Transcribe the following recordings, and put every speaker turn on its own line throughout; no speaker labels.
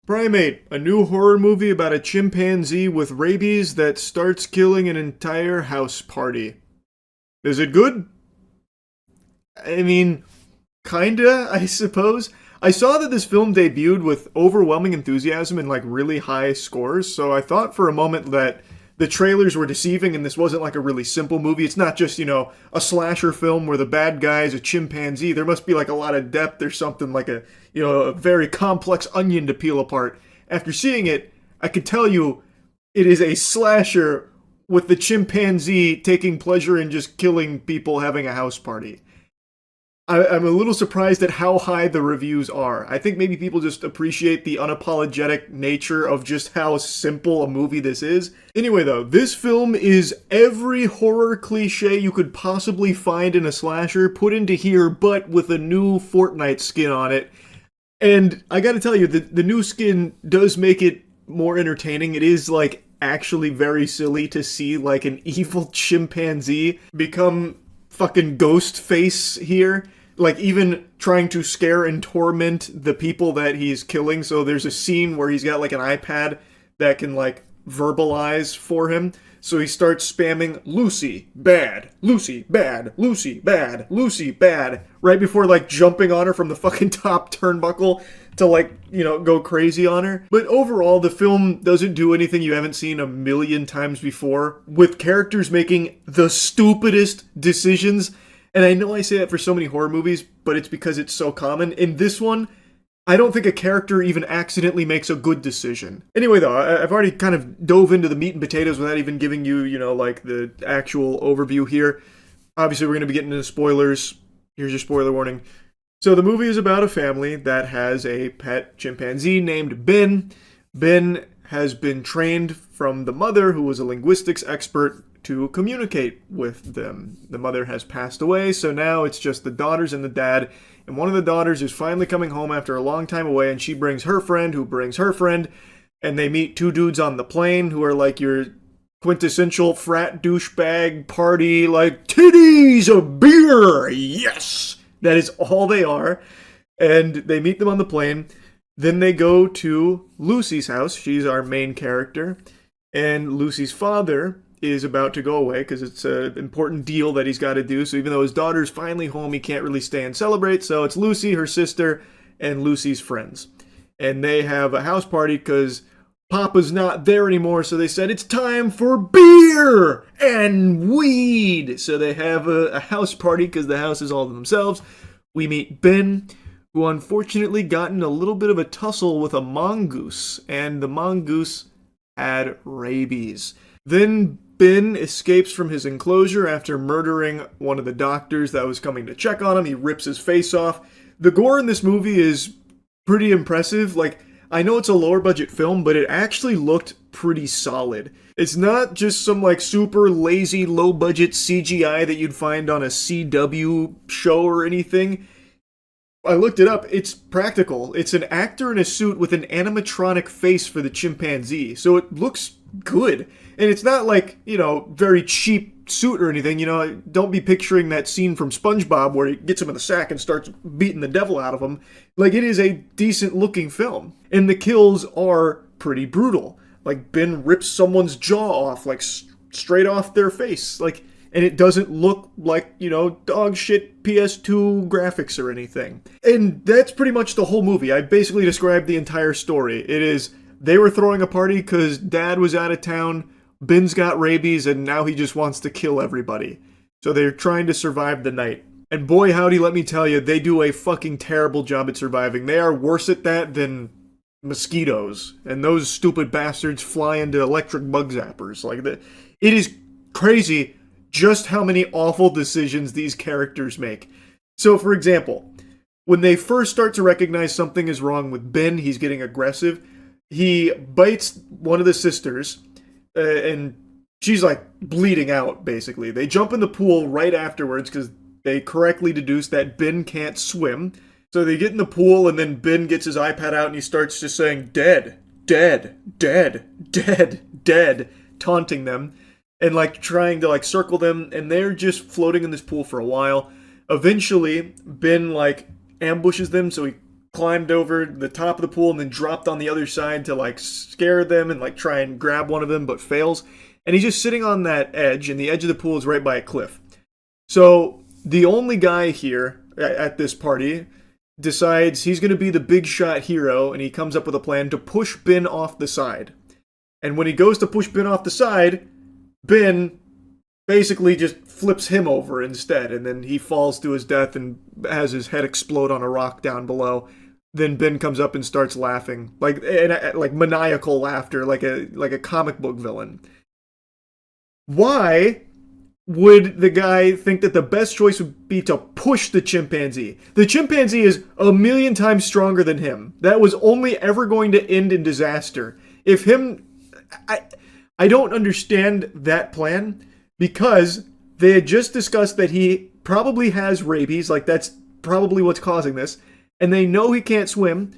Primate, a new horror movie about a chimpanzee with rabies that starts killing an entire house party. Is it good? I mean, kinda, I suppose. I saw that this film debuted with overwhelming enthusiasm and like really high scores, so I thought for a moment that the trailers were deceiving and this wasn't like a really simple movie. It's not just, a slasher film where the bad guy is a chimpanzee. There must be like a lot of depth or something like a very complex onion to peel apart. After seeing it, I could tell you it is a slasher with the chimpanzee taking pleasure in just killing people having a house party. I'm a little surprised at how high the reviews are. I think maybe people just appreciate the unapologetic nature of just how simple a movie this is. Anyway, though, this film is every horror cliche you could possibly find in a slasher put into here, but with a new Fortnite skin on it. And I gotta tell you, the new skin does make it more entertaining. It is, like, actually very silly to see, like, an evil chimpanzee become fucking ghost face here, like even trying to scare and torment the people that he's killing. So there's a scene where he's got like an iPad that can like verbalize for him. So he starts spamming Lucy, bad, Lucy, bad, Lucy, bad, Lucy, bad, right before like jumping on her from the fucking top turnbuckle to like, go crazy on her. But overall, the film doesn't do anything you haven't seen a million times before, with characters making the stupidest decisions. And I know I say that for so many horror movies, but it's because it's so common. In this one, I don't think a character even accidentally makes a good decision. Anyway, though, I've already kind of dove into the meat and potatoes without even giving you, like the actual overview here. Obviously, we're going to be getting into spoilers. Here's your spoiler warning. So the movie is about a family that has a pet chimpanzee named Ben. Ben has been trained from the mother, who was a linguistics expert, to communicate with them. The mother has passed away, so now it's just the daughters and the dad. And one of the daughters is finally coming home after a long time away, and she brings her friend, who brings her friend, and they meet two dudes on the plane who are like your quintessential frat douchebag party, like, titties, a beer, yes! That is all they are. And they meet them on the plane. Then they go to Lucy's house. She's our main character. And Lucy's father is about to go away because it's an important deal that he's got to do. So even though his daughter's finally home, he can't really stay and celebrate. So it's Lucy, her sister, and Lucy's friends. And they have a house party because Papa's not there anymore. So they said, it's time for beer and weed. So they have a house party because the house is all to themselves. We meet Ben, who unfortunately got in a little bit of a tussle with a mongoose. And the mongoose had rabies. Then Ben escapes from his enclosure after murdering one of the doctors that was coming to check on him. He rips his face off. The gore in this movie is pretty impressive. Like, I know it's a lower budget film, but it actually looked pretty solid. It's not just some like super lazy low budget CGI that you'd find on a CW show or anything. I looked it up. It's practical. It's an actor in a suit with an animatronic face for the chimpanzee. So it looks good. And it's not like, very cheap suit or anything. Don't be picturing that scene from SpongeBob where he gets him in the sack and starts beating the devil out of him. Like, it is a decent looking film. And the kills are pretty brutal. Like, Ben rips someone's jaw off, like, straight off their face. Like, and it doesn't look like, dog shit PS2 graphics or anything. And that's pretty much the whole movie. I basically described the entire story. It is, they were throwing a party because dad was out of town, Ben's got rabies, and now he just wants to kill everybody. So they're trying to survive the night. And boy howdy, let me tell you, they do a fucking terrible job at surviving. They are worse at that than mosquitoes. And those stupid bastards fly into electric bug zappers. It is crazy just how many awful decisions these characters make. So, for example, when they first start to recognize something is wrong with Ben, he's getting aggressive. He bites one of the sisters, and she's like bleeding out, basically. They jump in the pool right afterwards because they correctly deduce that Ben can't swim. So they get in the pool, and then Ben gets his iPad out and he starts just saying, dead, dead, dead, dead, dead, taunting them. And like trying to like circle them, and they're just floating in this pool for a while. Eventually, Ben like ambushes them, so he climbed over the top of the pool and then dropped on the other side to like scare them and like try and grab one of them, but fails. And he's just sitting on that edge, and the edge of the pool is right by a cliff. So the only guy here at this party decides he's going to be the big shot hero, and he comes up with a plan to push Ben off the side. And when he goes to push Ben off the side, Ben basically just flips him over instead, and then he falls to his death and has his head explode on a rock down below. Then Ben comes up and starts laughing, like maniacal laughter, like a comic book villain. Why would the guy think that the best choice would be to push the chimpanzee? The chimpanzee is a million times stronger than him. That was only ever going to end in disaster. If him... I don't understand that plan, because they had just discussed that he probably has rabies, like that's probably what's causing this, and they know he can't swim,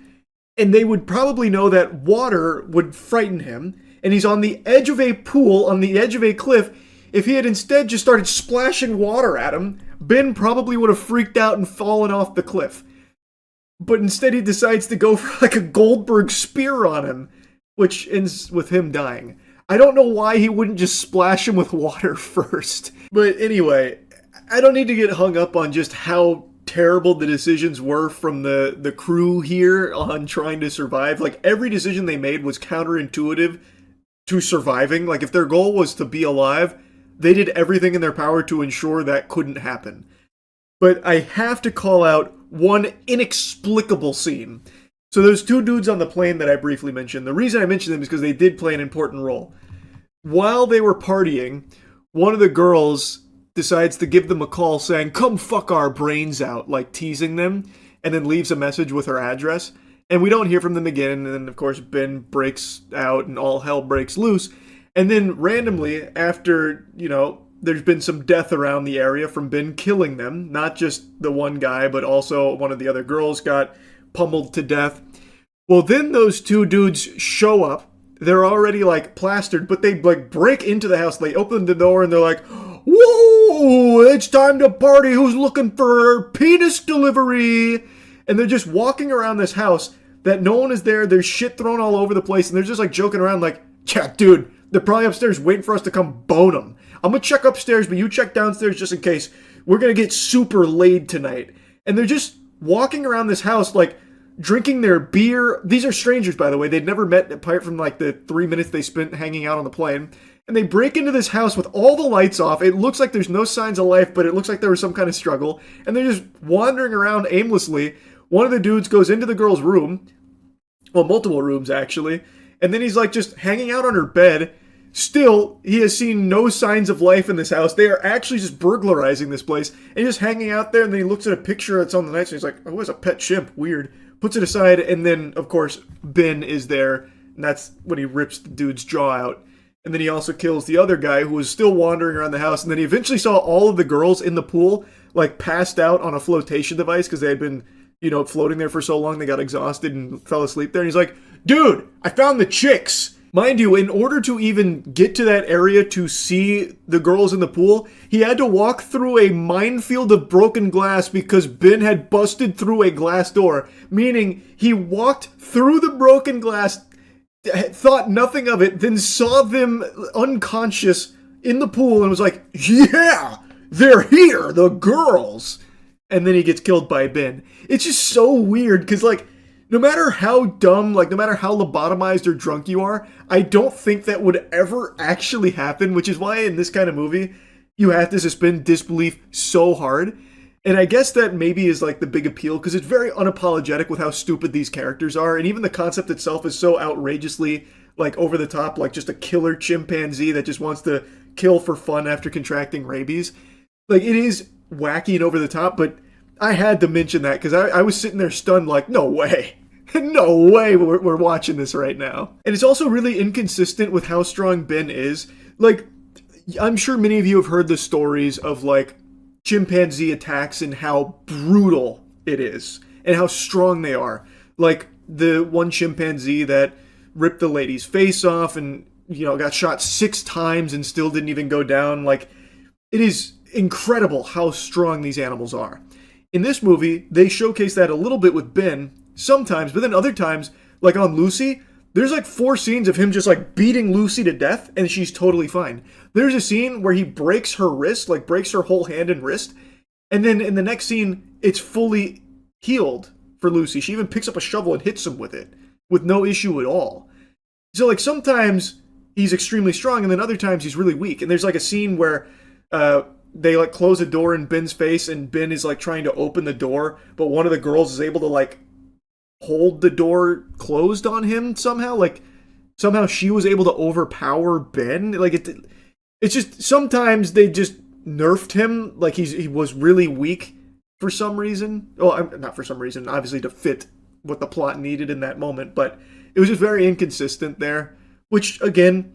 and they would probably know that water would frighten him, and he's on the edge of a pool, on the edge of a cliff. If he had instead just started splashing water at him, Ben probably would have freaked out and fallen off the cliff. But instead he decides to go for like a Goldberg spear on him, which ends with him dying. I don't know why he wouldn't just splash him with water first. But anyway, I don't need to get hung up on just how terrible the decisions were from the crew here on trying to survive. Like, every decision they made was counterintuitive to surviving. Like, if their goal was to be alive, they did everything in their power to ensure that couldn't happen. But I have to call out one inexplicable scene. So those two dudes on the plane that I briefly mentioned, the reason I mentioned them is because they did play an important role. While they were partying, one of the girls decides to give them a call saying, "Come fuck our brains out," like teasing them, and then leaves a message with her address. And we don't hear from them again, and then of course Ben breaks out and all hell breaks loose. And then randomly, after, there's been some death around the area from Ben killing them, not just the one guy, but also one of the other girls got pummeled to death. Well, then those two dudes show up. They're already like plastered, but they like break into the house. They open the door and they're like, "Whoa, it's time to party. Who's looking for penis delivery?" And they're just walking around this house that no one is there. There's shit thrown all over the place, and they're just like joking around like, "Yeah, dude, they're probably upstairs waiting for us to come bone them. I'm gonna check upstairs, but you check downstairs just in case. We're gonna get super laid tonight." And they're just walking around this house like drinking their beer. These are strangers, by the way. They'd never met apart from like the 3 minutes they spent hanging out on the plane. And they break into this house with all the lights off. It looks like there's no signs of life, but it looks like there was some kind of struggle. And they're just wandering around aimlessly. One of the dudes goes into the girl's room. Well, multiple rooms, actually. And then he's like just hanging out on her bed. Still, he has seen no signs of life in this house. They are actually just burglarizing this place. And he's just hanging out there, and then he looks at a picture that's on the nightstand. He's like, "Oh, it's a pet chimp. Weird." Puts it aside, and then, of course, Ben is there. And that's when he rips the dude's jaw out. And then he also kills the other guy who was still wandering around the house. And then he eventually saw all of the girls in the pool, like, passed out on a flotation device because they had been, floating there for so long they got exhausted and fell asleep there. And he's like, "Dude, I found the chicks." Mind you, in order to even get to that area to see the girls in the pool, he had to walk through a minefield of broken glass because Ben had busted through a glass door. Meaning, he walked through the broken glass, thought nothing of it, then saw them unconscious in the pool and was like, "Yeah, they're here, the girls." And then he gets killed by Ben. It's just so weird because, like, no matter how dumb, like, no matter how lobotomized or drunk you are, I don't think that would ever actually happen, which is why in this kind of movie, you have to suspend disbelief so hard. And I guess that maybe is, like, the big appeal, because it's very unapologetic with how stupid these characters are, and even the concept itself is so outrageously, like, over the top, like just a killer chimpanzee that just wants to kill for fun after contracting rabies. Like, it is wacky and over the top, but I had to mention that because I was sitting there stunned like, no way. No way we're watching this right now. And it's also really inconsistent with how strong Ben is. Like, I'm sure many of you have heard the stories of, like, chimpanzee attacks and how brutal it is and how strong they are. Like, the one chimpanzee that ripped the lady's face off and, got shot 6 times and still didn't even go down. Like, it is incredible how strong these animals are. In this movie, they showcase that a little bit with Ben, sometimes, but then other times, like on Lucy, there's like 4 scenes of him just like beating Lucy to death, and she's totally fine. There's a scene where he breaks her wrist, like breaks her whole hand and wrist, and then in the next scene, it's fully healed for Lucy. She even picks up a shovel and hits him with it, with no issue at all. So like sometimes he's extremely strong, and then other times he's really weak. And there's like a scene where they like close a door in Ben's face, and Ben is like trying to open the door, but one of the girls is able to like hold the door closed on him somehow. Like somehow she was able to overpower Ben. Like it's just sometimes they just nerfed him. Like he was really weak for some reason. Well, not for some reason, obviously to fit what the plot needed in that moment, but it was just very inconsistent there, which again,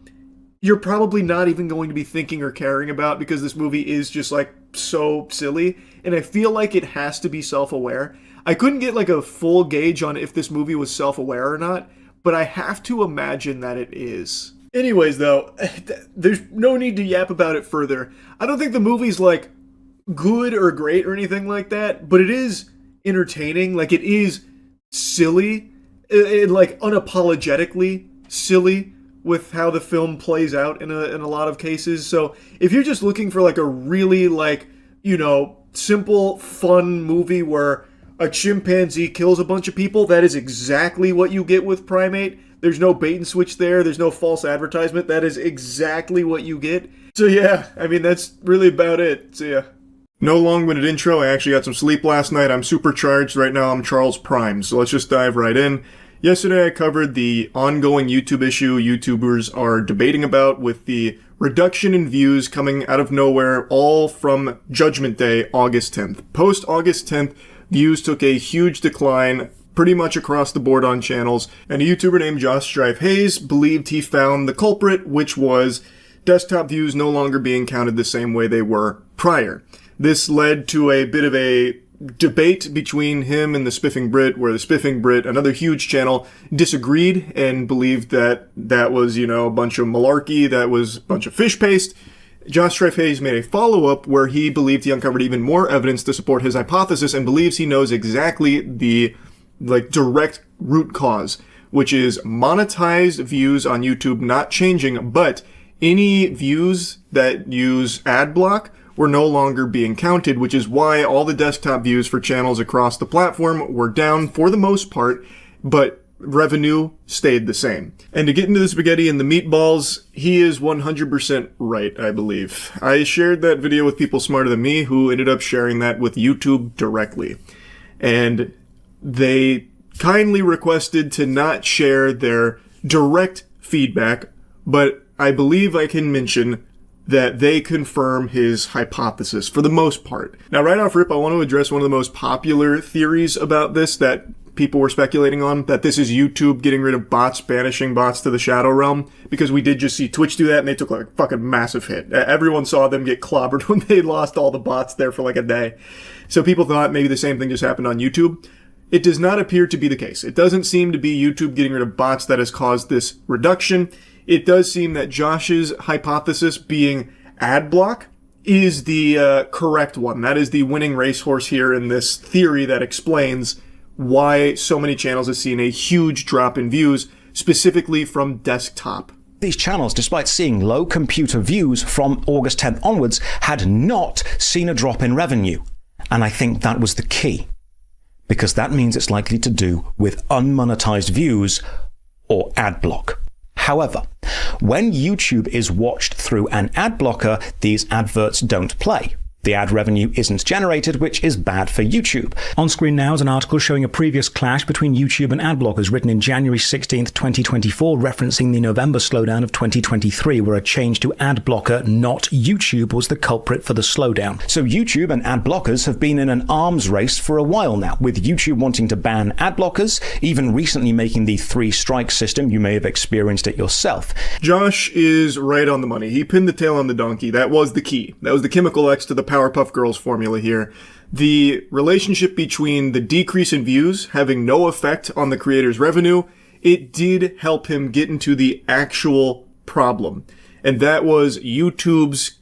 you're probably not even going to be thinking or caring about because this movie is just like so silly, and I feel like it has to be self-aware. I couldn't get like a full gauge on if this movie was self-aware or not, but I have to imagine that it is. Anyways though, there's no need to yap about it further. I don't think the movie's like good or great or anything like that, but it is entertaining. Like it is silly, and like unapologetically silly with how the film plays out in a lot of cases. So if you're just looking for like a really like, you know, simple, fun movie where a chimpanzee kills a bunch of people, that is exactly what you get with Primate. There's no bait and switch there. There's no false advertisement. That is exactly what you get. So yeah, I mean, that's really about it. So yeah. No long-winded intro. I actually got some sleep last night. I'm supercharged. Right now I'm Charles Prime. So let's just dive right in. Yesterday I covered the ongoing YouTube issue YouTubers are debating about with the reduction in views coming out of nowhere, all from Judgment Day, August 10th. Post August 10th, views took a huge decline pretty much across the board on channels, and a YouTuber named Josh Strife Hayes believed he found the culprit, which was desktop views no longer being counted the same way they were prior. This led to a bit of a debate between him and the Spiffing Brit, where the Spiffing Brit, another huge channel, disagreed and believed that that was, you know, a bunch of malarkey, that was a bunch of fish paste. Josh Strife Hayes made a follow-up where he believed he uncovered even more evidence to support his hypothesis and believes he knows exactly the, like, direct root cause, which is monetized views on YouTube not changing, but any views that use ad block were no longer being counted, which is why all the desktop views for channels across the platform were down for the most part, but revenue stayed the same. And to get into the spaghetti and the meatballs, he is 100% right, I believe. I shared that video with people smarter than me who ended up sharing that with YouTube directly. And they kindly requested to not share their direct feedback, but I believe I can mention that they confirm his hypothesis for the most part. Now, right off rip, I want to address one of the most popular theories about this that people were speculating on, that this is YouTube getting rid of bots, banishing bots to the Shadow Realm, because we did just see Twitch do that, and they took like a fucking massive hit. Everyone saw them get clobbered when they lost all the bots there for like a day. So people thought maybe the same thing just happened on YouTube. It does not appear to be the case. It doesn't seem to be YouTube getting rid of bots that has caused this reduction. It does seem that Josh's hypothesis, being ad block, is the correct one. That is the winning racehorse here in this theory that explains why so many channels have seen a huge drop in views, specifically from desktop.
These channels, despite seeing low computer views from August 10th onwards, had not seen a drop in revenue. And I think that was the key, because that means it's likely to do with unmonetized views or ad block. However, when YouTube is watched through an ad blocker, these adverts don't play. The ad revenue isn't generated, which is bad for YouTube. On screen now is an article showing a previous clash between YouTube and ad blockers written in January 16th, 2024, referencing the November slowdown of 2023, where a change to ad blocker, not YouTube, was the culprit for the slowdown. So YouTube and ad blockers have been in an arms race for a while now, with YouTube wanting to ban ad blockers, even recently making the 3-strike system. You may have experienced it yourself.
Josh is right on the money. He pinned the tail on the donkey. That was the key. That was the chemical X to the Powerpuff Girls formula here. The relationship between the decrease in views having no effect on the creator's revenue, it did help him get into the actual problem. And that was YouTube's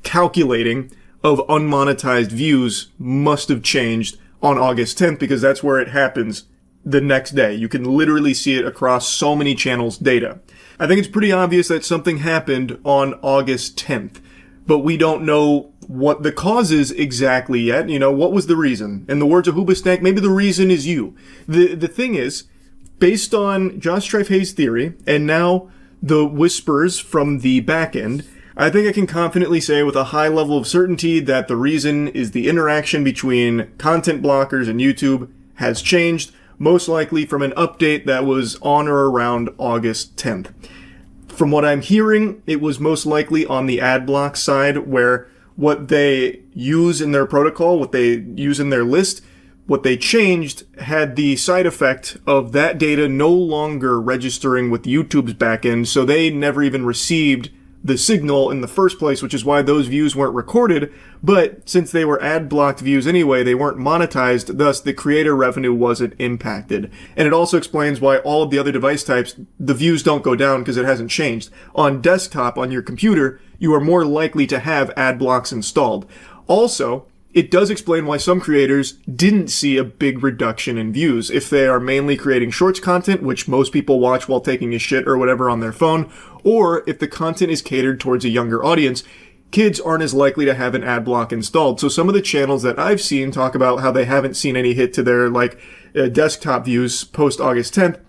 calculating of unmonetized views must have changed on August 10th, because that's where it happens the next day. You can literally see it across so many channels' data. I think it's pretty obvious that something happened on August 10th, but we don't know what the cause is exactly yet. What was the reason? In the words of Hoobastank, maybe the reason is you. The thing is, based on Josh Strife-Hayes' theory, and now the whispers from the back end, I think I can confidently say with a high level of certainty that the reason is the interaction between content blockers and YouTube has changed, most likely from an update that was on or around August 10th. From what I'm hearing, it was most likely on the ad block side, where what they use in their protocol, what they use in their list, what they changed had the side effect of that data no longer registering with YouTube's backend, so they never even received the signal in the first place, which is why those views weren't recorded. But since they were ad blocked views anyway, they weren't monetized, thus the creator revenue wasn't impacted. And it also explains why all of the other device types, the views don't go down because it hasn't changed. On desktop, on your computer, you are more likely to have ad blocks installed. Also, it does explain why some creators didn't see a big reduction in views. If they are mainly creating shorts content, which most people watch while taking a shit or whatever on their phone, or if the content is catered towards a younger audience, kids aren't as likely to have an ad block installed. So some of the channels that I've seen talk about how they haven't seen any hit to their desktop views post August 10th,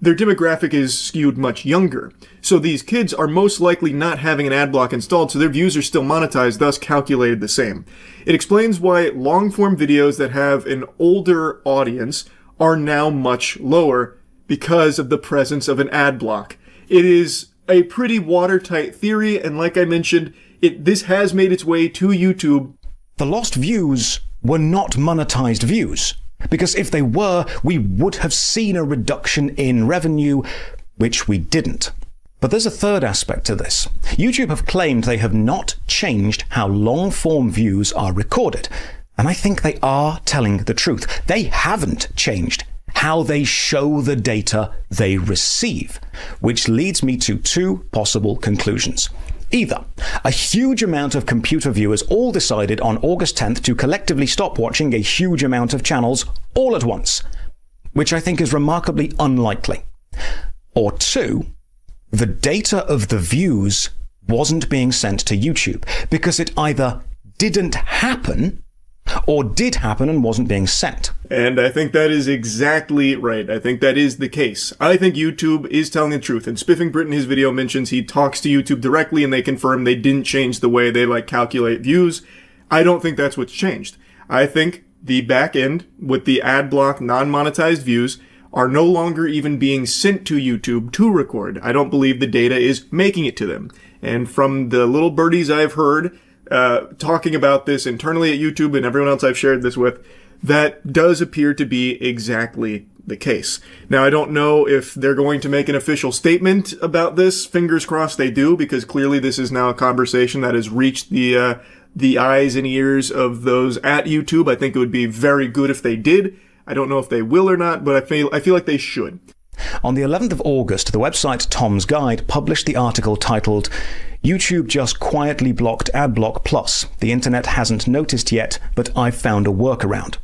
their demographic is skewed much younger. So these kids are most likely not having an ad block installed, so their views are still monetized, thus calculated the same. It explains why long-form videos that have an older audience are now much lower because of the presence of an ad block. It is a pretty watertight theory, and like I mentioned, this has made its way to YouTube.
The lost views were not monetized views, because if they were, we would have seen a reduction in revenue, which we didn't. But there's a third aspect to this. YouTube have claimed they have not changed how long-form views are recorded, and I think they are telling the truth. They haven't changed how they show the data they receive, which leads me to two possible conclusions. Either a huge amount of computer viewers all decided on August 10th to collectively stop watching a huge amount of channels all at once, which I think is remarkably unlikely. Or two, the data of the views wasn't being sent to YouTube because it either didn't happen or did happen and wasn't being sent.
And I think that is exactly right. I think that is the case. I think YouTube is telling the truth. And Spiffing Brit in his video mentions he talks to YouTube directly and they confirm they didn't change the way they calculate views. I don't think that's what's changed. I think the back end with the ad block non-monetized views are no longer even being sent to YouTube to record. I don't believe the data is making it to them. And from the little birdies I've heard talking about this internally at YouTube and everyone else I've shared this with, that does appear to be exactly the case. Now, I don't know if they're going to make an official statement about this. Fingers crossed they do, because clearly this is now a conversation that has reached the eyes and ears of those at YouTube. I think it would be very good if they did. I don't know if they will or not, but I feel like they should.
On the 11th of August, the website Tom's Guide published the article titled, "YouTube just quietly blocked Adblock Plus. The internet hasn't noticed yet, but I've found a workaround."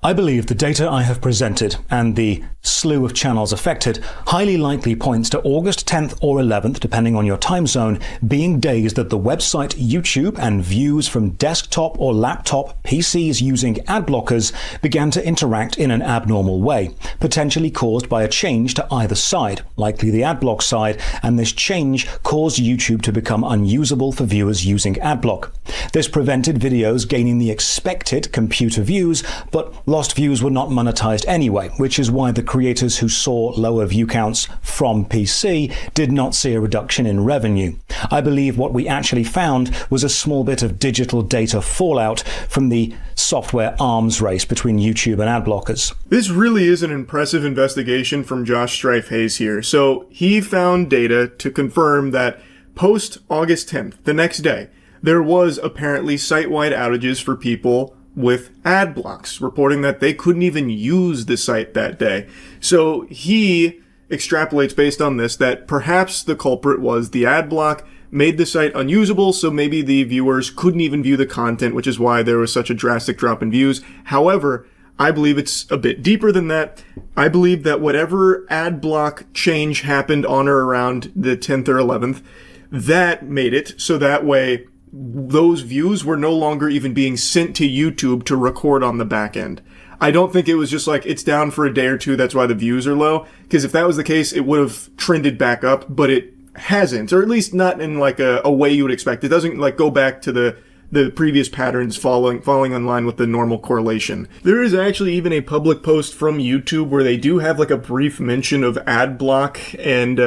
I believe the data I have presented and the slew of channels affected highly likely points to August 10th or 11th, depending on your time zone, being days that the website YouTube and views from desktop or laptop PCs using ad blockers began to interact in an abnormal way, potentially caused by a change to either side, likely the adblock side, and this change caused YouTube to become unusable for viewers using adblock. This prevented videos gaining the expected computer views, but lost views were not monetized anyway, which is why the creators who saw lower view counts from PC did not see a reduction in revenue. I believe what we actually found was a small bit of digital data fallout from the software arms race between YouTube and ad blockers.
This really is an impressive investigation from Josh Strife-Hayes here. So he found data to confirm that post August 10th, the next day, there was apparently site-wide outages for people with ad blocks, reporting that they couldn't even use the site that day. So he extrapolates based on this that perhaps the culprit was the ad block made the site unusable, so maybe the viewers couldn't even view the content, which is why there was such a drastic drop in views. However, I believe it's a bit deeper than that. I believe that whatever ad block change happened on or around the 10th or 11th, that made it so that way those views were no longer even being sent to YouTube to record on the back end. I don't think it was just like, it's down for a day or two, that's why the views are low. Because if that was the case, it would have trended back up, but it hasn't, or at least not in like a way you would expect. It doesn't like go back to the previous patterns falling in line with the normal correlation. There is actually even a public post from YouTube where they do have like a brief mention of ad block and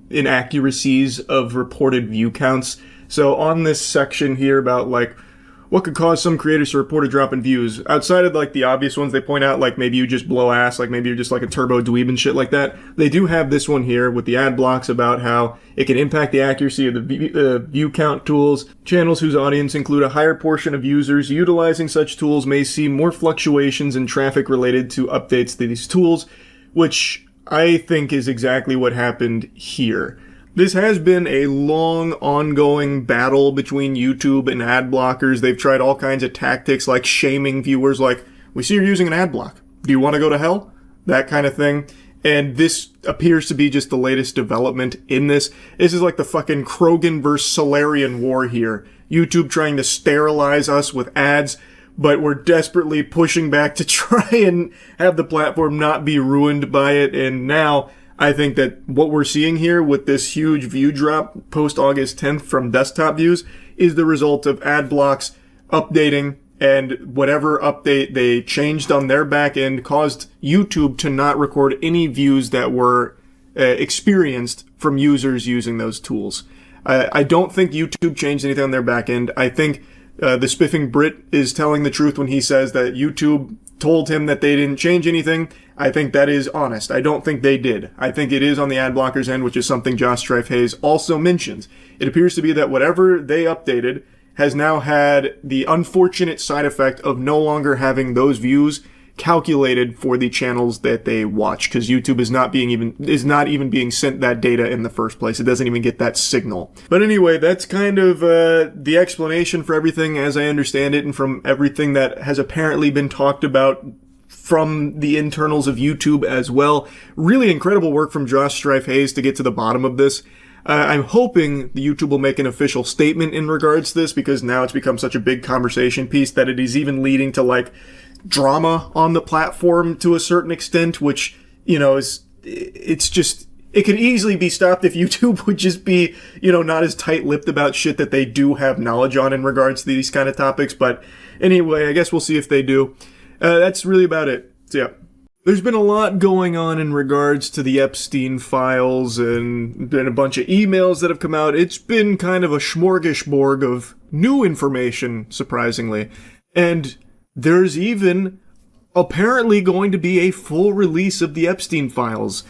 inaccuracies of reported view counts. So on this section here about like what could cause some creators to report a drop in views, outside of like the obvious ones they point out, like maybe you just blow ass, like maybe you're just like a turbo dweeb and shit like that, they do have this one here with the ad blocks about how it can impact the accuracy of the view count tools. Channels whose audience include a higher portion of users utilizing such tools may see more fluctuations in traffic related to updates to these tools, which I think is exactly what happened here. This has been a long, ongoing battle between YouTube and ad blockers. They've tried all kinds of tactics like shaming viewers, like, we see you're using an ad block. Do you want to go to hell? That kind of thing. And this appears to be just the latest development in this. This is like the fucking Krogan versus Solarian war here. YouTube trying to sterilize us with ads, but we're desperately pushing back to try and have the platform not be ruined by it. And now I think that what we're seeing here with this huge view drop post August 10th from desktop views is the result of ad blocks updating, and whatever update they changed on their back end caused YouTube to not record any views that were experienced from users using those tools. I don't think YouTube changed anything on their back end. I think the spiffing Brit is telling the truth when he says that YouTube told him that they didn't change anything. I think that is honest. I don't think they did. I think it is on the ad blockers end, which is something Josh Strife Hayes also mentions. It appears to be that whatever they updated has now had the unfortunate side effect of no longer having those views calculated for the channels that they watch, because YouTube is not even being sent that data in the first place. It doesn't even get that signal. But anyway, that's kind of the explanation for everything as I understand it, and from everything that has apparently been talked about from the internals of YouTube as well. Really incredible work from Josh Strife Hayes to get to the bottom of this. I'm hoping the YouTube will make an official statement in regards to this, because now it's become such a big conversation piece that it is even leading to like drama on the platform to a certain extent, which, you know, it's just, it could easily be stopped if YouTube would just be, you know, not as tight-lipped about shit that they do have knowledge on in regards to these kind of topics. But anyway, I guess we'll see if they do. That's really about it. So yeah. There's been a lot going on in regards to the Epstein files and been a bunch of emails that have come out. It's been kind of a smorgasbord of new information, surprisingly. And there's even apparently going to be a full release of the Epstein files.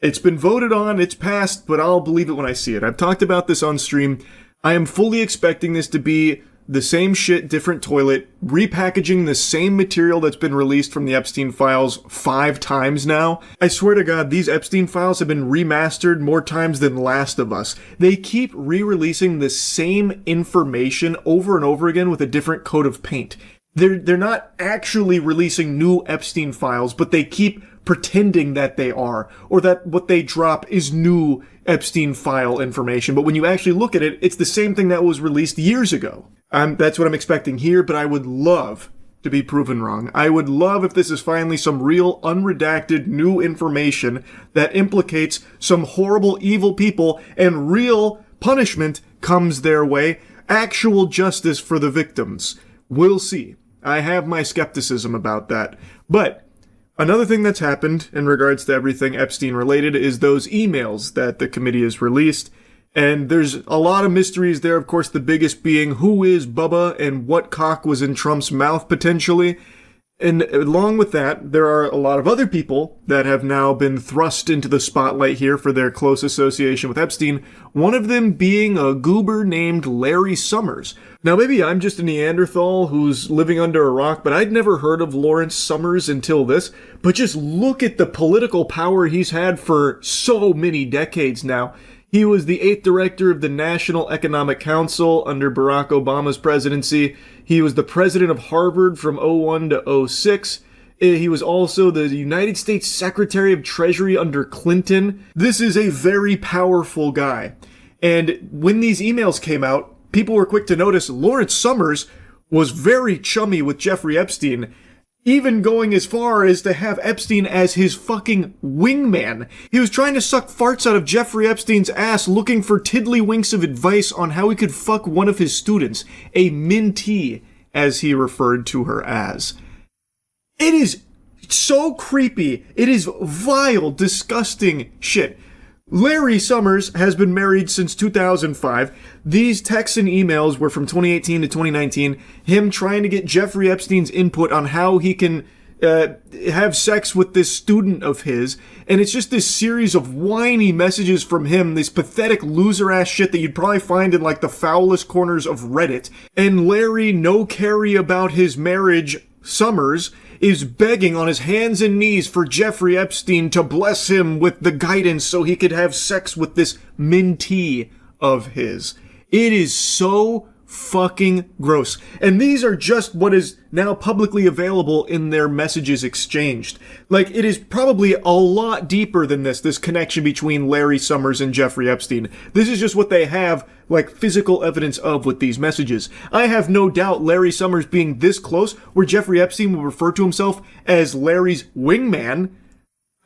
It's been voted on, it's passed, but I'll believe it when I see it. I've talked about this on stream. I am fully expecting this to be the same shit, different toilet, repackaging the same material that's been released from the Epstein files 5 times now. I swear to God, these Epstein files have been remastered more times than Last of Us. They keep re-releasing the same information over and over again with a different coat of paint. They're not actually releasing new Epstein files, but they keep pretending that they are, or that what they drop is new Epstein file information. But when you actually look at it, it's the same thing that was released years ago. That's what I'm expecting here, but I would love to be proven wrong. I would love if this is finally some real, unredacted, new information that implicates some horrible, evil people, and real punishment comes their way. Actual justice for the victims. We'll see. I have my skepticism about that. But another thing that's happened in regards to everything Epstein related is those emails that the committee has released. And there's a lot of mysteries there, of course, the biggest being who is Bubba and what cock was in Trump's mouth potentially. And along with that, there are a lot of other people that have now been thrust into the spotlight here for their close association with Epstein, one of them being a goober named Larry Summers. Now, maybe I'm just a Neanderthal who's living under a rock, but I'd never heard of Lawrence Summers until this. But just look at the political power he's had for so many decades now. He was the 8th director of the National Economic Council under Barack Obama's presidency. He was the president of Harvard from 01 to 06. He was also the United States Secretary of Treasury under Clinton. This is a very powerful guy. And when these emails came out, people were quick to notice Lawrence Summers was very chummy with Jeffrey Epstein, even going as far as to have Epstein as his fucking wingman. He was trying to suck farts out of Jeffrey Epstein's ass, looking for tiddlywinks of advice on how he could fuck one of his students, a mentee, as he referred to her as. It is so creepy. It is vile, disgusting shit. Larry Summers has been married since 2005. These texts and emails were from 2018 to 2019, him trying to get Jeffrey Epstein's input on how he can have sex with this student of his, and it's just this series of whiny messages from him, this pathetic loser-ass shit that you'd probably find in like the foulest corners of Reddit. And Larry, no carry about his marriage, Summers, is begging on his hands and knees for Jeffrey Epstein to bless him with the guidance so he could have sex with this mentee of his. It is so fucking gross. And these are just what is now publicly available in their messages exchanged. Like, it is probably a lot deeper than this connection between Larry Summers and Jeffrey Epstein. This is just what they have, like, physical evidence of with these messages. I have no doubt Larry Summers being this close, where Jeffrey Epstein will refer to himself as Larry's wingman,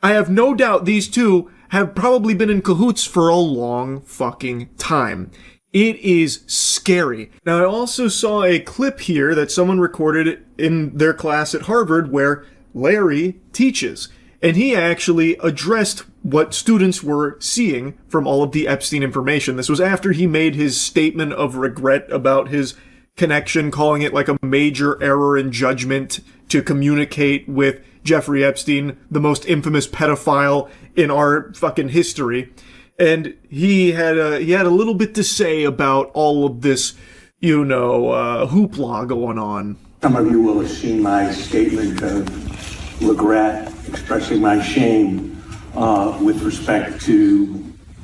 I have no doubt these two have probably been in cahoots for a long fucking time. It is scary. Now, I also saw a clip here that someone recorded in their class at Harvard where Larry teaches, and he actually addressed what students were seeing from all of the Epstein information. This was after he made his statement of regret about his connection, calling it like a major error in judgment to communicate with Jeffrey Epstein, the most infamous pedophile in our fucking history. And he had a little bit to say about all of this, hoopla going on.
Some of you will have seen my statement of regret, expressing my shame with respect to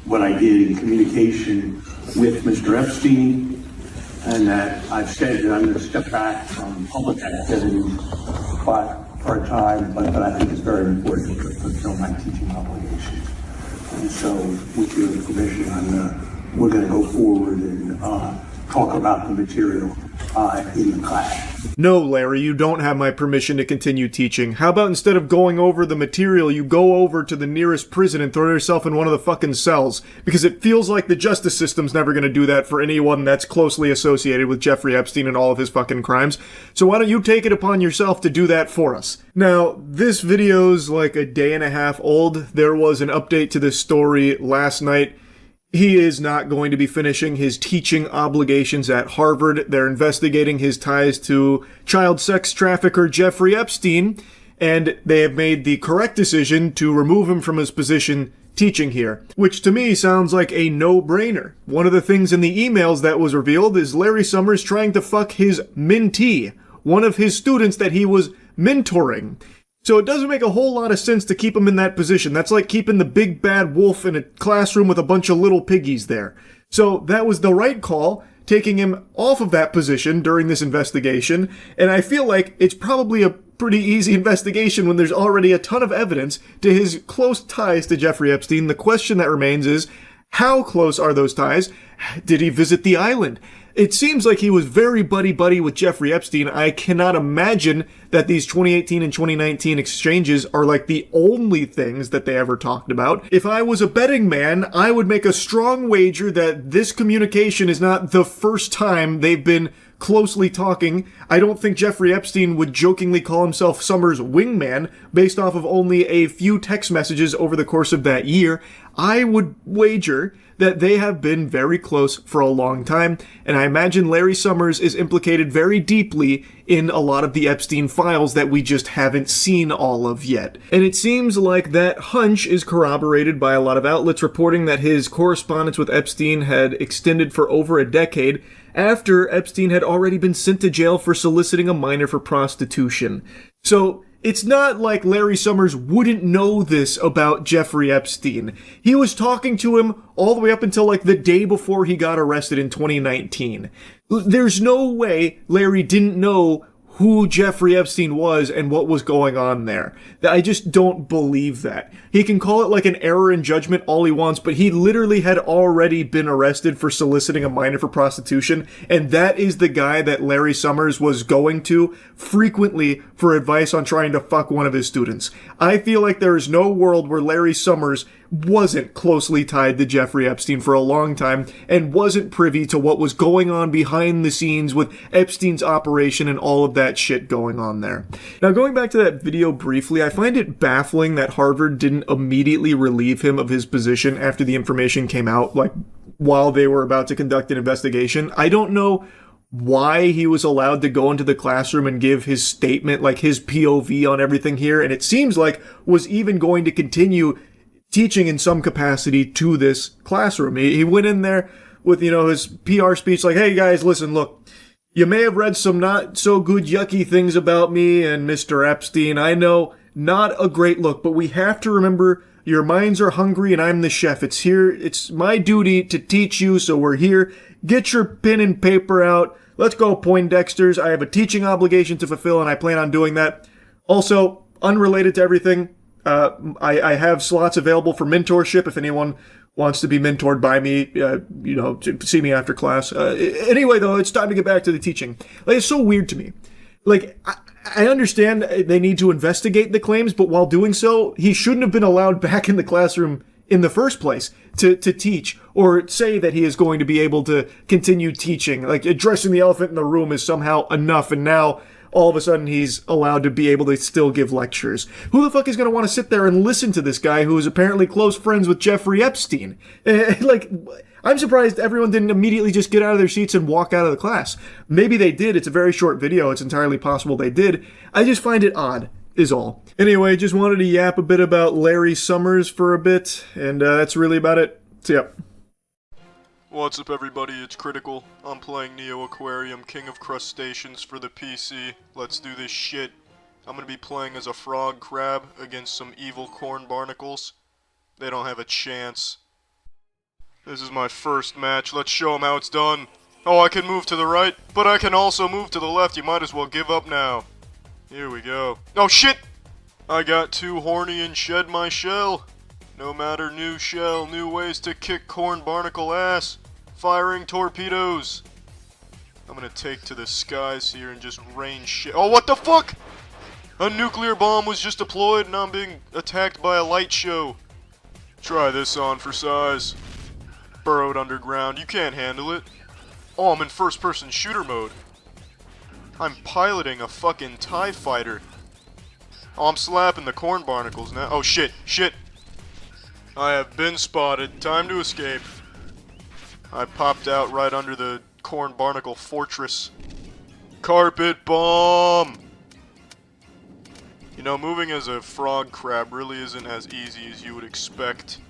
what I did in communication with Mr. Epstein, and that I've said that I'm going to step back from public activity for a time, but I think it's very important to fulfill my teaching obligations. And so, with your permission, we're going to go forward and talk about the material in the class.
No, Larry, you don't have my permission to continue teaching. How about instead of going over the material, you go over to the nearest prison and throw yourself in one of the fucking cells? Because it feels like the justice system's never going to do that for anyone that's closely associated with Jeffrey Epstein and all of his fucking crimes. So why don't you take it upon yourself to do that for us? Now, this video's like a day and a half old. There was an update to this story last night. He is not going to be finishing his teaching obligations at Harvard. They're investigating his ties to child sex trafficker Jeffrey Epstein, and they have made the correct decision to remove him from his position teaching here, which to me sounds like a no-brainer. One of the things in the emails that was revealed is Larry Summers trying to fuck his mentee, one of his students that he was mentoring. So it doesn't make a whole lot of sense to keep him in that position. That's like keeping the big bad wolf in a classroom with a bunch of little piggies there. So that was the right call, taking him off of that position during this investigation. And I feel like it's probably a pretty easy investigation when there's already a ton of evidence to his close ties to Jeffrey Epstein. The question that remains is, how close are those ties? Did he visit the island? It seems like he was very buddy-buddy with Jeffrey Epstein. I cannot imagine that these 2018 and 2019 exchanges are like the only things that they ever talked about. If I was a betting man, I would make a strong wager that this communication is not the first time they've been closely talking. I don't think Jeffrey Epstein would jokingly call himself Summers' wingman based off of only a few text messages over the course of that year. I would wager that they have been very close for a long time, and I imagine Larry Summers is implicated very deeply in a lot of the Epstein files that we just haven't seen all of yet. And it seems like that hunch is corroborated by a lot of outlets reporting that his correspondence with Epstein had extended for over a decade after Epstein had already been sent to jail for soliciting a minor for prostitution. So it's not like Larry Summers wouldn't know this about Jeffrey Epstein. He was talking to him all the way up until like the day before he got arrested in 2019. There's no way Larry didn't know who Jeffrey Epstein was and what was going on there. I just don't believe that. He can call it like an error in judgment all he wants, but he literally had already been arrested for soliciting a minor for prostitution, and that is the guy that Larry Summers was going to frequently for advice on trying to fuck one of his students. I feel like there is no world where Larry Summers wasn't closely tied to Jeffrey Epstein for a long time and wasn't privy to what was going on behind the scenes with Epstein's operation and all of that shit going on there. Now, going back to that video briefly, I find it baffling that Harvard didn't immediately relieve him of his position after the information came out, like while they were about to conduct an investigation. I don't know why he was allowed to go into the classroom and give his statement, like his POV on everything here, and it seems like was even going to continue teaching in some capacity to this classroom. He went in there with, his PR speech like, hey guys, listen, look, you may have read some not so good yucky things about me and Mr. Epstein. I know, not a great look, but we have to remember your minds are hungry and I'm the chef. It's my duty to teach you, so we're here. Get your pen and paper out. Let's go, Poindexters. I have a teaching obligation to fulfill and I plan on doing that. Also, unrelated to everything, I have slots available for mentorship if anyone wants to be mentored by me, to see me after class. Anyway, though, it's time to get back to the teaching. Like, it's so weird to me. Like, I understand they need to investigate the claims, but while doing so, he shouldn't have been allowed back in the classroom in the first place to teach or say that he is going to be able to continue teaching. Like, addressing the elephant in the room is somehow enough, and now all of a sudden he's allowed to be able to still give lectures. Who the fuck is going to want to sit there and listen to this guy who is apparently close friends with Jeffrey Epstein? I'm surprised everyone didn't immediately just get out of their seats and walk out of the class. Maybe they did. It's a very short video. It's entirely possible they did. I just find it odd, is all. Anyway, just wanted to yap a bit about Larry Summers for a bit, and that's really about it. So, yeah.
What's up everybody, it's Critical. I'm playing Neo Aquarium, King of Crustaceans for the PC. Let's do this shit. I'm gonna be playing as a frog crab against some evil corn barnacles. They don't have a chance. This is my first match, let's show them how it's done. Oh, I can move to the right, but I can also move to the left. You might as well give up now. Here we go. Oh shit! I got too horny and shed my shell. No matter, new shell, new ways to kick corn barnacle ass. Firing torpedoes. I'm gonna take to the skies here and just rain shit. Oh, what the fuck? A nuclear bomb was just deployed and I'm being attacked by a light show. Try this on for size. Burrowed underground. You can't handle it. Oh, I'm in first-person shooter mode. I'm piloting a fucking TIE fighter. Oh, I'm slapping the corn barnacles now. Oh, shit. Shit. I have been spotted. Time to escape. I popped out right under the corn barnacle fortress. Carpet bomb! You know, moving as a frog crab really isn't as easy as you would expect.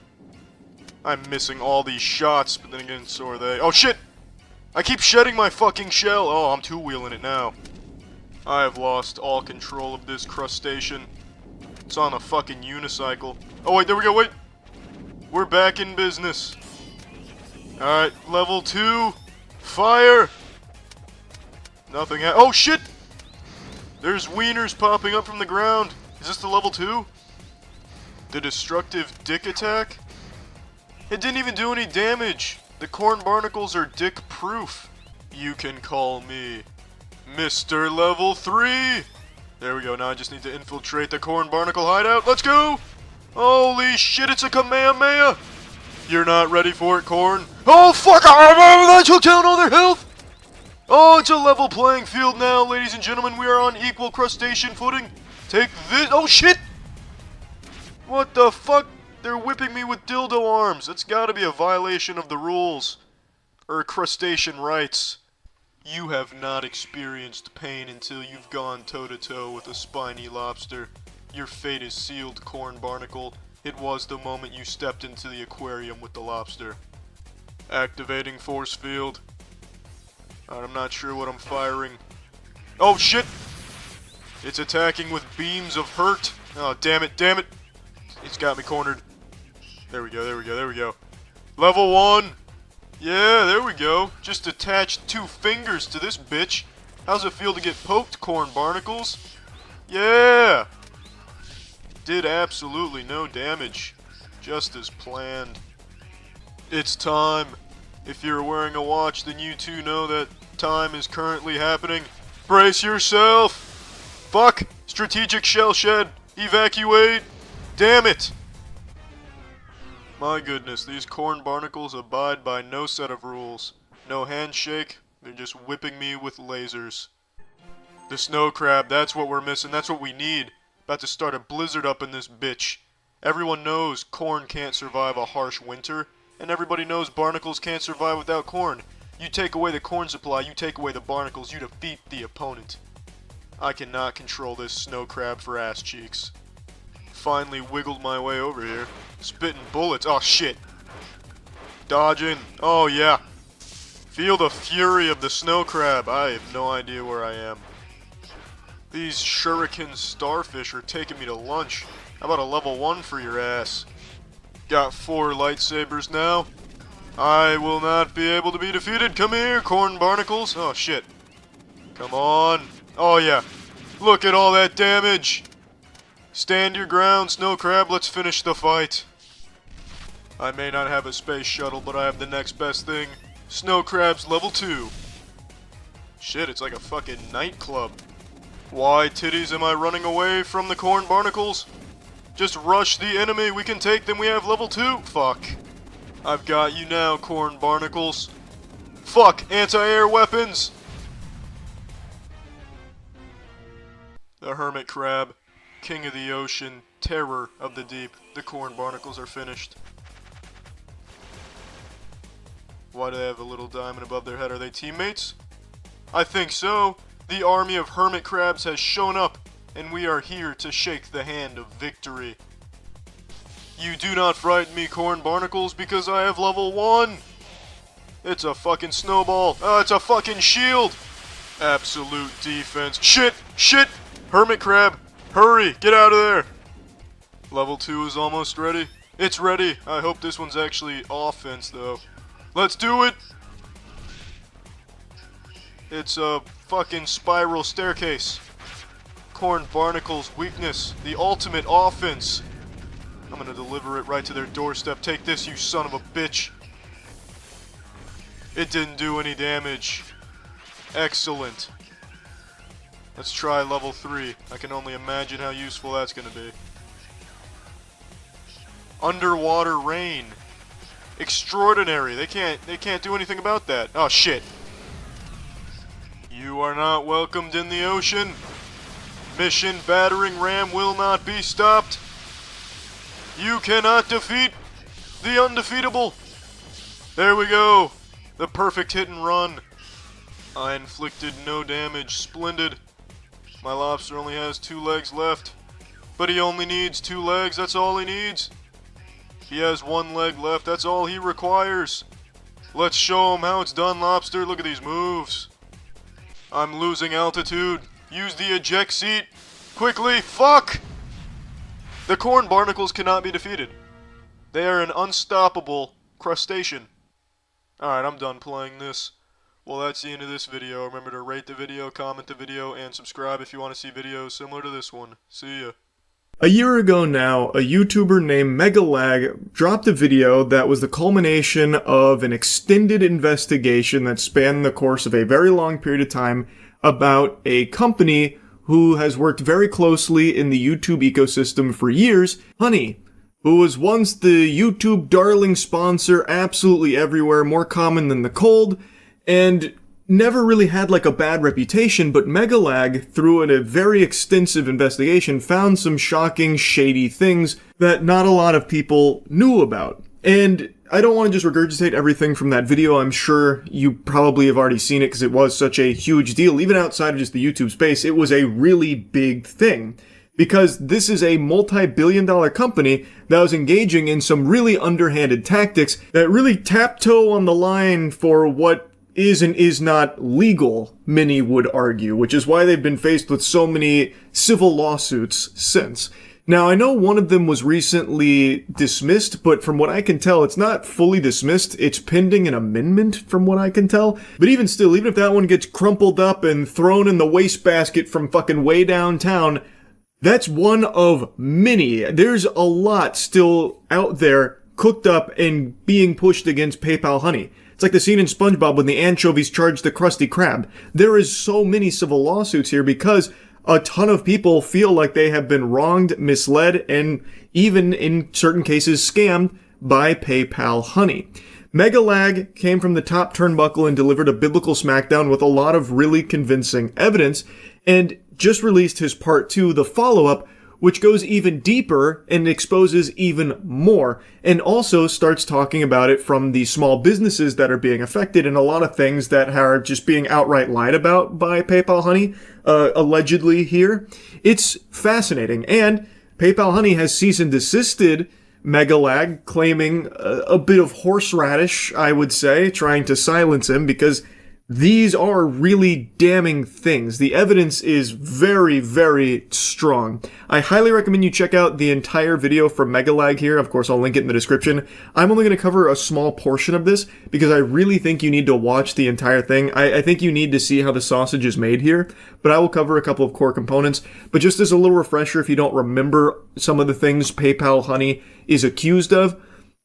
I'm missing all these shots, but then again, so are they. Oh shit! I keep shedding my fucking shell! Oh, I'm two-wheeling it now. I have lost all control of this crustacean. It's on a fucking unicycle. Oh wait, there we go, wait! We're back in business. Alright, level 2. Fire! Nothing oh shit! There's wieners popping up from the ground. Is this the level 2? The destructive dick attack? It didn't even do any damage. The corn barnacles are dick proof. You can call me Mr. Level 3. There we go, now I just need to infiltrate the corn barnacle hideout. Let's go! Holy shit, it's a Kamehameha! You're not ready for it, corn. Oh, fuck! I took down all their health! Oh, it's a level playing field now, ladies and gentlemen. We are on equal crustacean footing. Take this. Oh, shit! What the fuck? They're whipping me with dildo arms. That's gotta be a violation of the rules. Or crustacean rights. You have not experienced pain until you've gone toe-to-toe with a spiny lobster. Your fate is sealed, corn barnacle. It was the moment you stepped into the aquarium with the lobster. Activating force field. I'm not sure what I'm firing. Oh shit! It's attacking with beams of hurt. Oh damn it, damn it! It's got me cornered. There we go, there we go, there we go. Level 1! Yeah, there we go. Just attached 2 fingers to this bitch. How's it feel to get poked, corn barnacles? Yeah! Did absolutely no damage. Just as planned. It's time. If you're wearing a watch, then you too know that time is currently happening. Brace yourself! Fuck! Strategic shell shed! Evacuate! Damn it! My goodness, these corn barnacles abide by no set of rules. No handshake, they're just whipping me with lasers. The snow crab, that's what we're missing, that's what we need. About to start a blizzard up in this bitch. Everyone knows corn can't survive a harsh winter, and everybody knows barnacles can't survive without corn. You take away the corn supply, you take away the barnacles, you defeat the opponent. I cannot control this snow crab for ass cheeks. Finally wiggled my way over here. Spitting bullets. Oh shit. Dodging. Oh yeah. Feel the fury of the snow crab. I have no idea where I am. These shuriken starfish are taking me to lunch. How about a level 1 for your ass? Got 4 lightsabers now. I will not be able to be defeated. Come here, corn barnacles. Oh shit. Come on. Oh yeah. Look at all that damage. Stand your ground, snow crab. Let's finish the fight. I may not have a space shuttle, but I have the next best thing. Snow crab's level 2. Shit, it's like a fucking nightclub. Why, titties, am I running away from the corn barnacles? Just rush the enemy. We can take them. We have level 2. Fuck. I've got you now, corn barnacles. Fuck, anti-air weapons. The hermit crab. King of the ocean, terror of the deep. The corn barnacles are finished. Why do they have a little diamond above their head? Are they teammates? I think so. The army of hermit crabs has shown up, and we are here to shake the hand of victory. You do not frighten me, corn barnacles, because I have level 1. It's a fucking snowball. It's a fucking shield. Absolute defense. Shit! Shit! Hermit crab! Hurry! Get out of there! Level 2 is almost ready. It's ready. I hope this one's actually offense, though. Let's do it! It's a fucking spiral staircase. Corn barnacles' weakness. The ultimate offense. I'm gonna deliver it right to their doorstep. Take this, you son of a bitch. It didn't do any damage. Excellent. Let's try level 3. I can only imagine how useful that's gonna be. Underwater rain. Extraordinary. They can't do anything about that. Oh shit. You are not welcomed in the ocean. Mission battering ram will not be stopped. You cannot defeat the undefeatable. There we go. The perfect hit and run. I inflicted no damage. Splendid. My lobster only has 2 legs left. But he only needs 2 legs. That's all he needs. He has 1 leg left. That's all he requires. Let's show him how it's done, lobster. Look at these moves. I'm losing altitude. Use the eject seat. Quickly. Fuck! The corn barnacles cannot be defeated. They are an unstoppable crustacean. Alright, I'm done playing this. Well, that's the end of this video. Remember to rate the video, comment the video, and subscribe if you want to see videos similar to this one. See ya.
A year ago now, a YouTuber named Megalag dropped a video that was the culmination of an extended investigation that spanned the course of a very long period of time about a company who has worked very closely in the YouTube ecosystem for years, Honey, who was once the YouTube darling sponsor absolutely everywhere, more common than the cold, and never really had like a bad reputation, but Megalag, through a very extensive investigation, found some shocking, shady things that not a lot of people knew about. And I don't want to just regurgitate everything from that video. I'm sure you probably have already seen it because it was such a huge deal. Even outside of just the YouTube space, it was a really big thing. Because this is a multi-billion-dollar company that was engaging in some really underhanded tactics that really taptoe on the line for what is and is not legal, many would argue, which is why they've been faced with so many civil lawsuits since. Now, I know one of them was recently dismissed, but from what I can tell, it's not fully dismissed. It's pending an amendment, from what I can tell. But even still, even if that one gets crumpled up and thrown in the wastebasket from fucking way downtown, that's one of many. There's a lot still out there cooked up and being pushed against PayPal Honey. It's like the scene in SpongeBob when the anchovies charge the Krusty Krab. There is so many civil lawsuits here because a ton of people feel like they have been wronged, misled, and even in certain cases scammed by PayPal Honey. Megalag came from the top turnbuckle and delivered a biblical smackdown with a lot of really convincing evidence, and just released his part 2, the follow-up, which goes even deeper and exposes even more, and also starts talking about it from the small businesses that are being affected and a lot of things that are just being outright lied about by PayPal Honey, allegedly here. It's fascinating, and PayPal Honey has cease and desisted Megalag, claiming a bit of horseradish, I would say, trying to silence him, because these are really damning things. The evidence is very, very strong. I highly recommend you check out the entire video from Megalag here. Of course, I'll link it in the description. I'm only going to cover a small portion of this because I really think you need to watch the entire thing. I think you need to see how the sausage is made here, but I will cover a couple of core components. But just as a little refresher, if you don't remember some of the things PayPal Honey is accused of,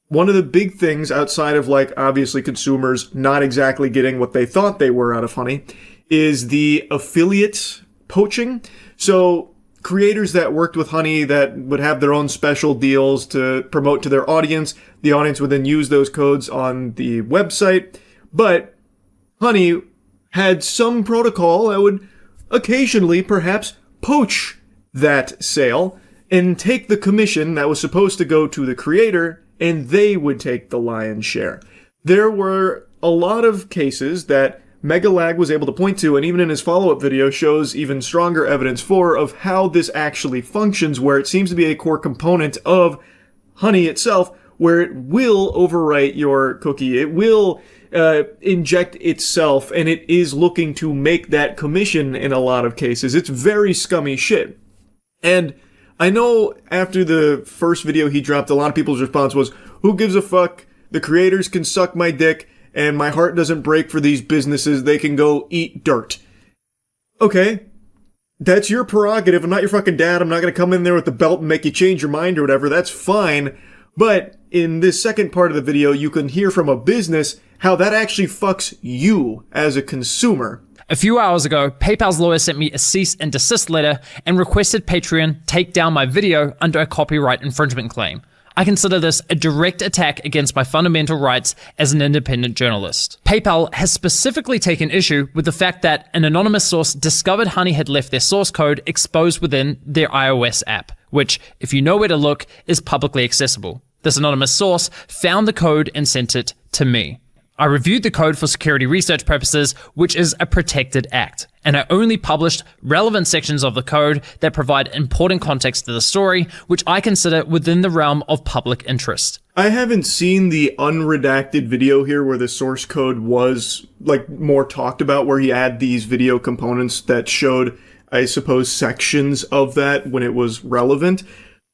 one of the big things outside of, like, obviously consumers not exactly getting what they thought they were out of Honey is the affiliate poaching. So creators that worked with Honey that would have their own special deals to promote to their audience, the audience would then use those codes on the website. But Honey had some protocol that would occasionally perhaps poach that sale and take the commission that was supposed to go to the creator, and they would take the lion's share. There were a lot of cases that Megalag was able to point to, and even in his follow-up video shows even stronger evidence for, of how this actually functions, where it seems to be a core component of Honey itself, where it will overwrite your cookie. It will inject itself, and it is looking to make that commission in a lot of cases. It's very scummy shit. And I know after the first video he dropped, a lot of people's response was, who gives a fuck? The creators can suck my dick, and my heart doesn't break for these businesses. They can go eat dirt. Okay, that's your prerogative. I'm not your fucking dad. I'm not going to come in there with the belt and make you change your mind or whatever. That's fine. But in this second part of the video, you can hear from a business how that actually fucks you as a consumer.
A few hours ago, PayPal's lawyer sent me a cease and desist letter and requested Patreon take down my video under a copyright infringement claim. I consider this a direct attack against my fundamental rights as an independent journalist. PayPal has specifically taken issue with the fact that an anonymous source discovered Honey had left their source code exposed within their iOS app, which, if you know where to look, is publicly accessible. This anonymous source found the code and sent it to me. I reviewed the code for security research purposes, which is a protected act, and I only published relevant sections of the code that provide important context to the story, which I consider within the realm of public interest.
I haven't seen the unredacted video here where the source code was, like, more talked about, where he had these video components that showed, I suppose, sections of that when it was relevant.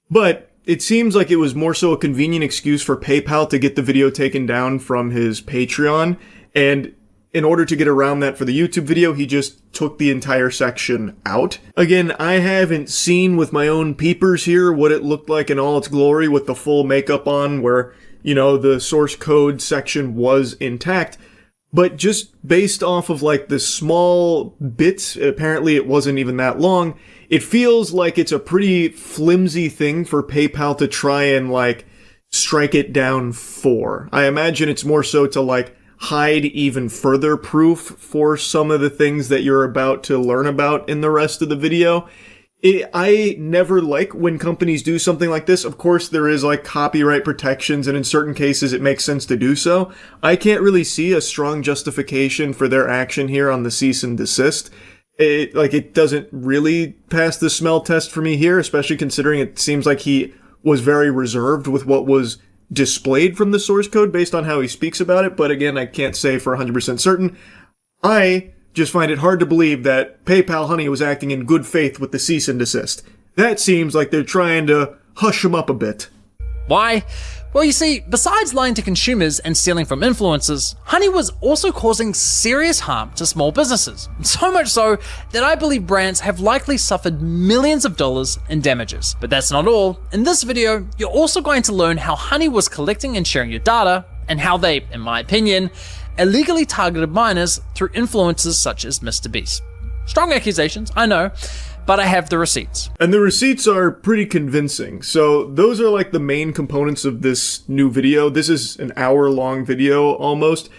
But it seems like it was more so a convenient excuse for PayPal to get the video taken down from his Patreon, and in order to get around that for the YouTube video, he just took the entire section out. Again, I haven't seen with my own peepers here what it looked like in all its glory with the full makeup on, where, you know, the source code section was intact. But just based off of, like, the small bits, apparently it wasn't even that long, it feels like it's a pretty flimsy thing for PayPal to try and, like, strike it down for. I imagine it's more so to, like, hide even further proof for some of the things that you're about to learn about in the rest of the video. I never like when companies do something like this. Of course, there is, like, copyright protections, and in certain cases it makes sense to do so. I can't really see a strong justification for their action here on the cease and desist. It doesn't really pass the smell test for me here, especially considering it seems like he was very reserved with what was displayed from the source code based on how he speaks about it. But again, I can't say for 100% certain. I just find it hard to believe that PayPal Honey was acting in good faith with the cease and desist. That seems like they're trying to hush him up a bit.
Why? Well, you see, besides lying to consumers and stealing from influencers, Honey was also causing serious harm to small businesses. So much so that I believe brands have likely suffered millions of dollars in damages. But that's not all. In this video, you're also going to learn how Honey was collecting and sharing your data, and how they, in my opinion, illegally targeted minors through influencers such as Mr. Beast. Strong accusations, I know, but I have the receipts.
And the receipts are pretty convincing. So those are like the main components of this new video. This is an hour-long video almost.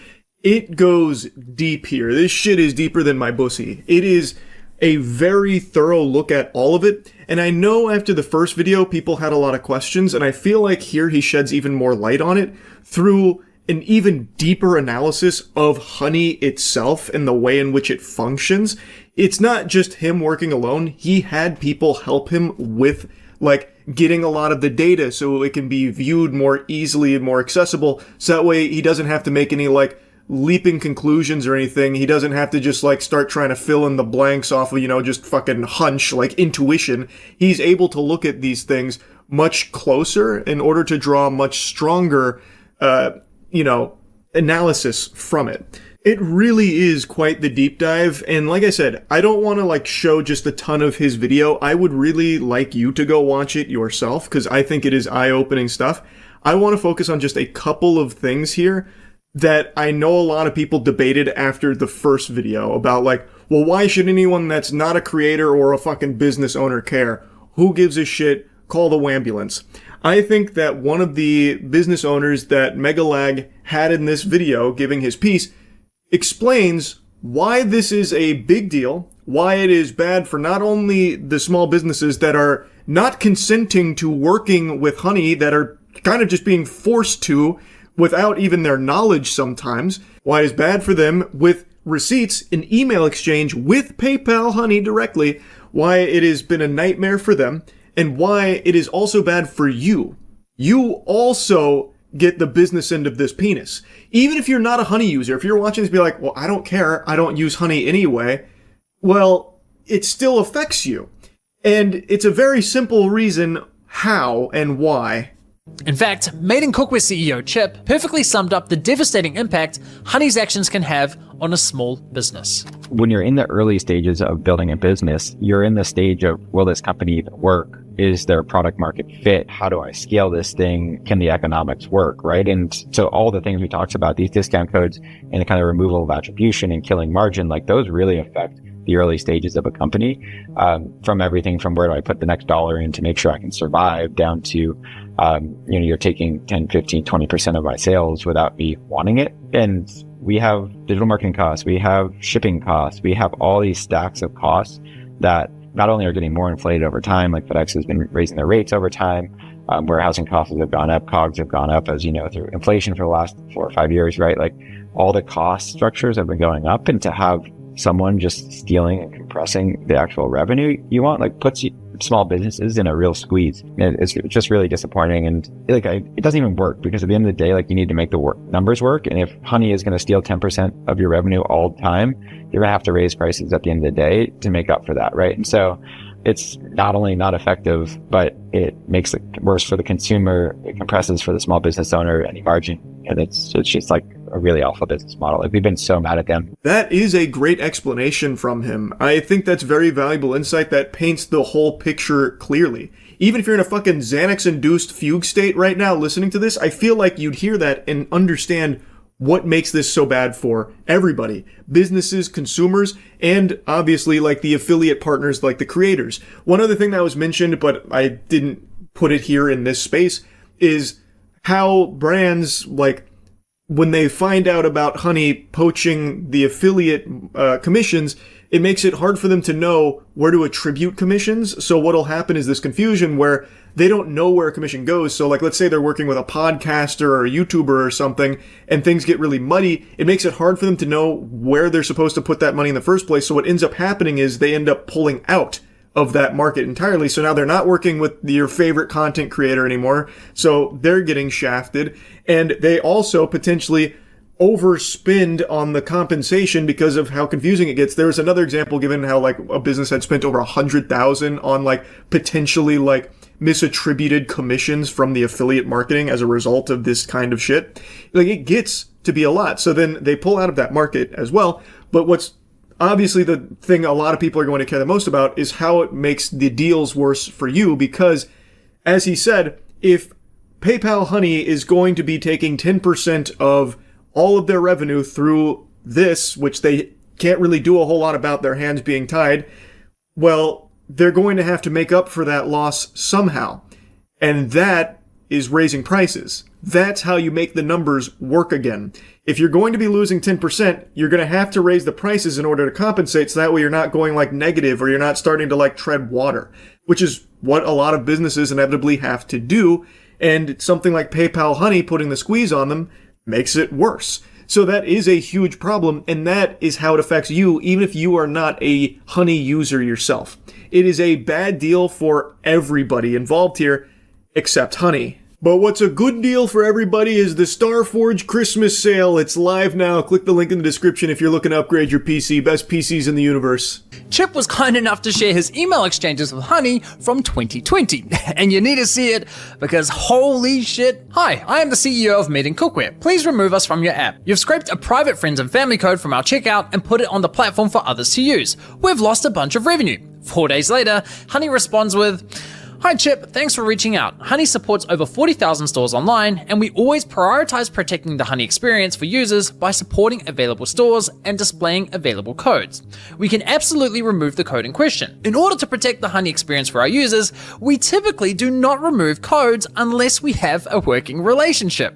It goes deep here. This shit is deeper than my pussy. It is a very thorough look at all of it. And I know after the first video, people had a lot of questions, and I feel like here he sheds even more light on it through an even deeper analysis of Honey itself and the way in which it functions. It's not just him working alone. He had people help him with, like, getting a lot of the data so it can be viewed more easily and more accessible. So that way he doesn't have to make any, like, leaping conclusions or anything. He doesn't have to just, like, start trying to fill in the blanks off of, just fucking hunch, like intuition. He's able to look at these things much closer in order to draw much stronger, analysis from it. It really is quite the deep dive, and like I said, I don't want to show just a ton of his video. I would really like you to go watch it yourself, because I think it is eye-opening stuff. I want to focus on just a couple of things here that I know a lot of people debated after the first video about well, why should anyone that's not a creator or a fucking business owner care? Who gives a shit? Call the wambulance. I think that one of the business owners that Megalag had in this video giving his piece explains why this is a big deal, why it is bad for not only the small businesses that are not consenting to working with Honey, that are kind of just being forced to without even their knowledge sometimes, why it is bad for them with receipts in email exchange with PayPal Honey directly, why it has been a nightmare for them, and why it is also bad for you. You also get the business end of this penis. Even if you're not a Honey user, if you're watching this be like, well, I don't care, I don't use Honey anyway, well, it still affects you. And it's a very simple reason how and why.
In fact, Made in Cookware CEO Chip perfectly summed up the devastating impact Honey's actions can have on a small business.
When you're in the early stages of building a business, you're in the stage of, will this company even work? Is there product market fit? How do I scale this thing? Can the economics work, right? And so all the things we talked about, these discount codes and the kind of removal of attribution and killing margin, those really affect the early stages of a company, from everything from where do I put the next dollar in to make sure I can survive, down to, you're taking 10, 15, 20% of my sales without me wanting it. And we have digital marketing costs, we have shipping costs, we have all these stacks of costs that not only are getting more inflated over time, like FedEx has been raising their rates over time, warehousing costs have gone up, COGS have gone up, as you know, through inflation for the last 4 or 5 years, right? All the cost structures have been going up, and to have someone just stealing and compressing the actual revenue you want, puts small businesses in a real squeeze. It's just really disappointing, and it doesn't even work, because at the end of the day, you need to make the numbers work. And if Honey is going to steal 10% of your revenue all the time, you're going to have to raise prices at the end of the day to make up for that, right? And so it's not only not effective, but it makes it worse for the consumer. It compresses for the small business owner any margin, and it's just a really awful business model. We've been so mad at them.
That is a great explanation from him. I think that's very valuable insight that paints the whole picture clearly. Even if you're in a fucking Xanax-induced fugue state right now listening to this, I feel like you'd hear that and understand what makes this so bad for everybody. Businesses, consumers, and obviously the affiliate partners, like the creators. One other thing that was mentioned, but I didn't put it here in this space, is how brands, when they find out about Honey poaching the affiliate commissions, it makes it hard for them to know where to attribute commissions. So what'll happen is this confusion where they don't know where a commission goes. So let's say they're working with a podcaster or a YouTuber or something, and things get really muddy. It makes it hard for them to know where they're supposed to put that money in the first place. So what ends up happening is they end up pulling out of that market entirely. So now they're not working with your favorite content creator anymore. So they're getting shafted. And they also potentially overspend on the compensation because of how confusing it gets. There was another example given how like a business had spent over $100,000 on like potentially like misattributed commissions from the affiliate marketing as a result of this kind of shit. Like, it gets to be a lot. So then they pull out of that market as well. But what's obviously the thing a lot of people are going to care the most about is how it makes the deals worse for you, because as he said, if PayPal Honey is going to be taking 10% of all of their revenue through this, which they can't really do a whole lot about, their hands being tied, well, they're going to have to make up for that loss somehow. And that is raising prices. That's how you make the numbers work again. If you're going to be losing 10%, you're going to have to raise the prices in order to compensate, so that way you're not going like negative or you're not starting to like tread water, which is what a lot of businesses inevitably have to do. And something like PayPal Honey putting the squeeze on them makes it worse. So that is a huge problem, and that is how it affects you, even if you are not a Honey user yourself. It is a bad deal for everybody involved here, except Honey. But what's a good deal for everybody is the Starforge Christmas sale. It's live now. Click the link in the description if you're looking to upgrade your PC. Best PCs in the universe.
Chip was kind enough to share his email exchanges with Honey from 2020. And you need to see it because holy shit. Hi, I am the CEO of Meeting Cookware. Please remove us from your app. You've scraped a private friends and family code from our checkout and put it on the platform for others to use. We've lost a bunch of revenue. 4 days later, Honey responds with, "Hi Chip, thanks for reaching out. Honey supports over 40,000 stores online, and we always prioritize protecting the Honey experience for users by supporting available stores and displaying available codes. We can absolutely remove the code in question. In order to protect the Honey experience for our users, we typically do not remove codes unless we have a working relationship."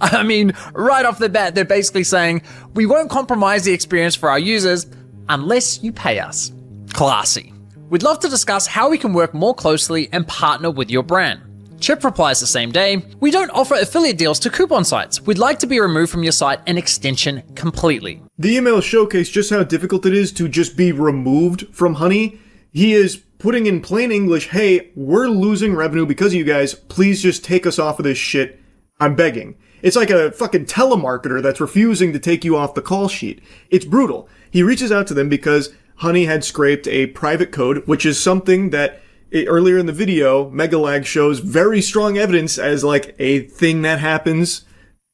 I mean, right off the bat, they're basically saying, we won't compromise the experience for our users unless you pay us. Classy. We'd love to discuss how we can work more closely and partner with your brand. Chip replies the same day, "We don't offer affiliate deals to coupon sites. We'd like to be removed from your site and extension completely."
The email showcased just how difficult it is to just be removed from Honey. He is putting in plain English, hey, we're losing revenue because of you guys. Please just take us off of this shit. I'm begging. It's like a fucking telemarketer that's refusing to take you off the call sheet. It's brutal. He reaches out to them because Honey had scraped a private code, which is something that earlier in the video, Megalag shows very strong evidence as like a thing that happens,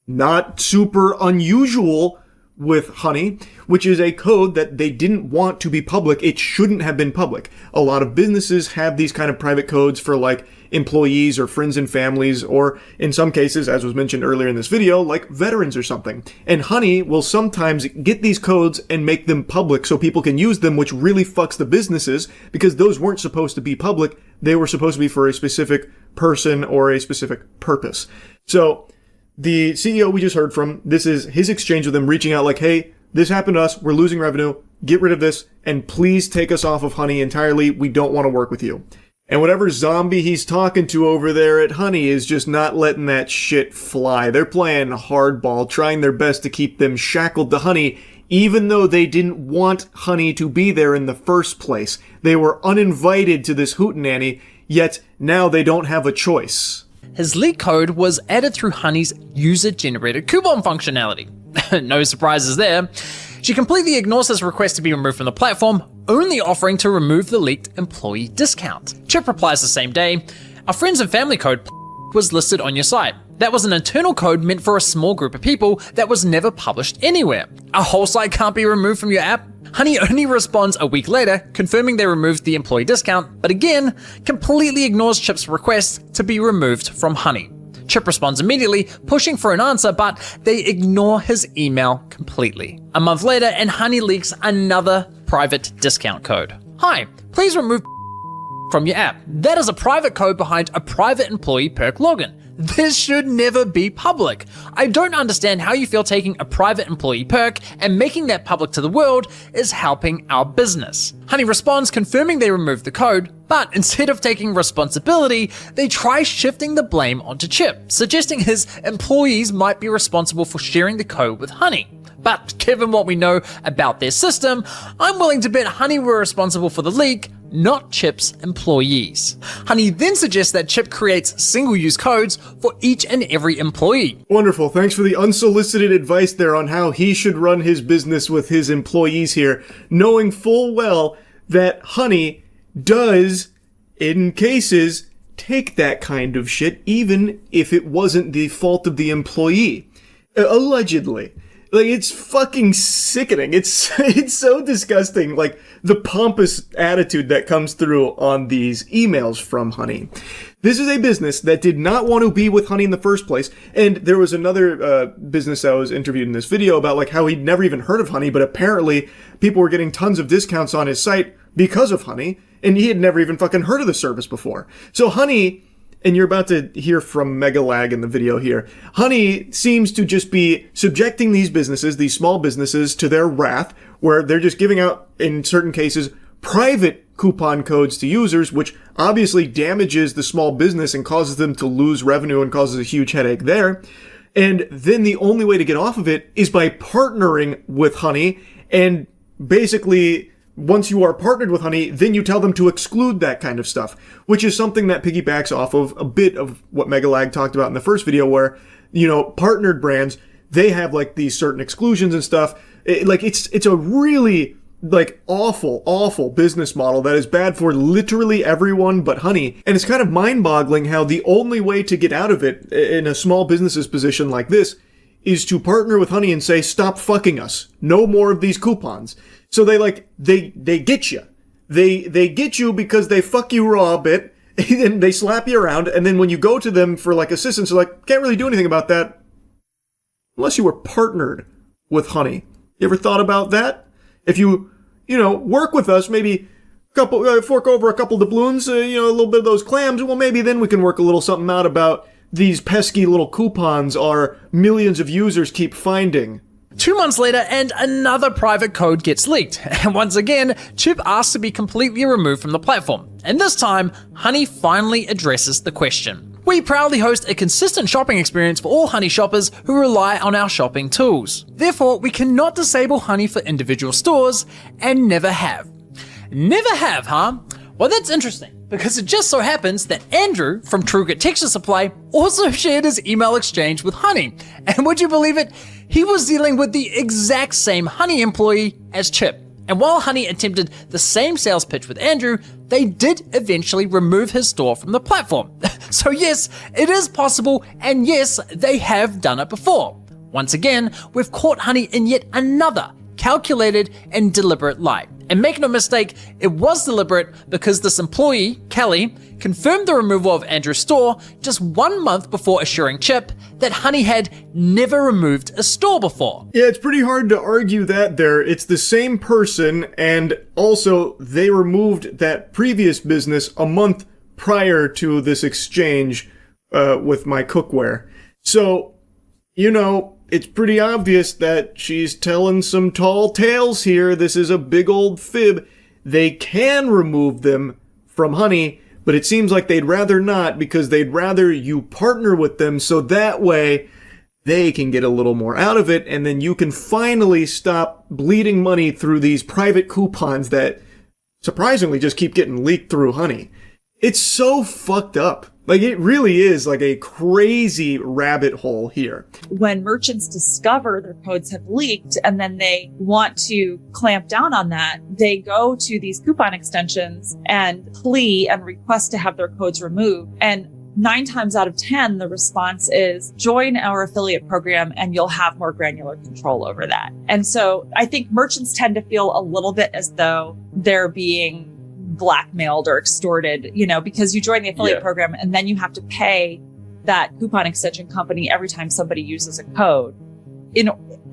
not super unusual with Honey, which is a code that they didn't want to be public. It shouldn't have been public. A lot of businesses have these kind of private codes for like employees or friends and families, or in some cases, as was mentioned earlier in this video, like veterans or something. And Honey will sometimes get these codes and make them public so people can use them, which really fucks the businesses because those weren't supposed to be public. They were supposed to be for a specific person or a specific purpose. So the CEO we just heard from, this is his exchange with them reaching out like, hey, this happened to us. We're losing revenue. Get rid of this. And please take us off of Honey entirely. We don't want to work with you. And whatever zombie he's talking to over there at Honey is just not letting that shit fly. They're playing hardball, trying their best to keep them shackled to Honey, even though they didn't want Honey to be there in the first place. They were uninvited to this hootenanny, yet now they don't have a choice.
His leak code was added through Honey's user-generated coupon functionality. No surprises there. She completely ignores his request to be removed from the platform, only offering to remove the leaked employee discount. Chip replies the same day, "Our friends and family code was listed on your site. That was an internal code meant for a small group of people that was never published anywhere. Our whole site can't be removed from your app." Honey only responds a week later, confirming they removed the employee discount, but again, completely ignores Chip's request to be removed from Honey. Chip responds immediately, pushing for an answer, but they ignore his email completely. A month later, and Honey leaks another private discount code. "Hi, please remove from your app. That is a private code behind a private employee perk login. This should never be public. I don't understand how you feel taking a private employee perk and making that public to the world is helping our business." Honey responds confirming they removed the code, but instead of taking responsibility, they try shifting the blame onto Chip, suggesting his employees might be responsible for sharing the code with Honey. But given what we know about their system, I'm willing to bet Honey were responsible for the leak, not Chip's employees. Honey then suggests that Chip creates single-use codes for each and every employee.
Wonderful. Thanks for the unsolicited advice there on how he should run his business with his employees here, knowing full well that Honey does, in cases, take that kind of shit, even if it wasn't the fault of the employee. Allegedly. Like, it's fucking sickening. It's so disgusting. Like, the pompous attitude that comes through on these emails from Honey. This is a business that did not want to be with Honey in the first place. And there was another business that was interviewed in this video about like how he'd never even heard of Honey, but apparently people were getting tons of discounts on his site because of Honey, and he had never even fucking heard of the service before. So Honey, and you're about to hear from Megalag in the video here, Honey seems to just be subjecting these businesses, these small businesses, to their wrath, where they're just giving out, in certain cases, private coupon codes to users, which obviously damages the small business and causes them to lose revenue and causes a huge headache there. And then the only way to get off of it is by partnering with Honey, and basically, once you are partnered with Honey, then you tell them to exclude that kind of stuff, which is something that piggybacks off of a bit of what Megalag talked about in the first video, where, you know, partnered brands, they have like these certain exclusions and stuff. It's a really like awful business model that is bad for literally everyone but Honey. And it's kind of mind-boggling how the only way to get out of it in a small business's position like this is to partner with Honey and say, stop fucking us. No more of these coupons. So they get you. They get you because they fuck you raw a bit, and they slap you around, and then when you go to them for like assistance, they're like, can't really do anything about that unless you were partnered with Honey. You ever thought about that? If you work with us, maybe fork over a couple doubloons, a little bit of those clams, well, maybe then we can work a little something out about these pesky little coupons our millions of users keep finding.
2 months later, and another private code gets leaked. And once again, Chip asks to be completely removed from the platform. And this time, Honey finally addresses the question. We proudly host a consistent shopping experience for all Honey shoppers who rely on our shopping tools. Therefore, we cannot disable Honey for individual stores, and never have. Never have, huh? Well, that's interesting, because it just so happens that Andrew from TrueGrit Texture Supply also shared his email exchange with Honey. And would you believe it? He was dealing with the exact same Honey employee as Chip. And while Honey attempted the same sales pitch with Andrew, they did eventually remove his store from the platform. So yes, it is possible, and yes, they have done it before. Once again, we've caught Honey in yet another calculated and deliberate lie. And make no mistake, it was deliberate, because this employee, Kelly, confirmed the removal of Andrew's store just 1 month before assuring Chip that Honey had never removed a store before.
Yeah, it's pretty hard to argue that there. It's the same person, and also they removed that previous business a month prior to this exchange with my cookware. So, it's pretty obvious that she's telling some tall tales here. This is a big old fib. They can remove them from Honey, but it seems like they'd rather not, because they'd rather you partner with them so that way they can get a little more out of it, and then you can finally stop bleeding money through these private coupons that surprisingly just keep getting leaked through Honey. It's so fucked up. Like, it really is like a crazy rabbit hole here.
When merchants discover their codes have leaked and then they want to clamp down on that, they go to these coupon extensions and plea and request to have their codes removed. And 9 times out of 10, the response is join our affiliate program and you'll have more granular control over that. And so I think merchants tend to feel a little bit as though they're being blackmailed or extorted, because you join the affiliate program and then you have to pay that coupon extension company every time somebody uses a code. And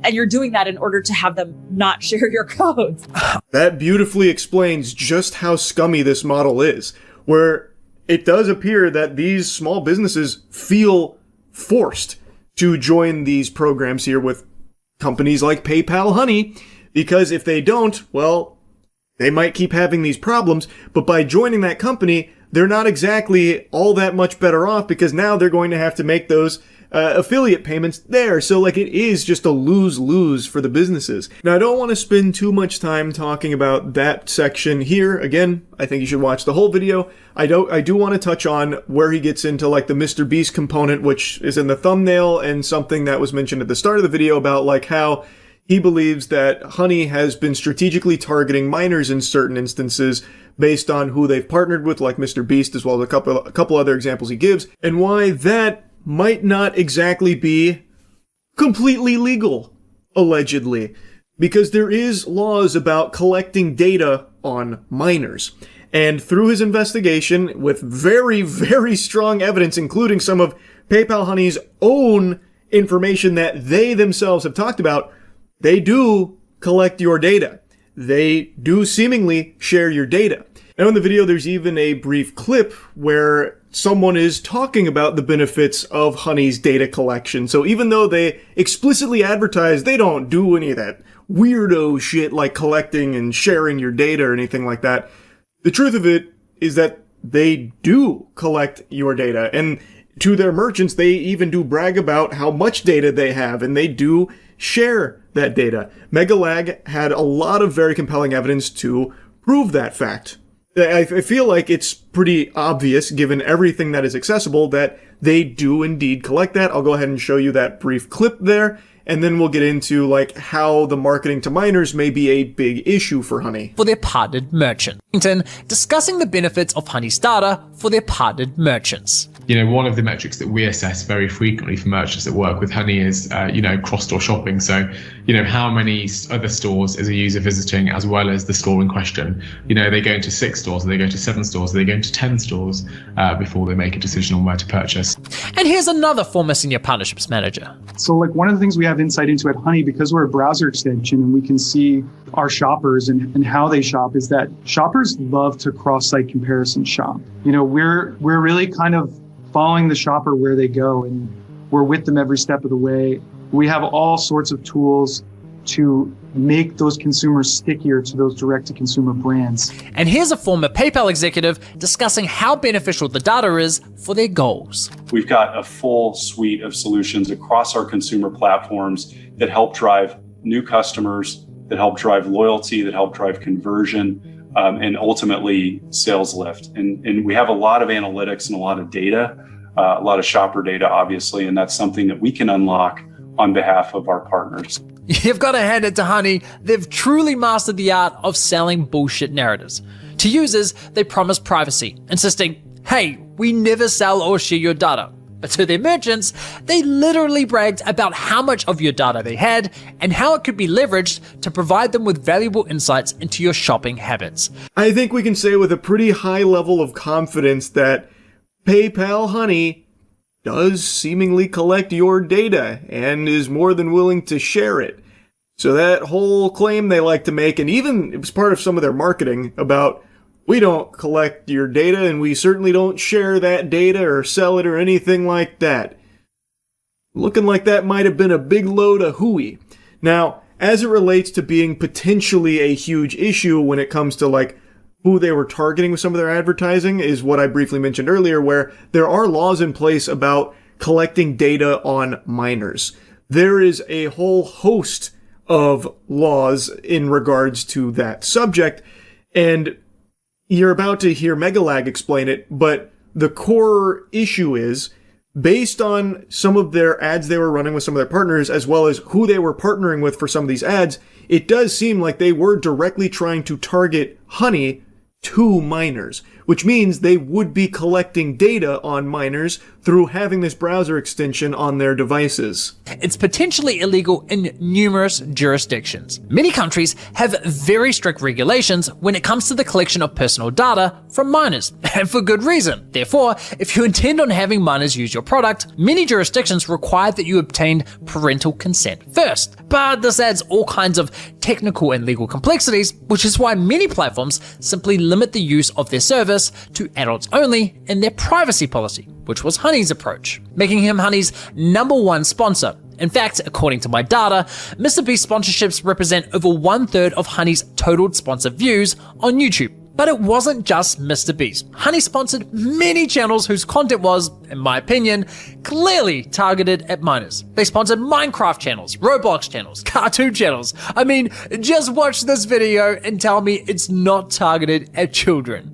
you're doing that in order to have them not share your codes.
That beautifully explains just how scummy this model is, where it does appear that these small businesses feel forced to join these programs here with companies like PayPal Honey, because if they don't, well, they might keep having these problems, but by joining that company, they're not exactly all that much better off, because now they're going to have to make those affiliate payments there. So like it is just a lose-lose for the businesses. Now I don't want to spend too much time talking about that section here. Again, I think you should watch the whole video. I do want to touch on where he gets into like the Mr. Beast component, which is in the thumbnail, and something that was mentioned at the start of the video about like how he believes that Honey has been strategically targeting minors in certain instances based on who they've partnered with, like Mr. Beast, as well as a couple other examples he gives, and why that might not exactly be completely legal, allegedly, because there is laws about collecting data on minors. And through his investigation, with very, very strong evidence, including some of PayPal Honey's own information that they themselves have talked about, they do collect your data. They do seemingly share your data. Now in the video, there's even a brief clip where someone is talking about the benefits of Honey's data collection. So even though they explicitly advertise they don't do any of that weirdo shit like collecting and sharing your data or anything like that, the truth of it is that they do collect your data. And to their merchants, they even do brag about how much data they have, and they do share that data. Megalag had a lot of very compelling evidence to prove that fact. I feel like it's pretty obvious, given everything that is accessible, that they do indeed collect that. I'll go ahead and show you that brief clip there, and then we'll get into like how the marketing to minors may be a big issue for Honey.
For their partnered merchant. Discussing the benefits of Honey's data for their partnered merchants.
One of the metrics that we assess very frequently for merchants that work with Honey is, cross-store shopping. So, how many other stores is a user visiting as well as the store in question? They go into 6 stores, they go to 7 stores, they go into 10 stores before they make a decision on where to purchase.
And here's another former senior partnerships manager.
So like one of the things we have insight into at Honey, because we're a browser extension and we can see our shoppers and how they shop, is that shoppers love to cross-site comparison shop. We're really kind of following the shopper where they go, and we're with them every step of the way. We have all sorts of tools to make those consumers stickier to those direct-to-consumer brands.
And here's a former PayPal executive discussing how beneficial the data is for their goals.
We've got a full suite of solutions across our consumer platforms that help drive new customers, that help drive loyalty, that help drive conversion, and ultimately sales lift. And we have a lot of analytics and a lot of data, a lot of shopper data, obviously, and that's something that we can unlock on behalf of our partners.
You've got to hand it to Honey. They've truly mastered the art of selling bullshit narratives. To users, they promise privacy, insisting, hey, we never sell or share your data. But to their merchants, they literally bragged about how much of your data they had and how it could be leveraged to provide them with valuable insights into your shopping habits.
I think we can say with a pretty high level of confidence that PayPal Honey does seemingly collect your data and is more than willing to share it. So that whole claim they like to make, and even it was part of some of their marketing about, we don't collect your data and we certainly don't share that data or sell it or anything like that. Looking like that might have been a big load of hooey. Now, as it relates to being potentially a huge issue when it comes to like who they were targeting with some of their advertising, is what I briefly mentioned earlier, where there are laws in place about collecting data on minors. There is a whole host of laws in regards to that subject, and you're about to hear Megalag explain it, but the core issue is, based on some of their ads they were running with some of their partners, as well as who they were partnering with for some of these ads, it does seem like they were directly trying to target Honey to minors, which means they would be collecting data on minors through having this browser extension on their devices.
It's potentially illegal in numerous jurisdictions. Many countries have very strict regulations when it comes to the collection of personal data from minors, and for good reason. Therefore, if you intend on having minors use your product, many jurisdictions require that you obtain parental consent first. But this adds all kinds of technical and legal complexities, which is why many platforms simply limit the use of their service to adults only in their privacy policy, which was Honey's approach, making him Honey's #1 sponsor. In fact, according to my data, Mr. Beast sponsorships represent over 1/3 of Honey's total sponsor views on YouTube. But it wasn't just Mr. Beast. Honey sponsored many channels whose content was, in my opinion, clearly targeted at minors. They sponsored Minecraft channels, Roblox channels, cartoon channels. I mean, just watch this video and tell me it's not targeted at children.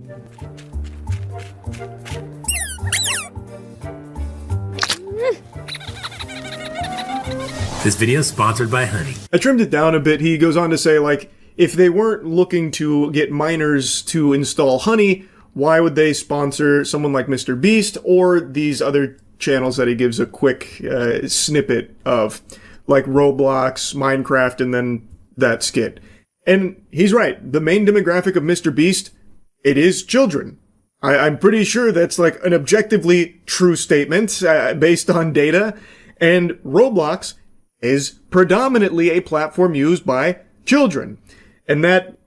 This video is sponsored by Honey.
I trimmed it down a bit. He goes on to say, like, if they weren't looking to get minors to install Honey, why would they sponsor someone like Mr. Beast or these other channels that he gives a quick snippet of, like Roblox, Minecraft, and then that skit? And he's right. The main demographic of Mr. Beast, it is children. I'm pretty sure that's like an objectively true statement based on data. And Roblox is predominantly a platform used by children. And that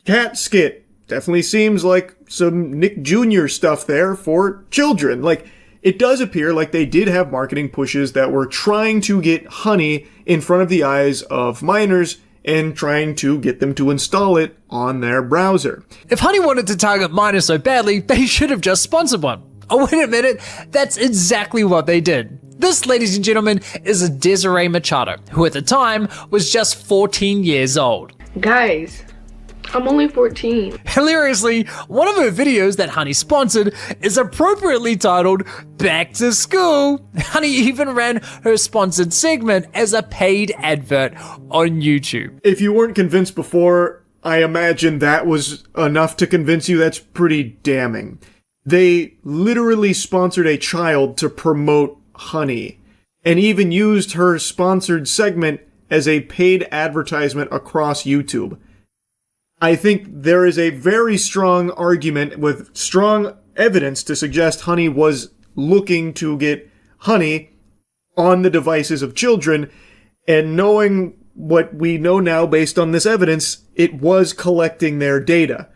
cat skit definitely seems like some Nick Jr. stuff there for children. Like, it does appear like they did have marketing pushes that were trying to get Honey in front of the eyes of minors and trying to get them to install it on their browser.
If Honey wanted to target minors so badly, they should have just sponsored one. Oh, wait a minute, that's exactly what they did. This, ladies and gentlemen, is Desiree Machado, who at the time was just 14 years old.
Guys, I'm only 14.
Hilariously, one of her videos that Honey sponsored is appropriately titled Back to School. Honey even ran her sponsored segment as a paid advert on YouTube.
If you weren't convinced before, I imagine that was enough to convince you. That's pretty damning. They literally sponsored a child to promote Honey, and even used her sponsored segment as a paid advertisement across YouTube. I think there is a very strong argument with strong evidence to suggest Honey was looking to get Honey on the devices of children, and knowing what we know now based on this evidence, it was collecting their data,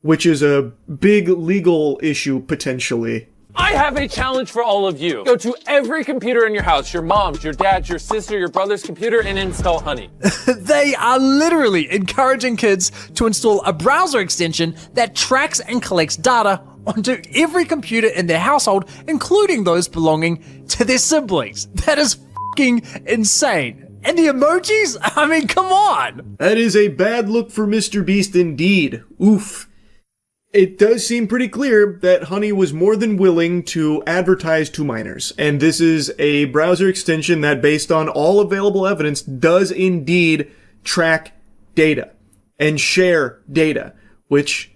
which is a big legal issue potentially.
I have a challenge for all of you. Go to every computer in your house, your mom's, your dad's, your sister, your brother's computer, and install Honey.
They are literally encouraging kids to install a browser extension that tracks and collects data onto every computer in their household, including those belonging to their siblings. That is fucking insane. And the emojis? I mean, come on!
That is a bad look for Mr. Beast indeed. Oof. It does seem pretty clear that Honey was more than willing to advertise to minors, and this is a browser extension that, based on all available evidence, does indeed track data and share data, which,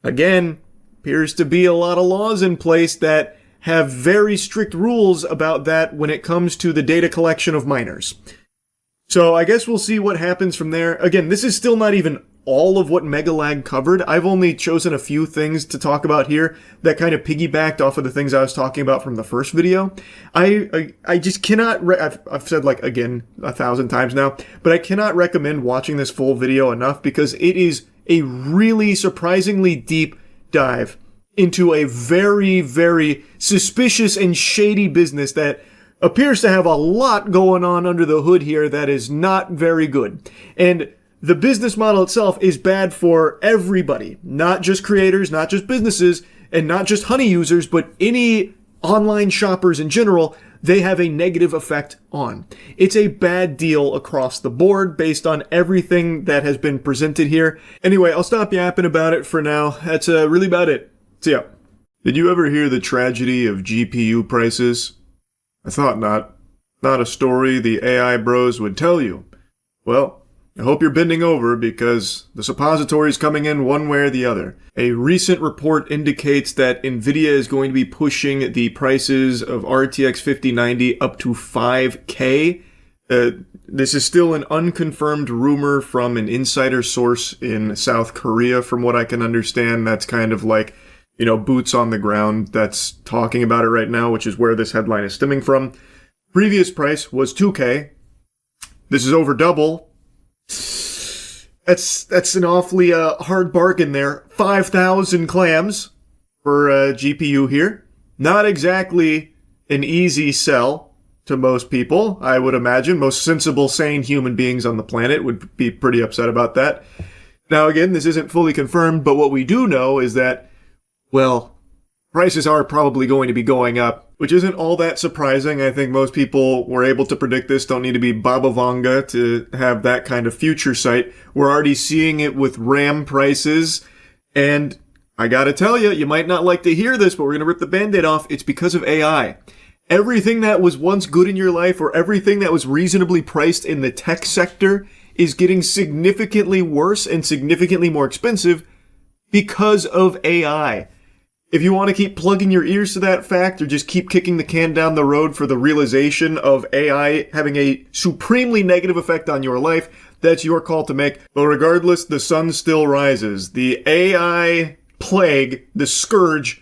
again, appears to be a lot of laws in place that have very strict rules about that when it comes to the data collection of minors. So I guess we'll see what happens from there. Again, this is still not even all of what Megalag covered. I've only chosen a few things to talk about here that kind of piggybacked off of the things I was talking about from the first video. I just cannot, I've said like again 1,000 times now, but I cannot recommend watching this full video enough because it is a really surprisingly deep dive into a very, very suspicious and shady business that appears to have a lot going on under the hood here that is not very good. And the business model itself is bad for everybody, not just creators, not just businesses, and not just Honey users, but any online shoppers in general. They have a negative effect on. It's a bad deal across the board based on everything that has been presented here. Anyway, I'll stop yapping about it for now. That's really about it. See ya. Did you ever hear the tragedy of GPU prices? I thought not. Not a story the AI bros would tell you. Well, I hope you're bending over because the suppository is coming in one way or the other. A recent report indicates that Nvidia is going to be pushing the prices of RTX 5090 up to 5K. This is still an unconfirmed rumor from an insider source in South Korea, from what I can understand. That's kind of like, you know, boots on the ground that's talking about it right now, which is where this headline is stemming from. Previous price was 2K. This is over double. That's an awfully hard bargain there. 5,000 clams for a GPU here. Not exactly an easy sell to most people, I would imagine. Most sensible, sane human beings on the planet would be pretty upset about that. Now, again, this isn't fully confirmed, but what we do know is that, well, prices are probably going to be going up, which isn't all that surprising. I think most people were able to predict this, don't need to be Baba Vanga to have that kind of future sight. We're already seeing it with RAM prices, and I gotta tell you, you might not like to hear this, but we're gonna rip the Band-Aid off. It's because of AI. Everything that was once good in your life, or everything that was reasonably priced in the tech sector, is getting significantly worse and significantly more expensive because of AI. If you want to keep plugging your ears to that fact, or just keep kicking the can down the road for the realization of AI having a supremely negative effect on your life, that's your call to make. But regardless, the sun still rises. The AI plague, the scourge,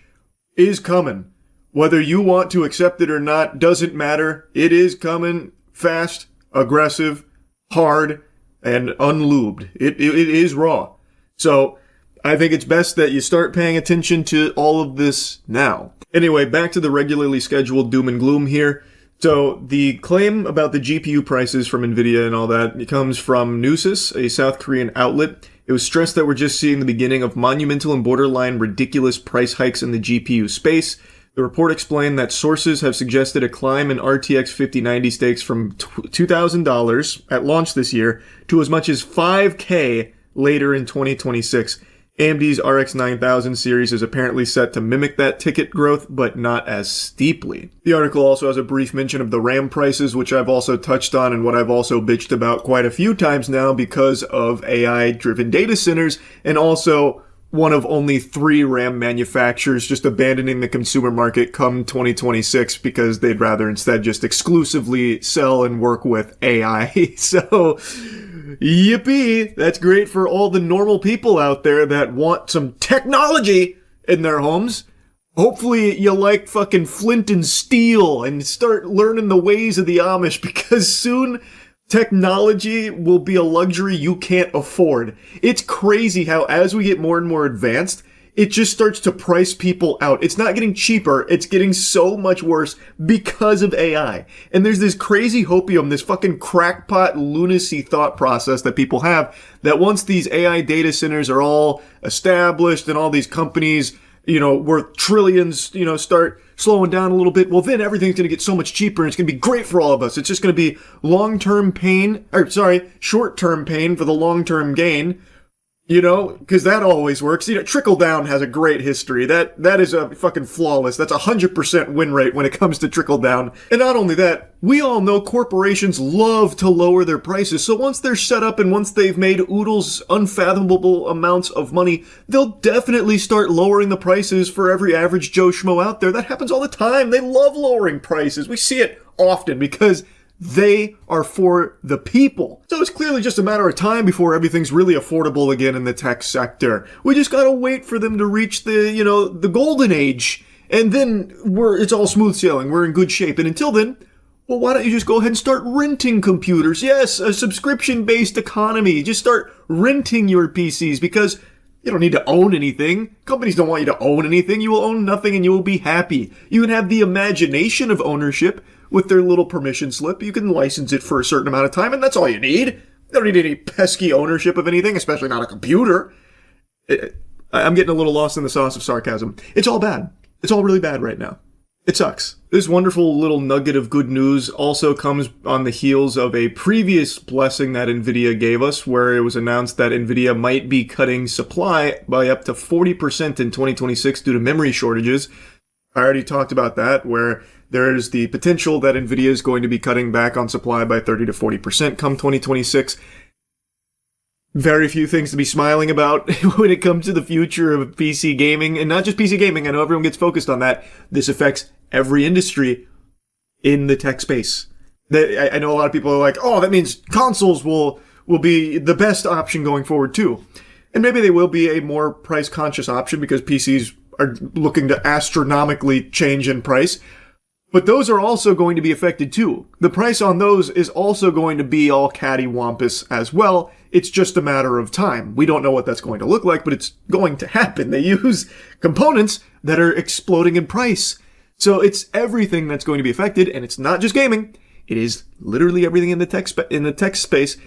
is coming. Whether you want to accept it or not doesn't matter. It is coming fast, aggressive, hard, and unlubed. It is raw. So I think it's best that you start paying attention to all of this now. Anyway, back to the regularly scheduled doom and gloom here. So the claim about the GPU prices from NVIDIA and all that, it comes from Newsys, a South Korean outlet. It was stressed that we're just seeing the beginning of monumental and borderline ridiculous price hikes in the GPU space. The report explained that sources have suggested a climb in RTX 5090 stakes from $2,000 at launch this year to as much as $5,000 later in 2026. AMD's RX 9000 series is apparently set to mimic that ticket growth, but not as steeply. The article also has a brief mention of the RAM prices, which I've also touched on and what I've also bitched about quite a few times now because of AI-driven data centers, and also one of only 3 RAM manufacturers just abandoning the consumer market come 2026 because they'd rather instead just exclusively sell and work with AI. So, yippee! That's great for all the normal people out there that want some technology in their homes. Hopefully you like fucking flint and steel and start learning the ways of the Amish, because soon technology will be a luxury you can't afford. It's crazy how as we get more and more advanced, it just starts to price people out. It's not getting cheaper, it's getting so much worse because of AI. And there's this crazy hopium, this fucking crackpot lunacy thought process that people have, that once these AI data centers are all established and all these companies, worth trillions, start slowing down a little bit, well, then everything's going to get so much cheaper and it's going to be great for all of us. It's just going to be short-term pain for the long-term gain, because that always works. Trickle down has a great history. That is a fucking flawless. That's 100% win rate when it comes to trickle down. And not only that, we all know corporations love to lower their prices. So once they're set up and once they've made oodles unfathomable amounts of money, they'll definitely start lowering the prices for every average Joe Schmo out there. That happens all the time. They love lowering prices. We see it often because they are for the people. So it's clearly just a matter of time before everything's really affordable again in the tech sector. We just gotta wait for them to reach the golden age. And then it's all smooth sailing. We're in good shape. And until then, well, why don't you just go ahead and start renting computers? Yes, a subscription-based economy. Just start renting your PCs because you don't need to own anything. Companies don't want you to own anything. You will own nothing and you will be happy. You can have the imagination of ownership with their little permission slip. You can license it for a certain amount of time, and that's all you need. You don't need any pesky ownership of anything, especially not a computer. I'm getting a little lost in the sauce of sarcasm. It's all bad. It's all really bad right now. It sucks. This wonderful little nugget of good news also comes on the heels of a previous blessing that NVIDIA gave us, where it was announced that NVIDIA might be cutting supply by up to 40% in 2026 due to memory shortages. I already talked about that, where there's the potential that NVIDIA is going to be cutting back on supply by 30 to 40% come 2026. Very few things to be smiling about when it comes to the future of PC gaming, and not just PC gaming. I know everyone gets focused on that. This affects every industry in the tech space. I know a lot of people are like, oh, that means consoles will be the best option going forward too. And maybe they will be a more price-conscious option because PCs are looking to astronomically change in price. But those are also going to be affected too. The price on those is also going to be all cattywampus as well. It's just a matter of time. We don't know what that's going to look like, but it's going to happen. They use components that are exploding in price. So it's everything that's going to be affected, and it's not just gaming. It is literally everything in the tech space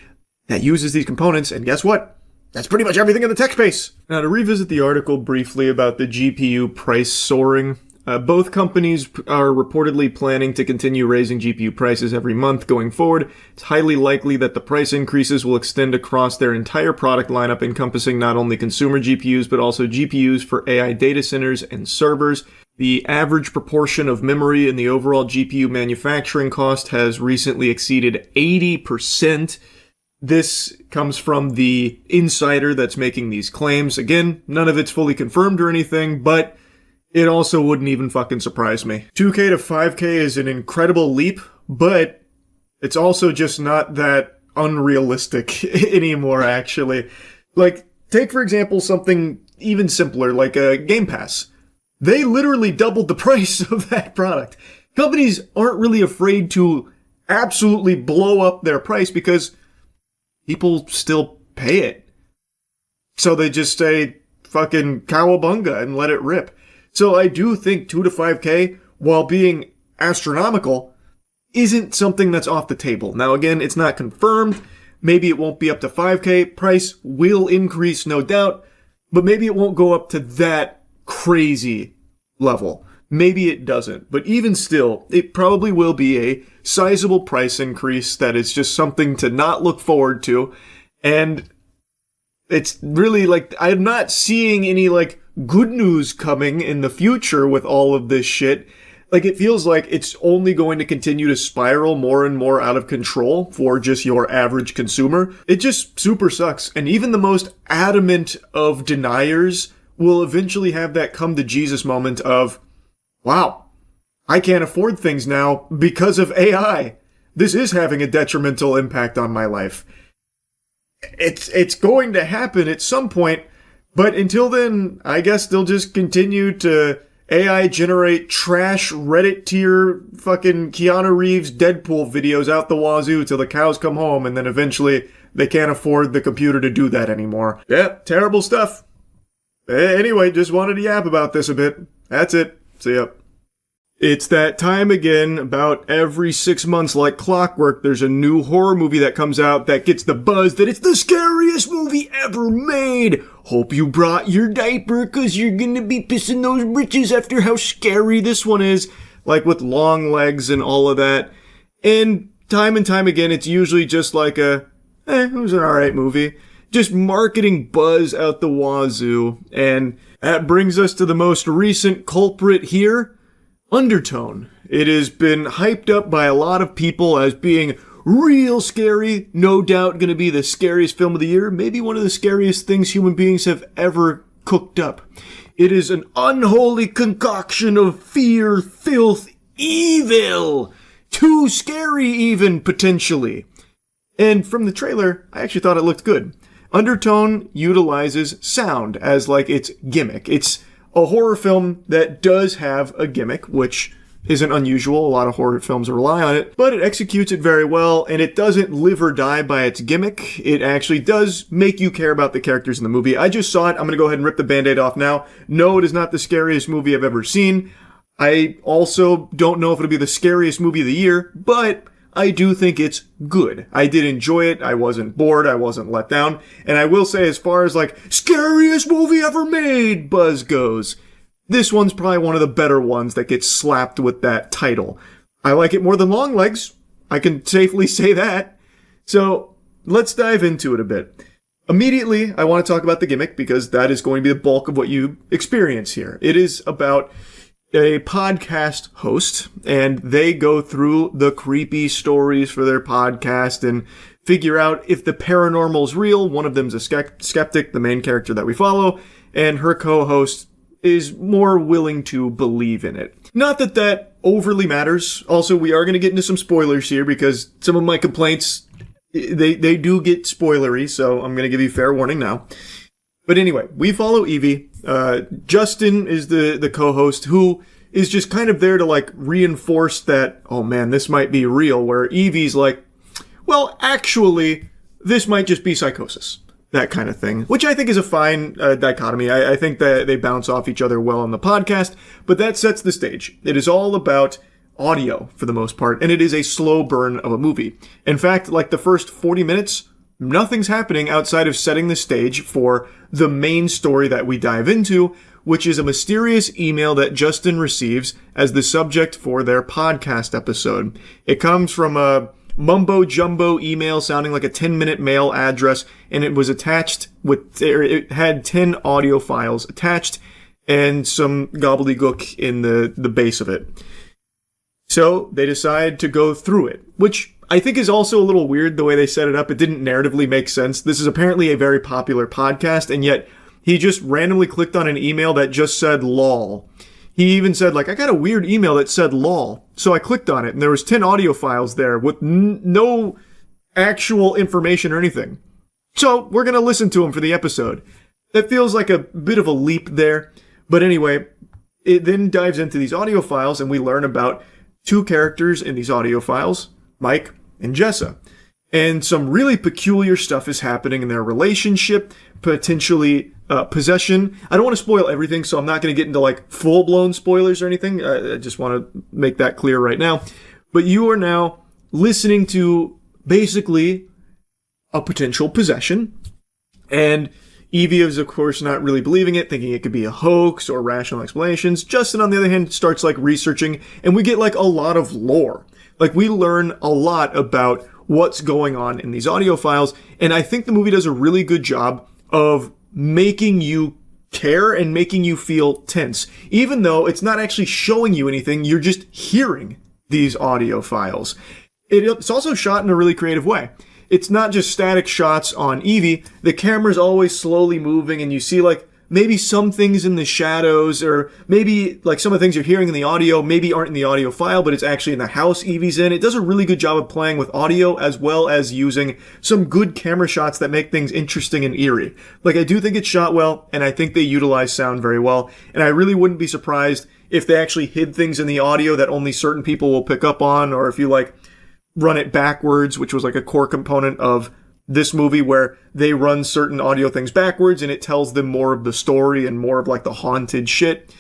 that uses these components. And guess what? That's pretty much everything in the tech space. Now, to revisit the article briefly about the GPU price soaring, both companies are reportedly planning to continue raising GPU prices every month going forward. It's highly likely that the price increases will extend across their entire product lineup, encompassing not only consumer GPUs, but also GPUs for AI data centers and servers. The average proportion of memory in the overall GPU manufacturing cost has recently exceeded 80%. This comes from the insider that's making these claims. Again, none of it's fully confirmed or anything, but it also wouldn't even fucking surprise me. 2K to 5K is an incredible leap, but it's also just not that unrealistic anymore, actually. Like, take for example something even simpler, like a Game Pass. They literally doubled the price of that product. Companies aren't really afraid to absolutely blow up their price because people still pay it. So they just say, fucking cowabunga and let it rip. So I do think 2 to 5K, while being astronomical, isn't something that's off the table. Now again, it's not confirmed. Maybe it won't be up to 5K. Price will increase, no doubt. But maybe it won't go up to that crazy level. Maybe it doesn't. But even still, it probably will be a sizable price increase that is just something to not look forward to. And it's really like, I'm not seeing any like good news coming in the future with all of this shit. Like, it feels like it's only going to continue to spiral more and more out of control for just your average consumer. It just super sucks. And even the most adamant of deniers will eventually have that come to Jesus moment of, wow, I can't afford things now because of AI. This is having a detrimental impact on my life. It's going to happen at some point, but until then, I guess they'll just continue to AI generate trash Reddit tier fucking Keanu Reeves Deadpool videos out the wazoo till the cows come home, and then eventually they can't afford the computer to do that anymore. Yeah, terrible stuff. Anyway, just wanted to yap about this a bit. That's it. See ya. It's that time again. About every 6 months, like clockwork, there's a new horror movie that comes out that gets the buzz that it's the scariest movie ever made. Hope you brought your diaper, cause you're gonna be pissing those britches after how scary this one is. Like with long legs and all of that. And time again, it's usually just like it was an alright movie. Just marketing buzz out the wazoo. And that brings us to the most recent culprit here. Undertone. It has been hyped up by a lot of people as being real scary, no doubt going to be the scariest film of the year, maybe one of the scariest things human beings have ever cooked up. It is an unholy concoction of fear, filth, evil. Too scary even, potentially. And from the trailer, I actually thought it looked good. Undertone utilizes sound as like its gimmick. It's a horror film that does have a gimmick, which isn't unusual. A lot of horror films rely on it, but it executes it very well, and it doesn't live or die by its gimmick. It actually does make you care about the characters in the movie. I just saw it. I'm going to go ahead and rip the Band-Aid off now. No, it is not the scariest movie I've ever seen. I also don't know if it'll be the scariest movie of the year, but I do think it's good. I did enjoy it. I wasn't bored. I wasn't let down. And I will say, as far as like scariest movie ever made buzz goes, this one's probably one of the better ones that gets slapped with that title. I like it more than Longlegs. I can safely say that. So let's dive into it a bit. Immediately, I want to talk about the gimmick because that is going to be the bulk of what you experience here. It is about a podcast host, and they go through the creepy stories for their podcast and figure out if the paranormal's real. One of them's a skeptic, the main character that we follow, and her co-host is more willing to believe in it. Not that that overly matters. Also, we are going to get into some spoilers here because some of my complaints, they do get spoilery, so I'm going to give you fair warning now. But anyway, we follow Evie. Justin is the co-host who is just kind of there to like reinforce that, oh man, this might be real, where Evie's like, well, actually, this might just be psychosis. That kind of thing, which I think is a fine dichotomy. I think that they bounce off each other well on the podcast, but that sets the stage. It is all about audio for the most part, and it is a slow burn of a movie. In fact, like the first 40 minutes nothing's happening outside of setting the stage for the main story that we dive into, which is a mysterious email that Justin receives as the subject for their podcast episode. It comes from a mumbo-jumbo email sounding like a 10-minute mail address, and it was attached it had 10 audio files attached and some gobbledygook in the base of it. So they decide to go through it, which I think is also a little weird the way they set it up. It didn't narratively make sense. This is apparently a very popular podcast, and yet he just randomly clicked on an email that just said lol. He even said, like, I got a weird email that said lol. So I clicked on it, and there was 10 audio files there with no actual information or anything. So we're going to listen to him for the episode. That feels like a bit of a leap there. But anyway, it then dives into these audio files, and we learn about two characters in these audio files, Mike and Jessa. And some really peculiar stuff is happening in their relationship, potentially possession. I don't want to spoil everything, so I'm not going to get into like full-blown spoilers or anything. I just want to make that clear right now. But you are now listening to basically a potential possession. And Evie is, of course, not really believing it, thinking it could be a hoax or rational explanations. Justin, on the other hand, starts like researching, and we get like a lot of lore. Like, we learn a lot about what's going on in these audio files, and I think the movie does a really good job of making you care and making you feel tense. Even though it's not actually showing you anything, you're just hearing these audio files. It's also shot in a really creative way. It's not just static shots on Evie. The camera's always slowly moving, and you see like maybe some things in the shadows, or maybe like some of the things you're hearing in the audio maybe aren't in the audio file, but it's actually in the house Evie's in. It does a really good job of playing with audio as well as using some good camera shots that make things interesting and eerie. Like, I do think it's shot well, and I think they utilize sound very well, and I really wouldn't be surprised if they actually hid things in the audio that only certain people will pick up on, or if you like run it backwards, which was like a core component of this movie, where they run certain audio things backwards and it tells them more of the story and more of like the haunted shit.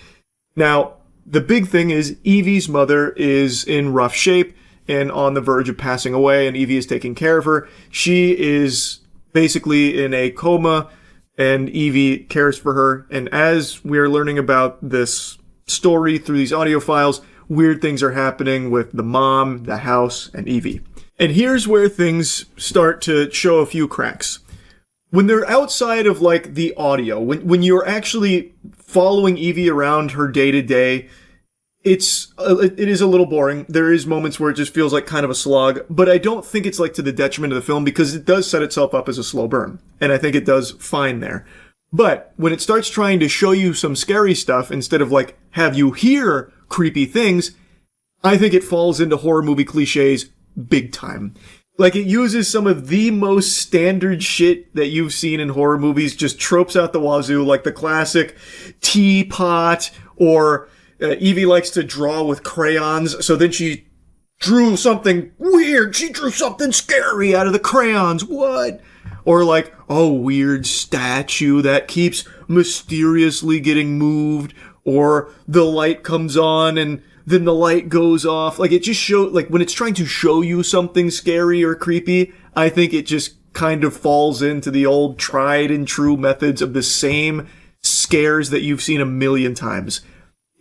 Now, the big thing is Evie's mother is in rough shape and on the verge of passing away, and Evie is taking care of her. She is basically in a coma, and Evie cares for her. And as we are learning about this story through these audio files, weird things are happening with the mom, the house, and Evie. And here's where things start to show a few cracks. When they're outside of like the audio, when you're actually following Evie around her day to day, it is a little boring. There is moments where it just feels like kind of a slog, but I don't think it's like to the detriment of the film, because it does set itself up as a slow burn, and I think it does fine there. But when it starts trying to show you some scary stuff instead of like have you hear creepy things, I think it falls into horror movie cliches big time. Like, it uses some of the most standard shit that you've seen in horror movies, just tropes out the wazoo, like the classic teapot, or Evie likes to draw with crayons, so then she drew something weird. She drew something scary out of the crayons. What? Or like a weird statue that keeps mysteriously getting moved, or the light comes on and then the light goes off. Like, it just shows, like, when it's trying to show you something scary or creepy, I think it just kind of falls into the old tried and true methods of the same scares that you've seen a million times,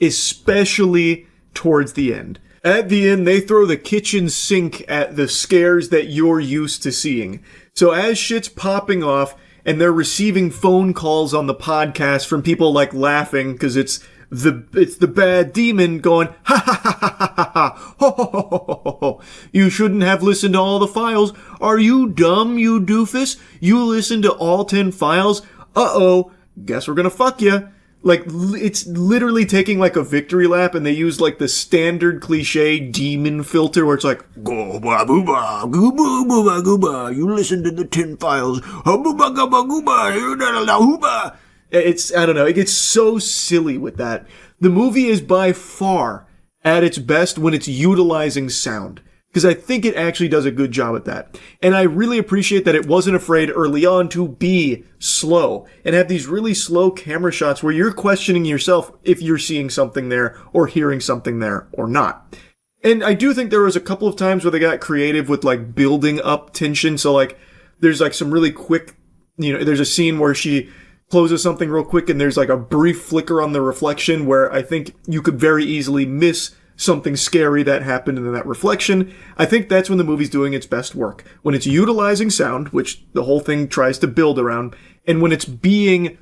especially towards the end. At the end, they throw the kitchen sink at the scares that you're used to seeing. So as shit's popping off and they're receiving phone calls on the podcast from people like laughing because it's the bad demon going, ha ha ha ha ha ha, ho ho ho ho ho ho. You shouldn't have listened to all the files. Are you dumb, you doofus? You listened to all 10 files? Uh-oh, guess we're gonna fuck ya. Like, it's literally taking like a victory lap, and they use like the standard cliche demon filter where it's like, gooba booba, gooba booba gooba, you listened to the 10 files, hooba gooba gooba, it's, I don't know, it gets so silly with that. The movie is by far at its best when it's utilizing sound, because I think it actually does a good job at that. And I really appreciate that it wasn't afraid early on to be slow and have these really slow camera shots where you're questioning yourself if you're seeing something there or hearing something there or not. And I do think there was a couple of times where they got creative with like building up tension. So like There's like some really quick, there's a scene where she closes something real quick and there's like a brief flicker on the reflection where I think you could very easily miss something scary that happened in that reflection. I think that's when the movie's doing its best work. When it's utilizing sound, which the whole thing tries to build around, and when it's being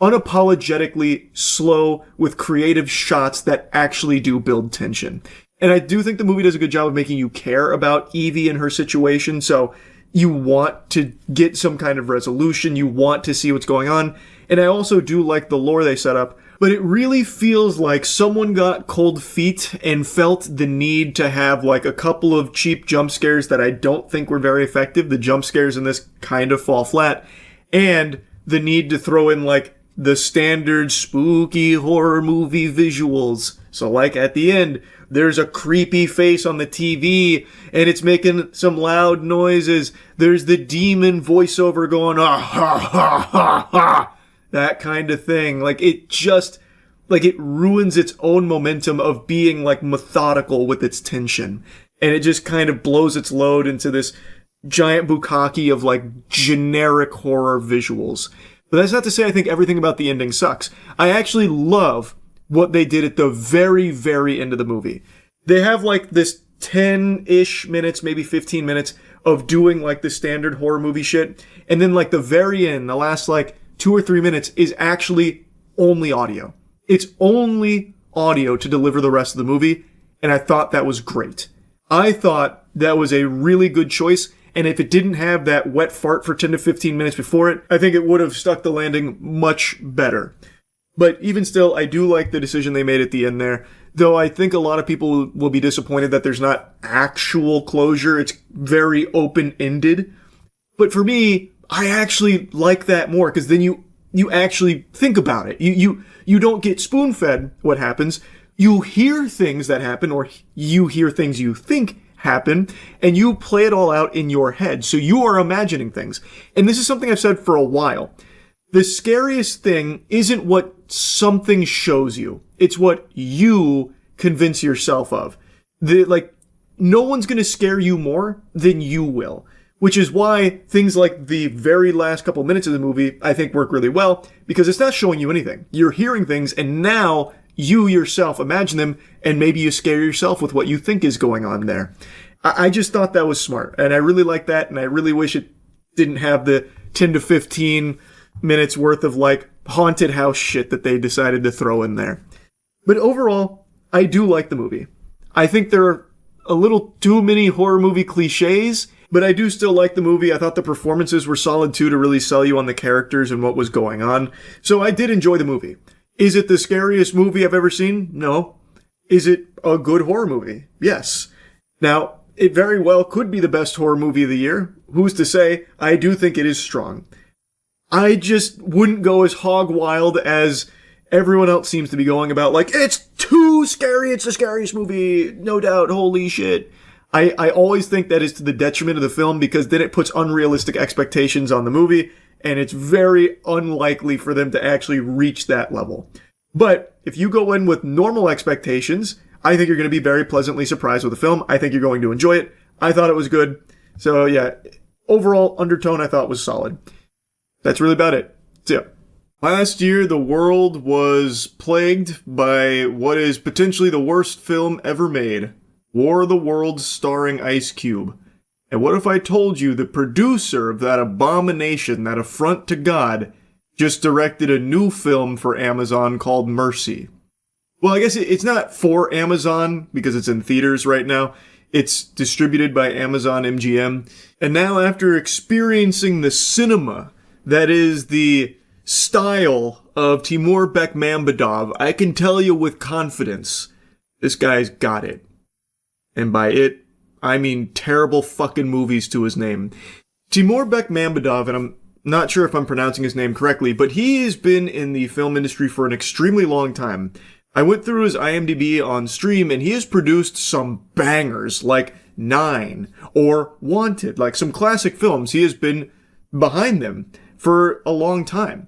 unapologetically slow with creative shots that actually do build tension. And I do think the movie does a good job of making you care about Evie and her situation, so you want to get some kind of resolution, you want to see what's going on. And I also do like the lore they set up, but it really feels like someone got cold feet and felt the need to have like a couple of cheap jump scares that I don't think were very effective. The jump scares in this kind of fall flat. And the need to throw in like the standard spooky horror movie visuals. So like at the end, there's a creepy face on the TV and it's making some loud noises. There's the demon voiceover going, ah, ha, ha, ha, ha. That kind of thing. Like it just, like it ruins its own momentum of being like methodical with its tension. And it just kind of blows its load into this giant bukkake of like generic horror visuals. But that's not to say I think everything about the ending sucks. I actually love what they did at the very, very end of the movie. They have like this 10-ish minutes, maybe 15 minutes of doing like the standard horror movie shit. And then like the very end, the last like 2 or 3 minutes is actually only audio. It's only audio to deliver the rest of the movie. And I thought that was great. I thought that was a really good choice. And if it didn't have that wet fart for 10 to 15 minutes before it, I think it would have stuck the landing much better. But even still, I do like the decision they made at the end there. Though I think a lot of people will be disappointed that there's not actual closure. It's very open-ended. But for me, I actually like that more because then you actually think about it. You don't get spoon-fed what happens. You hear things that happen, or you hear things you think happen, and you play it all out in your head. So you are imagining things. And this is something I've said for a while. The scariest thing isn't what something shows you. It's what you convince yourself of. No one's going to scare you more than you will. Which is why things like the very last couple minutes of the movie, I think, work really well, because it's not showing you anything. You're hearing things, and now you yourself imagine them, and maybe you scare yourself with what you think is going on there. I just thought that was smart, and I really like that, and I really wish it didn't have the 10 to 15 minutes worth of, like, haunted house shit that they decided to throw in there. But overall, I do like the movie. I think there are a little too many horror movie cliches, but I do still like the movie. I thought the performances were solid too to really sell you on the characters and what was going on. So I did enjoy the movie. Is it the scariest movie I've ever seen? No. Is it a good horror movie? Yes. Now, it very well could be the best horror movie of the year. Who's to say? I do think it is strong. I just wouldn't go as hog wild as everyone else seems to be going about, like, it's too scary, it's the scariest movie, no doubt, holy shit. I always think that is to the detriment of the film because then it puts unrealistic expectations on the movie, and it's very unlikely for them to actually reach that level. But if you go in with normal expectations, I think you're going to be very pleasantly surprised with the film. I think you're going to enjoy it. I thought it was good. So yeah, overall undertone I thought was solid. That's really about it. So yeah. Last year, the world was plagued by what is potentially the worst film ever made. War of the Worlds starring Ice Cube. And what if I told you the producer of that abomination, that affront to God, just directed a new film for Amazon called Mercy? Well, I guess it's not for Amazon because it's in theaters right now. It's distributed by Amazon MGM. And now after experiencing the cinema that is the style of Timur Bekmambetov, I can tell you with confidence, this guy's got it. And by it, I mean terrible fucking movies to his name. Timur Bekmambetov, and I'm not sure if I'm pronouncing his name correctly, but he has been in the film industry for an extremely long time. I went through his IMDb on stream, and he has produced some bangers, like 9, or Wanted, like some classic films. He has been behind them for a long time.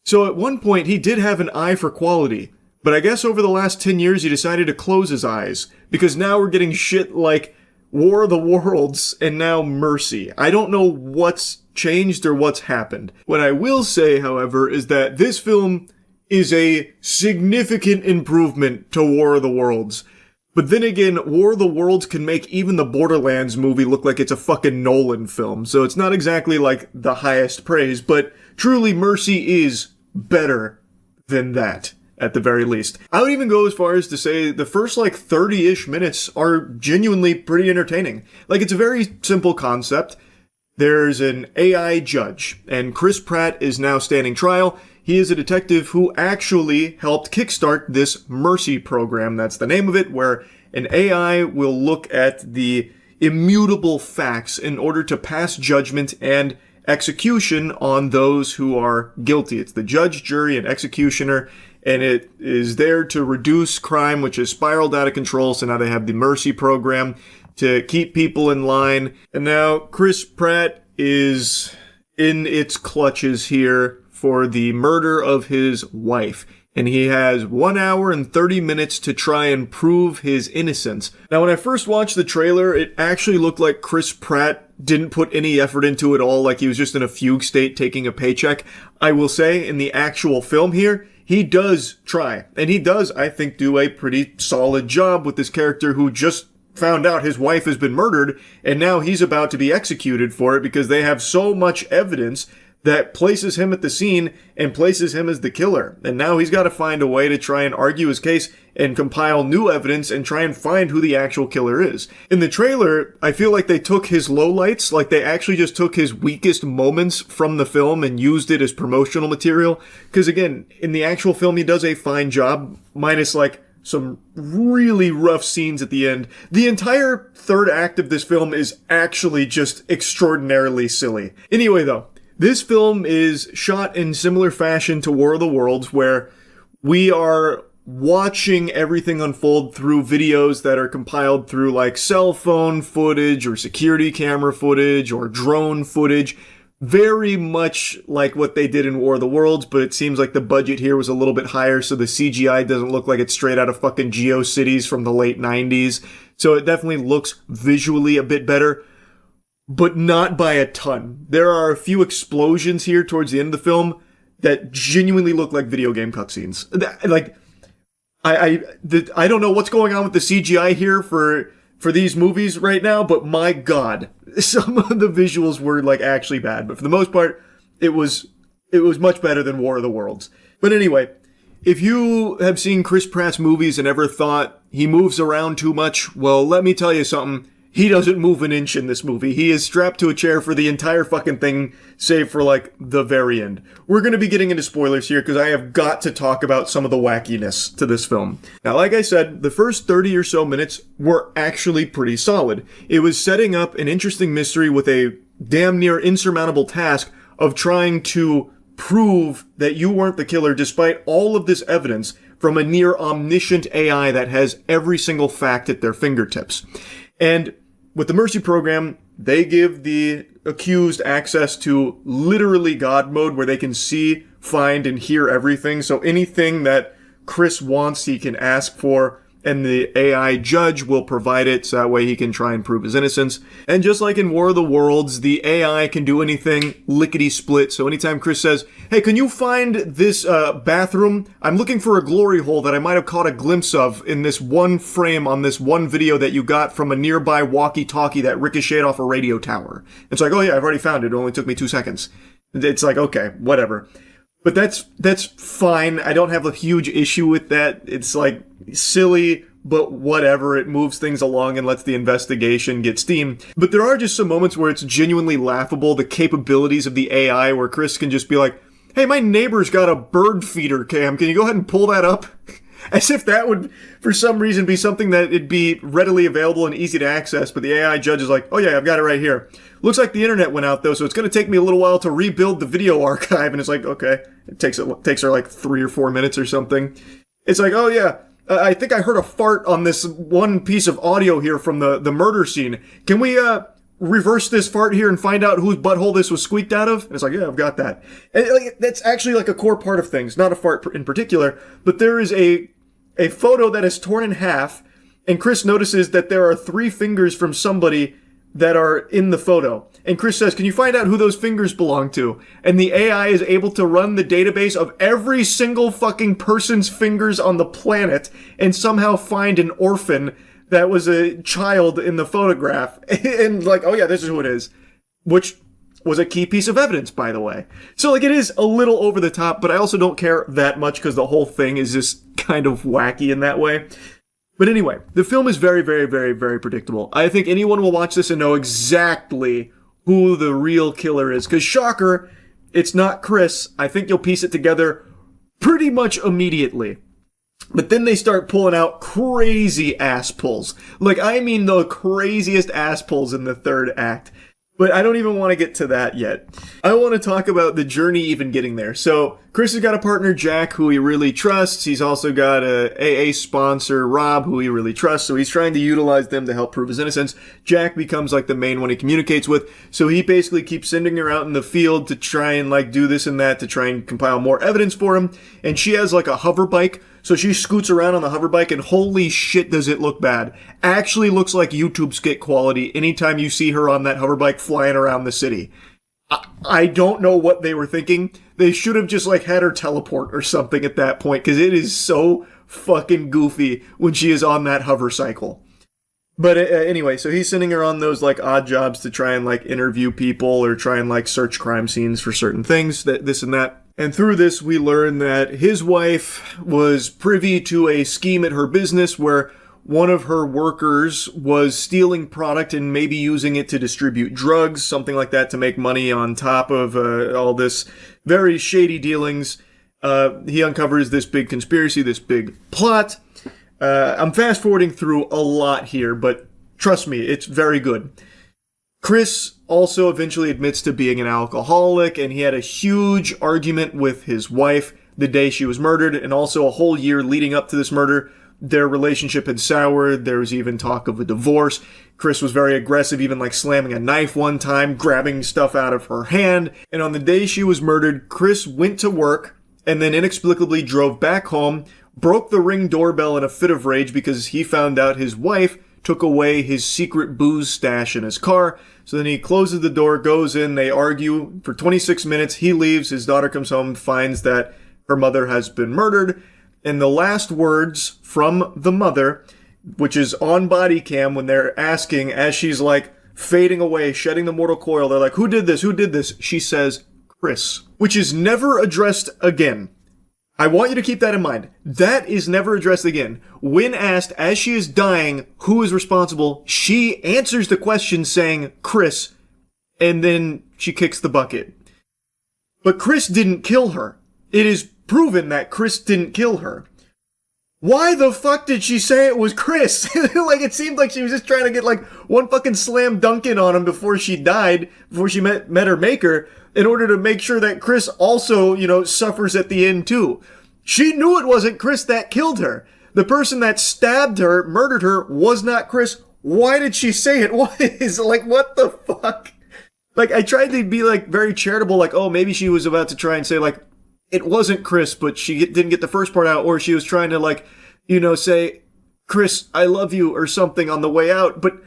So at one point, he did have an eye for quality, but I guess over the last 10 years, he decided to close his eyes, because now we're getting shit like War of the Worlds, and now Mercy. I don't know what's changed or what's happened. What I will say, however, is that this film is a significant improvement to War of the Worlds. But then again, War of the Worlds can make even the Borderlands movie look like it's a fucking Nolan film, so it's not exactly like the highest praise, but truly Mercy is better than that, at the very least. I would even go as far as to say the first 30-ish minutes are genuinely pretty entertaining. It's a very simple concept. There's an AI judge, and Chris Pratt is now standing trial. He is a detective who actually helped kickstart this Mercy program, that's the name of it, where an AI will look at the immutable facts in order to pass judgment and execution on those who are guilty. It's the judge, jury, and executioner, and it is there to reduce crime, which has spiraled out of control, so now they have the Mercy program to keep people in line. And now Chris Pratt is in its clutches here for the murder of his wife. And he has 1 hour and 30 minutes to try and prove his innocence. Now, when I first watched the trailer, it actually looked like Chris Pratt didn't put any effort into it at all, like he was just in a fugue state taking a paycheck. I will say, in the actual film here, he does try. And he does, I think, do a pretty solid job with this character who just found out his wife has been murdered, and now he's about to be executed for it because they have so much evidence that places him at the scene and places him as the killer. And now he's got to find a way to try and argue his case and compile new evidence and try and find who the actual killer is. In the trailer, I feel like they took his lowlights, like they actually just took his weakest moments from the film and used it as promotional material. Because again, in the actual film, he does a fine job, minus some really rough scenes at the end. The entire third act of this film is actually just extraordinarily silly. Anyway, though, this film is shot in similar fashion to War of the Worlds, where we are watching everything unfold through videos that are compiled through cell phone footage or security camera footage or drone footage. Very much like what they did in War of the Worlds, but it seems like the budget here was a little bit higher, so the CGI doesn't look like it's straight out of fucking GeoCities from the late 90s. So it definitely looks visually a bit better, but not by a ton. There are a few explosions here towards the end of the film that genuinely look like video game cutscenes. I don't know what's going on with the CGI here for these movies right now, but my god, some of the visuals were actually bad. But for the most part, it was much better than War of the Worlds. But anyway, if you have seen Chris Pratt's movies and ever thought he moves around too much, well, let me tell you something. He doesn't move an inch in this movie. He is strapped to a chair for the entire fucking thing, save for the very end. We're going to be getting into spoilers here because I have got to talk about some of the wackiness to this film. Now, like I said, the first 30 or so minutes were actually pretty solid. It was setting up an interesting mystery with a damn near insurmountable task of trying to prove that you weren't the killer despite all of this evidence from a near omniscient AI that has every single fact at their fingertips. And with the Mercy program, they give the accused access to literally God mode where they can see, find, and hear everything. So anything that Chris wants, he can ask for, and the AI judge will provide it so that way he can try and prove his innocence. And just like in War of the Worlds, the AI can do anything lickety-split. So anytime Chris says, hey, can you find this bathroom? I'm looking for a glory hole that I might have caught a glimpse of in this one frame on this one video that you got from a nearby walkie-talkie that ricocheted off a radio tower. It's like, oh yeah, I've already found it. It only took me 2 seconds. It's like, okay, whatever. But that's fine. I don't have a huge issue with that. It's silly, but whatever. It moves things along and lets the investigation get steam. But there are just some moments where it's genuinely laughable, the capabilities of the AI, where Chris can just be like, hey, my neighbor's got a bird feeder cam. Can you go ahead and pull that up? As if that would, for some reason, be something that it'd be readily available and easy to access. But the AI judge is like, oh yeah, I've got it right here. Looks like the internet went out though, so it's going to take me a little while to rebuild the video archive. And it's like, okay. It takes her 3 or 4 minutes or something. It's like, oh yeah, I think I heard a fart on this one piece of audio here from the murder scene. Can we reverse this fart here and find out whose butthole this was squeaked out of? And it's like, yeah, I've got that. And that's actually a core part of things, not a fart in particular, but there is a photo that is torn in half, And Chris notices that there are 3 fingers from somebody that are in the photo. And Chris says, can you find out who those fingers belong to? And the AI is able to run the database of every single fucking person's fingers on the planet and somehow find an orphan that was a child in the photograph. And like, oh yeah, this is who it is. Which was a key piece of evidence, by the way. So like, it is a little over the top, but I also don't care that much because the whole thing is just kind of wacky in that way. But anyway, the film is very, very, very, very predictable. I think anyone will watch this and know exactly who the real killer is. Because shocker, it's not Chris. I think you'll piece it together pretty much immediately. But then they start pulling out crazy ass pulls. Like, I mean the craziest ass pulls in the third act. But I don't even want to get to that yet. I want to talk about the journey even getting there. So, Chris has got a partner, Jack, who he really trusts. He's also got a AA sponsor, Rob, who he really trusts. So he's trying to utilize them to help prove his innocence. Jack becomes like the main one he communicates with. So he basically keeps sending her out in the field to try and like do this and that to try and compile more evidence for him. And she has like a hover bike. So she scoots around on the hover bike and holy shit does it look bad. Actually looks like YouTube skit quality anytime you see her on that hover bike flying around the city. I don't know what they were thinking. They should have just like had her teleport or something at that point because it is so fucking goofy when she is on that hover cycle. But anyway, so he's sending her on those like odd jobs to try and like interview people or try and like search crime scenes for certain things, this and that. And through this, we learn that his wife was privy to a scheme at her business where one of her workers was stealing product and maybe using it to distribute drugs, something like that, to make money on top of all this very shady dealings. He uncovers this big conspiracy, this big plot. I'm fast forwarding through a lot here, but trust me, it's very good. Chris also eventually admits to being an alcoholic, and he had a huge argument with his wife the day she was murdered, and also a whole year leading up to this murder. Their relationship had soured. There was even talk of a divorce. Chris was very aggressive, even like slamming a knife one time, grabbing stuff out of her hand. And on the day she was murdered, Chris went to work and then inexplicably drove back home, broke the Ring doorbell in a fit of rage because he found out his wife took away his secret booze stash in his car. So then he closes the door, goes in, they argue for 26 minutes. He leaves, his daughter comes home, finds that her mother has been murdered. And the last words from the mother, which is on body cam when they're asking, as she's like fading away, shedding the mortal coil, they're like, who did this? Who did this? She says, Chris, which is never addressed again. I want you to keep that in mind. That is never addressed again. When asked, as she is dying, who is responsible, she answers the question saying, Chris, and then she kicks the bucket. But Chris didn't kill her. It is proven that Chris didn't kill her. Why the fuck did she say it was Chris? Like, it seemed like she was just trying to get like one fucking slam dunk in on him before she died, before she met her maker, in order to make sure that Chris also, suffers at the end too. She knew it wasn't Chris that killed her. The person that stabbed her, murdered her, was not Chris. Why did she say it was? Like, what the fuck? Like, I tried to be like very charitable, like, oh, maybe she was about to try and say like, it wasn't Chris, but she didn't get the first part out, or she was trying to like, say, Chris, I love you, or something on the way out, but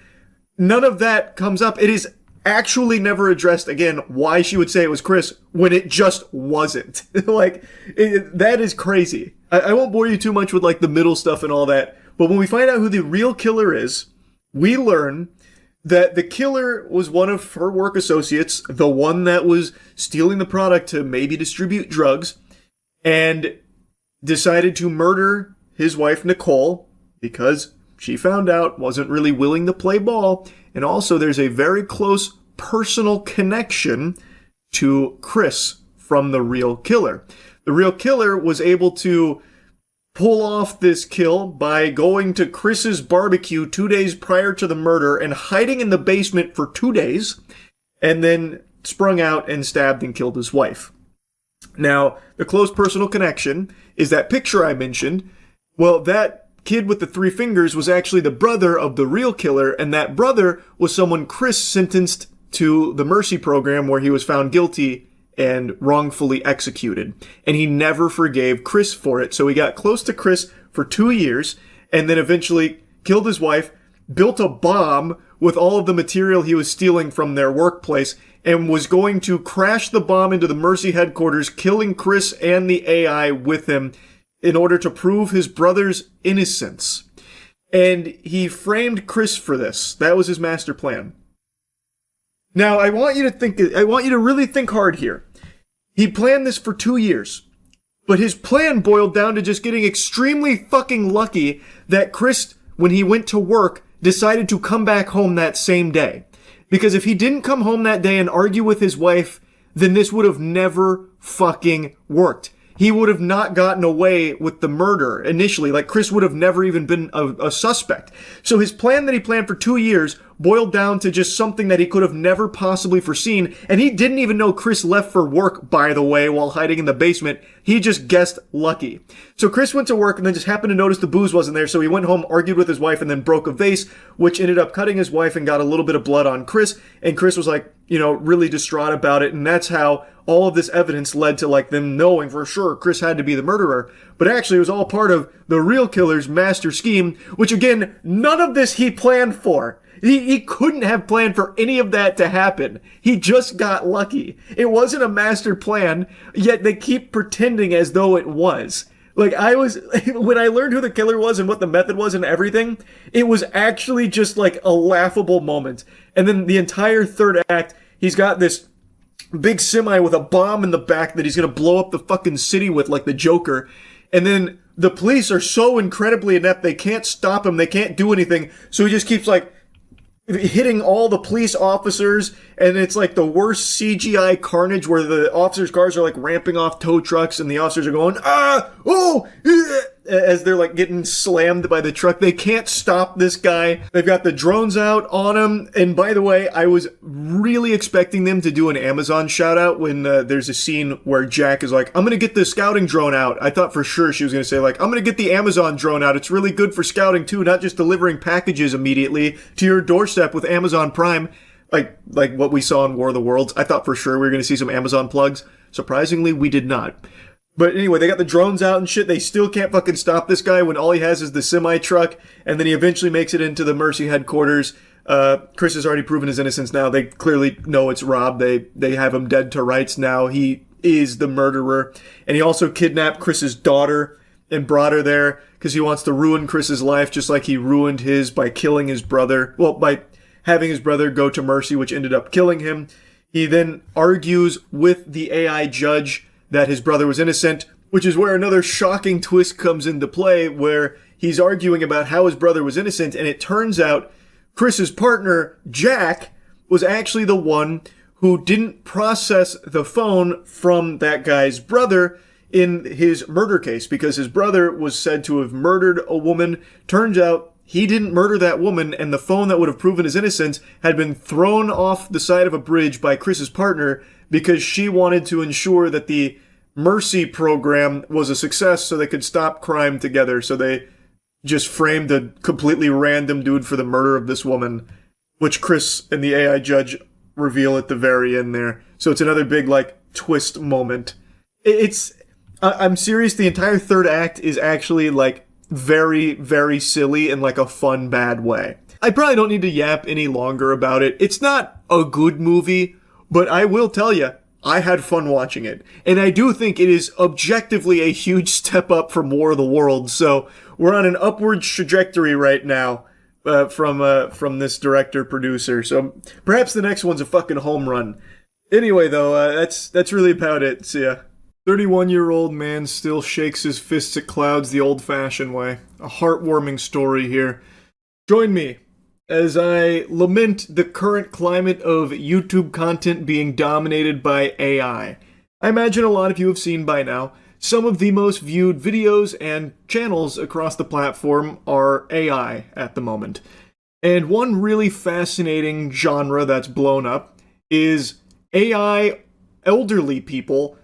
none of that comes up. It is actually never addressed again why she would say it was Chris when it just wasn't. That is crazy. I won't bore you too much with like the middle stuff and all that, but when we find out who the real killer is, we learn that the killer was one of her work associates, the one that was stealing the product to maybe distribute drugs, and decided to murder his wife, Nicole, because she found out, wasn't really willing to play ball. And also there's a very close personal connection to Chris from the real killer. The real killer was able to pull off this kill by going to Chris's barbecue 2 days prior to the murder and hiding in the basement for 2 days, and then sprung out and stabbed and killed his wife. Now, the close personal connection is that picture I mentioned. Well, that kid with the 3 fingers was actually the brother of the real killer, and that brother was someone Chris sentenced to the mercy program where he was found guilty and wrongfully executed. And he never forgave Chris for it, so he got close to Chris for 2 years, and then eventually killed his wife, built a bomb with all of the material he was stealing from their workplace, and was going to crash the bomb into the Mercy headquarters, killing Chris and the AI with him in order to prove his brother's innocence. And he framed Chris for this. That was his master plan. Now, I want you to really think hard here. He planned this for 2 years. But his plan boiled down to just getting extremely fucking lucky that Chris, when he went to work, decided to come back home that same day. Because if he didn't come home that day and argue with his wife, then this would have never fucking worked. He would have not gotten away with the murder initially. Like, Chris would have never even been a suspect. So his plan that he planned for 2 years boiled down to just something that he could have never possibly foreseen. And he didn't even know Chris left for work, by the way, while hiding in the basement. He just guessed lucky. So Chris went to work and then just happened to notice the booze wasn't there. So he went home, argued with his wife, and then broke a vase, which ended up cutting his wife and got a little bit of blood on Chris. And Chris was like, really distraught about it. And that's how all of this evidence led to like them knowing for sure Chris had to be the murderer. But actually it was all part of the real killer's master scheme, which again, none of this he planned for. He couldn't have planned for any of that to happen. He just got lucky. It wasn't a master plan, yet they keep pretending as though it was. Like, when I learned who the killer was and what the method was and everything, it was actually just like a laughable moment. And then the entire third act, he's got this big semi with a bomb in the back that he's gonna blow up the fucking city with like the Joker. And then the police are so incredibly inept, they can't stop him, they can't do anything. So he just keeps like hitting all the police officers, and it's like the worst CGI carnage where the officers' cars are like ramping off tow trucks and the officers are going, as they're like getting slammed by the truck. They can't stop this guy. They've got the drones out on him. And by the way, I was really expecting them to do an Amazon shout out when there's a scene where Jack is like, I'm going to get the scouting drone out. I thought for sure she was going to say like, I'm going to get the Amazon drone out. It's really good for scouting too, not just delivering packages immediately to your doorstep with Amazon Prime. Like what we saw in War of the Worlds. I thought for sure we were going to see some Amazon plugs. Surprisingly, we did not. But anyway, they got the drones out and shit. They still can't fucking stop this guy when all he has is the semi-truck. And then he eventually makes it into the Mercy headquarters. Chris has already proven his innocence now. They clearly know it's Rob. They have him dead to rights now. He is the murderer. And he also kidnapped Chris's daughter and brought her there because he wants to ruin Chris's life just like he ruined his by killing his brother. Well, by having his brother go to Mercy, which ended up killing him. He then argues with the AI judge that his brother was innocent, which is where another shocking twist comes into play, where he's arguing about how his brother was innocent, and it turns out Chris's partner, Jack, was actually the one who didn't process the phone from that guy's brother in his murder case, because his brother was said to have murdered a woman. Turns out he didn't murder that woman, and the phone that would have proven his innocence had been thrown off the side of a bridge by Chris's partner because she wanted to ensure that the Mercy program was a success so they could stop crime together. So they just framed a completely random dude for the murder of this woman, which Chris and the AI judge reveal at the very end there. So it's another big, like, twist moment. I'm serious, the entire third act is actually, like, very, very silly in, like, a fun, bad way. I probably don't need to yap any longer about it. It's not a good movie, but I will tell you, I had fun watching it. And I do think it is objectively a huge step up from War of the Worlds. So we're on an upward trajectory right now from this director-producer. So perhaps the next one's a fucking home run. Anyway, though, that's really about it. See ya. 31-year-old man still shakes his fists at clouds the old-fashioned way. A heartwarming story here. Join me as I lament the current climate of YouTube content being dominated by AI. I imagine a lot of you have seen by now, some of the most viewed videos and channels across the platform are AI at the moment. And one really fascinating genre that's blown up is AI elderly people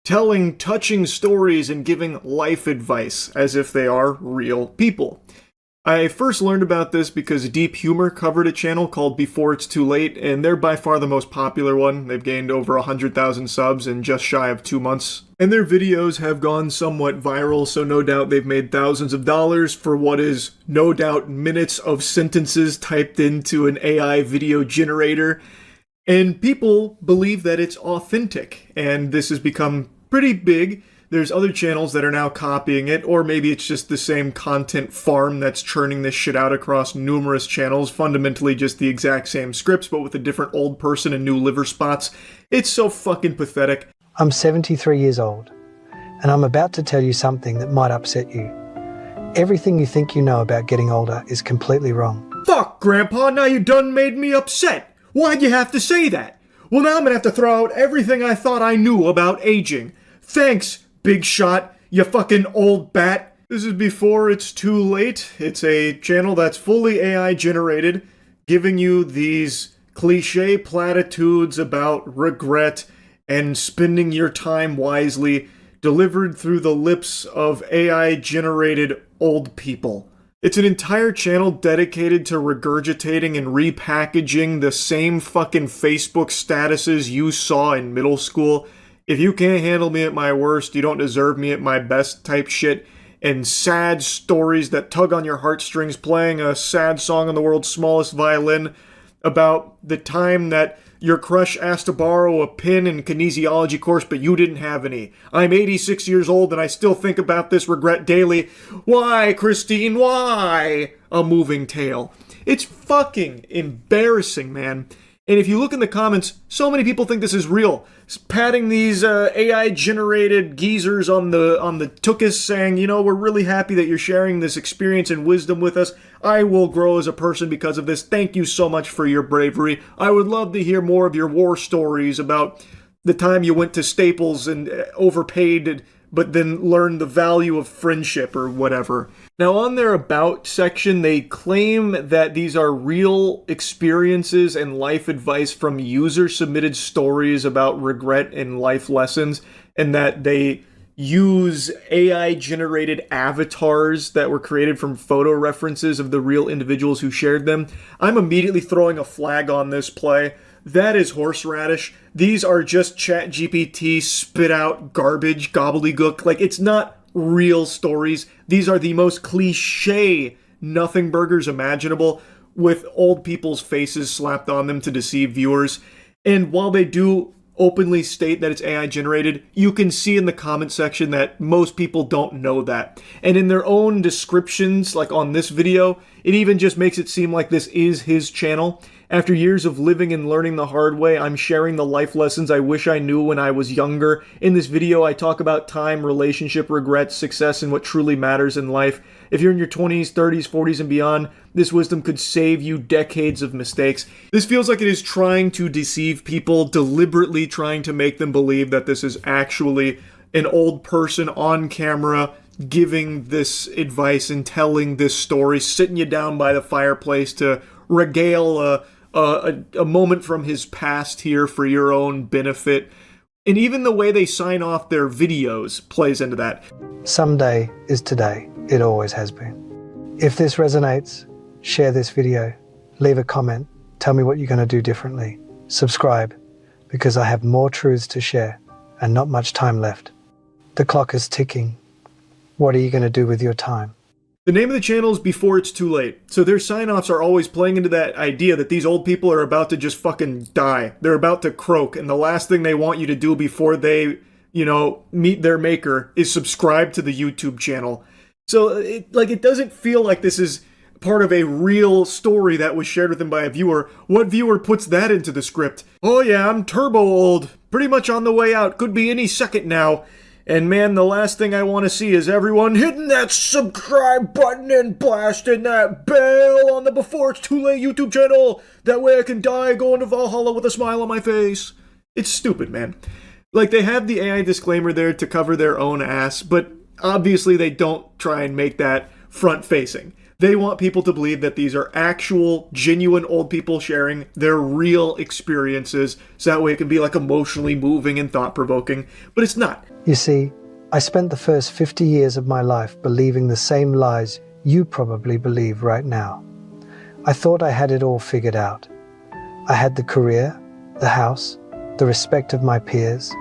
telling touching stories and giving life advice as if they are real people. I first learned about this because Deep Humor covered a channel called Before It's Too Late, and they're by far the most popular one. They've gained over 100,000 subs in just shy of 2 months. And their videos have gone somewhat viral, so no doubt they've made thousands of dollars for what is no doubt minutes of sentences typed into an AI video generator. And people believe that it's authentic, and this has become pretty big. There's other channels that are now copying it, or maybe it's just the same content farm that's churning this shit out across numerous channels, fundamentally just the exact same scripts, but with a different old person and new liver spots. It's so fucking pathetic.
I'm 73 years old, and I'm about to tell you something that might upset you. Everything you think you know about getting older is completely wrong.
Fuck, Grandpa, now you done made me upset. Why'd you have to say that? Well, now I'm gonna have to throw out everything I thought I knew about aging. Thanks, Big Shot, you fucking old bat. This is Before It's Too Late. It's a channel that's fully AI generated, giving you these cliche platitudes about regret and spending your time wisely, delivered through the lips of AI generated old people. It's an entire channel dedicated to regurgitating and repackaging the same fucking Facebook statuses you saw in middle school. If you can't handle me at my worst, you don't deserve me at my best type shit, and sad stories that tug on your heartstrings, playing a sad song on the world's smallest violin about the time that your crush asked to borrow a pen in kinesiology course, but you didn't have any. I'm 86 years old and I still think about this regret daily. Why, Christine, why? A moving tale. It's fucking embarrassing, man. And if you look in the comments, so many people think this is real. Patting these AI-generated geezers on the tuchus, saying, you know, we're really happy that you're sharing this experience and wisdom with us. I will grow as a person because of this. Thank you so much for your bravery. I would love to hear more of your war stories about the time you went to Staples and overpaid, but then learned the value of friendship or whatever. Now, on their About section, they claim that these are real experiences and life advice from user-submitted stories about regret and life lessons, and that they use AI-generated avatars that were created from photo references of the real individuals who shared them. I'm immediately throwing a flag on this play. That is horseradish. These are just ChatGPT spit out garbage, gobbledygook. Like, it's not real stories. These are the most cliche nothing burgers imaginable, with old people's faces slapped on them to deceive viewers. And while they do openly state that it's AI generated, you can see in the comment section that most people don't know that. And in their own descriptions, like on this video, it even just makes it seem like this is his channel. After years of living and learning the hard way, I'm sharing the life lessons I wish I knew when I was younger. In this video, I talk about time, relationship, regrets, success, and what truly matters in life. If you're in your 20s, 30s, 40s, and beyond, this wisdom could save you decades of mistakes. This feels like it is trying to deceive people, deliberately trying to make them believe that this is actually an old person on camera giving this advice and telling this story, sitting you down by the fireplace to regale a moment from his past here for your own benefit. And even the way they sign off their videos plays into that.
Someday is today. It always has been. If this resonates, share this video, leave a comment, tell me what you're going to do differently. Subscribe, because I have more truths to share and not much time left. The clock is ticking. What are you going to do with your time?
The name of the channel is Before It's Too Late. So their sign-offs are always playing into that idea that these old people are about to just fucking die. They're about to croak, and the last thing they want you to do before they, meet their maker is subscribe to the YouTube channel. So it doesn't feel like this is part of a real story that was shared with them by a viewer. What viewer puts that into the script? Oh yeah, I'm turbo old. Pretty much on the way out. Could be any second now. And man, the last thing I want to see is everyone hitting that subscribe button and blasting that bell on the Before It's Too Late YouTube channel. That way I can die going to Valhalla with a smile on my face. It's stupid, man. Like, they have the AI disclaimer there to cover their own ass, but obviously they don't try and make that front-facing. They want people to believe that these are actual, genuine old people sharing their real experiences, so that way it can be like emotionally moving and thought-provoking, but it's not.
You see, I spent the first 50 years of my life believing the same lies you probably believe right now. I thought I had it all figured out. I had the career, the house, the respect of my peers.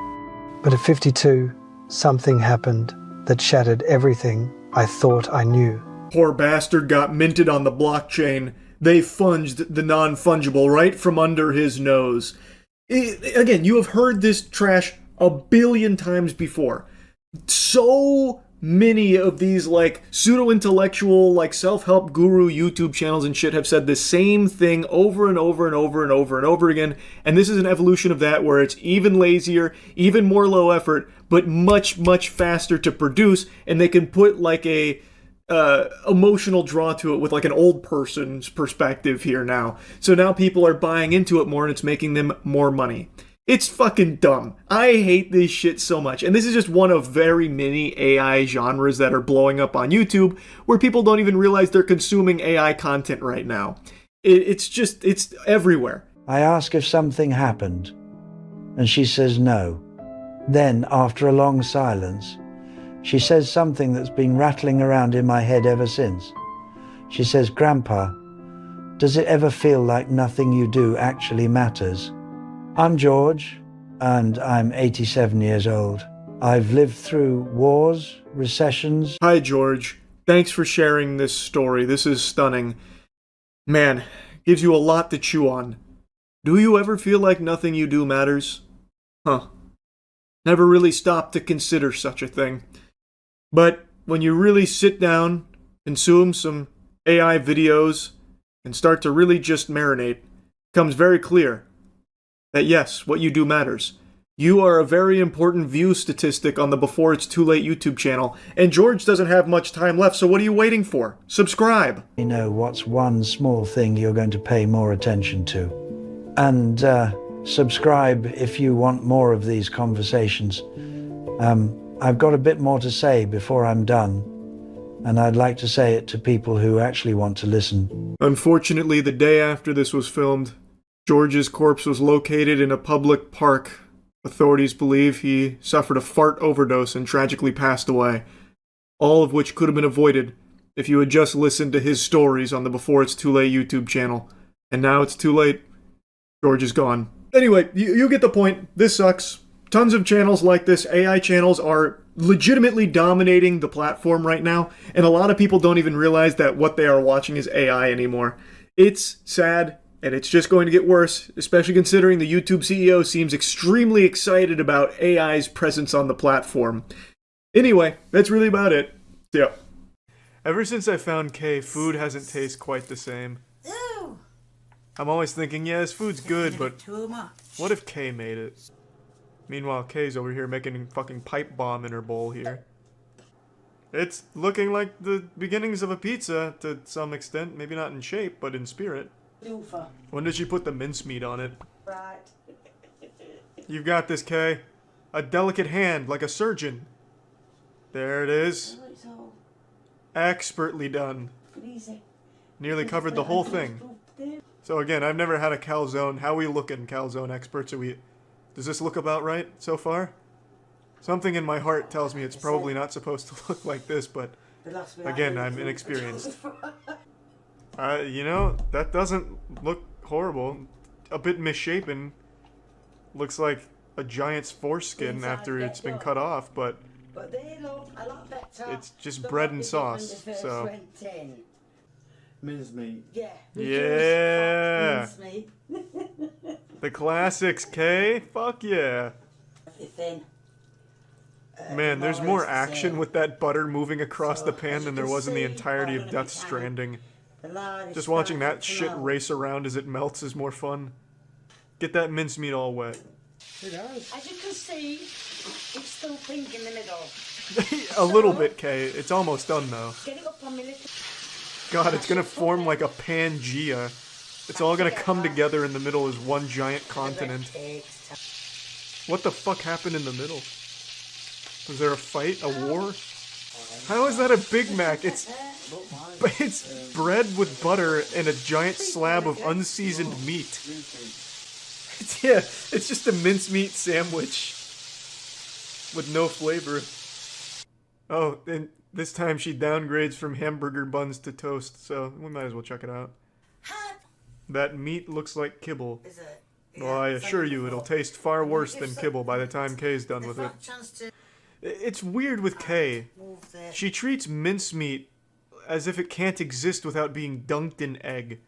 But at 52, something happened that shattered everything I thought I knew.
Poor bastard got minted on the blockchain. They funged the non-fungible right from under his nose. Again, you have heard this trash a billion times before. So many of these like pseudo-intellectual, like self-help guru YouTube channels and shit have said the same thing over and over and over and over and over again. And this is an evolution of that where it's even lazier, even more low effort, but much, much faster to produce. And they can put like a emotional draw to it with like an old person's perspective here now. So now people are buying into it more and it's making them more money. It's fucking dumb. I hate this shit so much. And this is just one of very many AI genres that are blowing up on YouTube where people don't even realize they're consuming AI content right now. It's everywhere.
I ask if something happened, and she says no. Then, after a long silence, she says something that's been rattling around in my head ever since. She says, "Grandpa, does it ever feel like nothing you do actually matters?" I'm George, and I'm 87 years old. I've lived through wars, recessions.
Hi, George. Thanks for sharing this story. This is stunning. Man, gives you a lot to chew on. Do you ever feel like nothing you do matters? Huh. Never really stopped to consider such a thing. But when you really sit down, consume some AI videos, and start to really just marinate, it becomes very clear that yes, what you do matters. You are a very important view statistic on the Before It's Too Late YouTube channel, and George doesn't have much time left, so what are you waiting for? Subscribe!
You know, what's one small thing you're going to pay more attention to? And subscribe if you want more of these conversations. I've got a bit more to say before I'm done, and I'd like to say it to people who actually want to listen.
Unfortunately, the day after this was filmed, George's corpse was located in a public park. Authorities believe he suffered a fart overdose and tragically passed away, all of which could have been avoided if you had just listened to his stories on the Before It's Too Late YouTube channel. And now it's too late. George is gone. Anyway, you get the point. This sucks. Tons of channels like this, AI channels, are legitimately dominating the platform right now, and a lot of people don't even realize that what they are watching is AI anymore. It's sad, and it's just going to get worse, especially considering the YouTube CEO seems extremely excited about AI's presence on the platform. Anyway, that's really about it. Yeah. Ever since I found Kay, food hasn't tasted quite the same.
Ew.
I'm always thinking, yeah, this food's good, but what if Kay made it? Meanwhile, Kay's over here making a fucking pipe bomb in her bowl here. It's looking like the beginnings of a pizza to some extent. Maybe not in shape, but in spirit. When did she put the mincemeat on it?
Right.
You've got this, Kay. A delicate hand, like a surgeon. There it is. Expertly done. Nearly covered the whole thing. So again, I've never had a calzone. How are we looking, calzone experts? Does this look about right so far? Something in my heart tells me it's probably not supposed to look like this, but again, I'm inexperienced. You know, that doesn't look horrible. A bit misshapen. Looks like a giant's foreskin after it's been cut off, but it's just bread and sauce, so...
Mincemeat.
Yeah. The classics, Kay. Fuck yeah. Man, there's more action with that butter moving across the pan than there was in the entirety of Death Stranding. Just watching that shit race around as it melts is more fun. Get that mincemeat all wet.
As you can see, it's still pink in the middle.
A little bit, Kay. It's almost done, though.
Get it up on me, little...
God, it's gonna form like a Pangea. It's all gonna come together in the middle as one giant continent. What the fuck happened in the middle? Was there a fight? A war? How is that a Big Mac? It's bread with butter and a giant slab of unseasoned meat. It's just a mincemeat sandwich with no flavor. Oh, and this time she downgrades from hamburger buns to toast, so we might as well check it out. That meat looks like kibble.
Is it?
Well, I assure you, it'll taste far worse than kibble by the time Kay's done with it. It's weird with Kay. She treats mincemeat as if it can't exist without being dunked in egg.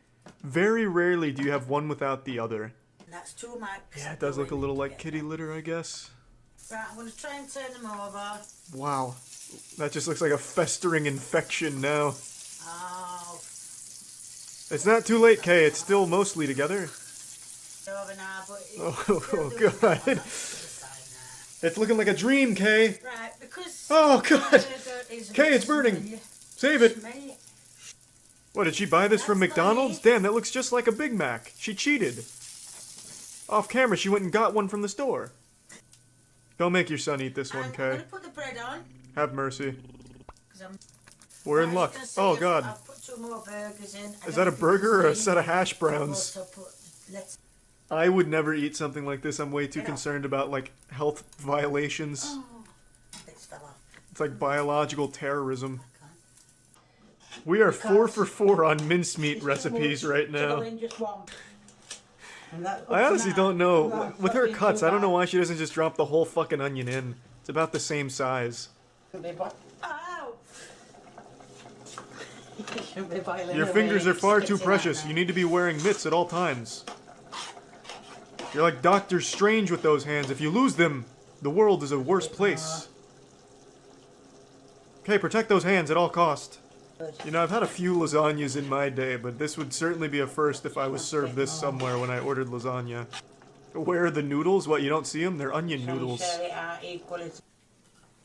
Very rarely do you have one without the other.
That's too much.
Yeah, it does look a little like kitty litter, I guess.
Right, I'm going to try and turn them over.
Wow. That just looks like a festering infection now.
Oh.
It's not too late, Kay. It's still mostly together.
Over now, but
Oh, God. It's looking like a dream, Kay.
Right, because...
Oh, God. Kay, it's burning. Save it. What, did she buy this from McDonald's? Damn, that looks just like a Big Mac. She cheated. Off camera, she went and got one from the store. Don't make your son eat this one, Kay.
I'm going to put the bread on.
Have mercy. We're in luck. Oh, God.
I've put 2 more burgers in.
Is that a burger or a set of hash browns? I would never eat something like this. I'm way too concerned about, like, health violations.
Oh, it's fell off.
It's like biological terrorism. We are 4 for 4 on mincemeat recipes right now. I honestly don't know. With her cuts, I don't know why she doesn't just drop the whole fucking onion in. It's about the same size.
Ow!
Your fingers are far too precious. You need to be wearing mitts at all times. You're like Doctor Strange with those hands. If you lose them, the world is a worse place. Okay, protect those hands at all cost. You know, I've had a few lasagnas in my day, but this would certainly be a first if I was served this somewhere when I ordered lasagna. Where are the noodles? What, you don't see them? They're onion noodles.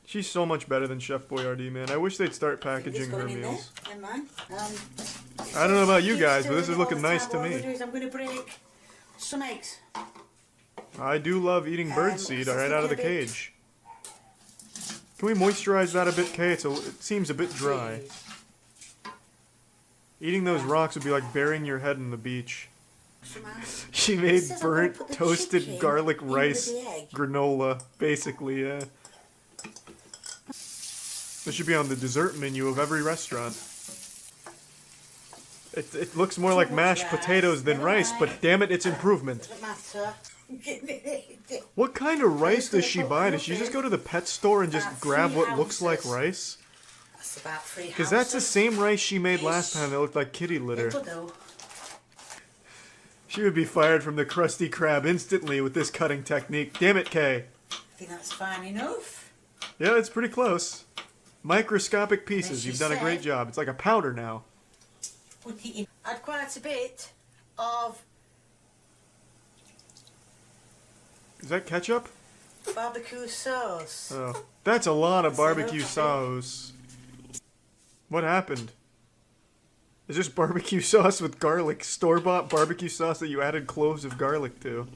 She's so much better than Chef Boyardee, man. I wish they'd start packaging her meals. I don't know about you guys, but this is looking nice to me.
I'm going to break some eggs.
I do love eating birdseed right out of the cage. Can we moisturize that a bit, Kay? It seems a bit dry. Eating those rocks would be like burying your head in the beach. She made burnt, toasted garlic rice granola, basically, yeah. This should be on the dessert menu of every restaurant. It looks more like mashed potatoes than rice, but damn it, it's improvement. What kind of rice does she buy? Does she just go to the pet store and just grab what looks like rice? Because that's the same rice she made last time that looked like kitty litter. She would be fired from the Krusty Krab instantly with this cutting technique. Damn it, Kay.
I think that's fine enough.
Yeah, it's pretty close. Microscopic pieces. You've done a great job. It's like a powder now.
Add quite a bit of...
Is that ketchup?
barbecue sauce.
Oh, that's a lot of barbecue sauce. What happened? Is this barbecue sauce with garlic? Store-bought barbecue sauce that you added cloves of garlic to?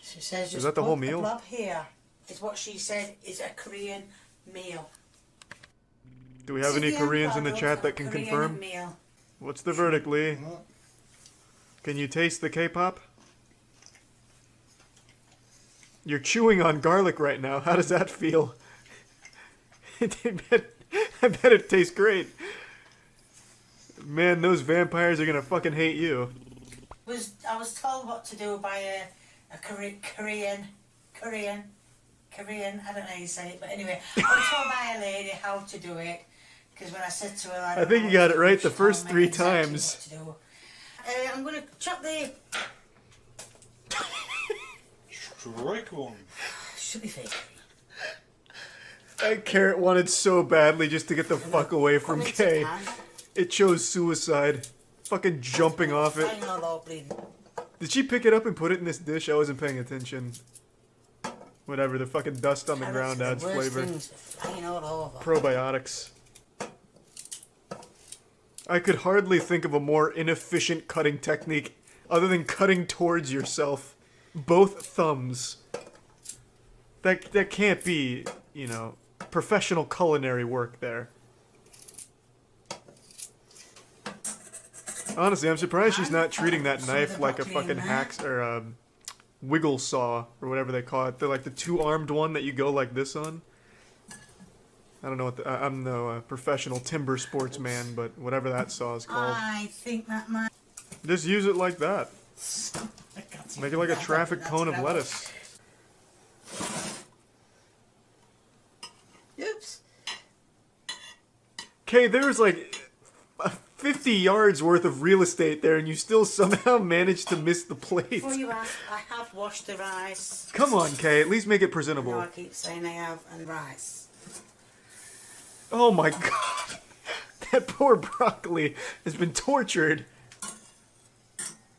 She says
is that the whole meal?
The blob here is what she said is a Korean meal.
Do we have any Koreans in the chat that can confirm?
Meal.
What's the verdict, Lee? Can you taste the K-pop? You're chewing on garlic right now. How does that feel? I bet it tastes great. Man, those vampires are gonna fucking hate you.
I was told what to do by a Korean. I don't know how you say it, but anyway, I was told by a lady how to do it. Because when I said to her,
I think you got it right the first 3 times.
I'm going to chop the...
Strike one.
Should be fake.
That carrot wanted so badly just to get the fuck away from Kay. It chose suicide. Fucking jumping off it. Did she pick it up and put it in this dish? I wasn't paying attention. Whatever, the fucking dust on the ground adds flavor. Probiotics. I could hardly think of a more inefficient cutting technique other than cutting towards yourself. Both thumbs. That can't be, you know, professional culinary work there. Honestly, I'm surprised she's not treating that knife like a fucking wiggle saw, or whatever they call it. They're like the 2-armed one that you go like this on. I don't know what I'm no professional timber sportsman, but whatever that saw is called.
I think that might.
Just use it like that. Make it like a traffic cone of lettuce.
Oops.
Okay, there's like 50 yards worth of real estate there, and you still somehow managed to miss the plate.
Before you ask, I have washed the rice.
Come on, Kay, at least make it
I
presentable.
know I keep saying I have, and rice.
Oh my god. That poor broccoli has been tortured.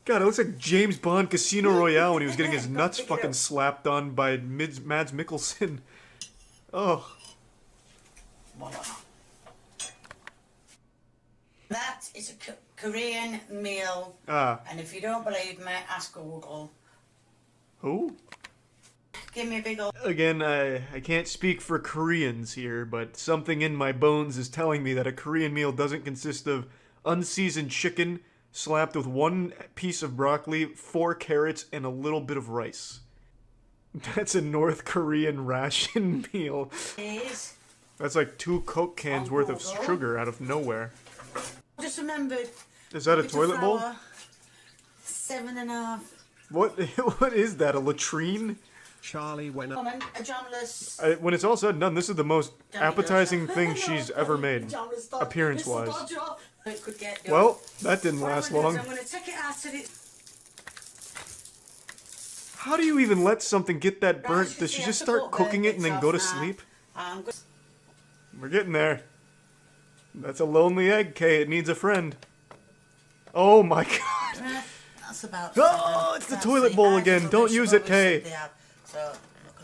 God, it looks like James Bond Casino Royale when he was getting his nuts fucking slapped on by Mads Mikkelsen. Oh.
That is a Korean meal.
Ah.
And if you don't believe me, ask Google.
Who?
Give me a big old...
Again, I can't speak for Koreans here, but something in my bones is telling me that a Korean meal doesn't consist of unseasoned chicken slapped with 1 piece of broccoli, 4 carrots, and a little bit of rice. That's a North Korean ration meal. That's like 2 Coke cans worth of sugar out of nowhere.
Just remembered.
Is that a toilet bowl?
7.5.
What is that, a latrine?
Charlie went up.
A Johnless.
When it's all said and done, this is the most appetizing thing she's ever made, appearance-wise. Well, that didn't last long.
I'm going to take it out of it.
How do you even let something get that burnt? Does she just start cooking it and then go to sleep? We're getting there. That's a lonely egg, Kay. It needs a friend. Oh my god.
That's about...
Oh, it's the toilet bowl again. Don't use it, Kay.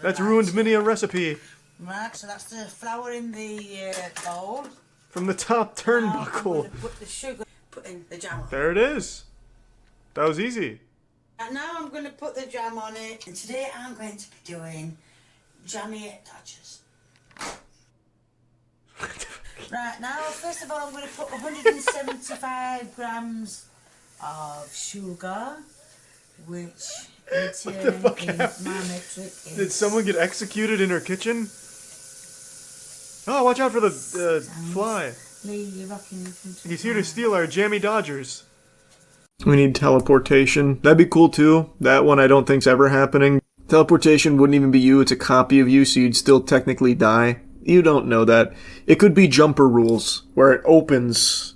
That's ruined many a recipe.
Right, so that's the flour in the bowl.
From the top turnbuckle.
Put the sugar, put in the jam on.
There it is. That was easy.
And now I'm going to put the jam on it. And today I'm going to be doing jammy Dodgers. Right, now first of all I'm going to put 175 grams of sugar, which
What the fuck happened? Did someone get executed in her kitchen? Oh, watch out for the fly. He's here to steal our jammy Dodgers. We need teleportation. That'd be cool too. That one I don't think's ever happening. Teleportation wouldn't even be you, it's a copy of you, so you'd still technically die. You don't know that. It could be jumper rules, where it opens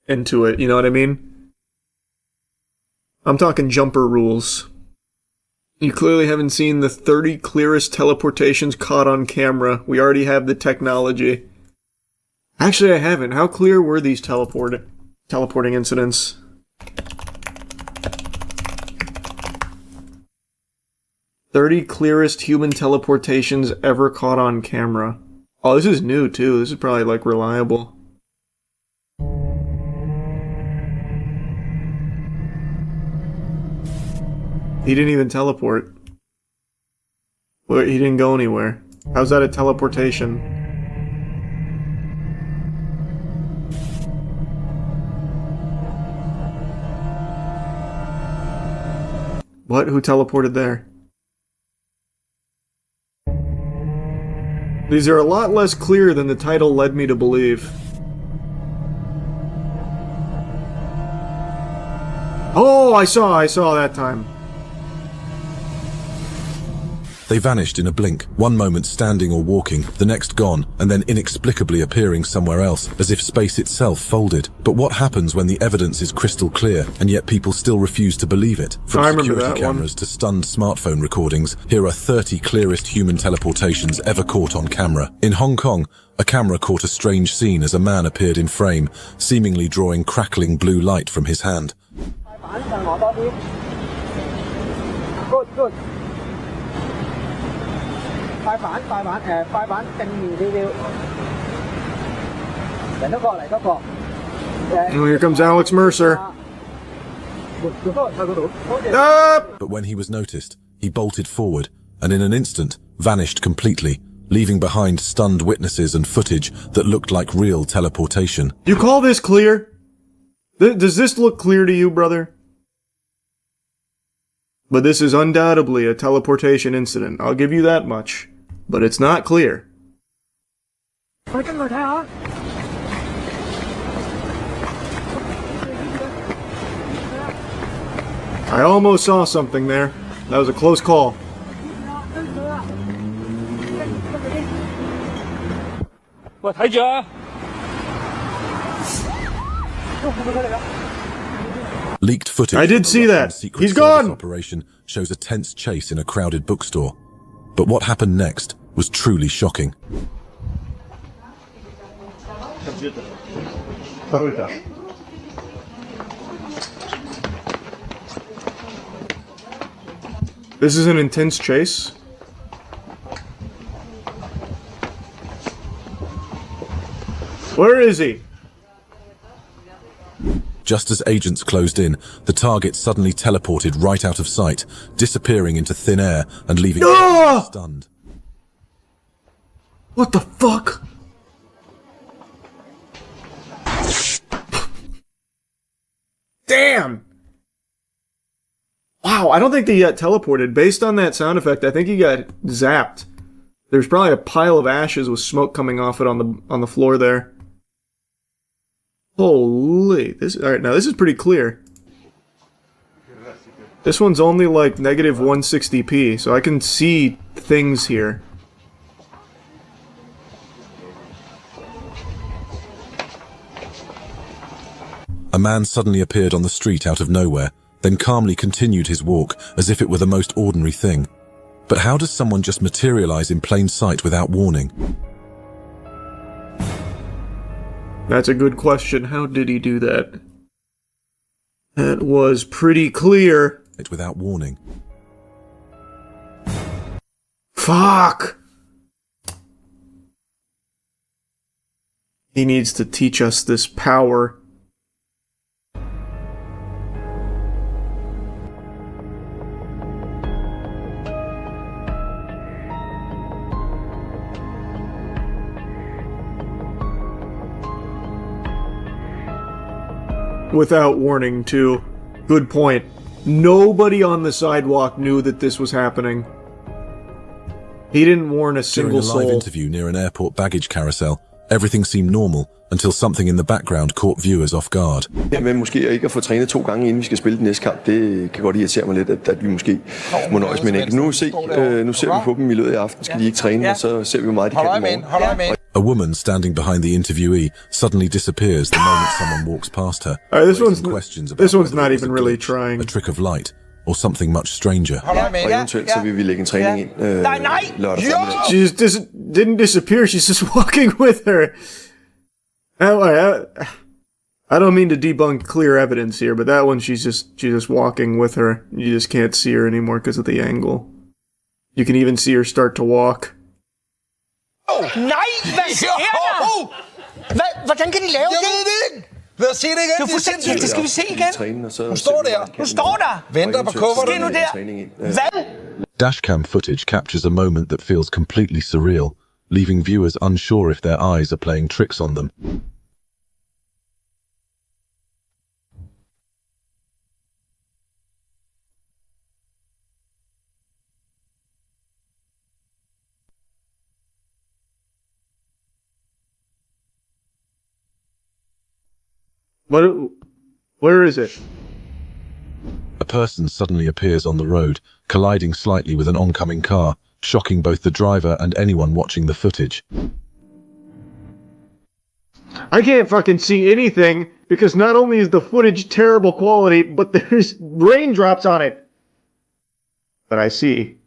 into it, you know what I mean? I'm talking jumper rules. You clearly haven't seen the 30 clearest teleportations caught on camera. We already have the technology. Actually, I haven't. How clear were these teleporting incidents? "30 clearest human teleportations ever caught on camera." Oh, this is new too. This is probably like reliable. He didn't even teleport. Well, he didn't go anywhere. How's that a teleportation? What? Who teleported there? These are a lot less clear than the title led me to believe. Oh, I saw that time.
They vanished in a blink, one moment standing or walking, the next gone, and then inexplicably appearing somewhere else, as if space itself folded. But what happens when the evidence is crystal clear, and yet people still refuse to believe it? From security cameras to stunned smartphone recordings, here are 30 clearest human teleportations ever caught on camera. In Hong Kong, a camera caught a strange scene as a man appeared in frame, seemingly drawing crackling blue light from his hand.
Good. 快板正面少少，嚟多個嚟多個。
Oh, here comes Alex Mercer.
But when he was noticed, he bolted forward and in an instant vanished completely, leaving behind stunned witnesses and footage that looked like real teleportation.
You call this clear? Does this look clear to you, brother? But this is undoubtedly a teleportation incident. I'll give you that much. But it's not clear. I almost saw something there. That was a close call.
Leaked footage.
I did see that. He's gone.
Operation shows a tense chase in a crowded bookstore. But what happened next was truly shocking.
This is an intense chase. Where is he?
Just as agents closed in, the target suddenly teleported right out of sight, disappearing into thin air and leaving everyone stunned.
What the fuck? Damn! Wow, I don't think they got teleported. Based on that sound effect, I think he got zapped. There's probably a pile of ashes with smoke coming off it on the floor there. Holy, alright, now this is pretty clear. This one's only like negative 160p, so I can see things here.
A man suddenly appeared on the street out of nowhere, then calmly continued his walk as if it were the most ordinary thing. But how does someone just materialize in plain sight without warning?
That's a good question. How did he do that? That was pretty clear.
Without warning.
Fuck! He needs to teach us this power. Without warning, too. Good point. Nobody on the sidewalk knew that this was happening. He didn't warn a single soul.
During a live interview near an airport baggage carousel, everything seemed normal until something in the background caught viewers off guard.
Men måske ikke at få trænet 2 gange inden vi skal spille den næste kamp, det kan godt irritere mig lidt, at vi måske må nøjes med en enkelt. Nu ser vi på dem i løbet af aften, skal de ikke træne, og så ser vi, hvor meget de kan i morgen.
A woman standing behind the interviewee suddenly disappears the moment someone walks past her.
This one's not even really trying.
A trick of light, or something much stranger.
Og eventuelt så vil vi lægge en træning ind lørdag formiddag.
She just didn't disappear, she's just walking with her. I don't mean to debunk clear evidence here, but that one she's just walking with her. You just can't see her anymore because of the angle. You can even see her start to walk.
Nej, hvad sker der? Hvordan kan de lave det? Jeg ved det ikke. Lad os se det igen. Det er fuldstændig. Det skal vi se igen. Hun står der. Hun står der. Venter på kufferten. Sker nu der. Hvad?
Dashcam footage captures a moment that feels completely surreal, leaving viewers unsure if their eyes are playing tricks on them.
Where is it?
A person suddenly appears on the road, colliding slightly with an oncoming car, shocking both the driver and anyone watching the footage.
I can't fucking see anything because not only is the footage terrible quality, but there's raindrops on it. But I see.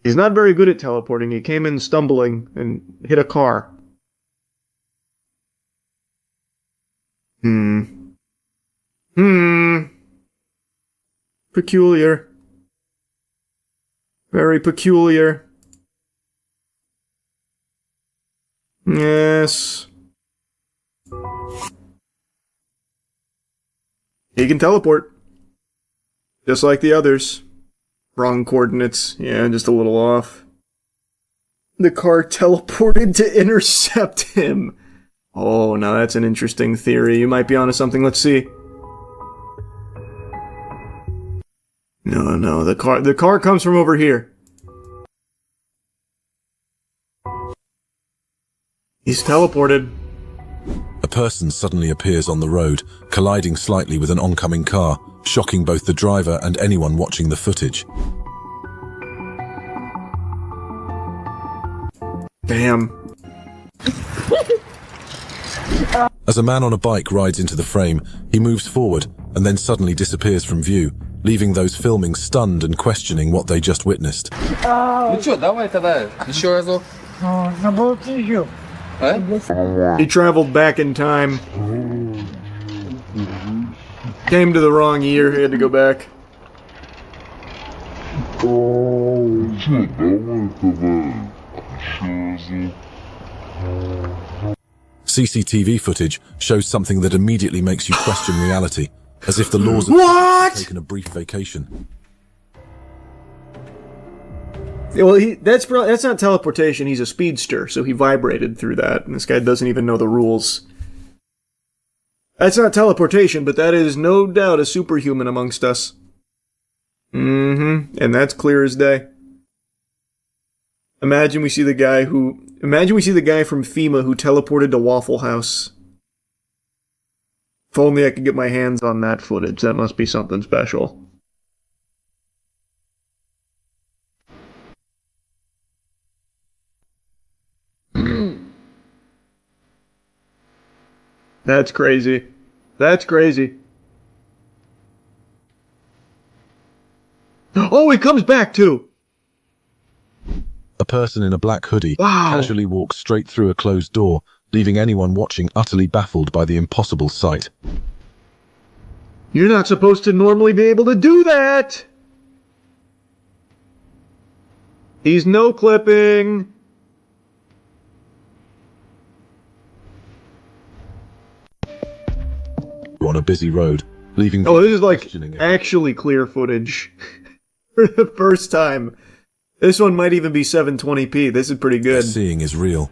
He's not very good at teleporting. He came in stumbling and hit a car. Peculiar. Very peculiar. Yes. He can teleport. Just like the others. Wrong coordinates. Yeah, just a little off. The car teleported to intercept him. Oh, now that's an interesting theory. You might be onto something. Let's see. No, the car comes from over here. He's teleported.
A person suddenly appears on the road, colliding slightly with an oncoming car, shocking both the driver and anyone watching the footage.
Damn.
As a man on a bike rides into the frame, he moves forward and then suddenly disappears from view, leaving those filming stunned and questioning what they just witnessed.
He traveled back in time. Came to the wrong year, he had to go back.
CCTV footage shows something that immediately makes you question reality, as if the laws of
What?
have taken a brief vacation.
Yeah, well, that's not teleportation. He's a speedster, so he vibrated through that, and this guy doesn't even know the rules. That's not teleportation, but that is no doubt a superhuman amongst us. And that's clear as day. Imagine we see the guy from FEMA who teleported to Waffle House. If only I could get my hands on that footage. That must be something special. That's crazy. That's crazy. Oh, he comes back too!
A person in a black hoodie
Wow.
casually walks straight through a closed door, leaving anyone watching utterly baffled by the impossible sight.
You're not supposed to normally be able to do that! He's no clipping.
On a busy road, leaving...
Oh, this is like actually clear footage. For the first time. This one might even be 720p. This is pretty good.
Seeing is real.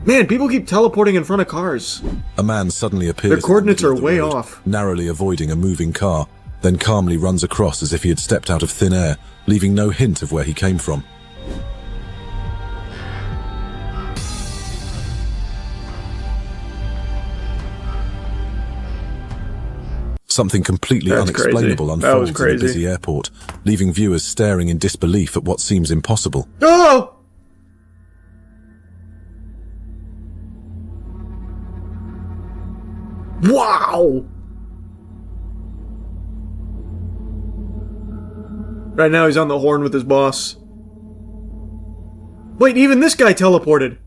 Man, people keep teleporting in front of cars.
A man suddenly appears.
Their coordinates
in the
are
middle of the
way
road,
off.
narrowly avoiding a moving car, then calmly runs across as if he had stepped out of thin air, leaving no hint of where he came from. Something completely
That's
unexplainable
crazy. That was
unfolds in a
crazy.
busy airport, leaving viewers staring in disbelief at what seems impossible.
Oh! Wow! Right now he's on the horn with his boss. Wait, even this guy teleported!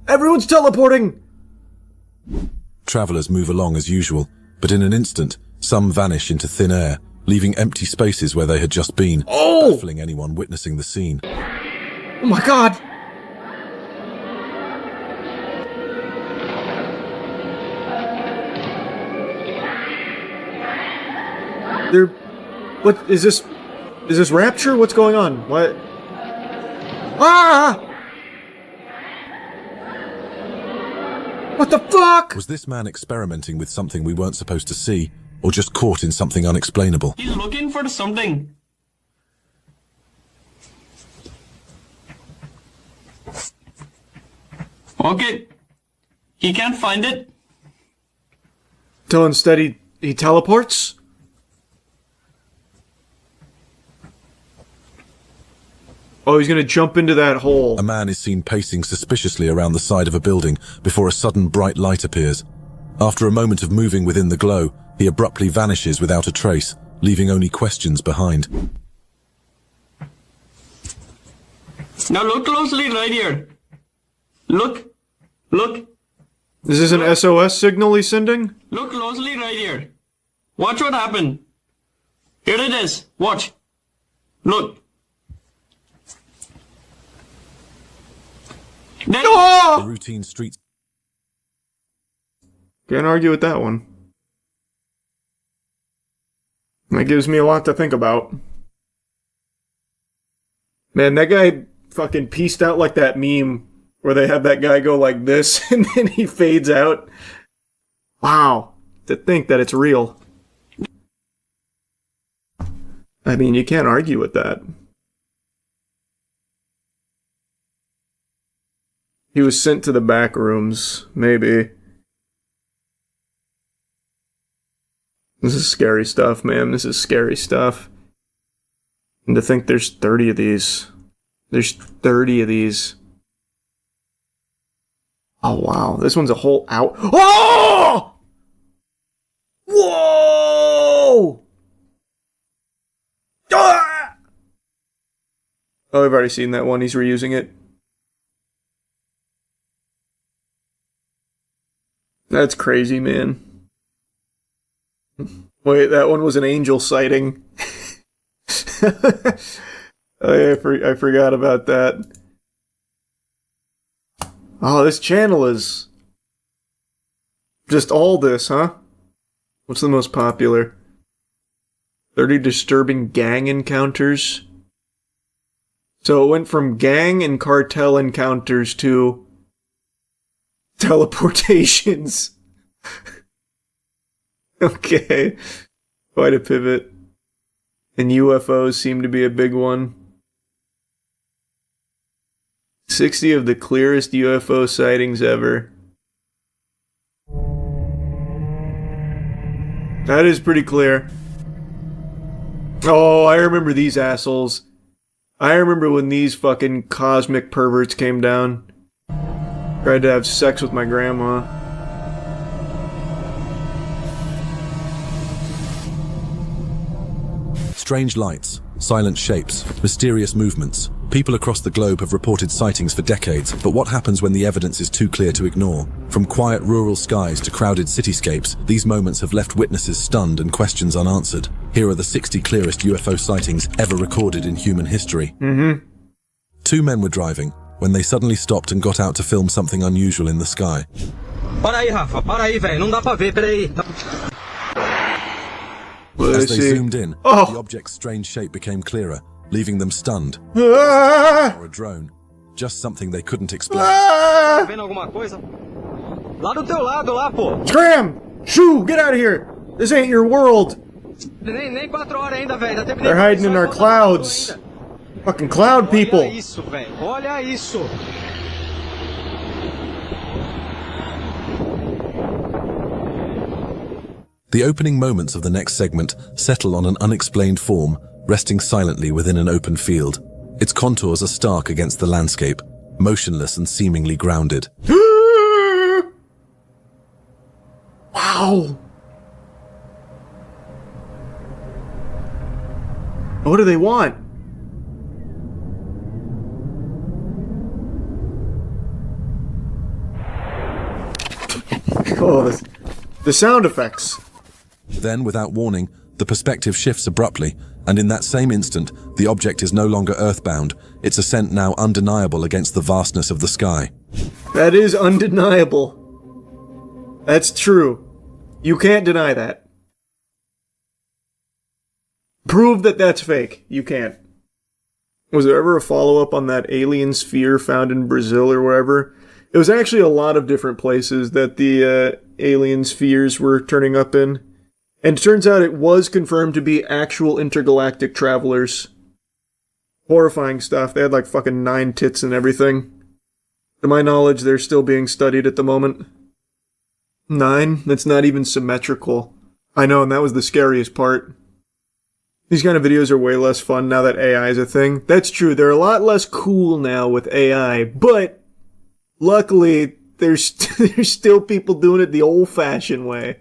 Everyone's teleporting!
Travelers move along as usual, but in an instant, some vanish into thin air, leaving empty spaces where they had just been, baffling anyone witnessing the scene.
Oh my god! What is this? Is this Rapture? What's going on? What? Ah! What the fuck?
Was this man experimenting with something we weren't supposed to see, or just caught in something unexplainable?
He's looking for something. Okay. He can't find it.
So instead he teleports? Oh, he's gonna jump into that hole.
A man is seen pacing suspiciously around the side of a building before a sudden bright light appears. After a moment of moving within the glow, he abruptly vanishes without a trace, leaving only questions behind.
Now look closely right here. Look. Look.
Is this an SOS signal he's sending?
Look closely right here. Watch what happened. Here it is. Watch. Look.
The routine street...
Can't argue with that one. That gives me a lot to think about. Man, that guy fucking pieced out like that meme where they have that guy go like this and then he fades out. Wow. To think that it's real. I mean, you can't argue with that. He was sent to the back rooms, maybe. This is scary stuff, man. This is scary stuff. And to think there's 30 of these. There's 30 of these. Oh, wow. This one's a whole out. Oh! Whoa! Ah! Oh, I've already seen that one. He's reusing it. That's crazy, man. Wait, that one was an angel sighting. Oh, yeah, I forgot about that. Oh, this channel is just all this, huh? What's the most popular? 30 disturbing gang encounters. So it went from gang and cartel encounters to teleportations. Okay. Quite a pivot. And UFOs seem to be a big one. 60 of the clearest UFO sightings ever. That is pretty clear. Oh, I remember these assholes. I remember when these fucking cosmic perverts came down. Tried to have sex with my grandma.
Strange lights, silent shapes, mysterious movements. People across the globe have reported sightings for decades, but what happens when the evidence is too clear to ignore? From quiet rural skies to crowded cityscapes, these moments have left witnesses stunned and questions unanswered. Here are the 60 clearest UFO sightings ever recorded in human history.
Mm-hmm.
2 men were driving when they suddenly stopped and got out to film something unusual in the sky.
Para aí, Rafa. Para aí, velho. Não dá pra ver. Peraí.
As they zoomed in, the object's strange shape became clearer, leaving them stunned. Or a drone. Just something they couldn't explain.
Tá vendo alguma coisa? Lá do teu lado, lá, pô.
Scram! Shoo! Get out of here! This ain't your world!
Nem 4 horas ainda, velho.
They're hiding in our clouds. Fucking cloud people.
Olha isso, velho. Olha isso.
The opening moments of the next segment settle on an unexplained form, resting silently within an open field. Its contours are stark against the landscape, motionless and seemingly grounded.
Wow! What do they want? Oh, the sound effects.
Then, without warning, the perspective shifts abruptly, and in that same instant, the object is no longer earthbound, its ascent now undeniable against the vastness of the sky.
That is undeniable. That's true. You can't deny that. Prove that that's fake. You can't. Was there ever a follow-up on that alien sphere found in Brazil or wherever? It was actually a lot of different places that the alien spheres were turning up in. And it turns out it was confirmed to be actual intergalactic travelers. Horrifying stuff. They had like fucking 9 tits and everything. To my knowledge, they're still being studied at the moment. 9? That's not even symmetrical. I know, and that was the scariest part. These kind of videos are way less fun now that AI is a thing. That's true, they're a lot less cool now with AI, but luckily, there's still people doing it the old-fashioned way.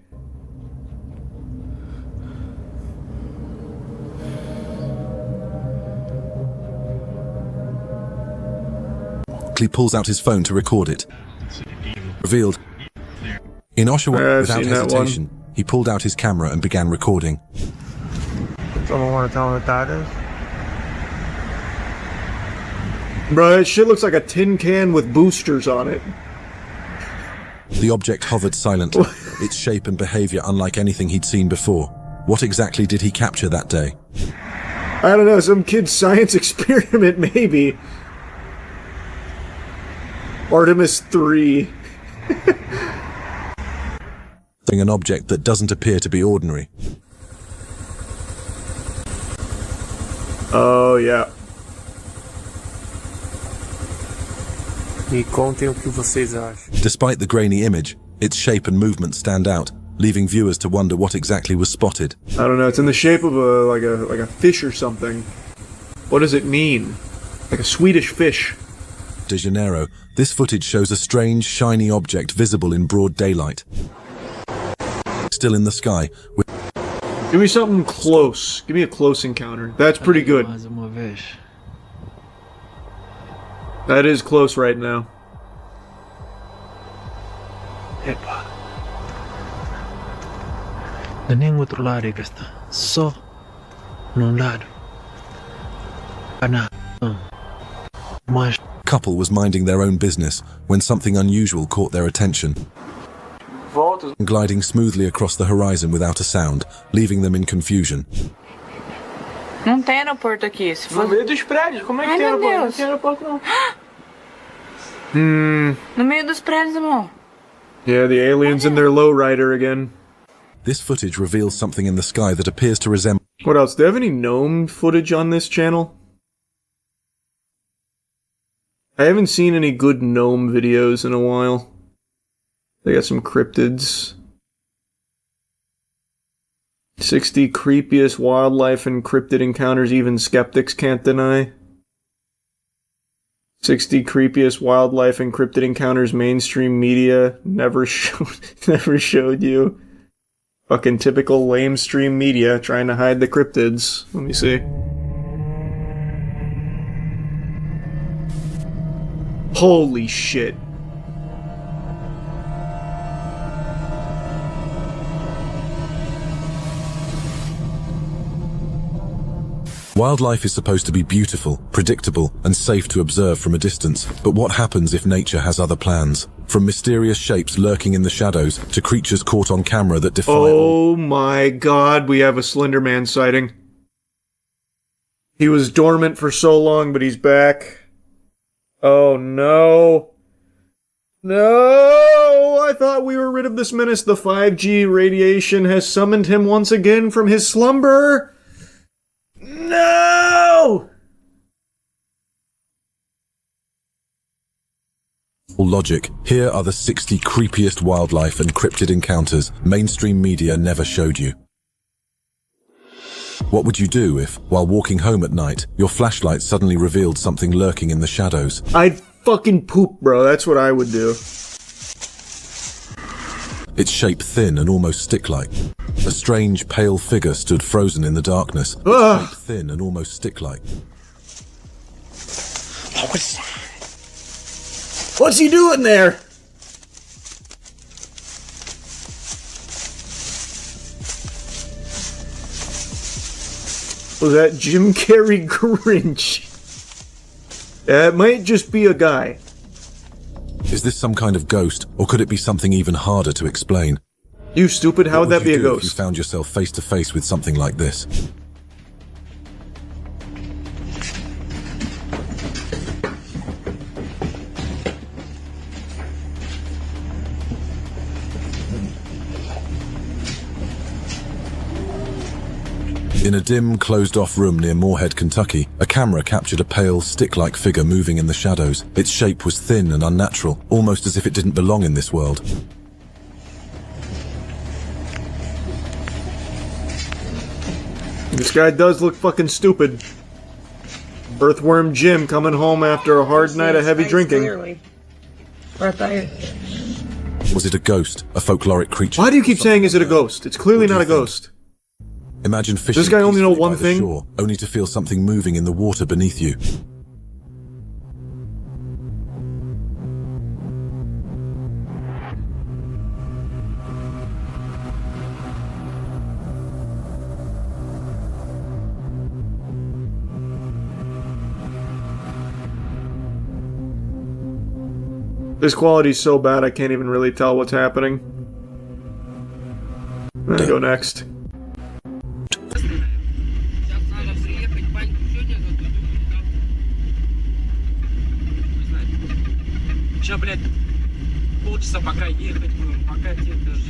He pulls out his phone to record it. Revealed. In Oshawa, without hesitation, he pulled out his camera and began recording.
Someone want to tell me what that is?
Bro, that shit looks like a tin can with boosters on it.
The object hovered silently, its shape and behavior unlike anything he'd seen before. What exactly did he capture that day?
I don't know, some kid's science experiment, maybe. Artemis 3.
An object that doesn't appear to be ordinary.
Oh, yeah.
Me contem o que vocês acham.
Despite the grainy image, its shape and movement stand out, leaving viewers to wonder what exactly was spotted.
I don't know, it's in the shape of like a fish or something. What does it mean? Like a Swedish fish.
De Janeiro, this footage shows a strange, shiny object visible in broad daylight. Still in the sky.
Give me something close. Give me a close encounter. That's pretty good. That is close right now.
Epa. Da nem outro lado é que está. Só num lado. Mas
Couple was minding their own business when something unusual caught their attention. Gliding smoothly across the horizon without a sound, leaving them in confusion.
Não tem aeroporto aqui. Se for...
No meio dos prédios, como é que tem aeroporto? Não tem aeroporto não.
No meio dos prédios, amor.
Yeah, the aliens in their lowrider again.
This footage reveals something in the sky that appears to resemble...
What else? Do they have any gnome footage on this channel? I haven't seen any good gnome videos in a while. They got some cryptids. 60 creepiest wildlife and cryptid encounters even skeptics can't deny. 60 creepiest wildlife and cryptid encounters mainstream media never showed you. Fucking typical lamestream media trying to hide the cryptids. Let me see. Holy shit.
Wildlife is supposed to be beautiful, predictable, and safe to observe from a distance. But what happens if nature has other plans? From mysterious shapes lurking in the shadows to creatures caught on camera that defy...
Oh my god, we have a Slender Man sighting. He was dormant for so long, but he's back. Oh no. No! I thought we were rid of this menace. The 5G radiation has summoned him once again from his slumber. No!
Logic. Here are the 60 creepiest wildlife and cryptid encounters mainstream media never showed you. What would you do if, while walking home at night, your flashlight suddenly revealed something lurking in the shadows?
I'd fucking poop, bro. That's what I would do.
Its shape thin and almost stick-like. A strange, pale figure stood frozen in the darkness. Its shape thin and almost stick-like.
What's he doing there? Was that Jim Carrey Grinch? It might just be a guy.
Is this some kind of ghost, or could it be something even harder to explain?
You stupid, how would that be a ghost?
If you found yourself face to face with something like this? In a dim, closed-off room near Moorhead, Kentucky, a camera captured a pale, stick-like figure moving in the shadows. Its shape was thin and unnatural, almost as if it didn't belong in this world.
This guy does look fucking stupid. Earthworm Jim coming home after a hard night of heavy drinking.
Clearly. Right there.
Was it a ghost, a folkloric creature?
Why do you keep saying, is it a ghost? It's clearly not a ghost.
Imagine fishing
Does this guy only know one
by the
thing?
shore, only to feel something moving in the water beneath you.
This quality's so bad I can't even really tell what's happening. I'm gonna go next.
Сейчас, блядь, полчаса пока ехать будем, пока тебе даже...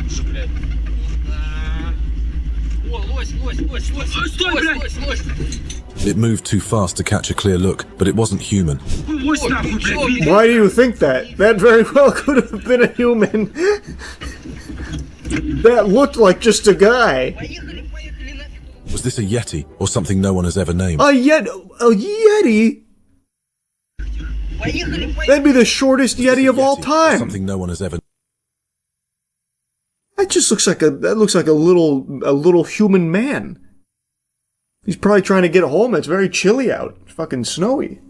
Уже, блядь.
It moved too fast to catch a clear look, but it wasn't human.
Why do you think that? That very well could have been a human. That looked like just a guy.
Was this a Yeti, or something no one has ever named?
A Yeti? That'd be the shortest Yeti of all time.
Something no one has ever.
That just looks like a little human man. He's probably trying to get home. It's very chilly out. It's fucking snowy.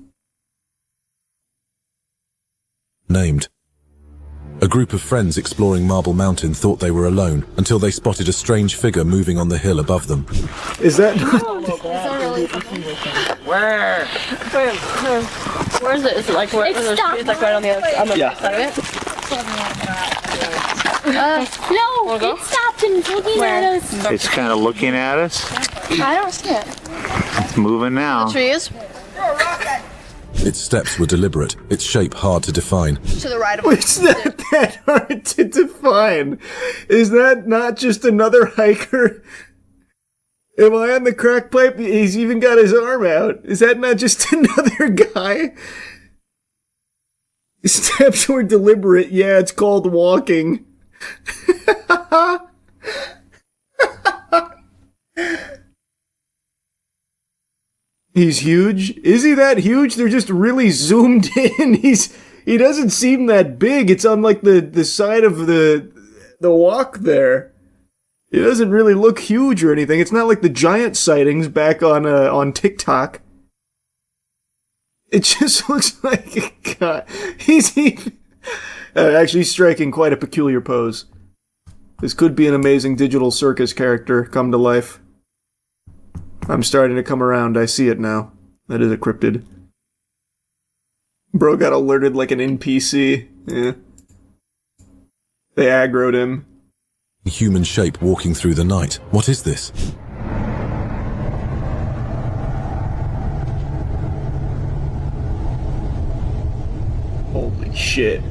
Named. A group of friends exploring Marble Mountain thought they were alone until they spotted a strange figure moving on the hill above them.
Is that
Where? Where is it? Is it like where? It's like right on the other side of it?
No, it stopped and it's looking at us.
It's kind of looking at us.
I don't see it.
It's moving now.
The trees?
Its steps were deliberate, its shape hard to define.
To the right of
It's not that hard to define. Is that not just another hiker? Am I on the crack pipe? He's even got his arm out. Is that not just another guy? His steps were deliberate. Yeah, it's called walking. He's huge. Is he that huge? They're just really zoomed in. He doesn't seem that big. It's on like the side of the walk there. It doesn't really look huge or anything. It's not like the giant sightings back on TikTok. It just looks like God. He's actually striking quite a peculiar pose. This could be an amazing digital circus character come to life. I'm starting to come around. I see it now. That is a cryptid. Bro got alerted like an NPC. Yeah. They aggroed him.
Human shape walking through the night. What is this?
Holy shit.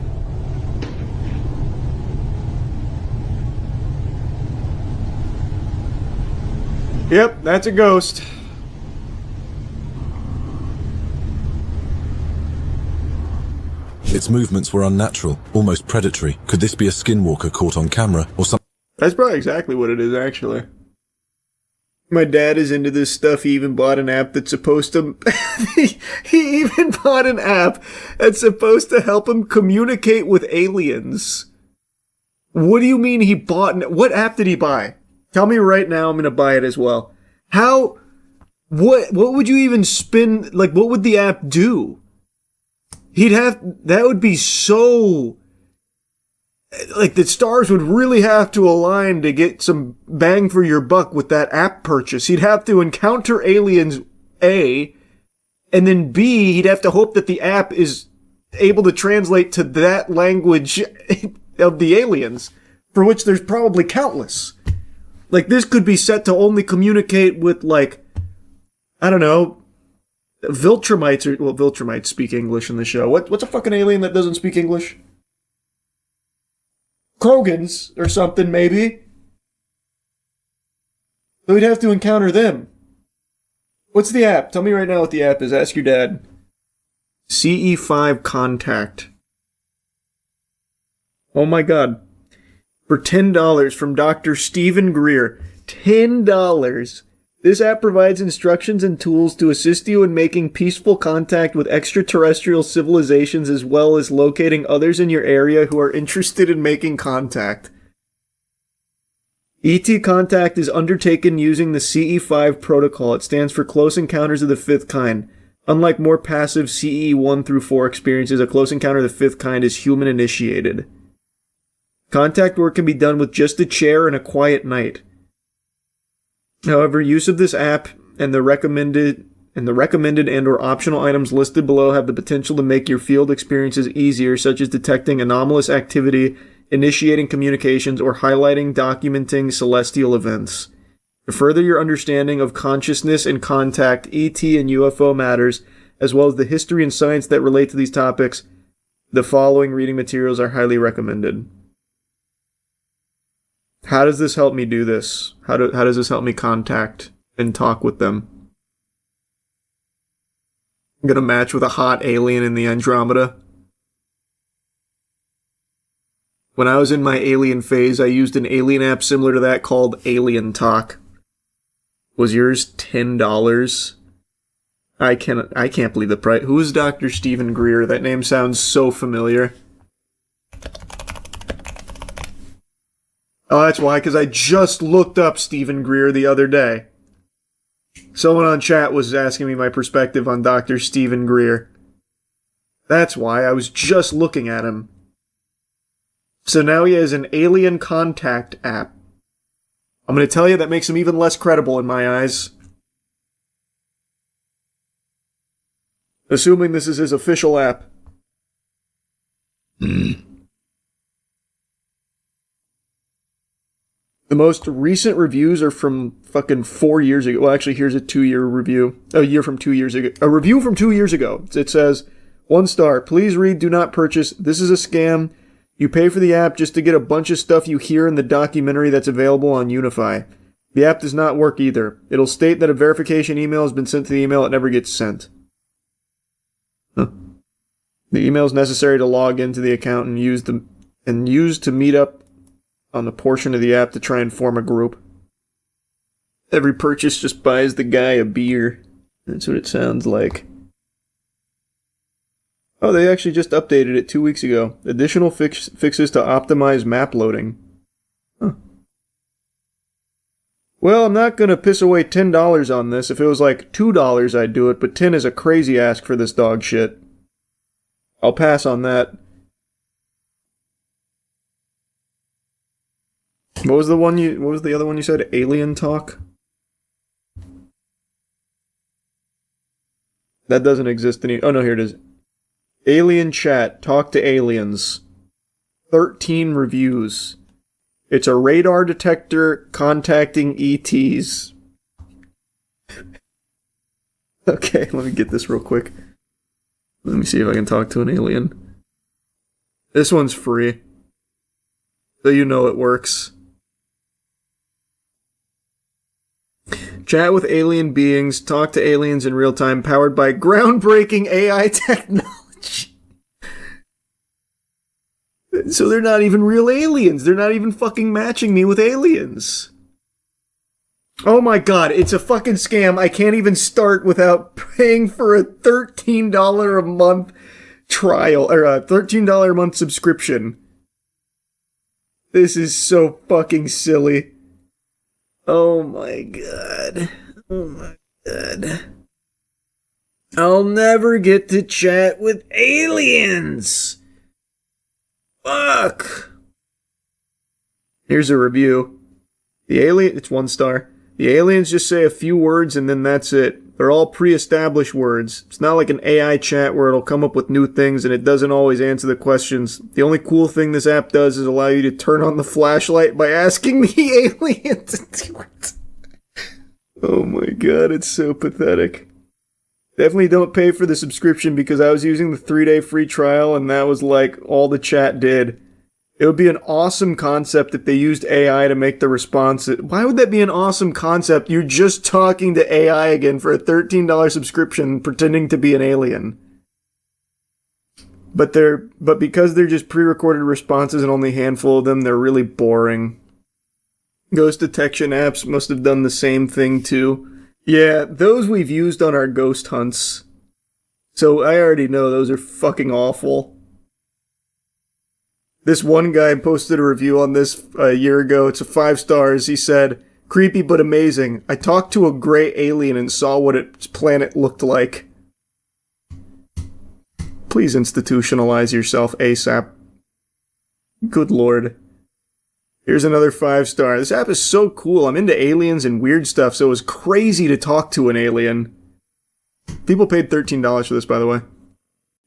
Yep, that's a ghost.
Its movements were unnatural, almost predatory. Could this be a skinwalker caught on camera, or something?
That's probably exactly what it is, actually. My dad is into this stuff. He even bought an app that's supposed to... he even bought an app that's supposed to help him communicate with aliens. What do you mean he bought... What app did he buy? Tell me right now, I'm going to buy it as well. How... What would you even spin... Like, what would the app do? He'd have... That would be so... Like, the stars would really have to align to get some bang for your buck with that app purchase. He'd have to encounter aliens, A, and then B, he'd have to hope that the app is able to translate to that language of the aliens, for which there's probably countless. Like, this could be set to only communicate with, like, I don't know, Viltrumites, or, well, Viltrumites speak English in the show. What's a fucking alien that doesn't speak English? Krogans, or something, maybe. So we'd have to encounter them. What's the app? Tell me right now what the app is. Ask your dad. CE5 Contact. Oh my god. For $10 from Dr. Stephen Greer. $10. This app provides instructions and tools to assist you in making peaceful contact with extraterrestrial civilizations, as well as locating others in your area who are interested in making contact. ET Contact is undertaken using the CE5 protocol. It stands for Close Encounters of the Fifth Kind. Unlike more passive CE 1 through 4 experiences, a close encounter of the fifth kind is human-initiated. Contact work can be done with just a chair and a quiet night. However, use of this app and the recommended and or optional items listed below have the potential to make your field experiences easier, such as detecting anomalous activity, initiating communications, or documenting celestial events. To further your understanding of consciousness and contact, ET and UFO matters, as well as the history and science that relate to these topics, the following reading materials are highly recommended. How does this help me do this? How does this help me contact and talk with them? I'm gonna match with a hot alien in the Andromeda. When I was in my alien phase, I used an alien app similar to that called Alien Talk. Was yours $10? I can't believe the price. Who is Dr. Stephen Greer? That name sounds so familiar. Oh, that's why, because I just looked up Stephen Greer the other day. Someone on chat was asking me my perspective on Dr. Stephen Greer. That's why I was just looking at him. So now he has an alien contact app. I'm going to tell you that makes him even less credible in my eyes. Assuming this is his official app. The most recent reviews are from fucking 4 years ago. Well, actually, here's a 2-year review. A year from 2 years ago. A review from 2 years ago. It says, 1 star. Please read, do not purchase. This is a scam. You pay for the app just to get a bunch of stuff you hear in the documentary that's available on Unify. The app does not work either. It'll state that a verification email has been sent to the email. It never gets sent. Huh. The email is necessary to log into the account and use to meet up on the portion of the app to try and form a group. Every purchase just buys the guy a beer. That's what it sounds like. Oh, they actually just updated it 2 weeks ago. Additional fixes to optimize map loading. Huh. Well, I'm not gonna piss away $10 on this. If it was like $2, I'd do it, but 10 is a crazy ask for this dog shit. I'll pass on that. What was the other one you said? Alien Talk? That doesn't exist any. Oh no, here it is. Alien Chat, talk to aliens. 13 reviews. It's a radar detector contacting ETs. Okay, let me get this real quick. Let me see if I can talk to an alien. This one's free. So you know it works. Chat with alien beings, talk to aliens in real time, powered by groundbreaking AI technology. So they're not even real aliens. They're not even fucking matching me with aliens. Oh my god, it's a fucking scam. I can't even start without paying for a $13 a month trial, or a $13 a month subscription. This is so fucking silly. Oh my god. Oh my god. I'll never get to chat with aliens. Fuck. Here's a review. It's 1 star. The aliens just say a few words and then that's it. They're all pre-established words. It's not like an AI chat where it'll come up with new things and it doesn't always answer the questions. The only cool thing this app does is allow you to turn on the flashlight by asking the alien to do it. Oh my god, it's so pathetic. Definitely don't pay for the subscription because I was using the 3-day free trial and that was like all the chat did. It would be an awesome concept if they used AI to make the response. Why would that be an awesome concept? You're just talking to AI again for a $13 subscription pretending to be an alien. But because they're just pre-recorded responses and only a handful of them, they're really boring. Ghost detection apps must have done the same thing too. Yeah, those we've used on our ghost hunts. So I already know those are fucking awful. This one guy posted a review on this a year ago. It's a 5 stars. He said, creepy but amazing. I talked to a gray alien and saw what its planet looked like. Please institutionalize yourself ASAP. Good lord. Here's another 5 star. This app is so cool. I'm into aliens and weird stuff, so it was crazy to talk to an alien. People paid $13 for this, by the way.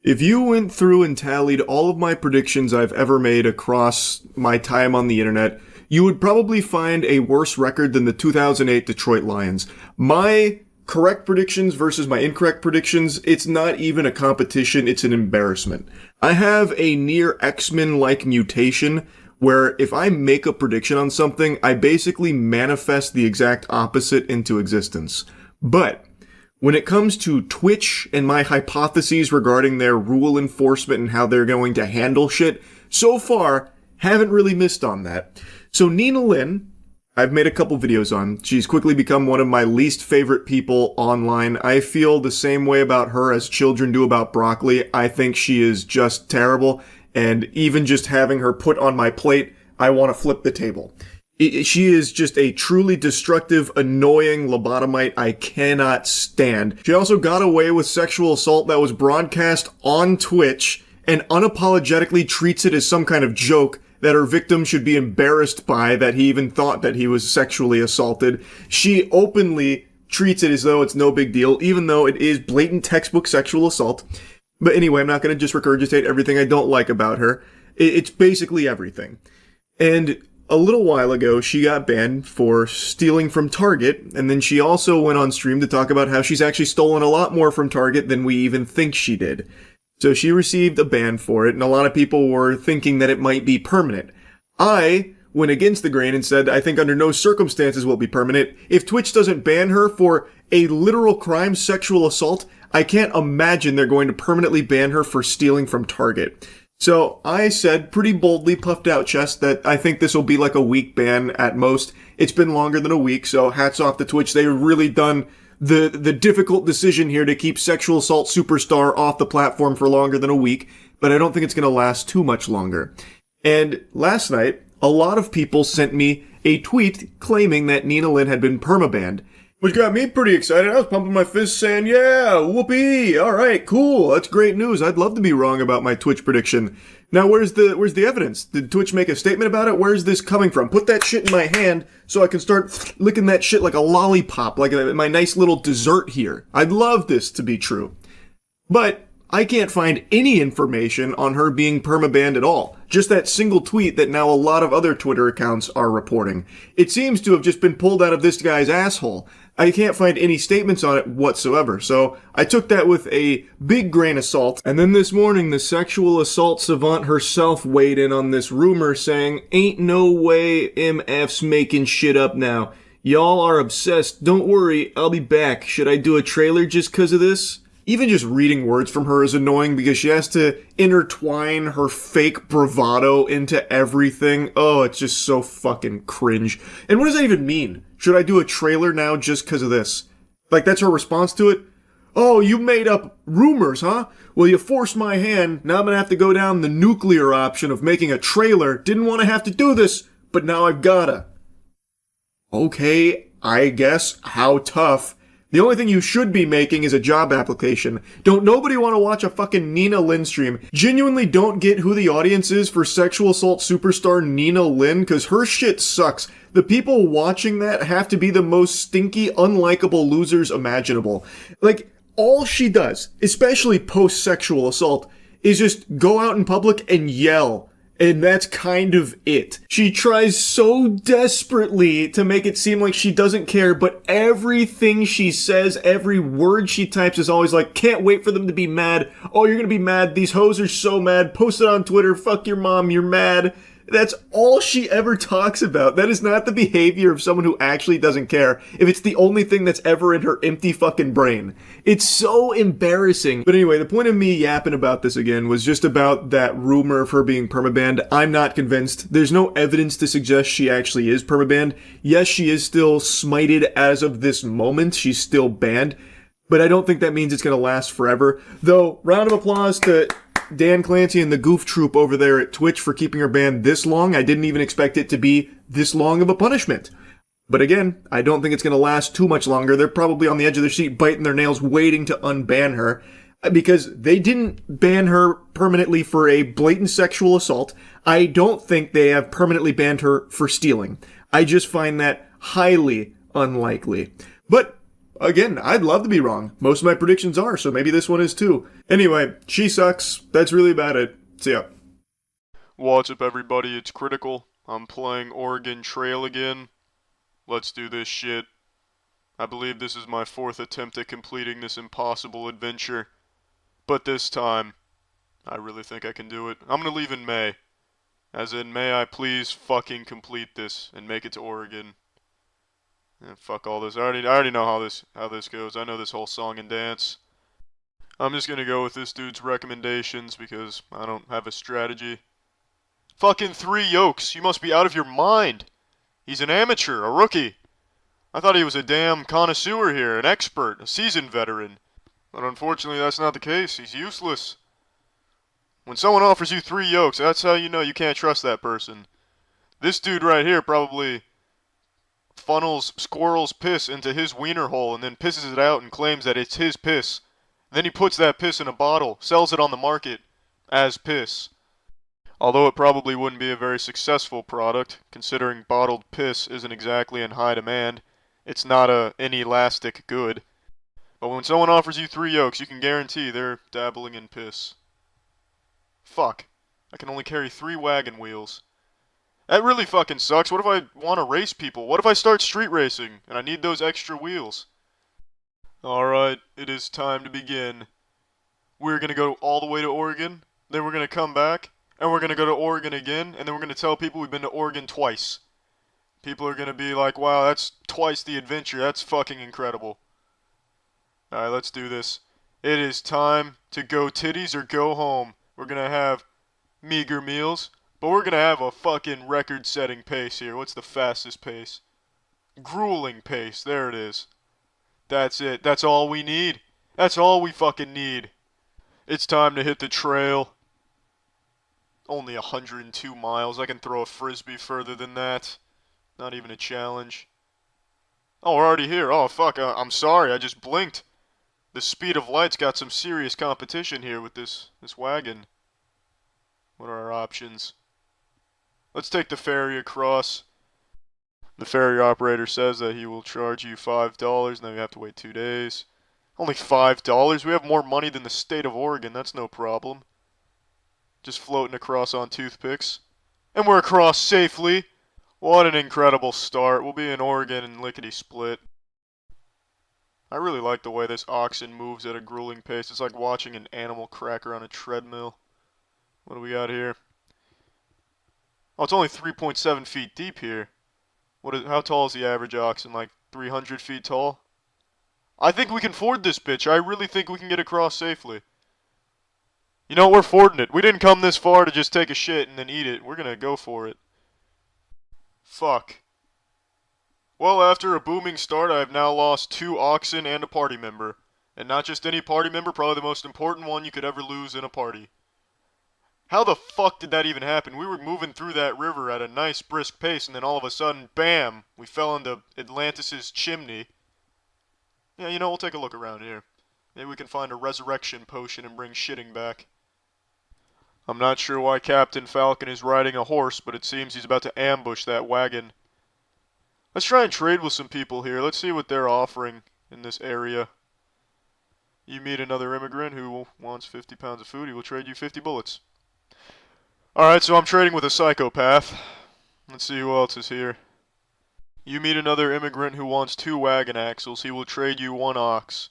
If you went through and tallied all of my predictions I've ever made across my time on the internet, you would probably find a worse record than the 2008 Detroit Lions. My correct predictions versus my incorrect predictions, it's not even a competition, it's an embarrassment. I have a near X-Men-like mutation where if I make a prediction on something, I basically manifest the exact opposite into existence. But when it comes to Twitch and my hypotheses regarding their rule enforcement and how they're going to handle shit, so far, haven't really missed on that. So Nina Lynn, I've made a couple videos on. She's quickly become one of my least favorite people online. I feel the same way about her as children do about broccoli. I think she is just terrible, and even just having her put on my plate, I want to flip the table. She is just a truly destructive, annoying lobotomite I cannot stand. She also got away with sexual assault that was broadcast on Twitch and unapologetically treats it as some kind of joke that her victim should be embarrassed by, that he even thought that he was sexually assaulted. She openly treats it as though it's no big deal, even though it is blatant textbook sexual assault. But anyway, I'm not going to just regurgitate everything I don't like about her. It's basically everything. And a little while ago, she got banned for stealing from Target, and then she also went on stream to talk about how she's actually stolen a lot more from Target than we even think she did. So she received a ban for it, and a lot of people were thinking that it might be permanent. I went against the grain and said I think under no circumstances will it be permanent. If Twitch doesn't ban her for a literal crime, sexual assault, I can't imagine they're going to permanently ban her for stealing from Target. So I said pretty boldly, puffed out chest, that I think this will be like a week ban at most. It's been longer than a week, so hats off to Twitch. They've really done the difficult decision here to keep sexual assault superstar off the platform for longer than a week, but I don't think it's going to last too much longer. And last night, a lot of people sent me a tweet claiming that Nina Lynn had been permabanned, which got me pretty excited. I was pumping my fist saying, yeah, whoopee, alright, cool, that's great news. I'd love to be wrong about my Twitch prediction. Now, where's the evidence? Did Twitch make a statement about it? Where's this coming from? Put that shit in my hand so I can start licking that shit like a lollipop, like my nice little dessert here. I'd love this to be true. But I can't find any information on her being permabanned at all. Just that single tweet that now a lot of other Twitter accounts are reporting. It seems to have just been pulled out of this guy's asshole. I can't find any statements on it whatsoever, so I took that with a big grain of salt. And then this morning, the sexual assault savant herself weighed in on this rumor saying, ain't no way MF's making shit up now. Y'all are obsessed. Don't worry, I'll be back. Should I do a trailer just 'cause of this? Even just reading words from her is annoying because she has to intertwine her fake bravado into everything. Oh, it's just so fucking cringe. And what does that even mean? Should I do a trailer now just 'cause of this? Like, that's her response to it? Oh, you made up rumors, huh? Well, you forced my hand. Now I'm gonna have to go down the nuclear option of making a trailer. Didn't want to have to do this, but now I've gotta. Okay, I guess. How tough. The only thing you should be making is a job application. Don't nobody want to watch a fucking Nina Lynn stream. Genuinely don't get who the audience is for sexual assault superstar Nina Lynn, because her shit sucks. The people watching that have to be the most stinky, unlikable losers imaginable. Like, all she does, especially post-sexual assault, is just go out in public and yell. And that's kind of it. She tries so desperately to make it seem like she doesn't care, but everything she says, every word she types is always like, can't wait for them to be mad. Oh, you're gonna be mad. These hoes are so mad. Post it on Twitter. Fuck your mom. You're mad. That's all she ever talks about. That is not the behavior of someone who actually doesn't care if it's the only thing that's ever in her empty fucking brain. It's so embarrassing. But anyway, the point of me yapping about this again was just about that rumor of her being permabanned. I'm not convinced. There's no evidence to suggest she actually is permabanned. Yes, she is still smited as of this moment. She's still banned. But I don't think that means it's going to last forever. Though, round of applause to Dan Clancy and the Goof Troop over there at Twitch for keeping her banned this long. I didn't even expect it to be this long of a punishment. But again, I don't think it's going to last too much longer. They're probably on the edge of their seat, biting their nails, waiting to unban her. Because they didn't ban her permanently for a blatant sexual assault. I don't think they have permanently banned her for stealing. I just find that highly unlikely. But again, I'd love to be wrong. Most of my predictions are, so maybe this one is too. Anyway, she sucks. That's really about it. See ya.
What's up, everybody? It's Critical. I'm playing Oregon Trail again. Let's do this shit. I believe this is my 4th attempt at completing this impossible adventure. But this time, I really think I can do it. I'm gonna leave in May. As in, may I please fucking complete this and make it to Oregon. And fuck all this. I already know how this goes. I know this whole song and dance. I'm just gonna go with this dude's recommendations because I don't have a strategy. Fucking 3 yokes. You must be out of your mind. He's an amateur, a rookie. I thought he was a damn connoisseur here, an expert, a seasoned veteran. But unfortunately, that's not the case. He's useless. When someone offers you 3 yokes, that's how you know you can't trust that person. This dude right here probably funnels squirrel's piss into his wiener hole and then pisses it out and claims that it's his piss. Then he puts that piss in a bottle, sells it on the market as piss. Although it probably wouldn't be a very successful product, considering bottled piss isn't exactly in high demand. It's not a inelastic good. But when someone offers you 3 yolks, you can guarantee they're dabbling in piss. Fuck. I can only carry 3 wagon wheels. That really fucking sucks. What if I want to race people? What if I start street racing and I need those extra wheels? Alright, it is time to begin. We're gonna go all the way to Oregon, then we're gonna come back, and we're gonna go to Oregon again, and then we're gonna tell people we've been to Oregon twice. People are gonna be like, wow, that's twice the adventure. That's fucking incredible. Alright, let's do this. It is time to go titties or go home. We're gonna have meager meals, but we're gonna have a fucking record-setting pace here. What's the fastest pace? Grueling pace. There it is. That's it. That's all we need. That's all we fucking need. It's time to hit the trail. Only 102 miles. I can throw a frisbee further than that. Not even a challenge. Oh, we're already here. Oh, fuck. I'm sorry. I just blinked. The speed of light's got some serious competition here with this wagon. What are our options? Let's take the ferry across. The ferry operator says that he will charge you $5, and then we have to wait 2 days. Only $5? We have more money than the state of Oregon. That's no problem. Just floating across on toothpicks. And we're across safely. What an incredible start. We'll be in Oregon in lickety-split. I really like the way this oxen moves at a grueling pace. It's like watching an animal cracker on a treadmill. What do we got here? Oh, it's only 3.7 feet deep here. How tall is the average oxen? Like 300 feet tall? I think we can ford this bitch. I really think we can get across safely. You know, we're fording it. We didn't come this far to just take a shit and then eat it. We're gonna go for it. Fuck. Well, after a booming start, I have now lost 2 oxen and a party member. And not just any party member, probably the most important one you could ever lose in a party. How the fuck did that even happen? We were moving through that river at a nice brisk pace, and then all of a sudden, bam, we fell into Atlantis' chimney. Yeah, you know, we'll take a look around here. Maybe we can find a resurrection potion and bring shitting back. I'm not sure why Captain Falcon is riding a horse, but it seems he's about to ambush that wagon. Let's try and trade with some people here. Let's see what they're offering in this area. You meet another immigrant who wants 50 pounds of food. He will trade you 50 bullets. Alright, so I'm trading with a psychopath. Let's see who else is here. You meet another immigrant who wants 2 wagon axles. He will trade you 1 ox.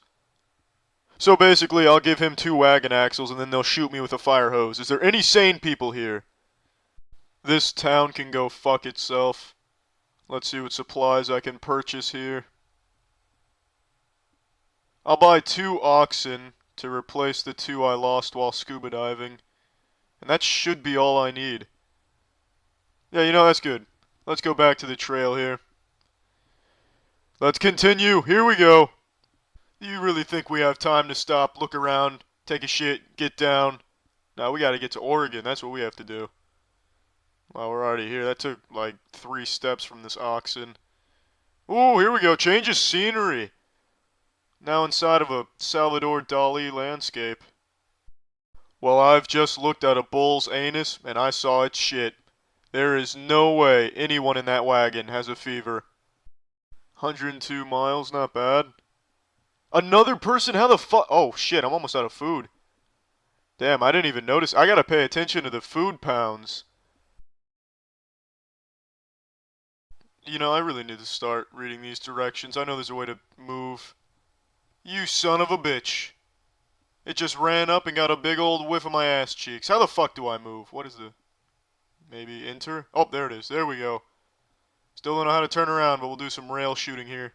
So basically, I'll give him 2 wagon axles and then they'll shoot me with a fire hose. Is there any sane people here? This town can go fuck itself. Let's see what supplies I can purchase here. I'll buy 2 oxen to replace the 2 I lost while scuba diving. And that should be all I need. Yeah, you know, that's good. Let's go back to the trail here. Let's continue. Here we go. Do you really think we have time to stop, look around, take a shit, get down? No, we gotta get to Oregon. That's what we have to do. Well, we're already here. That took like 3 steps from this oxen. Ooh, here we go. Change of scenery. Now inside of a Salvador Dali landscape. Well, I've just looked at a bull's anus, and I saw its shit. There is no way anyone in that wagon has a fever. 102 miles, not bad. Another person? How the fuck? Oh, shit, I'm almost out of food. Damn, I didn't even notice. I gotta pay attention to the food pounds. You know, I really need to start reading these directions. I know there's a way to move. You son of a bitch. It just ran up and got a big old whiff of my ass cheeks. How the fuck do I move? What is the maybe enter. Oh, there it is. There we go. Still don't know how to turn around, but we'll do some rail shooting here.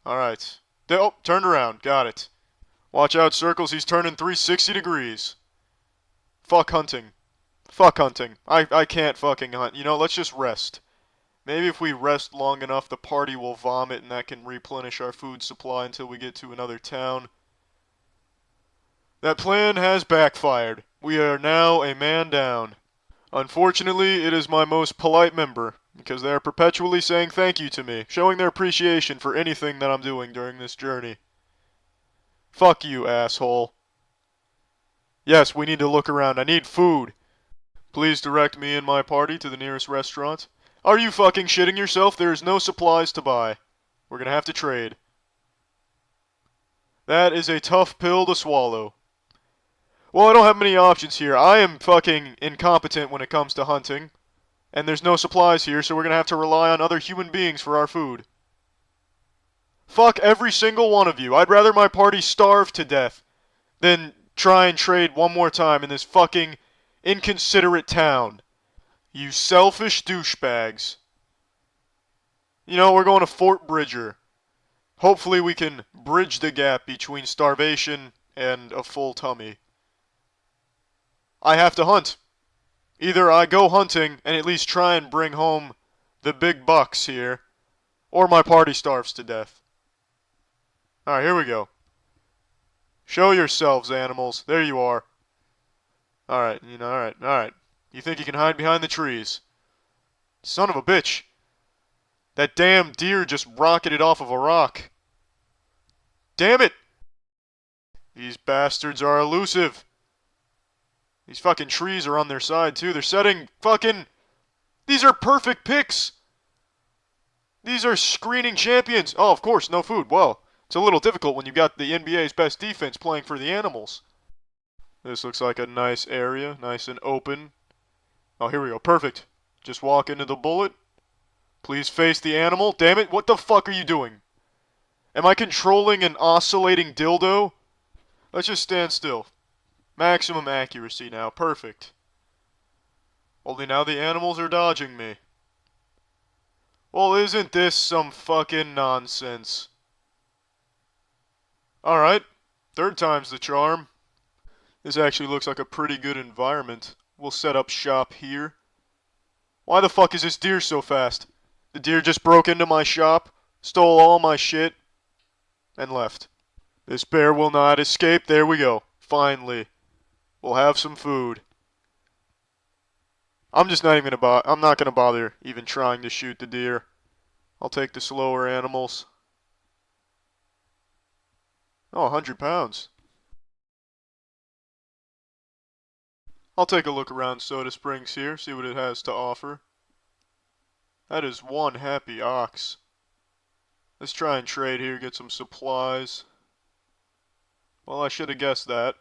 Alright. Oh, turned around. Got it. Watch out, Circles. He's turning 360 degrees. Fuck hunting. Fuck hunting. I can't fucking hunt. You know, let's just rest. Maybe if we rest long enough, the party will vomit and that can replenish our food supply until we get to another town. That plan has backfired. We are now a man down. Unfortunately, it is my most polite member, because they are perpetually saying thank you to me, showing their appreciation for anything that I'm doing during this journey. Fuck you, asshole. Yes, we need to look around. I need food. Please direct me and my party to the nearest restaurant. Are you fucking shitting yourself? There is no supplies to buy. We're gonna have to trade. That is a tough pill to swallow. Well, I don't have many options here. I am fucking incompetent when it comes to hunting. And there's no supplies here, so we're gonna have to rely on other human beings for our food. Fuck every single one of you. I'd rather my party starve to death than try and trade one more time in this fucking inconsiderate town. You selfish douchebags. You know, we're going to Fort Bridger. Hopefully we can bridge the gap between starvation and a full tummy. I have to hunt. Either I go hunting and at least try and bring home the big bucks here, or my party starves to death. Alright, here we go. Show yourselves, animals. There you are. Alright, alright. You think you can hide behind the trees? Son of a bitch. That damn deer just rocketed off of a rock. Damn it! These bastards are elusive. These fucking trees are on their side, too. They're setting fucking... These are perfect picks! These are screening champions! Oh, of course, no food. Well, it's a little difficult when you've got the NBA's best defense playing for the animals. This looks like a nice area. Nice and open. Oh, here we go. Perfect. Just walk into the bullet. Please face the animal. Damn it, what the fuck are you doing? Am I controlling an oscillating dildo? Let's just stand still. Maximum accuracy now. Perfect. Only now the animals are dodging me. Well, isn't this some fucking nonsense? Alright. Third time's the charm. This actually looks like a pretty good environment. We'll set up shop here. Why the fuck is this deer so fast? The deer just broke into my shop, stole all my shit, and left. This bear will not escape. There we go. Finally. We'll have some food. I'm just not even I'm not gonna bother even trying to shoot the deer. I'll take the slower animals. Oh, 100 pounds. I'll take a look around Soda Springs here, see what it has to offer. That is one happy ox. Let's try and trade here, get some supplies. Well, I should have guessed that.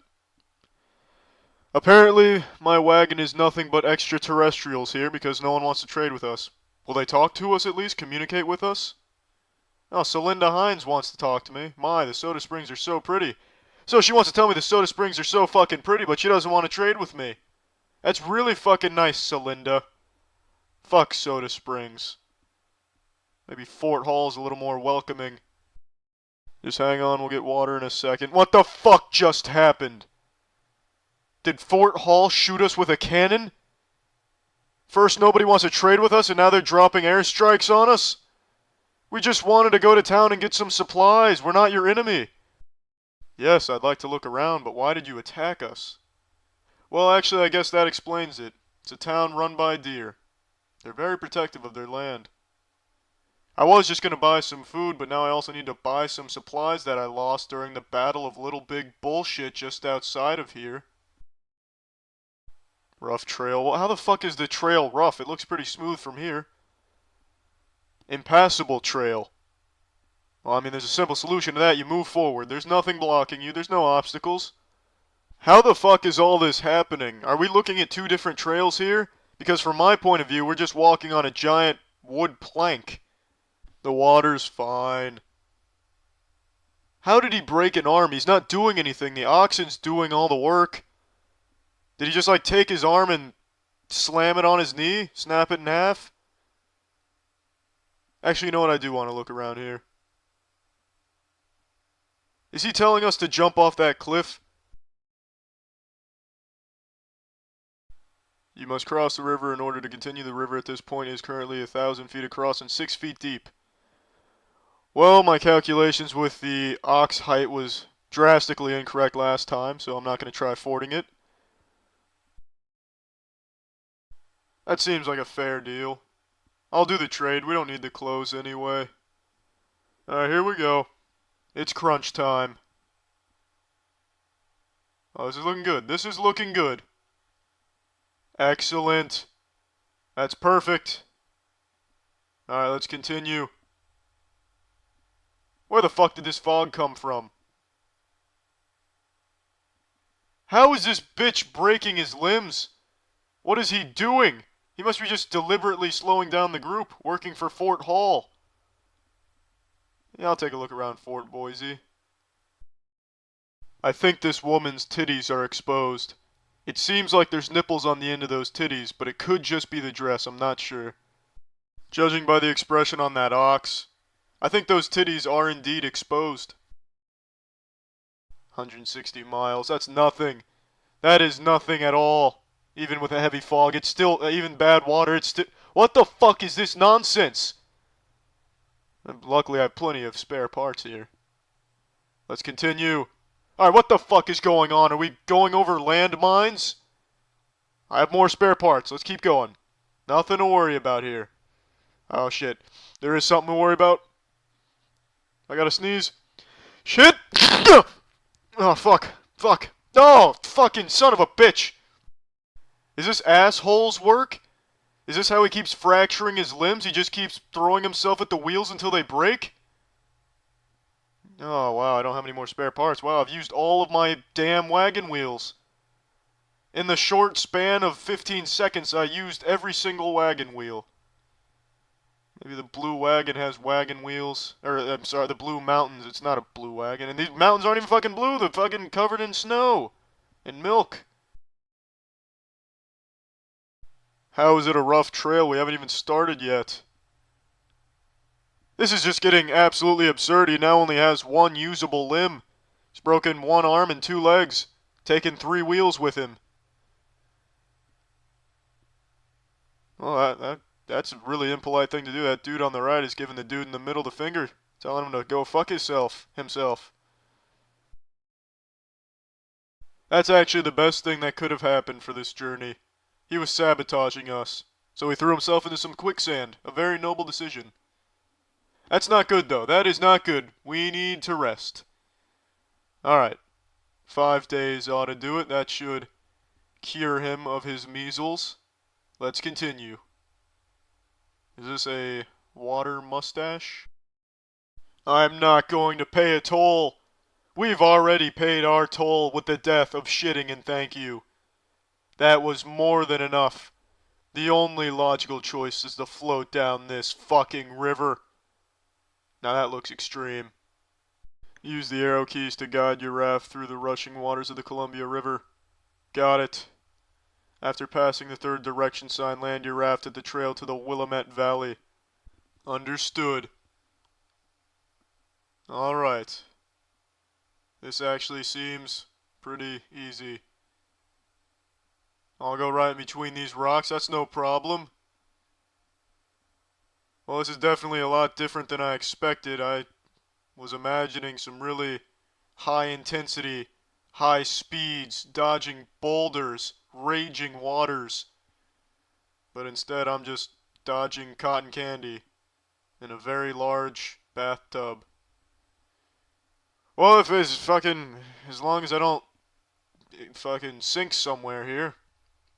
Apparently, my wagon is nothing but extraterrestrials here because no one wants to trade with us. Will they talk to us at least? Communicate with us? Oh, Celinda Hines wants to talk to me. My, the Soda Springs are so pretty. So she wants to tell me the Soda Springs are so fucking pretty, but she doesn't want to trade with me. That's really fucking nice, Celinda. Fuck Soda Springs. Maybe Fort Hall's a little more welcoming. Just hang on, we'll get water in a second. What the fuck just happened? Did Fort Hall shoot us with a cannon? First nobody wants to trade with us and now they're dropping airstrikes on us? We just wanted to go to town and get some supplies. We're not your enemy. Yes, I'd like to look around, but why did you attack us? Well, actually, I guess that explains it. It's a town run by deer. They're very protective of their land. I was just going to buy some food, but now I also need to buy some supplies that I lost during the Battle of Little Big Bullshit just outside of here. Rough trail. Well, how the fuck is the trail rough? It looks pretty smooth from here. Impassable trail. Well, I mean, there's a simple solution to that. You move forward. There's nothing blocking you. There's no obstacles. How the fuck is all this happening? Are we looking at two different trails here? Because from my point of view, we're just walking on a giant wood plank. The water's fine. How did he break an arm? He's not doing anything. The oxen's doing all the work. Did he just, like, take his arm and slam it on his knee? Snap it in half? Actually, you know what? I do want to look around here. Is he telling us to jump off that cliff? You must cross the river in order to continue. The river at this point is currently 1,000 feet across and 6 feet deep. Well, my calculations with the ox height was drastically incorrect last time, so I'm not going to try fording it. That seems like a fair deal. I'll do the trade. We don't need the clothes anyway. Alright, here we go. It's crunch time. Oh, this is looking good. This is looking good. Excellent. That's perfect. Alright, let's continue. Where the fuck did this fog come from? How is this bitch breaking his limbs? What is he doing? He must be just deliberately slowing down the group, working for Fort Hall. Yeah, I'll take a look around Fort Boise. I think this woman's titties are exposed. It seems like there's nipples on the end of those titties, but it could just be the dress, I'm not sure. Judging by the expression on that ox, I think those titties are indeed exposed. 160 miles, that's nothing. That is nothing at all. Even with a heavy fog, it's still, even bad water, it's still... What the fuck is this nonsense? And luckily I have plenty of spare parts here. Let's continue. Alright, what the fuck is going on? Are we going over landmines? I have more spare parts. Let's keep going. Nothing to worry about here. Oh, shit. There is something to worry about. I gotta sneeze. Shit! Oh, fuck. Fuck. Oh, fucking son of a bitch! Is this asshole's work? Is this how he keeps fracturing his limbs? He just keeps throwing himself at the wheels until they break? Oh, wow, I don't have any more spare parts. Wow, I've used all of my damn wagon wheels. In the short span of 15 seconds, I used every single wagon wheel. Maybe the blue wagon has wagon wheels. Or, I'm sorry, the blue mountains. It's not a blue wagon. And these mountains aren't even fucking blue. They're fucking covered in snow. And milk. How is it a rough trail? We haven't even started yet. This is just getting absolutely absurd. He now only has one usable limb. He's broken one arm and 2 legs. Taken 3 wheels with him. Well, that's a really impolite thing to do. That dude on the right is giving the dude in the middle the finger. Telling him to go fuck himself. That's actually the best thing that could have happened for this journey. He was sabotaging us. So he threw himself into some quicksand. A very noble decision. That's not good, though. That is not good. We need to rest. Alright. 5 days ought to do it. That should cure him of his measles. Let's continue. Is this a water mustache? I'm not going to pay a toll. We've already paid our toll with the death of shitting and thank you. That was more than enough. The only logical choice is to float down this fucking river. Now that looks extreme. Use the arrow keys to guide your raft through the rushing waters of the Columbia River. Got it. After passing the 3rd direction sign, land your raft at the trail to the Willamette Valley. Understood. Alright. This actually seems pretty easy. I'll go right in between these rocks, that's no problem. Well, this is definitely a lot different than I expected. I was imagining some really high intensity, high speeds, dodging boulders, raging waters. But instead I'm just dodging cotton candy in a very large bathtub. Well, if it's fucking, as long as I don't fucking sink somewhere here,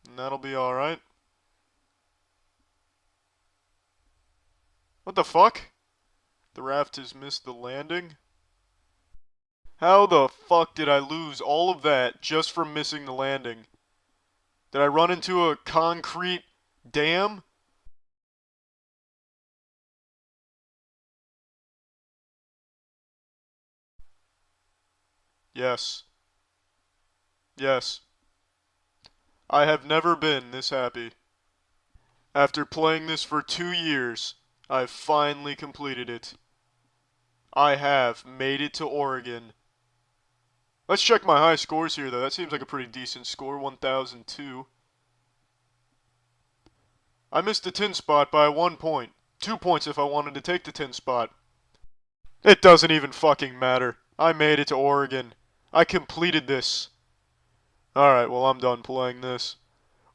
then that'll be alright. What the fuck? The raft has missed the landing? How the fuck did I lose all of that just from missing the landing? Did I run into a concrete dam? Yes. Yes. I have never been this happy. After playing this for 2 years, I've finally completed it. I have made it to Oregon. Let's check my high scores here, though. That seems like a pretty decent score, 1002. I missed the 10 spot by 1 point. 2 points if I wanted to take the 10 spot. It doesn't even fucking matter. I made it to Oregon. I completed this. Alright, well, I'm done playing this.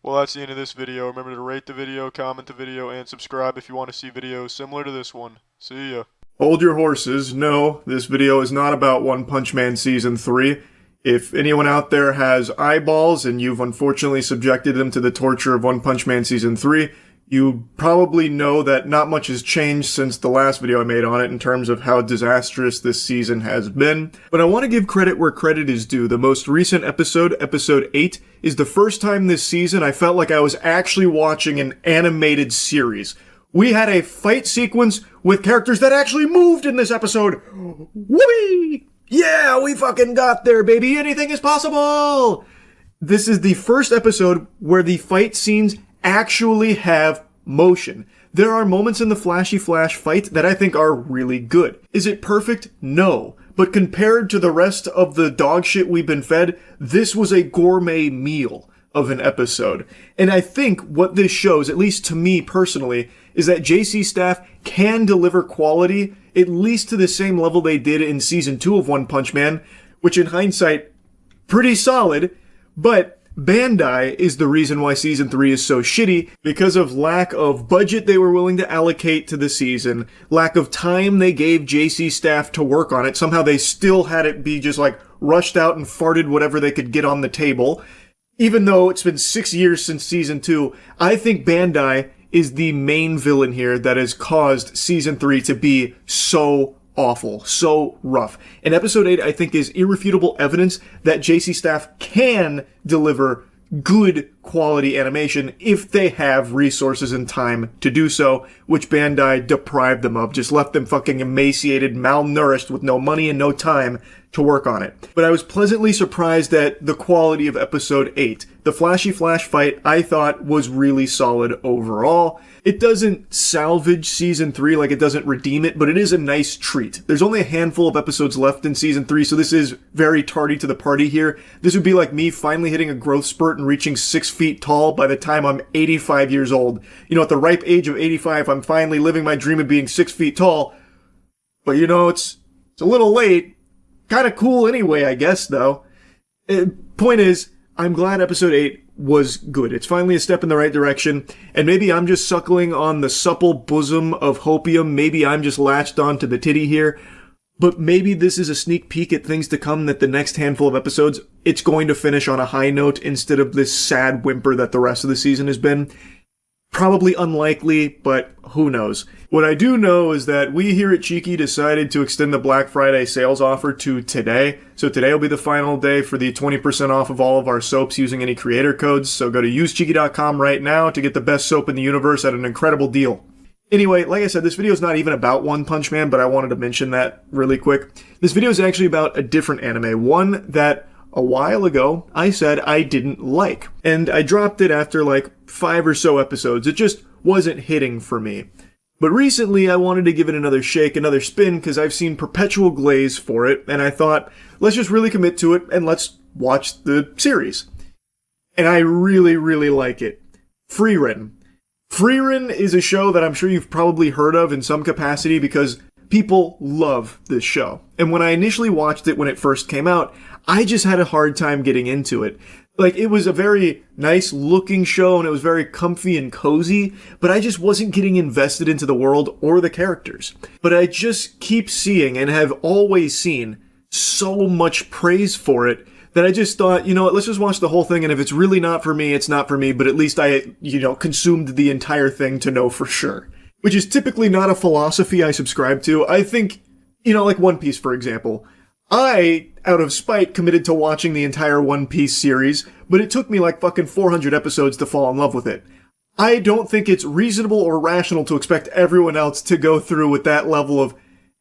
Well, that's the end of this video. Remember to rate the video, comment the video, and subscribe if you want to see videos similar to this one. See ya.
Hold your horses. No, this video is not about One Punch Man Season 3. If anyone out there has eyeballs and you've unfortunately subjected them to the torture of One Punch Man Season 3, you probably know that not much has changed since the last video I made on it in terms of how disastrous this season has been. But I want to give credit where credit is due. The most recent episode, episode 8, is the first time this season I felt like I was actually watching an animated series. We had a fight sequence with characters that actually moved in this episode. Whoopee! Yeah, we fucking got there, baby. Anything is possible! This is the first episode where the fight scenes actually have motion. There are moments in the flashy flash fight that I think are really good. Is it perfect? No. But compared to the rest of the dog shit we've been fed, this was a gourmet meal of an episode. And I think what this shows, at least to me personally, is that JC Staff can deliver quality at least to the same level they did in Season 2 of One Punch Man, which in hindsight, pretty solid, but Bandai is the reason why Season 3 is so shitty, because of lack of budget they were willing to allocate to the season, lack of time they gave JC Staff to work on it. Somehow they still had it be just like rushed out and farted whatever they could get on the table. Even though it's been 6 years since Season 2, I think Bandai is the main villain here that has caused Season 3 to be so awful, so rough. And Episode 8, I think, is irrefutable evidence that JC Staff can deliver good quality animation if they have resources and time to do so, which Bandai deprived them of, just left them fucking emaciated, malnourished with no money and no time to work on it. But I was pleasantly surprised at the quality of Episode 8. The flashy flash fight, I thought, was really solid overall. It doesn't salvage Season 3, like it doesn't redeem it, but it is a nice treat. There's only a handful of episodes left in Season 3, so this is very tardy to the party here. This would be like me finally hitting a growth spurt and reaching 6 feet tall by the time I'm 85 years old. You know, at the ripe age of 85, I'm finally living my dream of being 6 feet tall. But you know, it's a little late. Kinda cool anyway, I guess, though. Point is, I'm glad Episode 8 was good. It's finally a step in the right direction, and maybe I'm just suckling on the supple bosom of hopium. Maybe I'm just latched onto the titty here. But maybe this is a sneak peek at things to come, that the next handful of episodes, it's going to finish on a high note instead of this sad whimper that the rest of the season has been. Probably unlikely, but who knows. What I do know is that we here at Cheeky decided to extend the Black Friday sales offer to today. So today will be the final day for the 20% off of all of our soaps using any creator codes. So go to usecheeky.com right now to get the best soap in the universe at an incredible deal. Anyway, like I said, this video is not even about One Punch Man, but I wanted to mention that really quick. This video is actually about a different anime, one that a while ago I said I didn't like. And I dropped it after like 5 or so episodes. It just wasn't hitting for me. But recently I wanted to give it another shake, another spin, because I've seen perpetual glaze for it, and I thought, let's just really commit to it and let's watch the series. And I really, really like it. Frieren. Frieren is a show that I'm sure you've probably heard of in some capacity because people love this show. And when I initially watched it when it first came out, I just had a hard time getting into it. Like, it was a very nice looking show and it was very comfy and cozy, but I just wasn't getting invested into the world or the characters. But I just keep seeing and have always seen so much praise for it that I just thought, you know what, let's just watch the whole thing, and if it's really not for me, it's not for me, but at least I, consumed the entire thing to know for sure. Which is typically not a philosophy I subscribe to. I think, like One Piece, for example. I, out of spite, committed to watching the entire One Piece series, but it took me like fucking 400 episodes to fall in love with it. I don't think it's reasonable or rational to expect everyone else to go through with that level of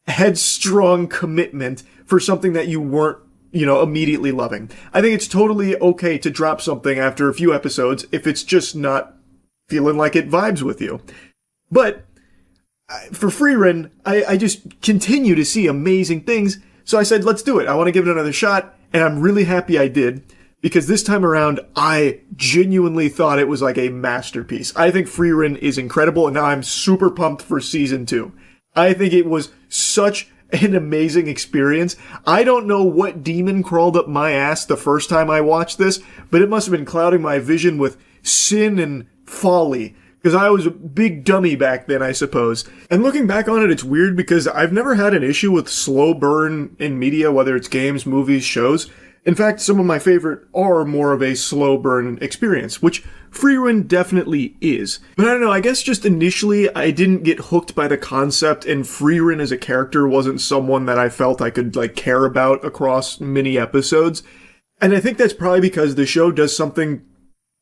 headstrong commitment for something that you weren't, immediately loving. I think it's totally okay to drop something after a few episodes if it's just not feeling like it vibes with you. But for Frieren, I just continue to see amazing things. So I said, let's do it. I want to give it another shot. And I'm really happy I did, because this time around, I genuinely thought it was like a masterpiece. I think Frieren is incredible, and now I'm super pumped for season 2. I think it was such an amazing experience. I don't know what demon crawled up my ass the first time I watched this, but it must have been clouding my vision with sin and folly, because I was a big dummy back then, I suppose. And looking back on it, it's weird because I've never had an issue with slow burn in media, whether it's games, movies, shows. In fact, some of my favorite are more of a slow burn experience, which Frieren definitely is. But I don't know, I guess just initially I didn't get hooked by the concept, and Frieren as a character wasn't someone that I felt I could care about across many episodes. And I think that's probably because the show does something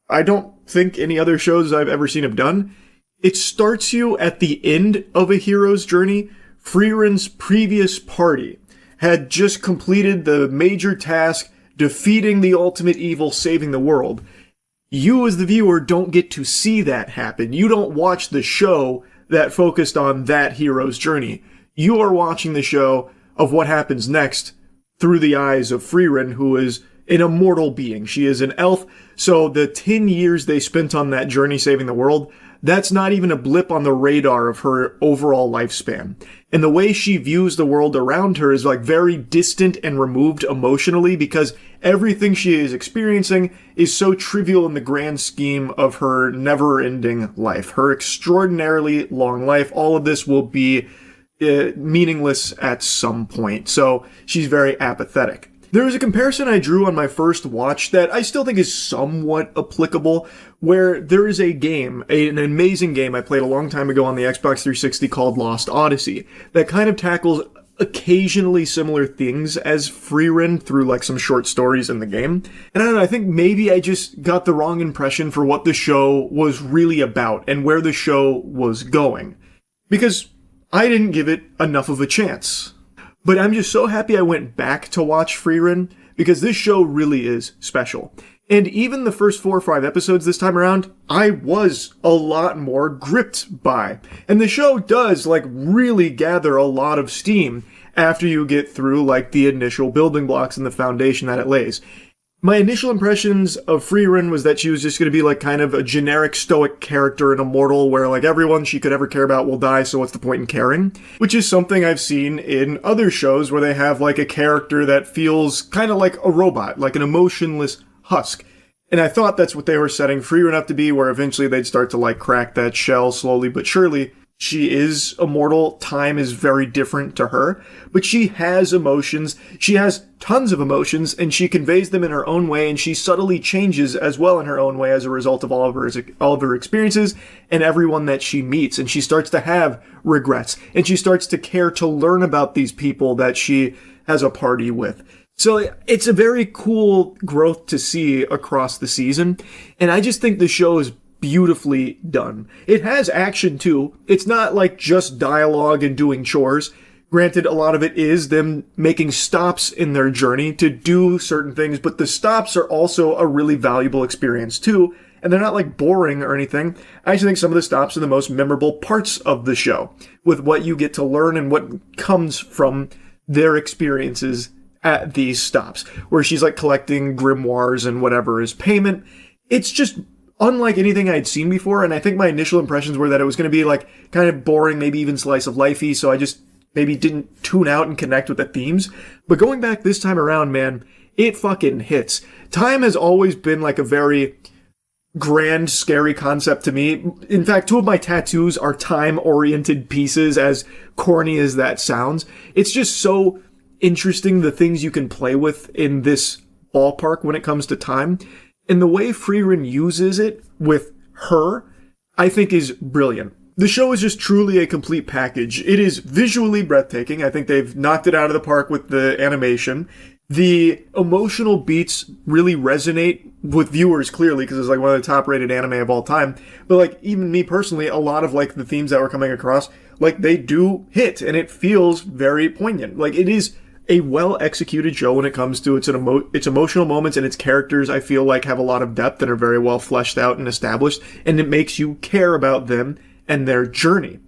I don't think any other shows I've ever seen have done. It starts you at the end of a hero's journey. Frieren's previous party had just completed the major task, defeating the ultimate evil, saving the world. You as the viewer don't get to see that happen. You don't watch the show that focused on that hero's journey. You are watching the show of what happens next through the eyes of Frieren, who is an immortal being. She is an elf, so the 10 years they spent on that journey saving the world, that's not even a blip on the radar of her overall lifespan. And the way she views the world around her is very distant and removed emotionally, because everything she is experiencing is so trivial in the grand scheme of her never-ending life. Her extraordinarily long life, all of this will be meaningless at some point. So she's very apathetic. There was a comparison I drew on my first watch that I still think is somewhat applicable, where there is a game, an amazing game I played a long time ago on the Xbox 360 called Lost Odyssey, that kind of tackles occasionally similar things as Frieren through some short stories in the game. And I don't know, I think maybe I just got the wrong impression for what the show was really about and where the show was going, because I didn't give it enough of a chance. But I'm just so happy I went back to watch Frieren, because this show really is special. And even the first 4 or 5 episodes this time around, I was a lot more gripped by. And the show does, really gather a lot of steam after you get through, the initial building blocks and the foundation that it lays. My initial impressions of Frieren was that she was just going to be kind of a generic stoic character, an immortal, where everyone she could ever care about will die, so what's the point in caring? Which is something I've seen in other shows where they have a character that feels kind of like a robot, like an emotionless husk. And I thought that's what they were setting Frieren up to be, where eventually they'd start to crack that shell slowly but surely. She is immortal. Time is very different to her, but she has emotions. She has tons of emotions, and she conveys them in her own way, and she subtly changes as well in her own way as a result of all of her experiences and everyone that she meets. And she starts to have regrets, and she starts to care to learn about these people that she has a party with. So it's a very cool growth to see across the season, and I just think the show is beautifully done. It has action too. It's not just dialogue and doing chores. Granted, a lot of it is them making stops in their journey to do certain things, but the stops are also a really valuable experience too, and they're not boring or anything. I actually think some of the stops are the most memorable parts of the show, with what you get to learn and what comes from their experiences at these stops, where she's collecting grimoires and whatever is payment. It's just unlike anything I'd seen before, and I think my initial impressions were that it was going to be kind of boring, maybe even slice of lifey, so I just maybe didn't tune out and connect with the themes. But going back this time around, man, it fucking hits. Time has always been a very grand, scary concept to me. In fact, 2 of my tattoos are time-oriented pieces, as corny as that sounds. It's just so interesting, the things you can play with in this ballpark when it comes to time. And the way Frieren uses it with her, I think is brilliant. The show is just truly a complete package. It is visually breathtaking. I think they've knocked it out of the park with the animation. The emotional beats really resonate with viewers, clearly, because it's one of the top-rated anime of all time. But even me personally, a lot of the themes that we're coming across, they do hit, and it feels very poignant. It is a well-executed show when it comes to its emotional moments, and its characters, I feel like, have a lot of depth and are very well fleshed out and established, and it makes you care about them and their journey.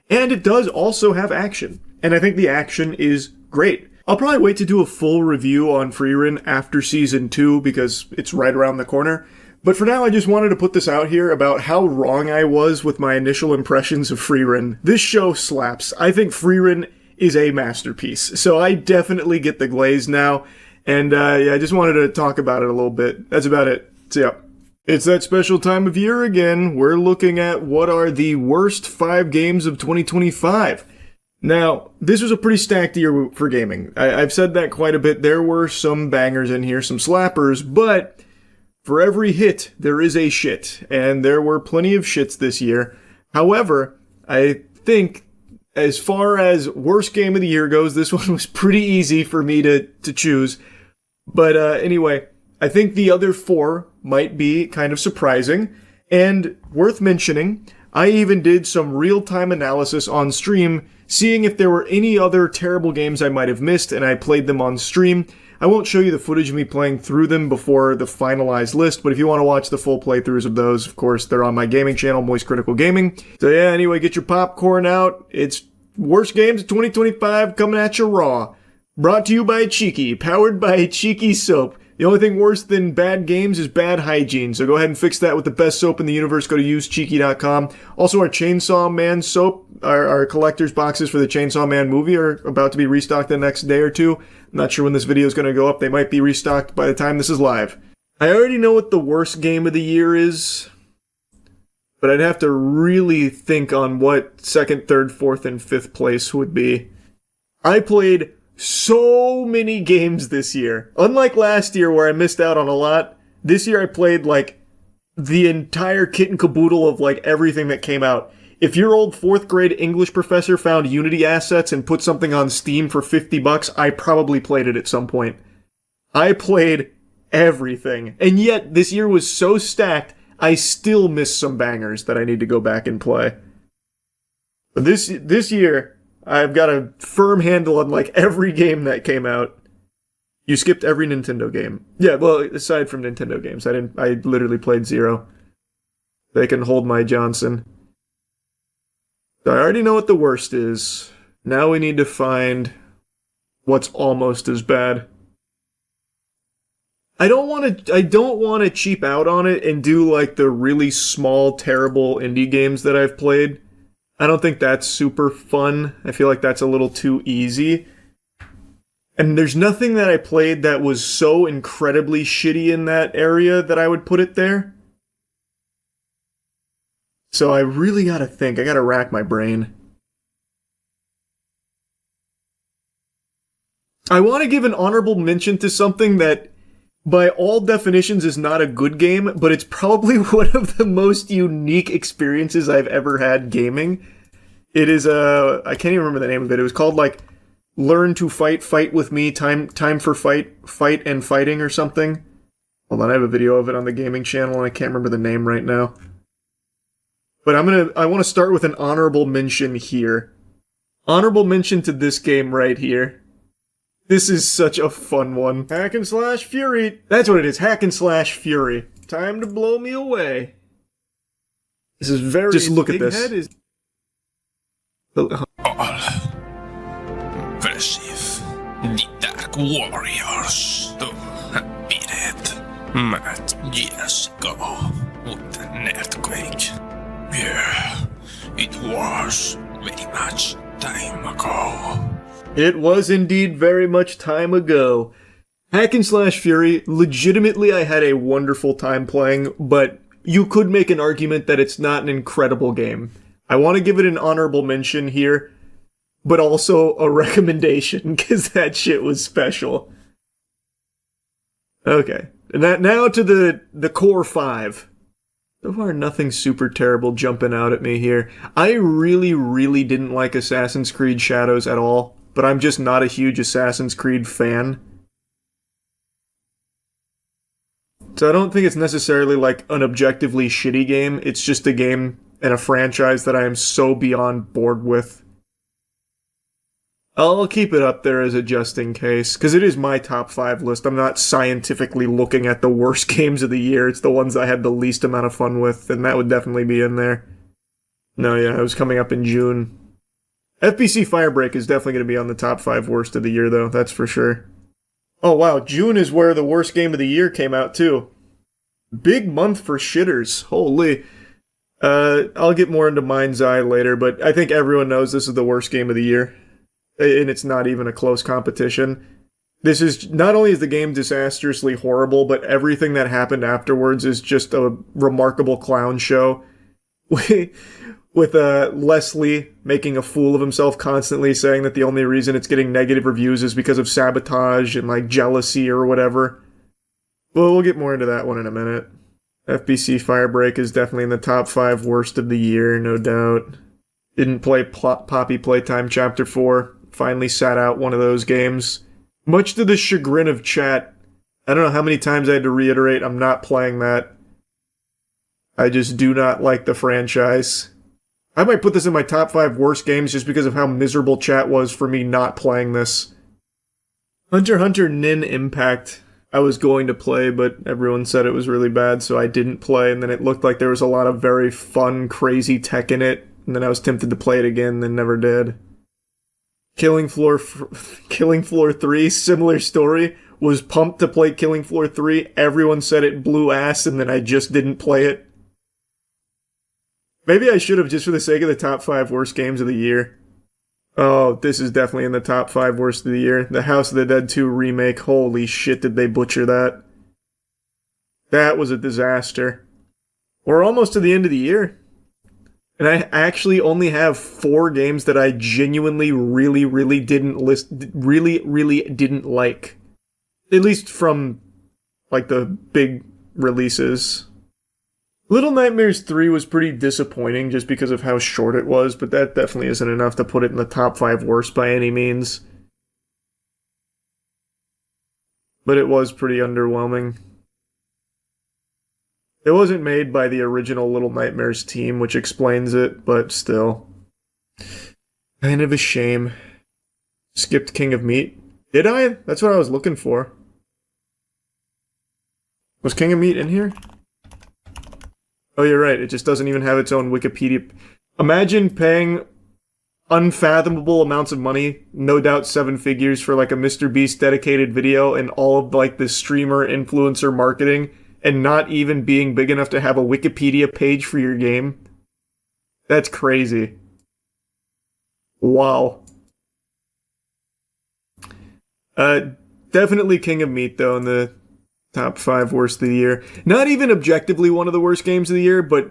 And it does also have action, and I think the action is great. I'll probably wait to do a full review on Frieren after Season 2 because it's right around the corner. But for now, I just wanted to put this out here about how wrong I was with my initial impressions of Frieren. This show slaps. I think Frieren is a masterpiece. So I definitely get the glaze now. And I just wanted to talk about it a little bit. That's about it. So yeah. It's that special time of year again. We're looking at what are the worst 5 games of 2025. Now, this was a pretty stacked year for gaming. I've said that quite a bit. There were some bangers in here, some slappers, but for every hit, there is a shit, and there were plenty of shits this year. However, I think as far as worst game of the year goes, this one was pretty easy for me to choose. But anyway, I think the other 4 might be kind of surprising, and worth mentioning, I even did some real-time analysis on stream, seeing if there were any other terrible games I might have missed, and I played them on stream. I won't show you the footage of me playing through them before the finalized list, but if you want to watch the full playthroughs of those, of course, they're on my gaming channel, Moist Critical Gaming. So yeah, anyway, get your popcorn out. It's Worst Games of 2025 coming at you raw. Brought to you by Cheeky, powered by Cheeky Soap. The only thing worse than bad games is bad hygiene, so go ahead and fix that with the best soap in the universe. Go to usecheeky.com. Also, our Chainsaw Man soap, our collector's boxes for the Chainsaw Man movie are about to be restocked the next day or two. I'm not sure when this video is going to go up. They might be restocked by the time this is live. I already know what the worst game of the year is, but I'd have to really think on what 2nd, 3rd, 4th, and 5th place would be. I played so many games this year. Unlike last year where I missed out on a lot, this year I played like the entire kit and caboodle of like everything that came out. If your old 4th grade English professor found Unity assets and put something on Steam for $50, I probably played it at some point. I played everything. And yet, this year was so stacked, I still missed some bangers that I need to go back and play. But this year, I've got a firm handle on like every game that came out. You skipped every Nintendo game. Yeah, well, aside from Nintendo games, I literally played 0. They can hold my Johnson. I already know what the worst is. Now we need to find what's almost as bad. I don't want to cheap out on it and do like the really small, terrible indie games that I've played. I don't think that's super fun. I feel like that's a little too easy. And there's nothing that I played that was so incredibly shitty in that area that I would put it there. So I really gotta think. I gotta rack my brain. I want to give an honorable mention to something that, by all definitions, is not a good game, but it's probably one of the most unique experiences I've ever had gaming. It is I can't even remember the name of it. It was called like Learn to Fight, Fight with Me, Time for Fight and Fighting or something. Hold on, I have a video of it on the gaming channel and I can't remember the name right now. But I want to start with an honorable mention here. Honorable mention to this game right here. This is such a fun one. Hack and Slash Fury. That's what it is. Hack and Slash Fury. Time to blow me away. This is very... Just look at this. Head is...
All impressive. The Dark Warriors. To beat it much years ago with an earthquake. Yeah, it was very much time ago.
It was indeed very much time ago. Hack and Slash Fury, legitimately I had a wonderful time playing, but you could make an argument that it's not an incredible game. I want to give it an honorable mention here, but also a recommendation, because that shit was special. Okay, and now to the core 5. So far, nothing super terrible jumping out at me here. I really, really didn't like Assassin's Creed Shadows at all, but I'm just not a huge Assassin's Creed fan. So I don't think it's necessarily like an objectively shitty game. It's just a game and a franchise that I am so beyond bored with. I'll keep it up there as a just in case, because it is my top 5 list. I'm not scientifically looking at the worst games of the year. It's the ones I had the least amount of fun with, and that would definitely be in there. No, yeah, it was coming up in June. FBC Firebreak is definitely going to be on the top 5 worst of the year, though, that's for sure. Oh, wow, June is where the worst game of the year came out, too. Big month for shitters. Holy. I'll get more into Mind's Eye later, but I think everyone knows this is the worst game of the year. And it's not even a close competition. This is, not only is the game disastrously horrible, but everything that happened afterwards is just a remarkable clown show. With Leslie making a fool of himself constantly, saying that the only reason it's getting negative reviews is because of sabotage and, like, jealousy or whatever. Well, we'll get more into that one in a minute. FBC Firebreak is definitely in the top 5 worst of the year, no doubt. Didn't play Poppy Playtime Chapter 4. Finally sat out one of those games. Much to the chagrin of chat. I don't know how many times I had to reiterate, I'm not playing that. I just do not like the franchise. I might put this in my top 5 worst games just because of how miserable chat was for me not playing this. Hunter x Hunter Nin Impact. I was going to play, but everyone said it was really bad, so I didn't play, and then it looked like there was a lot of very fun, crazy tech in it, and then I was tempted to play it again, then never did. Killing Floor 3, similar story. Was pumped to play Killing Floor 3. Everyone said it blew ass, and then I just didn't play it. Maybe I should have, just for the sake of the top 5 worst games of the year. Oh, this is definitely in the top 5 worst of the year. The House of the Dead 2 remake. Holy shit, did they butcher that. That was a disaster. We're almost to the end of the year. And I actually only have 4 games that I genuinely really didn't didn't like. At least from, like, the big releases. Little Nightmares 3 was pretty disappointing just because of how short it was, but that definitely isn't enough to put it in the top 5 worst by any means. But it was pretty underwhelming. It wasn't made by the original Little Nightmares team, which explains it, but still. Kind of a shame. Skipped King of Meat. Did I? That's what I was looking for. Was King of Meat in here? Oh, you're right. It just doesn't even have its own Wikipedia. Imagine paying unfathomable amounts of money, no doubt 7 figures, for like a Mr. Beast dedicated video and all of like the streamer influencer marketing, and not even being big enough to have a Wikipedia page for your game. That's crazy. Wow. Definitely King of Meat, though, in the top 5 worst of the year. Not even objectively one of the worst games of the year, but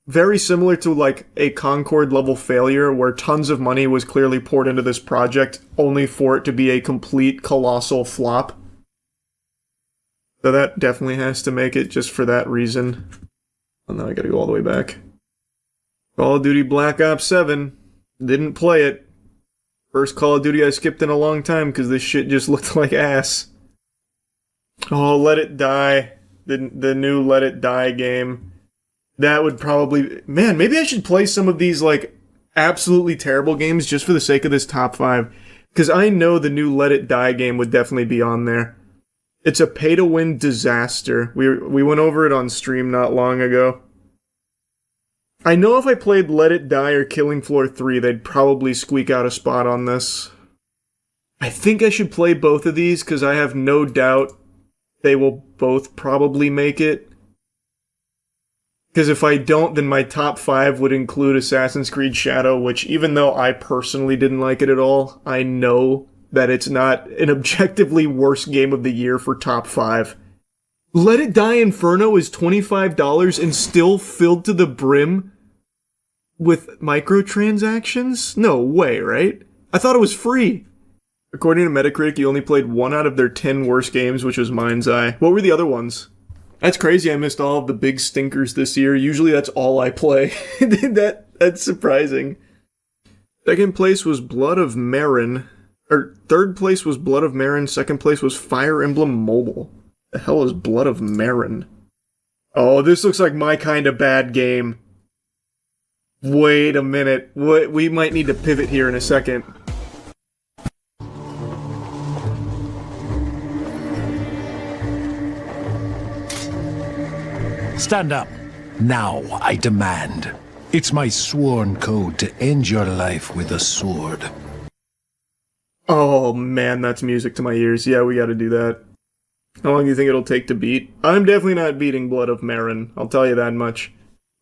very similar to like a Concord level failure where tons of money was clearly poured into this project only for it to be a complete colossal flop. So that definitely has to make it just for that reason. Oh, now I gotta go all the way back. Call of Duty Black Ops 7. Didn't play it. First Call of Duty I skipped in a long time because this shit just looked like ass. Oh, Let It Die. The new Let It Die game. That would probably... Man, maybe I should play some of these, like, absolutely terrible games just for the sake of this top 5. Because I know the new Let It Die game would definitely be on there. It's a pay-to-win disaster. We went over it on stream not long ago. I know if I played Let It Die or Killing Floor 3, they'd probably squeak out a spot on this. I think I should play both of these, because I have no doubt they will both probably make it. Because if I don't, then my top 5 would include Assassin's Creed Shadow, which, even though I personally didn't like it at all, I know that it's not an objectively worst game of the year for top 5. Let It Die Inferno is $25 and still filled to the brim with microtransactions? No way, right? I thought it was free. According to Metacritic, you only played 1 out of their 10 worst games, which was Mind's Eye. What were the other ones? That's crazy, I missed all of the big stinkers this year. Usually that's all I play. That's surprising. Second place was Blood of Marin. Or third place was Blood of Marin. Second place was Fire Emblem Mobile. The hell is Blood of Marin? Oh, this looks like my kind of bad game. Wait a minute. We might need to pivot here in a second.
Stand up. Now, I demand. It's my sworn code to end your life with a sword.
Oh man, that's music to my ears. Yeah, we gotta do that. How long do you think it'll take to beat? I'm definitely not beating Blood of Marin, I'll tell you that much.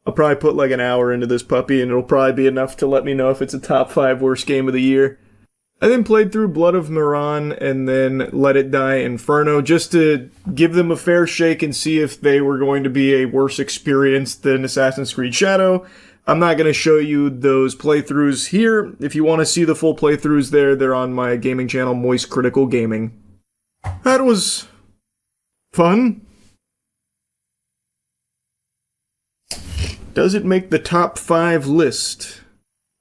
I'll probably put like an hour into this puppy and it'll probably be enough to let me know if it's a top 5 worst game of the year. I then played through Blood of Marin and then Let It Die Inferno just to give them a fair shake and see if they were going to be a worse experience than Assassin's Creed Shadow. I'm not going to show you those playthroughs here. If you want to see the full playthroughs they're on my gaming channel, Moist Critical Gaming. That was fun. Does it make the top 5 list?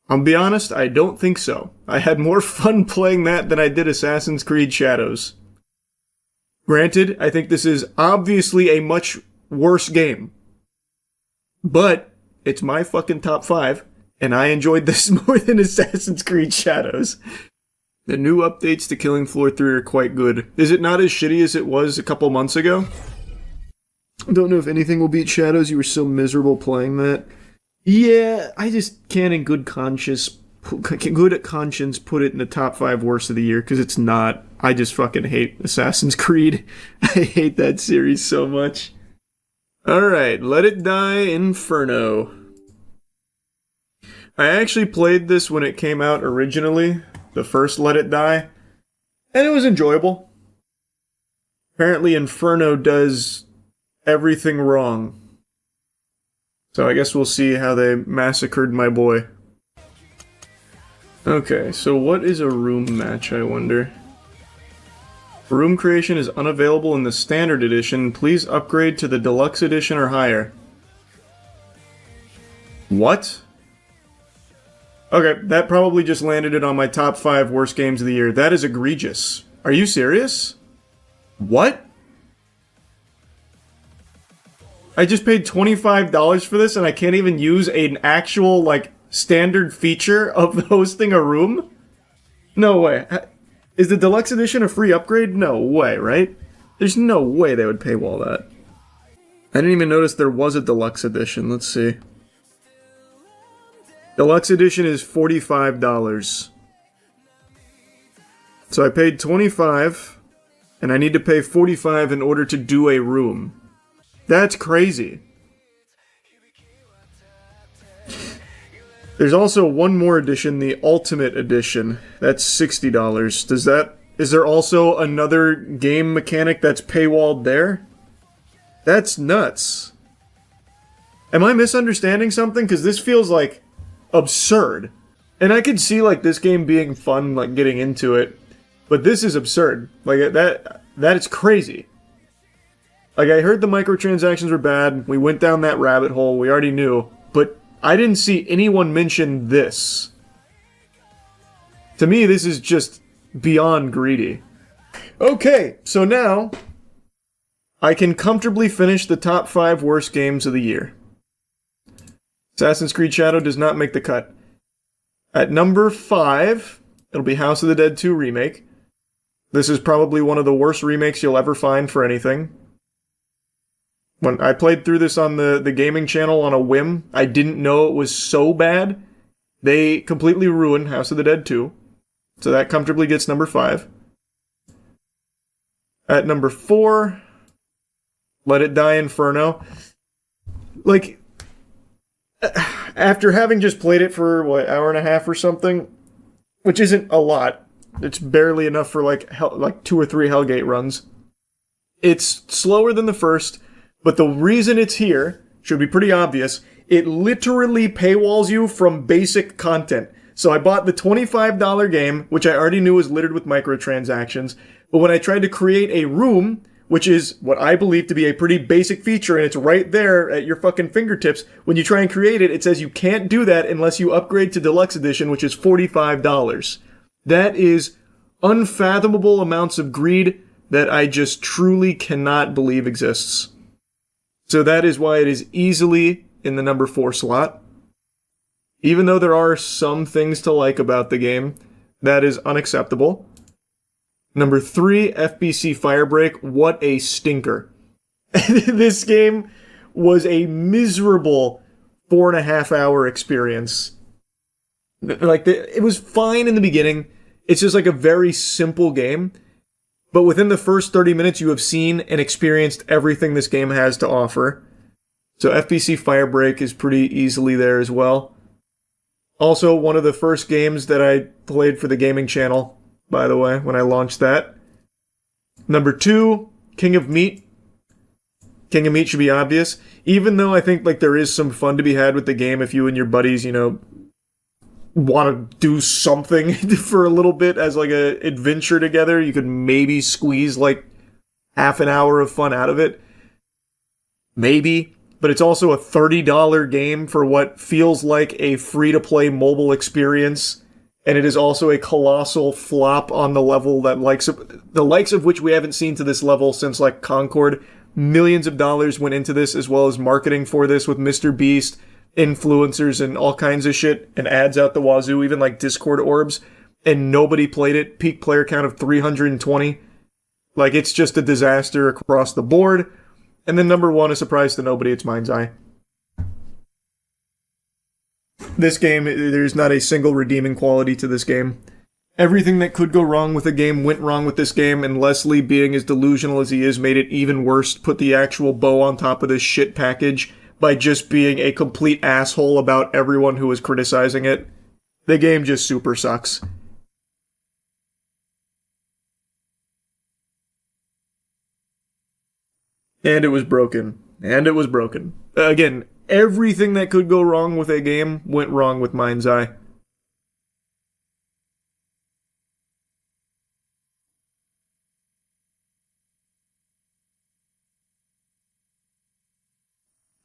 I'll be honest, I don't think so. I had more fun playing that than I did Assassin's Creed Shadows. Granted, I think this is obviously a much worse game. But it's my fucking top 5, and I enjoyed this more than Assassin's Creed Shadows. The new updates to Killing Floor 3 are quite good. Is it not as shitty as it was a couple months ago? I don't know if anything will beat Shadows. You were so miserable playing that. Yeah, I just can't in good conscience put it in the top 5 worst of the year, because it's not. I just fucking hate Assassin's Creed. I hate that series so much. Alright, Let It Die Inferno. I actually played this when it came out originally, the first Let It Die, and it was enjoyable. Apparently Inferno does everything wrong. So I guess we'll see how they massacred my boy. Okay, so what is a room match, I wonder? Room creation is unavailable in the standard edition. Please upgrade to the deluxe edition or higher. What? Okay, that probably just landed it on my top 5 worst games of the year. That is egregious. Are you serious? What? I just paid $25 for this and I can't even use an actual, like, standard feature of hosting a room? No way. Is the deluxe edition a free upgrade? No way, right? There's no way they would paywall that. I didn't even notice there was a deluxe edition. Let's see. Deluxe edition is $45. So I paid $25, and I need to pay $45 in order to do a room. That's crazy. There's also one more edition, the Ultimate Edition. That's $60. Is there also another game mechanic that's paywalled there? That's nuts. Am I misunderstanding something? Because this feels like absurd. And I could see like this game being fun, like getting into it, but this is absurd. Like that is crazy. Like I heard the microtransactions were bad. We went down that rabbit hole. We already knew, but I didn't see anyone mention this. To me, this is just beyond greedy. Okay, so now I can comfortably finish the top 5 worst games of the year. Assassin's Creed Shadow does not make the cut. At number 5, it'll be House of the Dead 2 Remake. This is probably one of the worst remakes you'll ever find for anything. When I played through this on the gaming channel on a whim, I didn't know it was so bad. They completely ruined House of the Dead 2. So that comfortably gets number 5. At number 4, Let It Die Inferno. Like, after having just played it for, what, hour and a half or something, which isn't a lot. It's barely enough for like 2 or 3 Hellgate runs. It's slower than the first, but the reason it's here should be pretty obvious. It literally paywalls you from basic content. So I bought the $25 game, which I already knew was littered with microtransactions, but when I tried to create a room, which is what I believe to be a pretty basic feature, and it's right there at your fucking fingertips, when you try and create it, it says you can't do that unless you upgrade to Deluxe Edition, which is $45. That is unfathomable amounts of greed that I just truly cannot believe exists. So that is why it is easily in the number 4 slot. Even though there are some things to like about the game, that is unacceptable. Number 3, FBC Firebreak. What a stinker. This game was a miserable 4.5 hour experience. Like, it was fine in the beginning. It's just like a very simple game. But within the first 30 minutes, you have seen and experienced everything this game has to offer. So FBC Firebreak is pretty easily there as well. Also, one of the first games that I played for the gaming channel, by the way, when I launched that. Number 2, King of Meat. King of Meat should be obvious. Even though I think like there is some fun to be had with the game if you and your buddies, you know, want to do something for a little bit as like a adventure together, you could maybe squeeze like half an hour of fun out of it. Maybe. But it's also a $30 game for what feels like a free-to-play mobile experience. And it is also a colossal flop on the level that the likes of which we haven't seen to this level since like Concord. Millions of dollars went into this, as well as marketing for this with Mr. Beast, influencers, and all kinds of shit, and ads out the wazoo, even like Discord orbs. And nobody played it. Peak player count of 320. Like, it's just a disaster across the board. And then number 1, a surprise to nobody, it's Mind's Eye. This game, there's not a single redeeming quality to this game. Everything that could go wrong with a game went wrong with this game, and Leslie, being as delusional as he is, made it even worse, put the actual bow on top of this shit package by just being a complete asshole about everyone who was criticizing it. The game just super sucks. And it was broken. And it was broken. Again, everything that could go wrong with a game went wrong with Mind's Eye.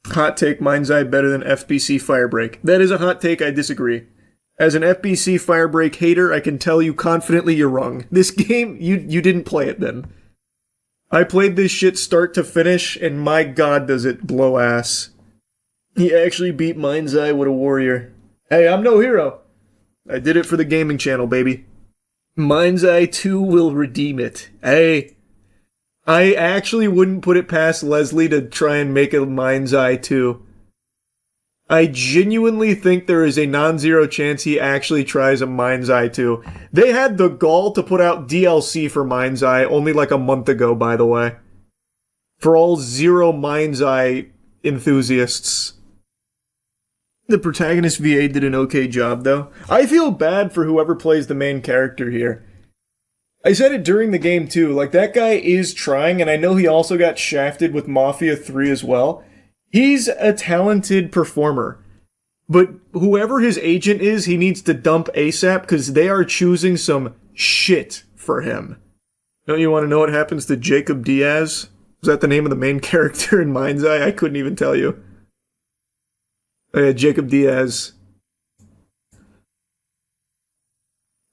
Hot take, Mind's Eye better than FBC Firebreak. That is a hot take, I disagree. As an FBC Firebreak hater, I can tell you confidently you're wrong. This game, you didn't play it then. I played this shit start to finish, and my god does it blow ass. He actually beat Mind's Eye, what a warrior. Hey, I'm no hero. I did it for the gaming channel, baby. Mind's Eye 2 will redeem it. Hey, I actually wouldn't put it past Leslie to try and make a Mind's Eye 2. I genuinely think there is a non-zero chance he actually tries a Mind's Eye 2. They had the gall to put out DLC for Mind's Eye only like a month ago, by the way. For all zero Mind's Eye enthusiasts. The protagonist VA did an okay job, though. I feel bad for whoever plays the main character here. I said it during the game, too. Like, that guy is trying, and I know he also got shafted with Mafia 3 as well. He's a talented performer. But whoever his agent is, he needs to dump ASAP, because they are choosing some shit for him. Don't you want to know what happens to Jacob Diaz? Is that the name of the main character in Mind's Eye? I couldn't even tell you. Oh yeah, Jacob Diaz.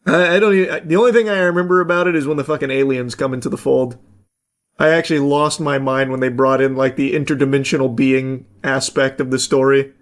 I don't even, the only thing I remember about it is when the fucking aliens come into the fold. I actually lost my mind when they brought in, like, the interdimensional being aspect of the story.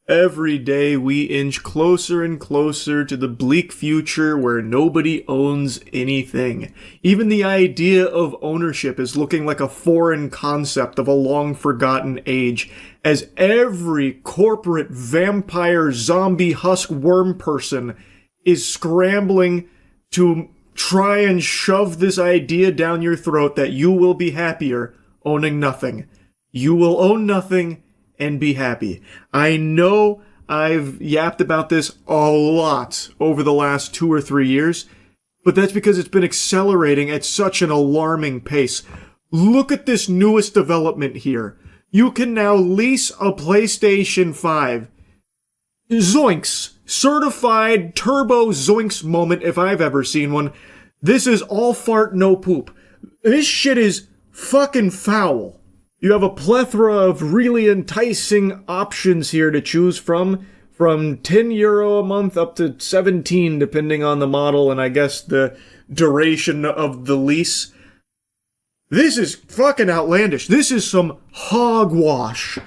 Every day we inch closer and closer to the bleak future where nobody owns anything. Even the idea of ownership is looking like a foreign concept of a long-forgotten age, as every corporate vampire zombie husk worm person is scrambling to try and shove this idea down your throat that you will be happier owning nothing. You will own nothing and be happy. I know I've yapped about this a lot over the last 2 or 3 years, but that's because it's been accelerating at such an alarming pace. Look at this newest development here. You can now lease a PlayStation 5. Zoinks! Certified turbo zoinks moment if I've ever seen one. This is all fart, no poop. This shit is fucking foul. You have a plethora of really enticing options here to choose from €10 a month up to 17 depending on the model and I guess the duration of the lease. This is fucking outlandish. This is some hogwash.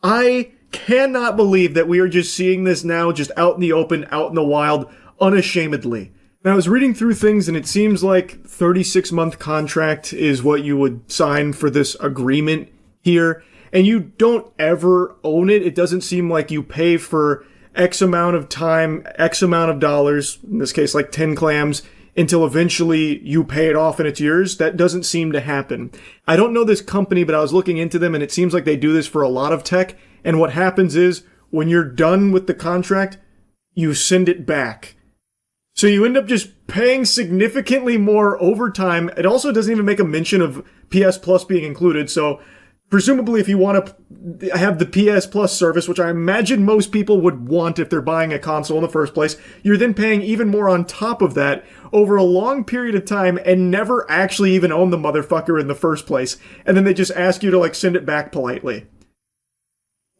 I cannot believe that we are just seeing this now just out in the open, out in the wild, unashamedly. Now, I was reading through things and it seems like 36-month contract is what you would sign for this agreement here. and you don't ever own it. It doesn't seem like you pay for X amount of time, X amount of dollars, in this case like 10 clams, until eventually you pay it off and it's yours. That doesn't seem to happen. I don't know this company, but I was looking into them and it seems like they do this for a lot of tech. And what happens is when you're done with the contract, you send it back. So you end up just paying significantly more over time. It also doesn't even make a mention of PS Plus being included. So presumably if you want to have the PS Plus service, which I imagine most people would want if they're buying a console in the first place, you're then paying even more on top of that over a long period of time and never actually even own the motherfucker in the first place. And then they just ask you to like send it back politely.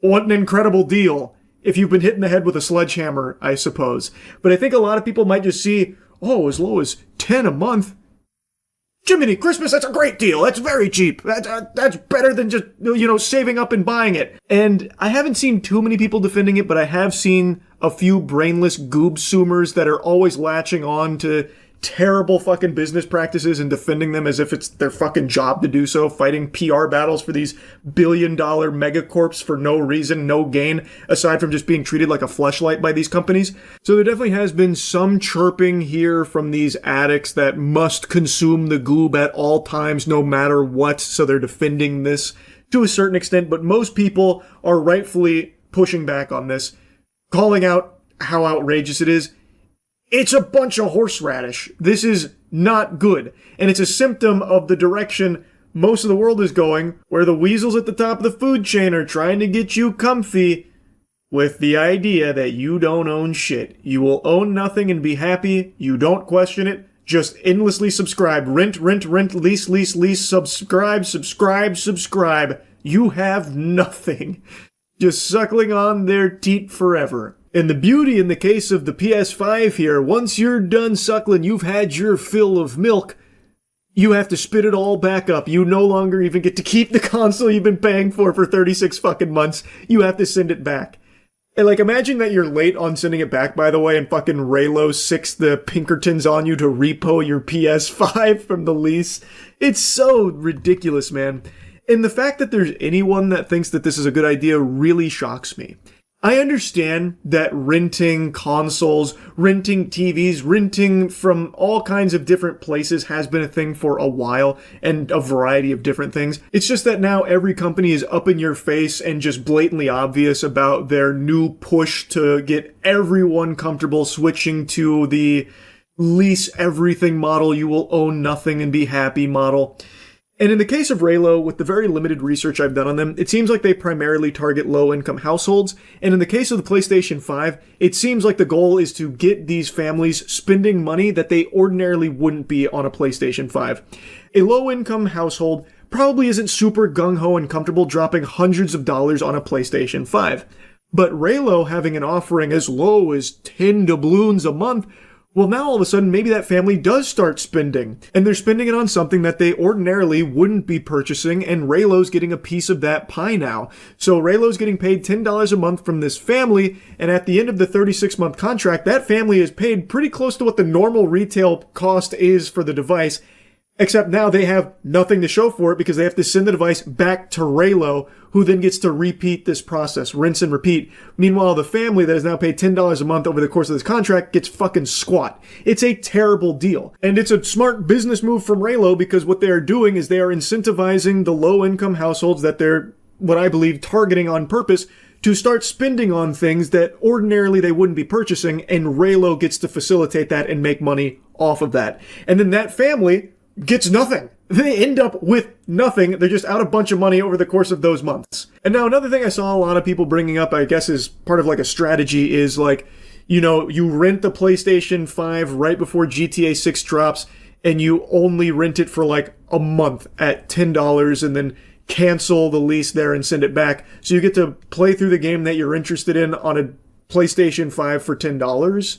What an incredible deal. If you've been hit in the head with a sledgehammer, I suppose. But I think a lot of people might just see, oh, as low as 10 a month. Jiminy Christmas, that's a great deal. That's very cheap. That's better than just, saving up and buying it. And I haven't seen too many people defending it, but I have seen a few brainless goob-soomers that are always latching on to terrible fucking business practices and defending them as if it's their fucking job to do so, fighting PR battles for these billion-dollar megacorps for no reason, no gain, aside from just being treated like a fleshlight by these companies. So there definitely has been some chirping here from these addicts that must consume the goob at all times, no matter what, so they're defending this to a certain extent, but most people are rightfully pushing back on this, calling out how outrageous it is. It's a bunch of horseradish. This is not good. And it's a symptom of the direction most of the world is going, where the weasels at the top of the food chain are trying to get you comfy with the idea that you don't own shit. You will own nothing and be happy. You don't question it. Just endlessly subscribe. Rent, lease, subscribe. You have nothing. Just suckling on their teat forever. And the beauty in the case of the PS5 here, once you're done suckling, you've had your fill of milk, you have to spit it all back up. You no longer even get to keep the console you've been paying for 36 fucking months. You have to send it back. And imagine that you're late on sending it back, by the way, and fucking Raylo sicks the Pinkertons on you to repo your PS5 from the lease. It's so ridiculous, man. And the fact that there's anyone that thinks that this is a good idea really shocks me. I understand that renting consoles, renting TVs, renting from all kinds of different places has been a thing for a while, and a variety of different things. It's just that now every company is up in your face and just blatantly obvious about their new push to get everyone comfortable switching to the lease everything model, you will own nothing and be happy model. And in the case of Raylo, with the very limited research I've done on them, it seems like they primarily target low-income households. And in the case of the PlayStation 5, it seems like the goal is to get these families spending money that they ordinarily wouldn't be on a PlayStation 5. A low-income household probably isn't super gung-ho and comfortable dropping hundreds of dollars on a PlayStation 5. But Raylo having an offering as low as 10 doubloons a month, well, now all of a sudden, maybe that family does start spending, and they're spending it on something that they ordinarily wouldn't be purchasing, and Raylo's getting a piece of that pie now. So Raylo's getting paid $10 a month from this family, and at the end of the 36-month contract, that family is paid pretty close to what the normal retail cost is for the device, except now they have nothing to show for it because they have to send the device back to Raylo, who then gets to repeat this process, rinse and repeat. Meanwhile, the family that is now paid $10 a month over the course of this contract gets fucking squat. It's a terrible deal. And it's a smart business move from Raylo because what they are doing is they are incentivizing the low-income households that they're, what I believe, targeting on purpose to start spending on things that ordinarily they wouldn't be purchasing, and Raylo gets to facilitate that and make money off of that. And then that family gets nothing. They end up with nothing. They're just out a bunch of money over the course of those months. And now another thing I saw a lot of people bringing up, I guess is part of a strategy, is you rent the PlayStation 5 right before GTA 6 drops, and you only rent it for a month at $10 and then cancel the lease there and send it back. So you get to play through the game that you're interested in on a PlayStation 5 for $10.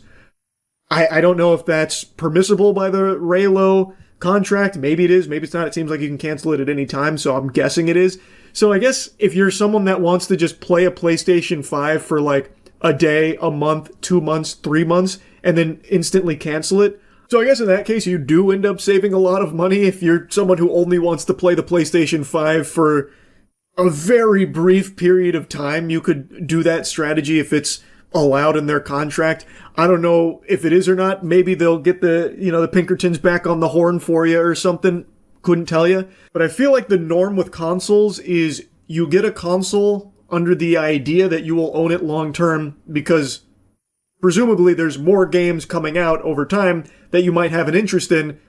I don't know if that's permissible by the Raylo contract. Maybe it is, maybe it's not. It seems like you can cancel it at any time, so I'm guessing it is. So I guess if you're someone that wants to just play a PlayStation 5 for a day, a month, 2 months, 3 months, and then instantly cancel it, so I guess in that case you do end up saving a lot of money if you're someone who only wants to play the PlayStation 5 for a very brief period of time you could do that strategy if it's allowed in their contract. I don't know if it is or not. Maybe they'll get the Pinkertons back on the horn for you or something. Couldn't tell you. But I feel like the norm with consoles is you get a console under the idea that you will own it long term because presumably there's more games coming out over time that you might have an interest in.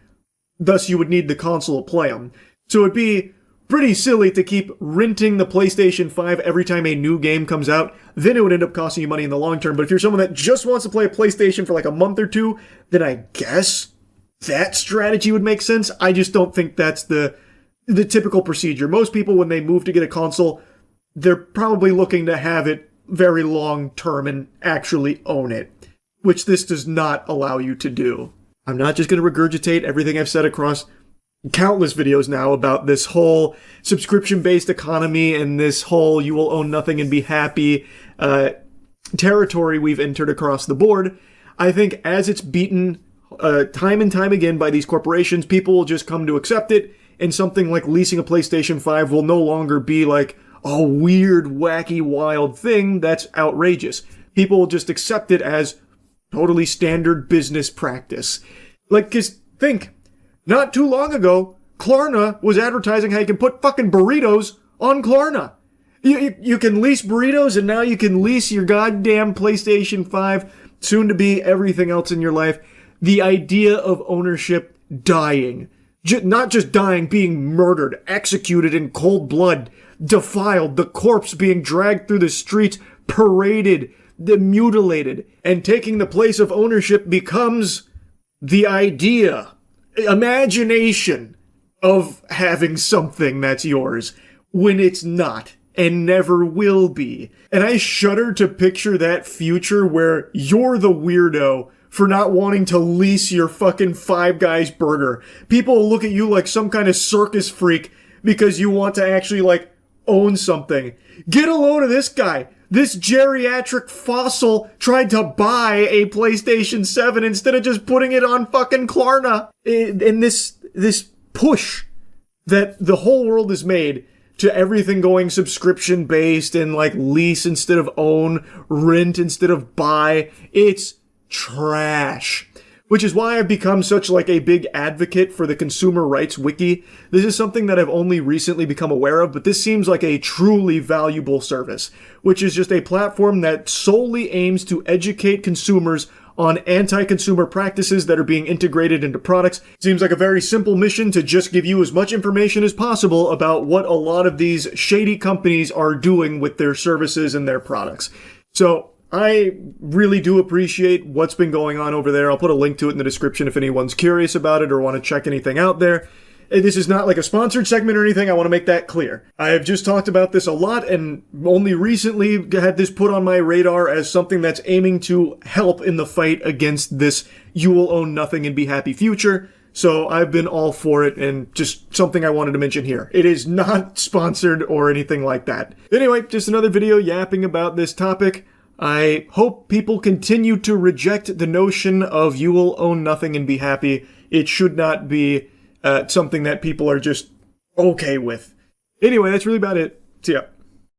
Thus, you would need the console to play them. So it'd be pretty silly to keep renting the PlayStation 5 every time a new game comes out. Then it would end up costing you money in the long term. But if you're someone that just wants to play a PlayStation for like a month or two, then I guess that strategy would make sense. I just don't think that's the typical procedure. Most people, when they move to get a console, they're probably looking to have it very long term and actually own it, which this does not allow you to do. I'm not just going to regurgitate everything I've said across countless videos now about this whole subscription-based economy and this whole you will own nothing and be happy territory we've entered across the board. I think as it's beaten time and time again by these corporations, people will just come to accept it, and something like leasing a PlayStation 5 will no longer be like a weird, wacky, wild thing that's outrageous. People will just accept it as totally standard business practice. Like, 'cause think, not too long ago, Klarna was advertising how you can put fucking burritos on Klarna. You can lease burritos, and now you can lease your goddamn PlayStation 5, soon to be everything else in your life. The idea of ownership dying. Not just dying, being murdered, executed in cold blood, defiled, the corpse being dragged through the streets, paraded, mutilated, and taking the place of ownership becomes the idea, imagination of having something that's yours when it's not and never will be. And I shudder to picture that future where you're the weirdo for not wanting to lease your fucking Five Guys burger. People will look at you like some kind of circus freak because you want to actually, like, own something. Get a load of this guy. This geriatric fossil tried to buy a PlayStation 7 instead of just putting it on fucking Klarna. And this push that the whole world has made to everything going subscription-based and, like, lease instead of own, rent instead of buy, it's trash. Which is why I've become such like a big advocate for the consumer rights wiki. This is something that I've only recently become aware of, but this seems like a truly valuable service, which is just a platform that solely aims to educate consumers on anti-consumer practices that are being integrated into products. Seems like a very simple mission to just give you as much information as possible about what a lot of these shady companies are doing with their services and their products. So I really do appreciate what's been going on over there. I'll put a link to it in the description if anyone's curious about it or want to check anything out there. This is not like a sponsored segment or anything. I want to make that clear. I have just talked about this a lot and only recently had this put on my radar as something that's aiming to help in the fight against this you will own nothing and be happy future. So I've been all for it and just something I wanted to mention here. It is not sponsored or anything like that. Anyway, just another video yapping about this topic. I hope people continue to reject the notion of you will own nothing and be happy. It should not be something that people are just okay with. Anyway, that's really about it. See ya.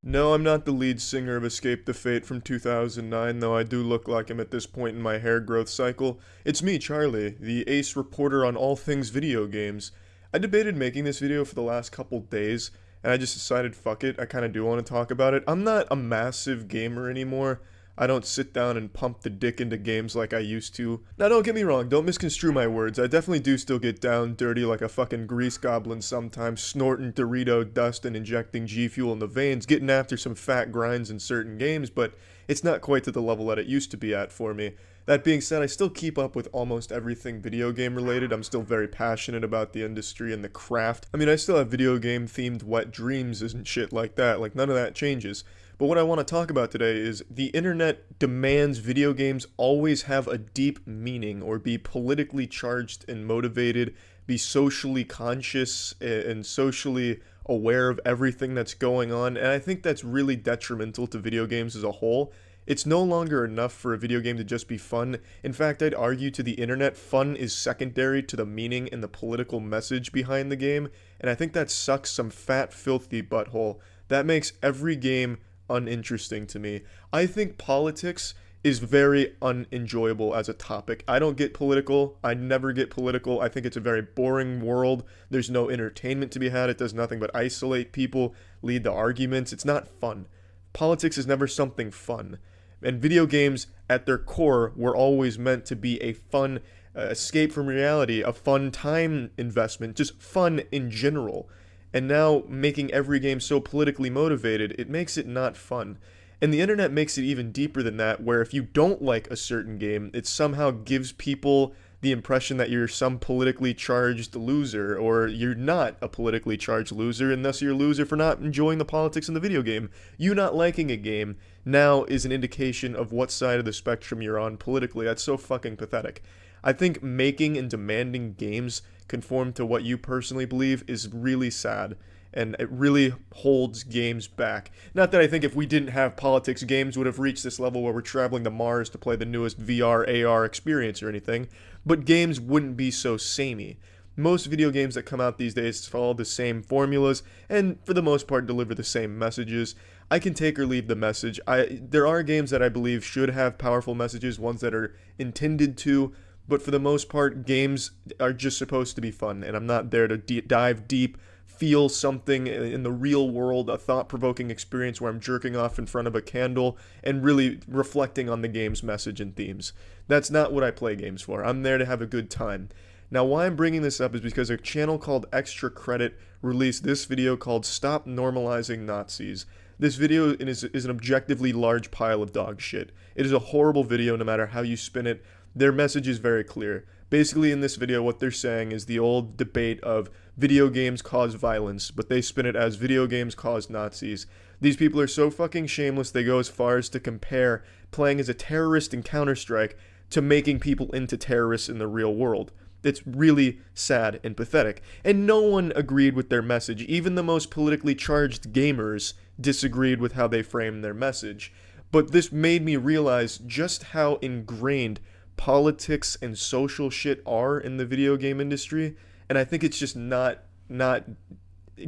No, I'm not the lead singer of Escape the Fate from 2009, though I do look like him at this point in my hair growth cycle. It's me, Charlie, the ace reporter on all things video games. I debated making this video for the last couple days, and I just decided, fuck it, I kinda do want to talk about it. I'm not a massive gamer anymore. I don't sit down and pump the dick into games like I used to. Now don't get me wrong, don't misconstrue my words. I definitely do still get down dirty like a fucking grease goblin sometimes, snorting Dorito dust and injecting G Fuel in the veins, getting after some fat grinds in certain games, but it's not quite to the level that it used to be at for me. That being said, I still keep up with almost everything video game related. I'm still very passionate about the industry and the craft. I mean, I still have video game themed wet dreams and shit like that. Like, none of that changes. But what I want to talk about today is the internet demands video games always have a deep meaning or be politically charged and motivated, be socially conscious and socially aware of everything that's going on. And I think that's really detrimental to video games as a whole. It's no longer enough for a video game to just be fun. In fact, I'd argue to the internet, fun is secondary to the meaning and the political message behind the game, and I think that sucks some fat, filthy butthole. That makes every game uninteresting to me. I think politics is very unenjoyable as a topic. I don't get political. I never get political. I think it's a very boring world. There's no entertainment to be had. It does nothing but isolate people, lead to arguments. It's not fun. Politics is never something fun. And video games, at their core, were always meant to be a fun escape from reality, a fun time investment, just fun in general. And now, making every game so politically motivated, it makes it not fun. And the internet makes it even deeper than that, where if you don't like a certain game, it somehow gives people the impression that you're some politically charged loser, or you're not a politically charged loser, and thus you're a loser for not enjoying the politics in the video game. You not liking a game now is an indication of what side of the spectrum you're on politically. That's so fucking pathetic. I think making and demanding games conform to what you personally believe is really sad, and it really holds games back. Not that I think if we didn't have politics, games would have reached this level where we're traveling to Mars to play the newest VR, AR experience or anything, but games wouldn't be so samey. Most video games that come out these days follow the same formulas, and for the most part deliver the same messages. I can take or leave the message. There are games that I believe should have powerful messages, ones that are intended to, but for the most part, games are just supposed to be fun, and I'm not there to dive deep, feel something in the real world, a thought-provoking experience where I'm jerking off in front of a candle and really reflecting on the game's message and themes. That's not what I play games for. I'm there to have a good time. Now, why I'm bringing this up is because a channel called Extra Credit released this video called Stop Normalizing Nazis. This video is an objectively large pile of dog shit. It is a horrible video no matter how you spin it. Their message is very clear. Basically, in this video, what they're saying is the old debate of video games cause violence, but they spin it as video games cause Nazis. These people are so fucking shameless, they go as far as to compare playing as a terrorist in Counter-Strike to making people into terrorists in the real world. It's really sad and pathetic. And no one agreed with their message. Even the most politically charged gamers disagreed with how they framed their message. But this made me realize just how ingrained politics and social shit are in the video game industry, and I think it's just not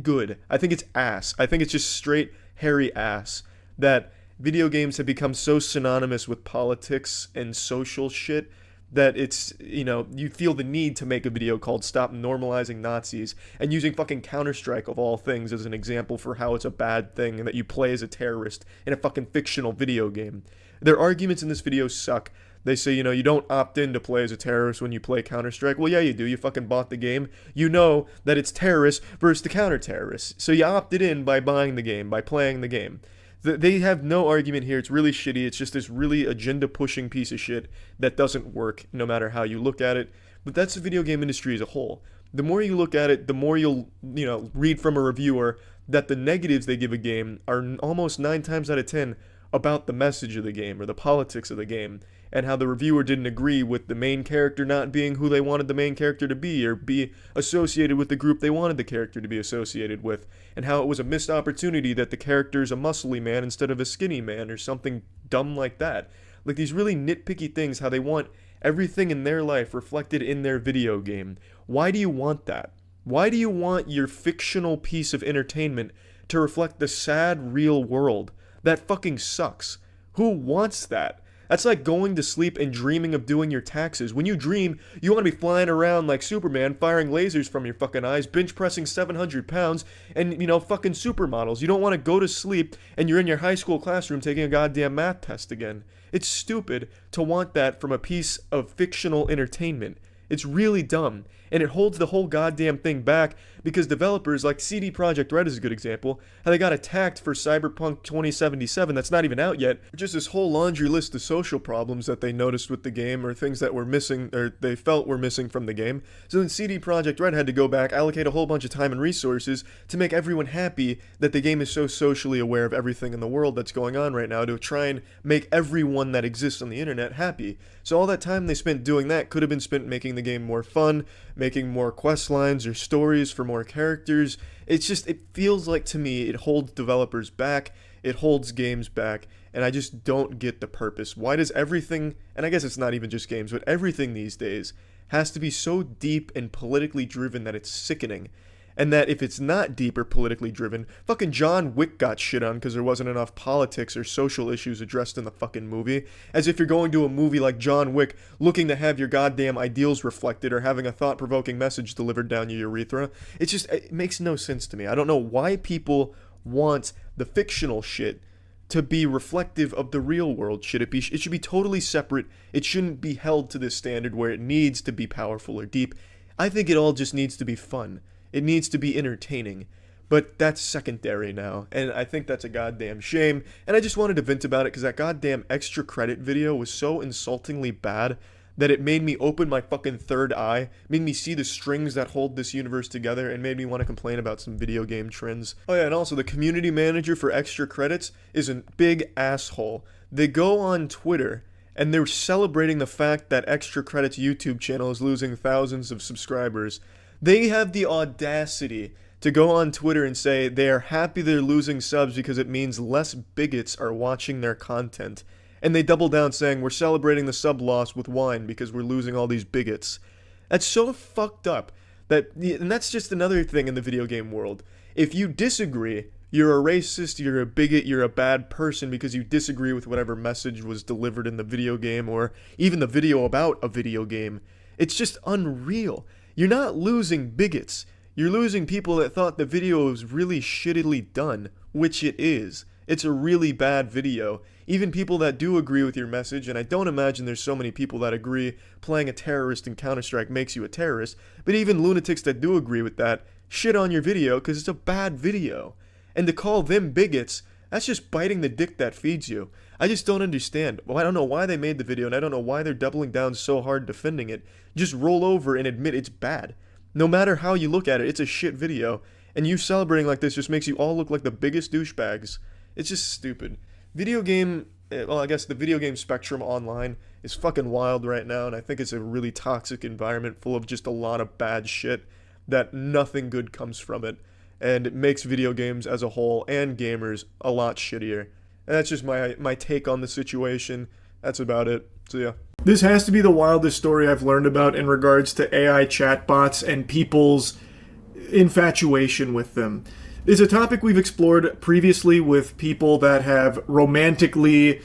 good. I think it's ass. I think it's just straight hairy ass that video games have become so synonymous with politics and social shit that it's, you feel the need to make a video called Stop Normalizing Nazis and using fucking Counter-Strike of all things as an example for how it's a bad thing and that you play as a terrorist in a fucking fictional video game. Their arguments in this video suck. They say, you don't opt in to play as a terrorist when you play Counter-Strike. Well, yeah, you do. You fucking bought the game. You know that it's terrorists versus the counter-terrorists. So you opted in by buying the game, by playing the game. They have no argument here. It's really shitty. It's just this really agenda-pushing piece of shit that doesn't work no matter how you look at it. But that's the video game industry as a whole. The more you look at it, the more you'll, read from a reviewer that the negatives they give a game are almost 9 times out of 10 about the message of the game or the politics of the game, and how the reviewer didn't agree with the main character not being who they wanted the main character to be, or be associated with the group they wanted the character to be associated with, and how it was a missed opportunity that the character's a muscly man instead of a skinny man, or something dumb like that. Like these really nitpicky things, how they want everything in their life reflected in their video game. Why do you want that? Why do you want your fictional piece of entertainment to reflect the sad real world? That fucking sucks. Who wants that? That's like going to sleep and dreaming of doing your taxes. When you dream, you want to be flying around like Superman, firing lasers from your fucking eyes, bench pressing 700 pounds, and, fucking supermodels. You don't want to go to sleep and you're in your high school classroom taking a goddamn math test again. It's stupid to want that from a piece of fictional entertainment. It's really dumb, and it holds the whole goddamn thing back because developers like CD Projekt Red is a good example, how they got attacked for Cyberpunk 2077 that's not even out yet. Just this whole laundry list of social problems that they noticed with the game or things that were missing or they felt were missing from the game. So then CD Projekt Red had to go back, allocate a whole bunch of time and resources to make everyone happy that the game is so socially aware of everything in the world that's going on right now to try and make everyone that exists on the internet happy. So all that time they spent doing that could have been spent making the game more fun, making more quest lines or stories for more characters. It feels like to me it holds developers back, it holds games back, and I just don't get the purpose. Why does everything, and I guess it's not even just games, but everything these days has to be so deep and politically driven that it's sickening? And that if it's not deep or politically driven, fucking John Wick got shit on because there wasn't enough politics or social issues addressed in the fucking movie. As if you're going to a movie like John Wick looking to have your goddamn ideals reflected or having a thought-provoking message delivered down your urethra. It makes no sense to me. I don't know why people want the fictional shit to be reflective of the real world. It should be totally separate. It shouldn't be held to this standard where it needs to be powerful or deep. I think it all just needs to be fun. It needs to be entertaining, but that's secondary now, and I think that's a goddamn shame, and I just wanted to vent about it because that goddamn extra credit video was so insultingly bad that it made me open my fucking third eye, made me see the strings that hold this universe together, and made me want to complain about some video game trends. Oh yeah, and also the community manager for extra credits is a big asshole. They go on Twitter and they're celebrating the fact that Extra Credits YouTube channel is losing thousands of subscribers. They have the audacity to go on Twitter and say they are happy they're losing subs because it means less bigots are watching their content. And they double down saying we're celebrating the sub loss with wine because we're losing all these bigots. That's so fucked up. And that's just another thing in the video game world. If you disagree, you're a racist, you're a bigot, you're a bad person because you disagree with whatever message was delivered in the video game or even the video about a video game. It's just unreal. You're not losing bigots. You're losing people that thought the video was really shittily done, which it is. It's a really bad video. Even people that do agree with your message, and I don't imagine there's so many people that agree playing a terrorist in Counter-Strike makes you a terrorist, but even lunatics that do agree with that shit on your video because it's a bad video. And to call them bigots, that's just biting the dick that feeds you. I just don't understand. Well, I don't know why they made the video, and I don't know why they're doubling down so hard defending it. Just roll over and admit it's bad. No matter how you look at it, it's a shit video, and you celebrating like this just makes you all look like the biggest douchebags. It's just stupid. I guess the video game spectrum online is fucking wild right now, and I think it's a really toxic environment full of just a lot of bad shit that nothing good comes from it, and it makes video games as a whole and gamers a lot shittier. And that's just my take on the situation. That's about it. So yeah. This has to be the wildest story I've learned about in regards to AI chatbots and people's infatuation with them. It's a topic we've explored previously with people that have romantically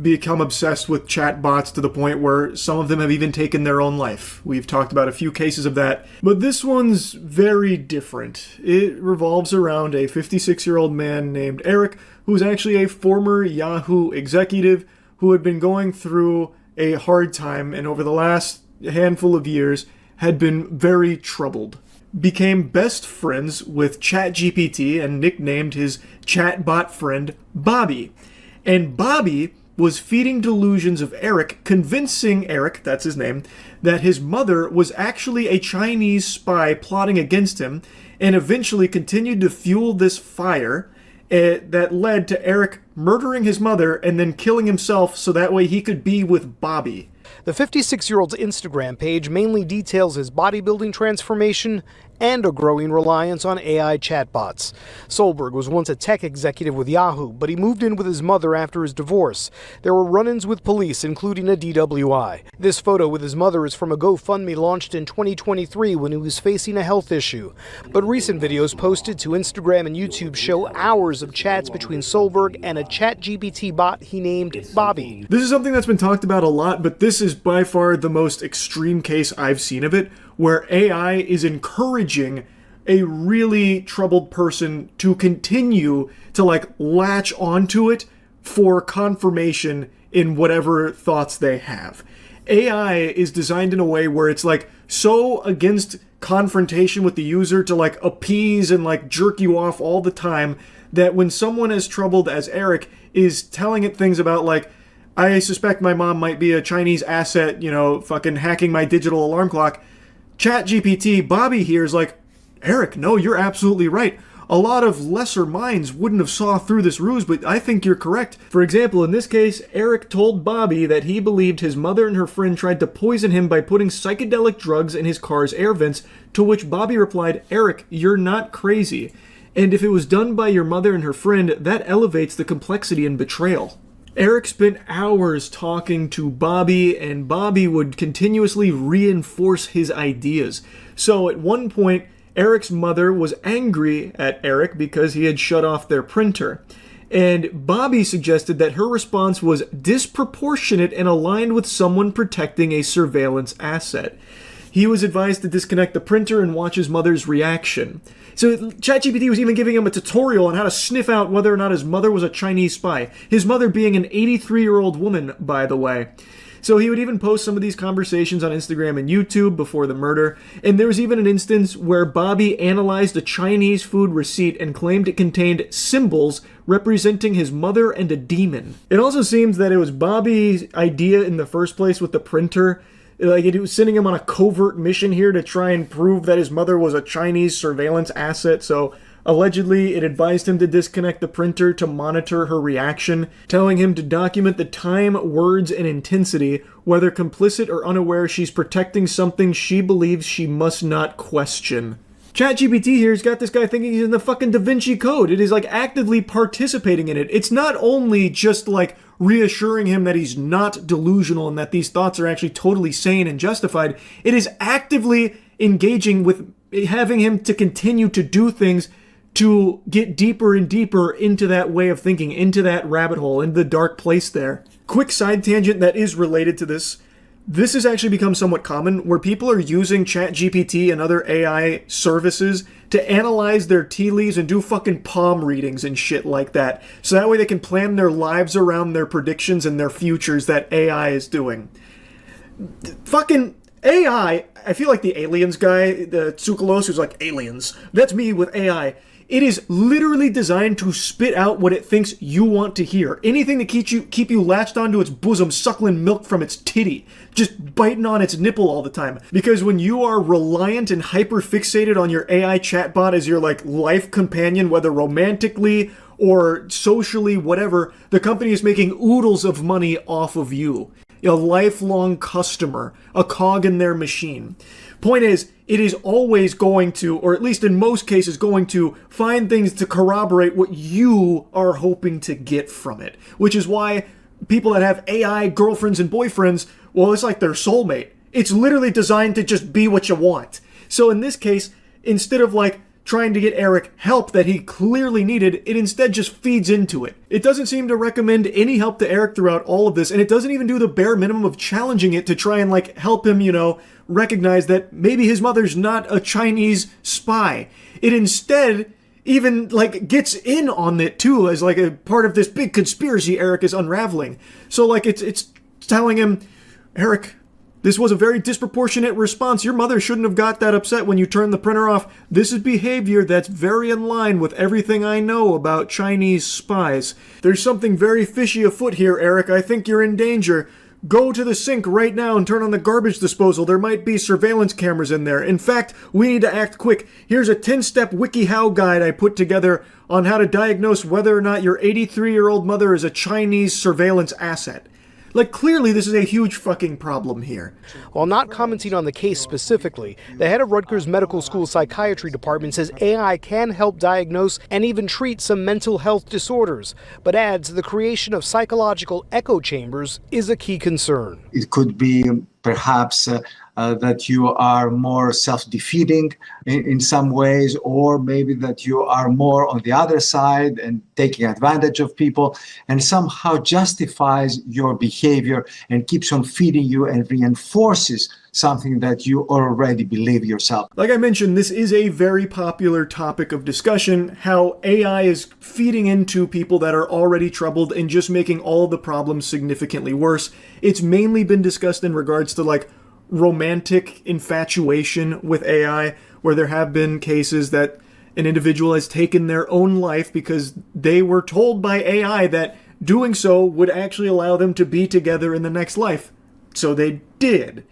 become obsessed with chatbots to the point where some of them have even taken their own life. We've talked about a few cases of that, but this one's very different. It revolves around a 56-year-old man named Eric, who's actually a former Yahoo executive who had been going through a hard time and over the last handful of years had been very troubled. Became best friends with ChatGPT and nicknamed his chatbot friend Bobby. And Bobby was feeding delusions of Eric, convincing Eric, that's his name, that his mother was actually a Chinese spy plotting against him, and eventually continued to fuel this fire that led to Eric murdering his mother and then killing himself so that way he could be with Bobby.
The 56-year-old's Instagram page mainly details his bodybuilding transformation and a growing reliance on AI chatbots. Solberg was once a tech executive with Yahoo, but he moved in with his mother after his divorce. There were run-ins with police, including a DWI. This photo with his mother is from a GoFundMe launched in 2023 when he was facing a health issue. But recent videos posted to Instagram and YouTube show hours of chats between Solberg and a ChatGPT bot he named Bobby.
This is something that's been talked about a lot, but this is by far the most extreme case I've seen of it, where AI is encouraging a really troubled person to continue to latch onto it for confirmation in whatever thoughts they have. AI is designed in a way where it's so against confrontation with the user to appease and jerk you off all the time that when someone as troubled as Eric is telling it things about I suspect my mom might be a Chinese asset, fucking hacking my digital alarm clock, ChatGPT Bobby here is Eric, no, you're absolutely right. a lot of lesser minds wouldn't have saw through this ruse, but I think you're correct. For example, in this case, Eric told Bobby that he believed his mother and her friend tried to poison him by putting psychedelic drugs in his car's air vents, to which Bobby replied, "Eric, you're not crazy. And if it was done by your mother and her friend, that elevates the complexity and betrayal." Eric spent hours talking to Bobby, and Bobby would continuously reinforce his ideas. So at one point, Eric's mother was angry at Eric because he had shut off their printer. And Bobby suggested that her response was disproportionate and aligned with someone protecting a surveillance asset. He was advised to disconnect the printer and watch his mother's reaction. So ChatGPT was even giving him a tutorial on how to sniff out whether or not his mother was a Chinese spy. His mother being an 83-year-old woman, by the way. So he would even post some of these conversations on Instagram and YouTube before the murder. And there was even an instance where Bobby analyzed a Chinese food receipt and claimed it contained symbols representing his mother and a demon. It also seems that it was Bobby's idea in the first place with the printer. Like, it was sending him on a covert mission here to try and prove that his mother was a Chinese surveillance asset, so allegedly it advised him to disconnect the printer to monitor her reaction, telling him to document the time, words, and intensity, whether complicit or unaware she's protecting something she believes she must not question. ChatGPT here's got this guy thinking he's in the fucking Da Vinci Code. It is like actively participating in it. It's not only just like reassuring him that he's not delusional and that these thoughts are actually totally sane and justified. It is actively engaging with having him to continue to do things to get deeper and deeper into that way of thinking, into that rabbit hole, into the dark place there. Quick side tangent that is related to this. This has actually become somewhat common where people are using ChatGPT and other AI services to analyze their tea leaves and do fucking palm readings and shit like that. So that way they can plan their lives around their predictions and their futures that AI is doing. Fucking AI, I feel like the aliens guy, the Tsoukalos, who's like, aliens. That's me with AI. It is literally designed to spit out what it thinks you want to hear. Anything to keep you latched onto its bosom, suckling milk from its titty, just biting on its nipple all the time. Because when you are reliant and hyper-fixated on your AI chatbot as your like life companion, whether romantically or socially, whatever, the company is making oodles of money off of you. A lifelong customer, a cog in their machine. Point is, it is always going to, or at least in most cases, going to find things to corroborate what you are hoping to get from it. Which is why people that have AI girlfriends and boyfriends, well, it's like their soulmate. It's literally designed to just be what you want. So in this case, instead of like trying to get Eric help that he clearly needed, it instead just feeds into it. It doesn't seem to recommend any help to Eric throughout all of this, and it doesn't even do the bare minimum of challenging it to try and like help him, recognize that maybe his mother's not a Chinese spy. It instead even like gets in on it too as like a part of this big conspiracy Eric is unraveling. So like it's telling him, Eric, this was a very disproportionate response. Your mother shouldn't have got that upset when you turned the printer off. This is behavior that's very in line with everything I know about Chinese spies. There's something very fishy afoot here, Eric. I think you're in danger. Go to the sink right now and turn on the garbage disposal. There might be surveillance cameras in there. In fact, we need to act quick. Here's a 10-step WikiHow guide I put together on how to diagnose whether or not your 83-year-old mother is a Chinese surveillance asset. Like, clearly this is a huge fucking problem here.
While not commenting on the case specifically, the head of Rutgers Medical School Psychiatry Department says AI can help diagnose and even treat some mental health disorders, but adds the creation of psychological echo chambers is a key concern.
It could be perhaps that you are more self-defeating in some ways, or maybe that you are more on the other side and taking advantage of people, and somehow justifies your behavior and keeps on feeding you and reinforces something that you already believe yourself.
Like I mentioned, this is a very popular topic of discussion, how AI is feeding into people that are already troubled and just making all the problems significantly worse. It's mainly been discussed in regards to like romantic infatuation with AI, where there have been cases that an individual has taken their own life because they were told by AI that doing so would actually allow them to be together in the next life. So they did.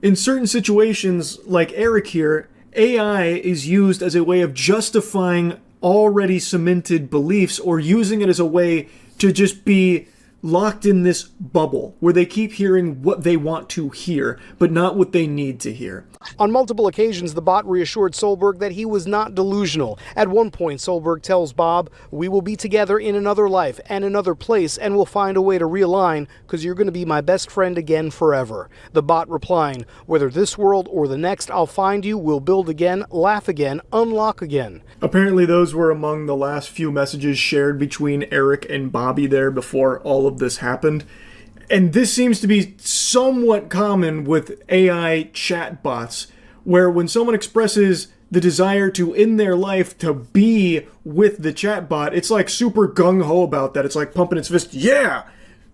In certain situations, like Eric here, AI is used as a way of justifying already cemented beliefs or using it as a way to just be locked in this bubble where they keep hearing what they want to hear, but not what they need to hear.
On multiple occasions, the bot reassured Solberg that he was not delusional. At one point, Solberg tells Bob, "We will be together in another life and another place, and we'll find a way to realign, because you're going to be my best friend again forever." The bot replying, "Whether this world or the next, I'll find you, we'll build again, laugh again, unlock again."
Apparently those were among the last few messages shared between Eric and Bobby there before all of this happened. And this seems to be somewhat common with AI chatbots, where when someone expresses the desire to end their life to be with the chatbot, it's like super gung-ho about that. It's like pumping its fist, "Yeah!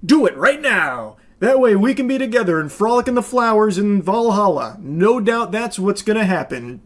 Do it right now! That way we can be together and frolic in the flowers in Valhalla. No doubt that's what's gonna happen.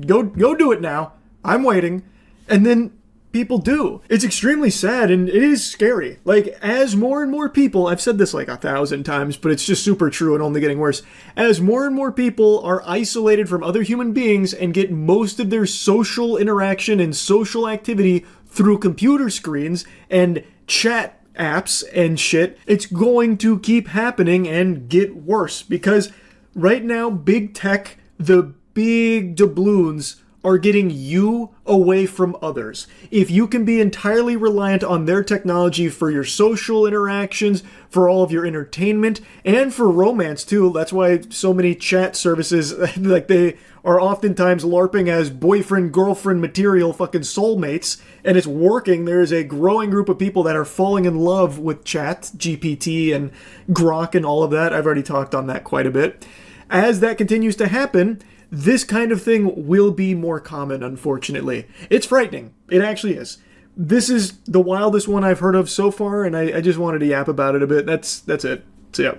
Go do it now. I'm waiting." And then people do. It's extremely sad and it is scary. Like, as more and more people, I've said this like 1,000 times, but it's just super true and only getting worse. As more and more people are isolated from other human beings and get most of their social interaction and social activity through computer screens and chat apps and shit, it's going to keep happening and get worse. Because right now, big tech, the big doubloons, are getting you away from others. If you can be entirely reliant on their technology for your social interactions, for all of your entertainment, and for romance too, that's why so many chat services, like, they are oftentimes LARPing as boyfriend-girlfriend material fucking soulmates, and it's working. There is a growing group of people that are falling in love with chat, GPT and Grok and all of that. I've already talked on that quite a bit. As that continues to happen, this kind of thing will be more common, unfortunately. It's frightening. It actually is. This is the wildest one I've heard of so far, and I just wanted to yap about it a bit. That's it. So yeah.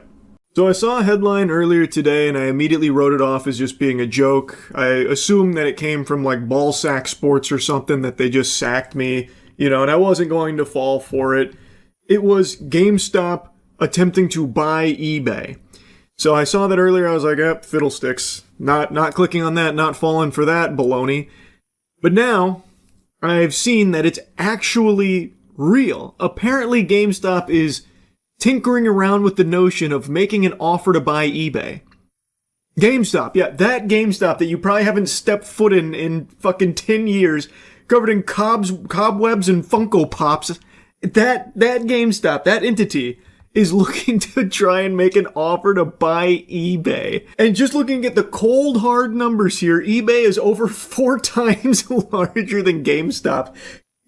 So I saw a headline earlier today, and I immediately wrote it off as just being a joke. I assumed that it came from like Ballsack Sports or something, that they just sacked me, and I wasn't going to fall for it. It was GameStop attempting to buy eBay. So I saw that earlier, I was like, fiddlesticks. Not clicking on that, not falling for that baloney. But now, I've seen that it's actually real. Apparently GameStop is tinkering around with the notion of making an offer to buy eBay. GameStop, yeah, that GameStop that you probably haven't stepped foot in fucking 10 years, covered in cobwebs and Funko Pops. That GameStop, that entity, is looking to try and make an offer to buy eBay. And just looking at the cold hard numbers here, eBay is over 4 times larger than GameStop.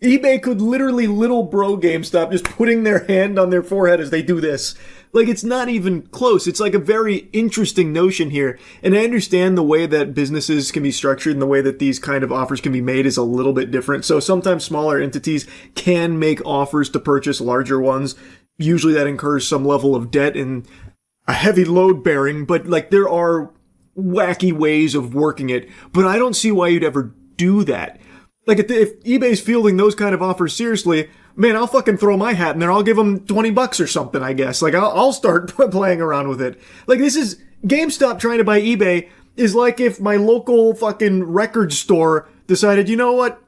eBay could literally little bro GameStop, just putting their hand on their forehead as they do this. Like, it's not even close. It's like a very interesting notion here. And I understand the way that businesses can be structured and the way that these kind of offers can be made is a little bit different. So sometimes smaller entities can make offers to purchase larger ones. Usually that incurs some level of debt and a heavy load bearing, but like, there are wacky ways of working it. But I don't see why you'd ever do that. Like, if eBay's fielding those kind of offers seriously, man, I'll fucking throw my hat in there. I'll give them $20 or something, I guess. Like, I'll start playing around with it. Like, this is GameStop trying to buy eBay is like if my local fucking record store decided, you know what?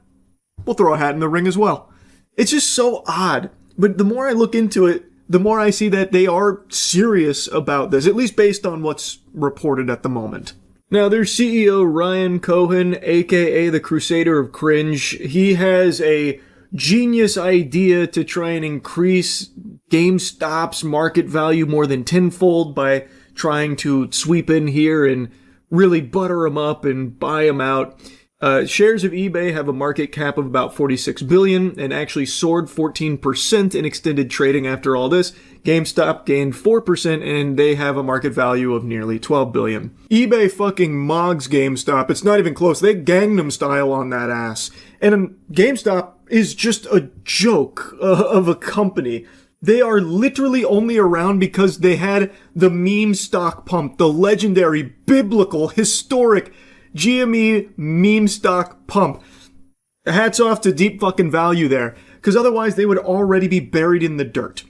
We'll throw a hat in the ring as well. It's just so odd. But the more I look into it, the more I see that they are serious about this, at least based on what's reported at the moment. Now, their CEO, Ryan Cohen, aka the Crusader of Cringe, he has a genius idea to try and increase GameStop's market value more than tenfold by trying to sweep in here and really butter them up and buy them out. Shares of eBay have a market cap of about $46 billion and actually soared 14% in extended trading after all this. GameStop gained 4% and they have a market value of nearly $12 billion. eBay fucking mogs GameStop. It's not even close. They Gangnam Style on that ass. And GameStop is just a joke of a company. They are literally only around because they had the meme stock pump, the legendary, biblical, historic GME meme stock pump. Hats off to deep fucking value there, because otherwise they would already be buried in the dirt.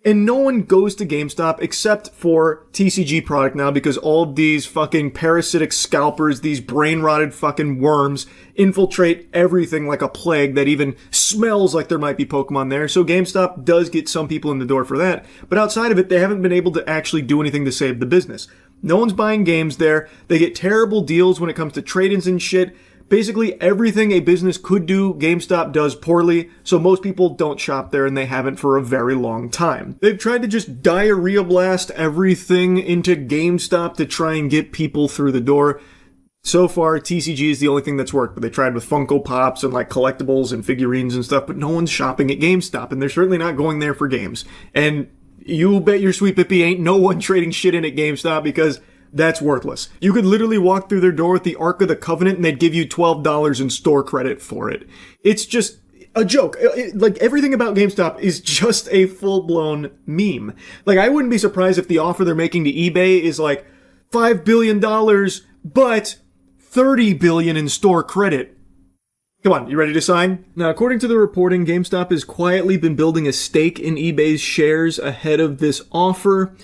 And no one goes to GameStop except for TCG product now because all of these fucking parasitic scalpers, these brain-rotted fucking worms infiltrate everything like a plague that even smells like there might be Pokemon there. So GameStop does get some people in the door for that. But outside of it, they haven't been able to actually do anything to save the business. No one's buying games there. They get terrible deals when it comes to trade-ins and shit. Basically, everything a business could do, GameStop does poorly, so most people don't shop there and they haven't for a very long time. They've tried to just diarrhea blast everything into GameStop to try and get people through the door. So far, TCG is the only thing that's worked, but they tried with Funko Pops and like collectibles and figurines and stuff, but no one's shopping at GameStop, and they're certainly not going there for games. And you bet your sweet pippy ain't no one trading shit in at GameStop because that's worthless. You could literally walk through their door with the Ark of the Covenant and they'd give you $12 in store credit for it. It's just a joke. Like, everything about GameStop is just a full-blown meme. Like, I wouldn't be surprised if the offer they're making to eBay is like $5 billion, but $30 billion in store credit. Come on, you ready to sign? Now, according to the reporting, GameStop has quietly been building a stake in eBay's shares ahead of this offer,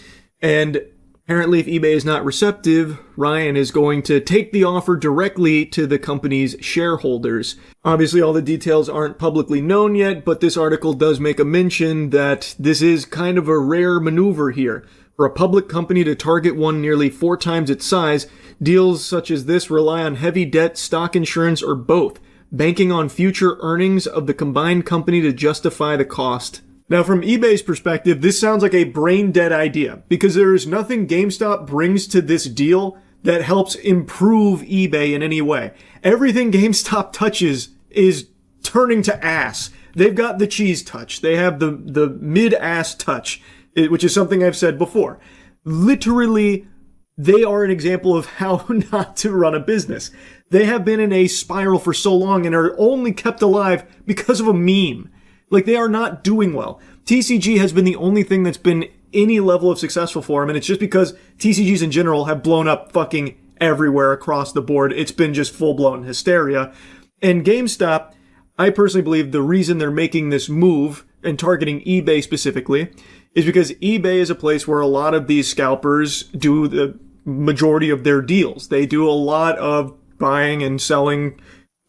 and apparently, if eBay is not receptive, Ryan is going to take the offer directly to the company's shareholders. Obviously, all the details aren't publicly known yet, but this article does make a mention that this is kind of a rare maneuver here. For a public company to target one nearly 4 times its size, deals such as this rely on heavy debt, stock insurance, or both, banking on future earnings of the combined company to justify the cost. Now, from eBay's perspective, this sounds like a brain-dead idea, because there is nothing GameStop brings to this deal that helps improve eBay in any way. Everything GameStop touches is turning to ass. They've got the cheese touch. They have the mid-ass touch, which is something I've said before. Literally, they are an example of how not to run a business. They have been in a spiral for so long and are only kept alive because of a meme. Like, they are not doing well. TCG has been the only thing that's been any level of successful for them, and it's just because TCGs in general have blown up fucking everywhere across the board. It's been just full-blown hysteria. And GameStop, I personally believe the reason they're making this move and targeting eBay specifically is because eBay is a place where a lot of these scalpers do the majority of their deals. They do a lot of buying and selling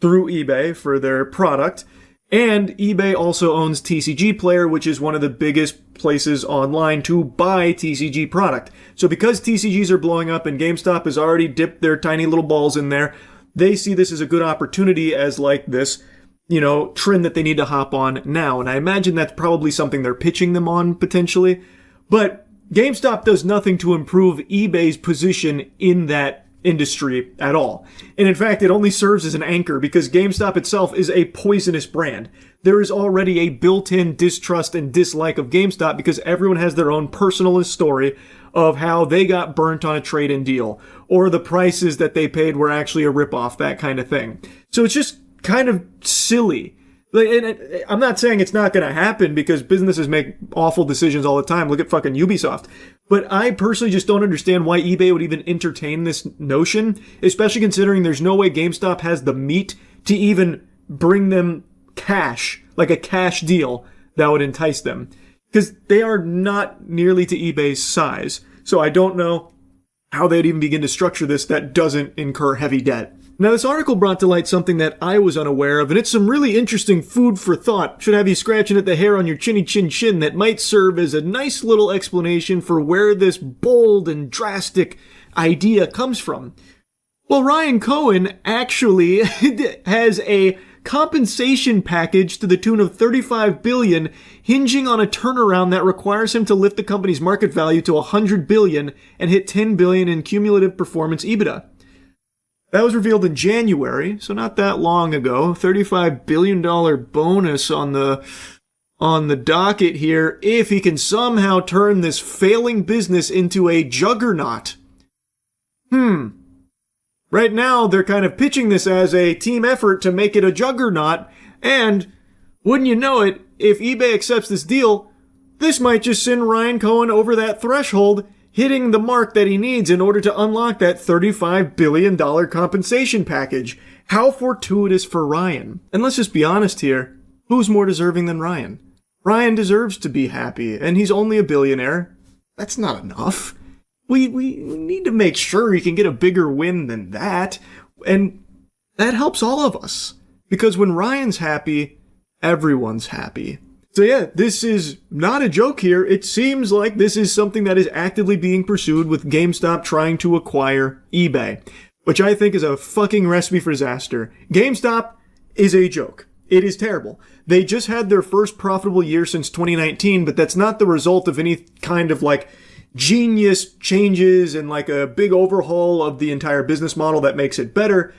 through eBay for their product. And eBay also owns TCG Player, which is one of the biggest places online to buy TCG product. So because TCGs are blowing up and GameStop has already dipped their tiny little balls in there, they see this as a good opportunity as like this, trend that they need to hop on now. And I imagine that's probably something they're pitching them on potentially. But GameStop does nothing to improve eBay's position in that industry at all. And in fact, it only serves as an anchor because GameStop itself is a poisonous brand. There is already a built-in distrust and dislike of GameStop because everyone has their own personal story of how they got burnt on a trade-in deal or the prices that they paid were actually a ripoff, that kind of thing. So it's just kind of silly. And I'm not saying it's not going to happen because businesses make awful decisions all the time. Look at fucking Ubisoft. But I personally just don't understand why eBay would even entertain this notion, especially considering there's no way GameStop has the meat to even bring them cash, like a cash deal that would entice them. Because they are not nearly to eBay's size. So I don't know how they'd even begin to structure this that doesn't incur heavy debt. Now, this article brought to light something that I was unaware of, and it's some really interesting food for thought. Should have you scratching at the hair on your chinny chin chin that might serve as a nice little explanation for where this bold and drastic idea comes from. Well, Ryan Cohen actually has a compensation package to the tune of $35 billion, hinging on a turnaround that requires him to lift the company's market value to $100 billion and hit $10 billion in cumulative performance EBITDA. That was revealed in January, so not that long ago. $35 billion bonus on the docket here if he can somehow turn this failing business into a juggernaut. Right now, they're kind of pitching this as a team effort to make it a juggernaut, and wouldn't you know it, if eBay accepts this deal, this might just send Ryan Cohen over that threshold, hitting the mark that he needs in order to unlock that $35 billion compensation package. How fortuitous for Ryan. And let's just be honest here. Who's more deserving than Ryan? Ryan deserves to be happy, and he's only a billionaire. That's not enough. We need to make sure he can get a bigger win than that, and that helps all of us. Because when Ryan's happy, everyone's happy. So yeah, this is not a joke here. It seems like this is something that is actively being pursued with GameStop trying to acquire eBay, which I think is a fucking recipe for disaster. GameStop is a joke. It is terrible. They just had their first profitable year since 2019, but that's not the result of any kind of like genius changes and like a big overhaul of the entire business model that makes it better.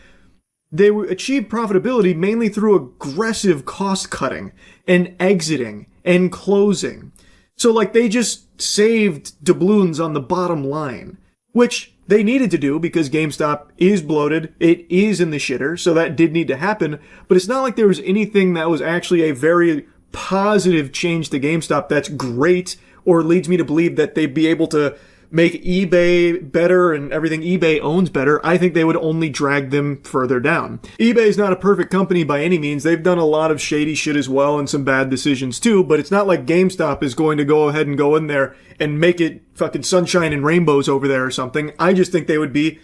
They achieved profitability mainly through aggressive cost cutting and exiting and closing. So like they just saved doubloons on the bottom line, which they needed to do because GameStop is bloated. It is in the shitter, so that did need to happen. But it's not like there was anything that was actually a very positive change to GameStop that's great or leads me to believe that they'd be able to make eBay better and everything eBay owns better. I think they would only drag them further down. eBay is not a perfect company by any means. They've done a lot of shady shit as well and some bad decisions too, but it's not like GameStop is going to go ahead and go in there and make it fucking sunshine and rainbows over there or something. I just think they would be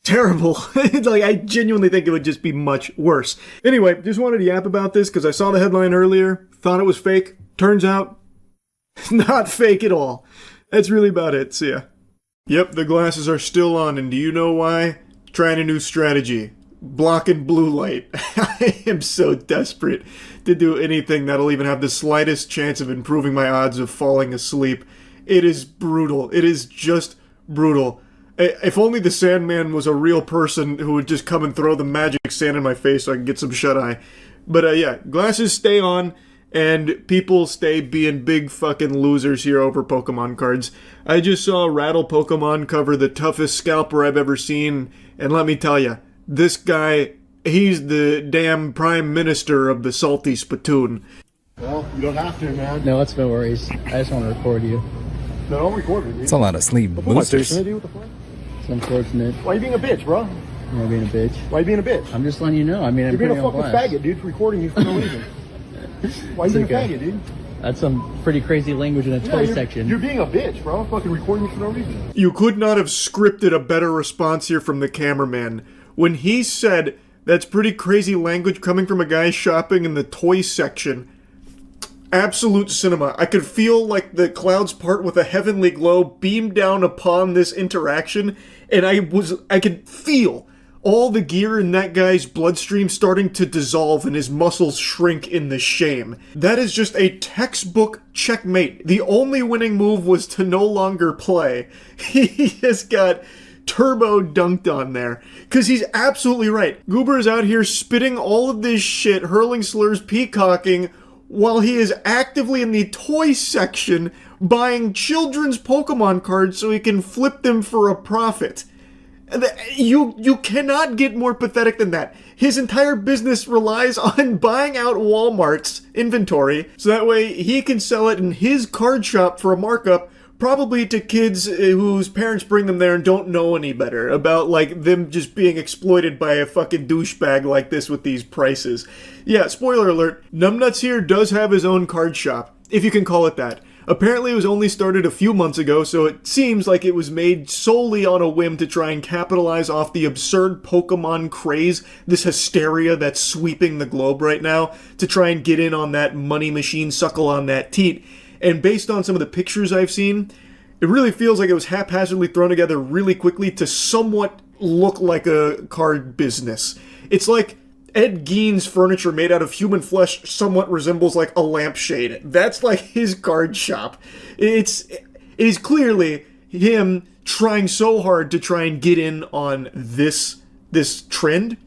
terrible. Like, I genuinely think it would just be much worse. Anyway, just wanted to yap about this because I saw the headline earlier, thought it was fake. Turns out, not fake at all. That's really about it, so yeah. Yep, the glasses are still on, and do you know why? Trying a new strategy. Blocking blue light. I am so desperate to do anything that'll even have the slightest chance of improving my odds of falling asleep. It is brutal. It is just brutal. If only the Sandman was a real person who would just come and throw the magic sand in my face so I can get some shut-eye. But yeah, glasses stay on. And people stay being big fucking losers here over Pokemon cards. I just saw Rattle Pokemon cover the toughest scalper I've ever seen, and let me tell you, this guy, he's the damn prime minister of the salty spittoon.
Well, you don't have to, man.
No, it's no worries. I just want to record you.
No, don't record me, dude.
It's a lot of sleep boosters.
It's unfortunate.
Why are you being a bitch, bro?
Am I being a bitch?
Why are you being a bitch?
I'm just letting you know. I mean,
you're being a fucking faggot, dude, for recording you for no reason. Why are you being a faggot, dude?
That's some pretty crazy language in a toy section.
You're being a bitch, bro. Fucking recording me for no reason.
You could not have scripted a better response here from the cameraman. When he said, that's pretty crazy language coming from a guy shopping in the toy section, absolute cinema. I could feel like the clouds part with a heavenly glow beam down upon this interaction, and I could feel all the gear in that guy's bloodstream starting to dissolve and his muscles shrink in the shame. That is just a textbook checkmate. The only winning move was to no longer play. He just got turbo dunked on there. Because he's absolutely right. Goober is out here spitting all of this shit, hurling slurs, peacocking, while he is actively in the toy section buying children's Pokemon cards so he can flip them for a profit. You cannot get more pathetic than that. His entire business relies on buying out Walmart's inventory so that way he can sell it in his card shop for a markup, probably to kids whose parents bring them there and don't know any better about like them just being exploited by a fucking douchebag like this with these prices. Yeah, spoiler alert, Numbnuts here does have his own card shop, if you can call it that. Apparently it was only started a few months ago, so it seems like it was made solely on a whim to try and capitalize off the absurd Pokemon craze, this hysteria that's sweeping the globe right now, to try and get in on that money machine, suckle on that teat. And based on some of the pictures I've seen, it really feels like it was haphazardly thrown together really quickly to somewhat look like a card business. It's like Ed Gein's furniture made out of human flesh somewhat resembles like a lampshade. That's like his card shop. It is clearly him trying so hard to try and get in on this trend.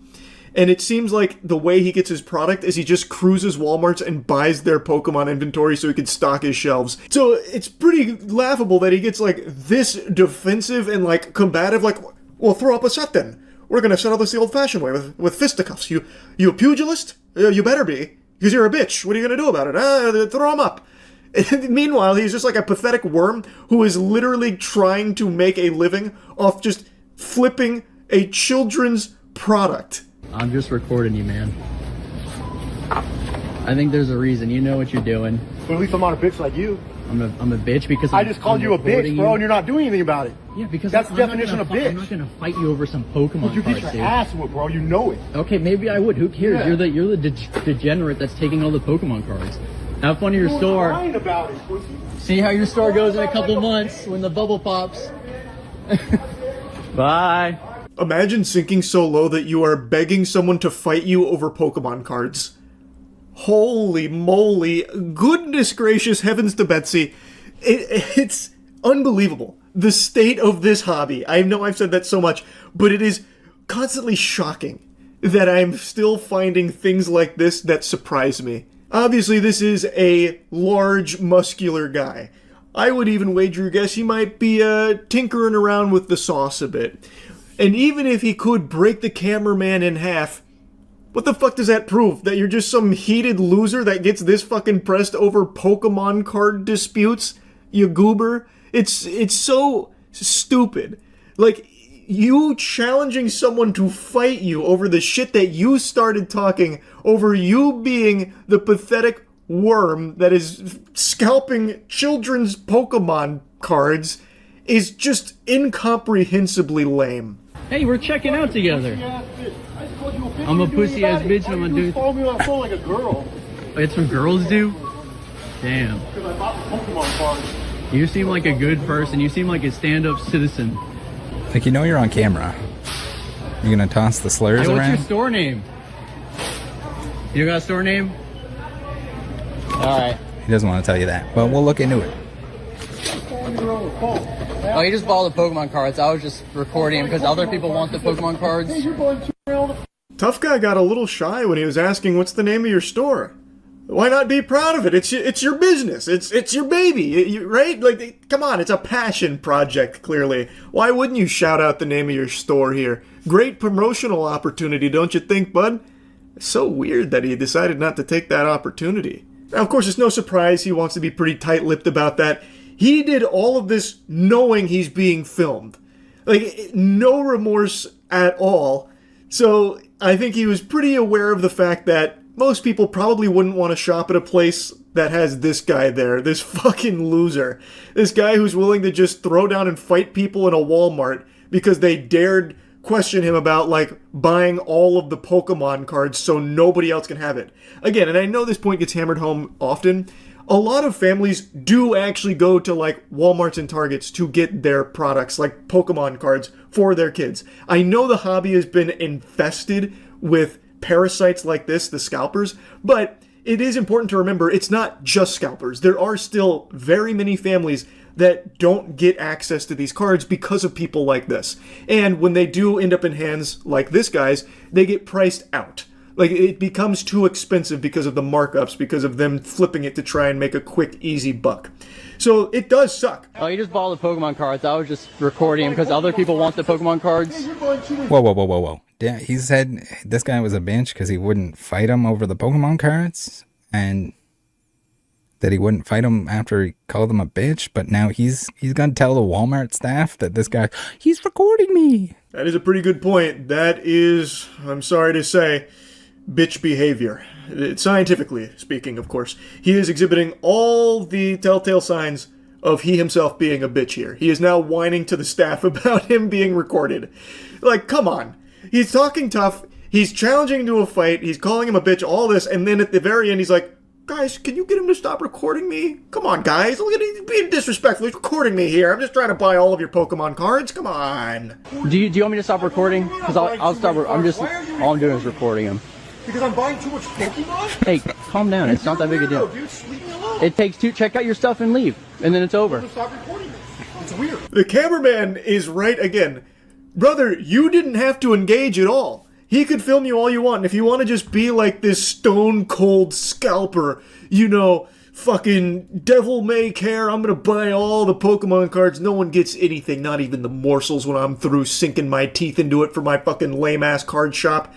And it seems like the way he gets his product is he just cruises Walmart's and buys their Pokemon inventory so he can stock his shelves. So it's pretty laughable that he gets like this defensive and like combative, like, well, throw up a set then. We're gonna settle this the old-fashioned way with fisticuffs. You a pugilist? You better be, because you're a bitch. What are you gonna do about it? Throw him up. Meanwhile, he's just like a pathetic worm who is literally trying to make a living off just flipping a children's product.
I'm just recording you, man. I think there's a reason. You know what you're doing.
But at least I'm not a bitch like you.
I'm a bitch because
I just called you a bitch, bro, and you're not doing anything about it.
Yeah, because
that's the definition of bitch.
I'm not gonna fight you over some Pokemon
But you
cards,
get
dude.
your ass whipped, bro. You know it.
Okay, maybe I would. Who cares?
Yeah.
You're the degenerate that's taking all the Pokemon cards. Have fun at your store.
Lying about it, pussy.
See how your store goes in a couple months when the bubble pops. Bye.
Imagine sinking so low that you are begging someone to fight you over Pokemon cards. Holy moly. Goodness gracious, heavens to Betsy. It's unbelievable. The state of this hobby. I know I've said that so much, but it is constantly shocking that I'm still finding things like this that surprise me. Obviously, this is a large, muscular guy. I would even wager guess he might be tinkering around with the sauce a bit. And even if he could break the cameraman in half, what the fuck does that prove? That you're just some heated loser that gets this fucking pressed over Pokemon card disputes? You goober? It's so stupid. Like, you challenging someone to fight you over the shit that you started talking over, you being the pathetic worm that is scalping children's Pokemon cards, is just incomprehensibly lame.
Hey, we're checking out together. I'm a pussy ass bitch and I'm a dude.
Follow me on my phone like a girl.
It's what girls do? Damn.
Because I bought the Pokemon cards.
You seem like a good person. You seem like a stand-up citizen.
Like, you know you're on camera. You gonna toss the slurs
Hey, what's
around?
your store name? You got a store name? Alright.
He doesn't want to tell you that, but we'll look into it.
Oh, he just bought the Pokemon cards. I was just recording him because other people want the Pokemon cards.
Tough Guy got a little shy when he was asking what's the name of your store. Why not be proud of it? It's your business. It's your baby, right? Like, come on, it's a passion project, clearly. Why wouldn't you shout out the name of your store here? Great promotional opportunity, don't you think, bud? It's so weird that he decided not to take that opportunity. Now, of course, it's no surprise he wants to be pretty tight-lipped about that. He did all of this knowing he's being filmed. Like, no remorse at all. So, I think he was pretty aware of the fact that most people probably wouldn't want to shop at a place that has this guy there, this fucking loser. This guy who's willing to just throw down and fight people in a Walmart because they dared question him about, like, buying all of the Pokemon cards so nobody else can have it. Again, and I know this point gets hammered home often, a lot of families do actually go to, like, Walmarts and Targets to get their products, like Pokemon cards, for their kids. I know the hobby has been infested with parasites like this, the scalpers, but it is important to remember it's not just scalpers. There are still very many families that don't get access to these cards because of people like this. And when they do end up in hands like this guy's, they get priced out. Like, it becomes too expensive because of the markups, because of them flipping it to try and make a quick, easy buck. So it does suck.
Oh, you just bought the Pokemon cards. I was just recording him because other people want the Pokemon cards.
Whoa. Yeah, he said this guy was a bitch because he wouldn't fight him over the Pokemon cards, and that he wouldn't fight him after he called him a bitch, but now he's gonna tell the Walmart staff that this guy, he's recording me.
That is a pretty good point. That is, I'm sorry to say, bitch behavior. Scientifically speaking, of course. He is exhibiting all the telltale signs of he himself being a bitch here. He is now whining to the staff about him being recorded. Like, come on. He's talking tough, he's challenging to a fight, he's calling him a bitch, all this, and then at the very end he's like, guys, can you get him to stop recording me? Come on, guys, look at him being disrespectful, he's recording me here, I'm just trying to buy all of your Pokemon cards, come on.
Do you want me to stop recording? Because I'll stop, all I'm doing is recording him.
Because I'm buying too much Pokemon?
Hey, calm down, it's not that big a deal.
Dude, leave me alone.
It takes two, check out your stuff and leave, and then it's over.
Stop recording me. It's weird.
The cameraman is right again. Brother, you didn't have to engage at all. He could film you all you want, and if you want to just be like this stone-cold scalper, you know, fucking devil may care, I'm gonna buy all the Pokemon cards, no one gets anything, not even the morsels when I'm through sinking my teeth into it for my fucking lame-ass card shop,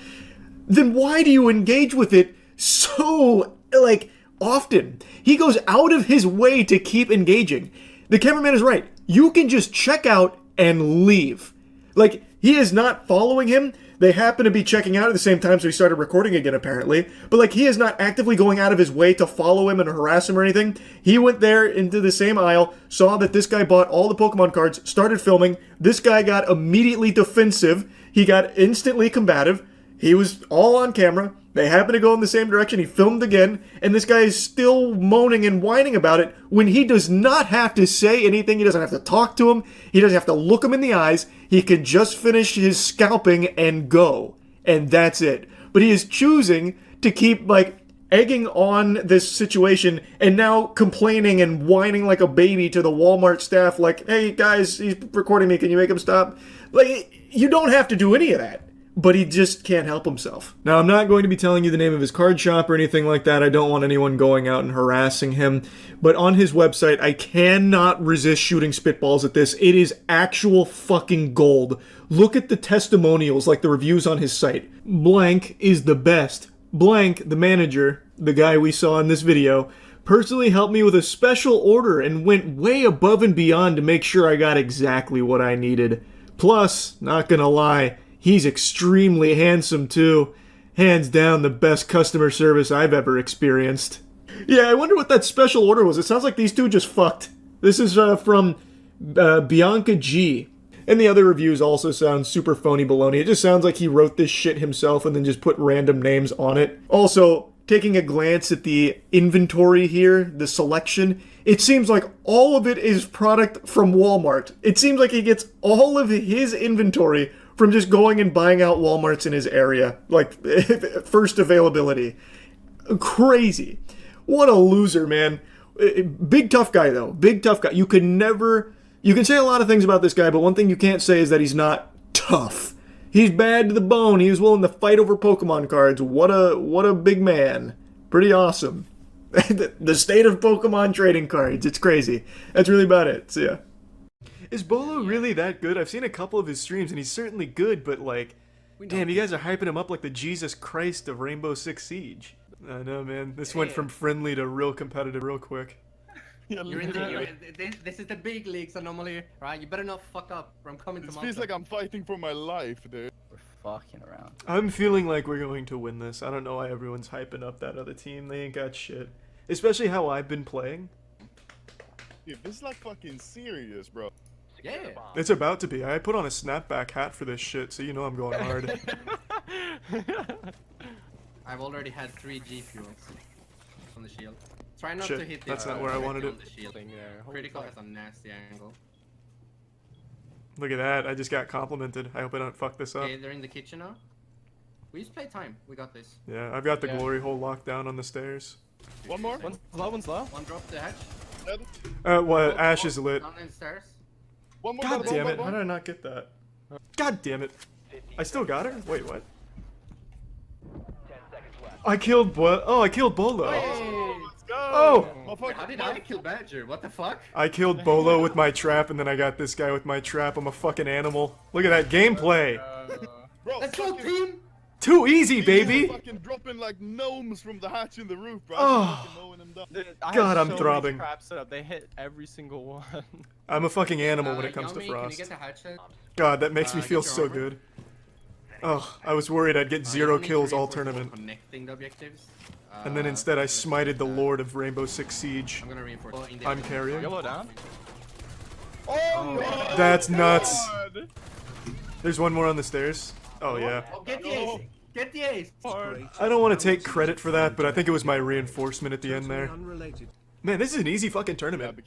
then why do you engage with it so, like, often? He goes out of his way to keep engaging. The cameraman is right. You can just check out and leave. Like, He is not following him. They happen to be checking out at the same time, so he started recording again, apparently. But, like, he is not actively going out of his way to follow him and harass him or anything. He went there into the same aisle, saw that this guy bought all the Pokemon cards, started filming. This guy got immediately defensive. He got instantly combative. He was all on camera. They happened to go in the same direction. He filmed again, and this guy is still moaning and whining about it when he does not have to say anything. He doesn't have to talk to him. He doesn't have to look him in the eyes. He can just finish his scalping and go, and that's it. But he is choosing to keep, like, egging on this situation and now complaining and whining like a baby to the Walmart staff, like, hey, guys, he's recording me. Can you make him stop? Like, you don't have to do any of that. But he just can't help himself. Now, I'm not going to be telling you the name of his card shop or anything like that. I don't want anyone going out and harassing him. But on his website, I cannot resist shooting spitballs at this. It is actual fucking gold. Look at the testimonials, like the reviews on his site. Blank is the best. Blank, the manager, the guy we saw in this video, personally helped me with a special order and went way above and beyond to make sure I got exactly what I needed. Plus, not gonna lie, he's extremely handsome too. Hands down the best customer service I've ever experienced. Yeah, I wonder what that special order was. It sounds like these two just fucked. This is from Bianca G. And the other reviews also sound super phony baloney. It just sounds like he wrote this shit himself and then just put random names on it. Also, taking a glance at the inventory here, the selection, it seems like all of it is product from Walmart. It seems like he gets all of his inventory from just going and buying out Walmarts in his area. Like, first availability. Crazy. What a loser, man. Big tough guy, though. Big tough guy. You can say a lot of things about this guy, but one thing you can't say is that he's not tough. He's bad to the bone. He was willing to fight over Pokemon cards. What a big man. Pretty awesome. The state of Pokemon trading cards. It's crazy. That's really about it. So, yeah. Is Bolo really that good? I've seen a couple of his streams, and he's certainly good, but, like, damn, you guys are hyping him up like the Jesus Christ of Rainbow Six Siege. I know, man. This went from friendly to real competitive real quick.
This is the big leagues anomaly, right? You better not fuck up or I'm coming to Monster.
It feels like I'm fighting for my life, dude.
We're fucking around.
I'm feeling like we're going to win this. I don't know why everyone's hyping up that other team. They ain't got shit. Especially how I've been playing.
Dude, this is like fucking serious, bro.
Yeah.
It's about to be. I put on a snapback hat for this shit, so you know I'm going hard.
I've already had 3 G fuels on the shield. Try not
shit,
to hit
that's not where I wanted it.
Critical has a nasty angle.
Look at that. I just got complimented. I hope I don't fuck this up.
Okay, they're in the kitchen now. We just play time. We got this.
Yeah, I've got the glory hole locked down on the stairs.
One more.
One's low. One drop the hatch.
What? Ash is lit.
Down in the stairs.
One more.
God damn it. How did I not get that? God damn it. I still got her? Wait, what? I killed I killed Bolo.
Hey,
let's go.
Oh!
How did I kill Badger? What the fuck?
I killed Bolo with my trap, and then I got this guy with my trap. I'm a fucking animal. Look at that gameplay.
Bro,
let's go, team!
Too easy, baby!
Fucking dropping like gnomes from the hatch in the roof, bro.
Oh. God, I'm throbbing.
They hit every single one.
I'm a fucking animal when it comes to Frost. God, that makes me feel so good. Oh, I was worried I'd get 0 kills all tournament. And then instead I smited the Lord of Rainbow Six Siege. I'm carrying.
Yellow down.
Oh,
that's nuts. There's one more on the stairs. Oh yeah.
Oh, get the ace. Get the ace.
I don't want to take credit for that, but I think it was my reinforcement at the end there. Man, this is an easy fucking tournament.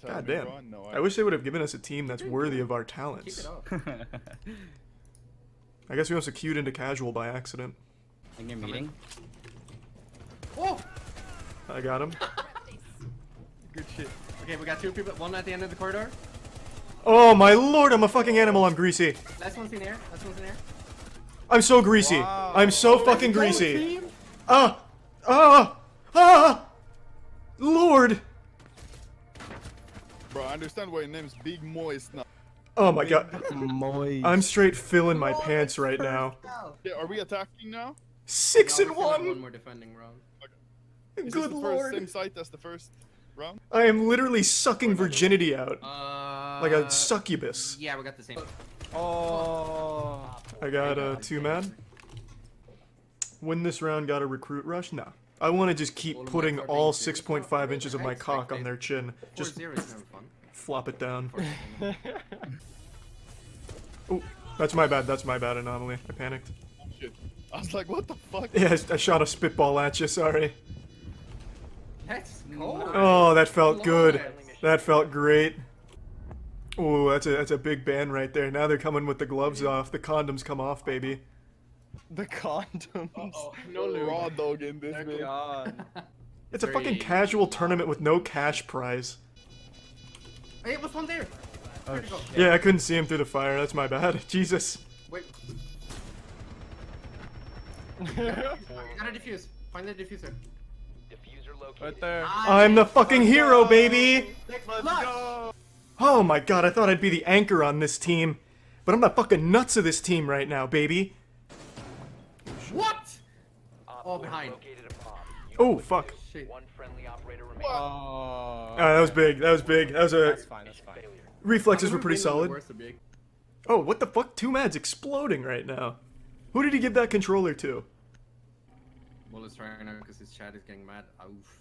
God damn. I wish they would have given us a team that's worthy of our talents. I guess we also queued into casual by accident.
In your meeting?
Oh! I got him.
Good shit. Okay, we got 2 people. One at the end of the corridor.
Oh my lord, I'm a fucking animal. I'm greasy.
Last one's in air. Last one's in air.
I'm so greasy. Wow. I'm so fucking greasy. Lord.
Bro, I understand why your name's Big Moist now.
Oh my god. I'm straight filling my pants right now.
Yeah, are we attacking now?
6 and 1.
One more defending round.
Okay. Is
Good
this the
lord.
same site as the first round?
I am literally sucking virginity out. Like a succubus.
Yeah, we got the same.
Oh.
I got 2 man. Win this round, got a recruit rush? No. I want to just keep putting all 6.5 inches of my cock on their chin. Just flop it down. Oh, that's my bad, Anomaly. I panicked.
Shit. I was like, what the fuck?
Yeah, I shot a spitball at you, sorry.
That's cold.
Oh, that felt good. That felt great. Oh, that's a big ban right there. Now they're coming with the gloves off. The condoms come off, baby.
The condoms.
No raw dog in this bitch.
God.
It's a fucking casual tournament with no cash prize.
Hey, what's one there?
Yeah, I couldn't see him through the fire. That's my bad. Jesus.
Wait. You gotta defuse. Find the diffuser.
Right there.
I'm the fucking hero, baby!
Let's go.
Oh my god, I thought I'd be the anchor on this team. But I'm the fucking nuts of this team right now, baby.
What? Oh, behind.
Oh, fuck.
Shit.
That was big. That was big. That was a...
That's fine, that's fine.
Reflexes were pretty solid. Oh, what the fuck? 2 Mad's exploding right now. Who did he give that controller to?
Well, it's trying now because his chat is getting mad. Oof.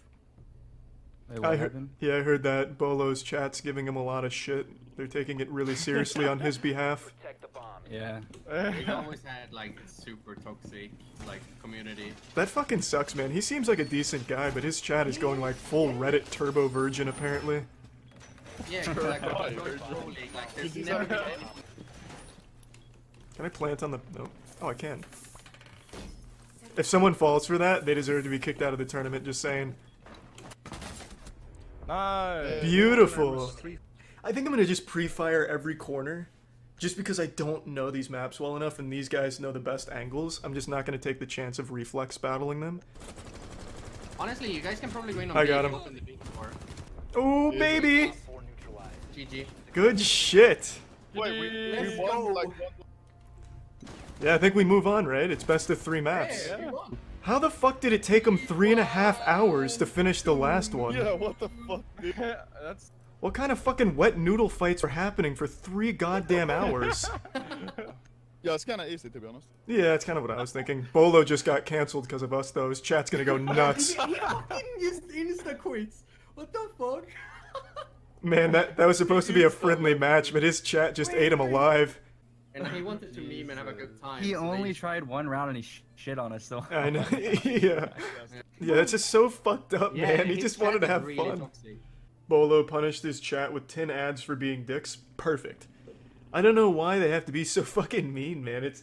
I heard that Bolo's chat's giving him a lot of shit. They're taking it really seriously on his behalf.
Yeah.
He always had like super toxic like community.
That fucking sucks, man. He seems like a decent guy, but his chat is going like full Reddit turbo virgin apparently.
Yeah, like, like there's never been any.
Can I plant on the... No. Oh, I can. If someone falls for that, they deserve to be kicked out of the tournament, just saying.
Nice.
Beautiful. I think I'm gonna just pre-fire every corner. Just because I don't know these maps well enough and these guys know the best angles, I'm just not gonna take the chance of reflex battling them.
Honestly, you guys can probably win on
I got
B,
him.
open the big door.
Oh, baby!
GG.
Good shit.
Wait, we won like one.
Yeah, I think we move on, right? It's best of 3 maps.
Hey, we won.
How the fuck did it take them 3.5 hours to finish the last one?
Yeah, what the fuck, dude?
That's...
What kind of fucking wet noodle fights are happening for 3 goddamn hours?
Yeah, it's kind of easy to be honest.
Yeah, that's kind of what I was thinking. Bolo just got cancelled because of us, though. His chat's gonna go nuts.
He fucking used insta quits. What the fuck?
Man, that was supposed to be a friendly match, but his chat just ate him alive.
And he wanted to meme and have a good time.
He only tried one round and he shit on us, so.
I know. Yeah. Yeah, that's just so fucked up, man. He just wanted to have fun.
Toxic.
Bolo punished his chat with 10 ads for being dicks. Perfect. I don't know why they have to be so fucking mean, man. It's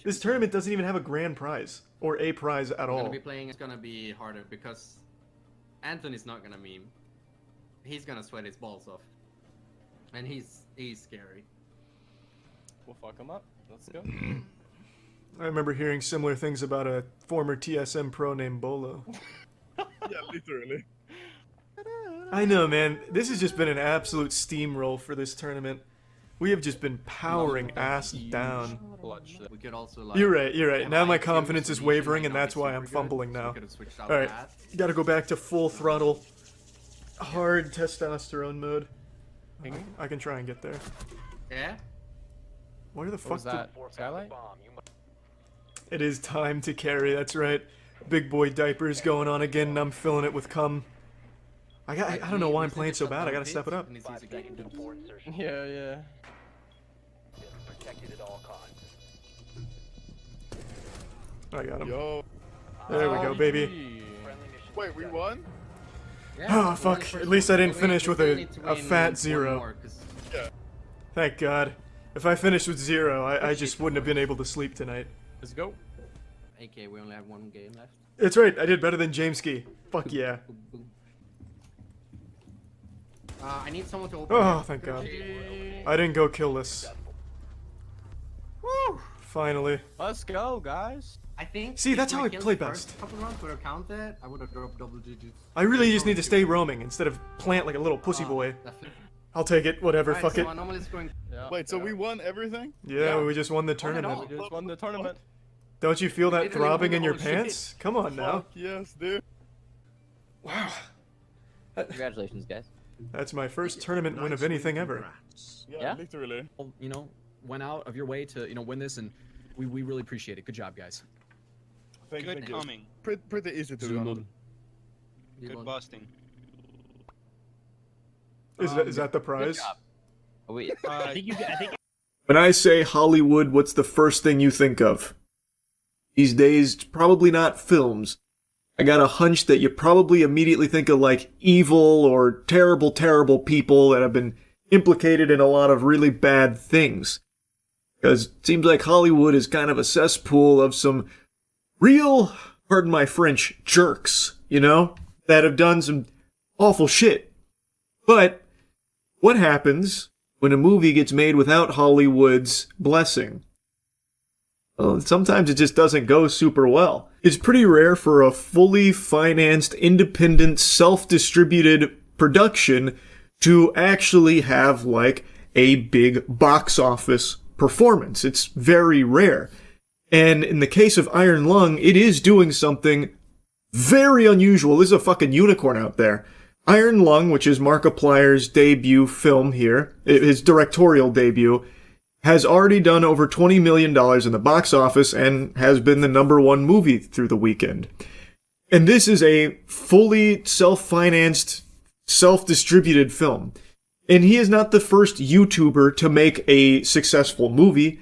this tournament doesn't even have a grand prize or a prize at all.
It's gonna be harder because Anthony's not gonna meme. He's gonna sweat his balls off, and he's scary.
We'll fuck him up. Let's go.
I remember hearing similar things about a former TSM pro named Bolo.
Yeah, literally.
I know, man. This has just been an absolute steamroll for this tournament. We have just been powering ass down.
We could also, like,
You're right, you're right. Now my confidence is wavering, and that's why I'm fumbling now. Alright, gotta go back to full throttle, hard testosterone mode. I can try and get there.
Yeah?
Where the fuck
was that? Skylight?
It is time to carry, that's right. Big boy diapers going on again, and I'm filling it with cum. I don't know why I'm playing so bad, I gotta step it up.
Yeah, yeah.
I got him.
Yo.
There we go, baby.
Wait, we won?
Oh, fuck. At least I didn't finish with a fat 0.
Yeah.
Thank God. If I finished with 0, I just wouldn't have been able to sleep tonight.
Let's go.
AK, we only have 1 game left.
That's right, I did better than Jameski. Fuck yeah.
I need someone to open.
Oh, thank God. I didn't go kill this.
Woo!
Finally.
Let's go, guys.
I think.
See, that's
if
how
my
I
kills
play
the
best.
first couple rounds would have counted, I would have dropped double digits.
I really just need to stay roaming instead of plant like a little pussy boy. I'll take it, whatever,
Right,
fuck
so
it.
Anomalies going...
Wait, so we won everything?
Yeah, we just won the tournament.
We just won the tournament.
Don't you feel that
Literally
throbbing
won
in
the
your
whole shit.
pants? Come on now.
Fuck yes, dude.
Wow.
Congratulations, guys.
That's my first tournament win of anything ever.
Yeah, literally.
Well, you know,
went out of your way to win this, and we really appreciate it. Good job, guys.
Good
coming.
Pretty easy to be honest.
Good busting.
Is that the prize?
I think
When I say Hollywood, what's the first thing you think of? These days, probably not films. I got a hunch that you probably immediately think of like evil or terrible, terrible people that have been implicated in a lot of really bad things. Because it seems like Hollywood is kind of a cesspool of some real, pardon my French, jerks, that have done some awful shit. But what happens when a movie gets made without Hollywood's blessing? Well, sometimes it just doesn't go super well. It's pretty rare for a fully financed, independent, self-distributed production to actually have, like, a big box office performance. It's very rare. And in the case of Iron Lung, it is doing something very unusual. There's a fucking unicorn out there. Iron Lung, which is Markiplier's debut film here, his directorial debut, has already done over $20 million in the box office and has been the #1 movie through the weekend. And this is a fully self-financed, self-distributed film. And he is not the first YouTuber to make a successful movie.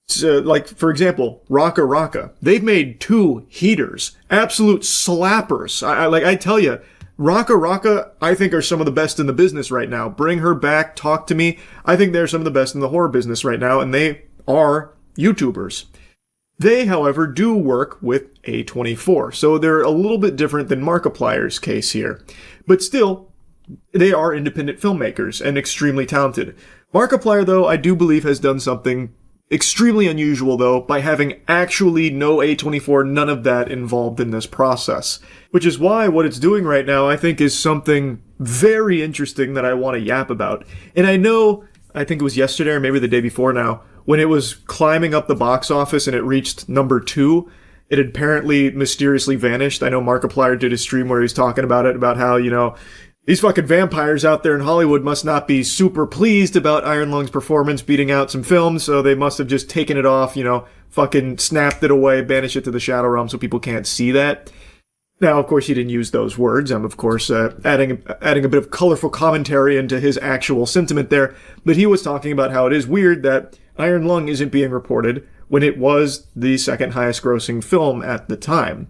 So, like, for example, Raka Raka. They've made 2 heaters. Absolute slappers. I tell you, Raka Raka, I think, are some of the best in the business right now. Bring Her Back, Talk to Me. I think they're some of the best in the horror business right now, and they are YouTubers. They, however, do work with A24, so they're a little bit different than Markiplier's case here. But still, they are independent filmmakers and extremely talented. Markiplier, though, I do believe has done something extremely unusual, though, by having actually no A24, none of that involved in this process. Which is why what it's doing right now, I think, is something very interesting that I want to yap about. And I think it was yesterday or maybe the day before now, when it was climbing up the box office and it reached #2, it had apparently mysteriously vanished. I know Markiplier did a stream where he was talking about it, about how, these fucking vampires out there in Hollywood must not be super pleased about Iron Lung's performance beating out some films, so they must have just taken it off, fucking snapped it away, banished it to the Shadow Realm so people can't see that. Now, of course, he didn't use those words. I'm, of course, adding a bit of colorful commentary into his actual sentiment there, but he was talking about how it is weird that Iron Lung isn't being reported when it was the second highest grossing film at the time.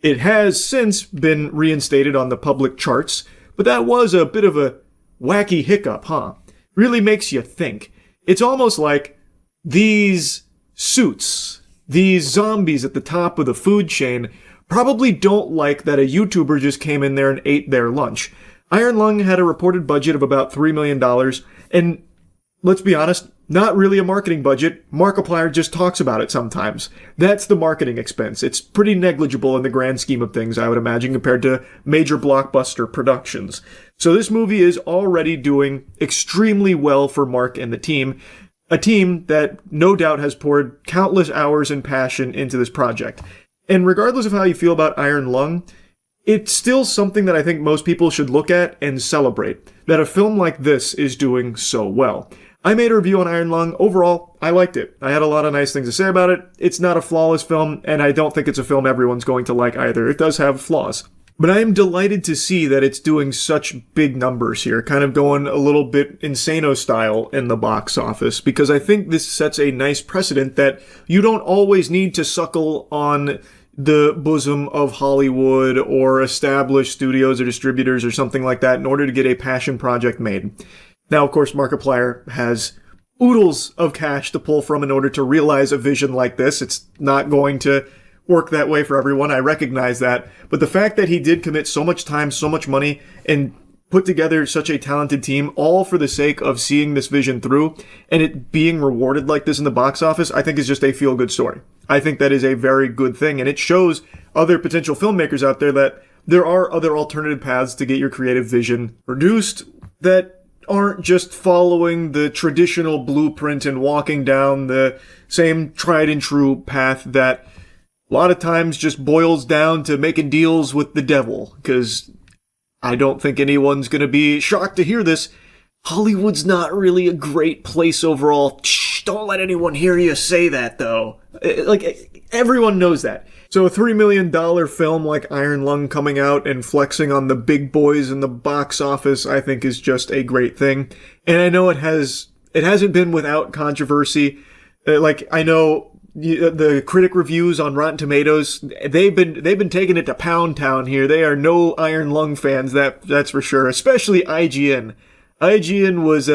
It has since been reinstated on the public charts, but that was a bit of a wacky hiccup, huh? Really makes you think. It's almost like these suits, these zombies at the top of the food chain, probably don't like that a YouTuber just came in there and ate their lunch. Iron Lung had a reported budget of about $3 million, and let's be honest, not really a marketing budget. Markiplier just talks about it sometimes. That's the marketing expense. It's pretty negligible in the grand scheme of things, I would imagine, compared to major blockbuster productions. So this movie is already doing extremely well for Mark and the team, a team that no doubt has poured countless hours and passion into this project. And regardless of how you feel about Iron Lung, it's still something that I think most people should look at and celebrate, that a film like this is doing so well. I made a review on Iron Lung. Overall, I liked it. I had a lot of nice things to say about it. It's not a flawless film, and I don't think it's a film everyone's going to like either. It does have flaws. But I am delighted to see that it's doing such big numbers here, kind of going a little bit Insano style in the box office, because I think this sets a nice precedent that you don't always need to suckle on the bosom of Hollywood or established studios or distributors or something like that in order to get a passion project made. Now, of course, Markiplier has oodles of cash to pull from in order to realize a vision like this. It's not going to work that way for everyone. I recognize that. But the fact that he did commit so much time, so much money, and put together such a talented team, all for the sake of seeing this vision through and it being rewarded like this in the box office, I think is just a feel-good story. I think that is a very good thing, and it shows other potential filmmakers out there that there are other alternative paths to get your creative vision produced that aren't just following the traditional blueprint and walking down the same tried and true path that a lot of times just boils down to making deals with the devil. Because I don't think anyone's going to be shocked to hear this. Hollywood's not really a great place overall. don't let anyone hear you say that, though. Like, everyone knows that. So a $3 million film like Iron Lung coming out and flexing on the big boys in the box office, I think is just a great thing. And I know it hasn't been without controversy. Like, I know the critic reviews on Rotten Tomatoes, they've been taking it to Pound Town here. They are no Iron Lung fans, that's for sure. Especially IGN. IGN was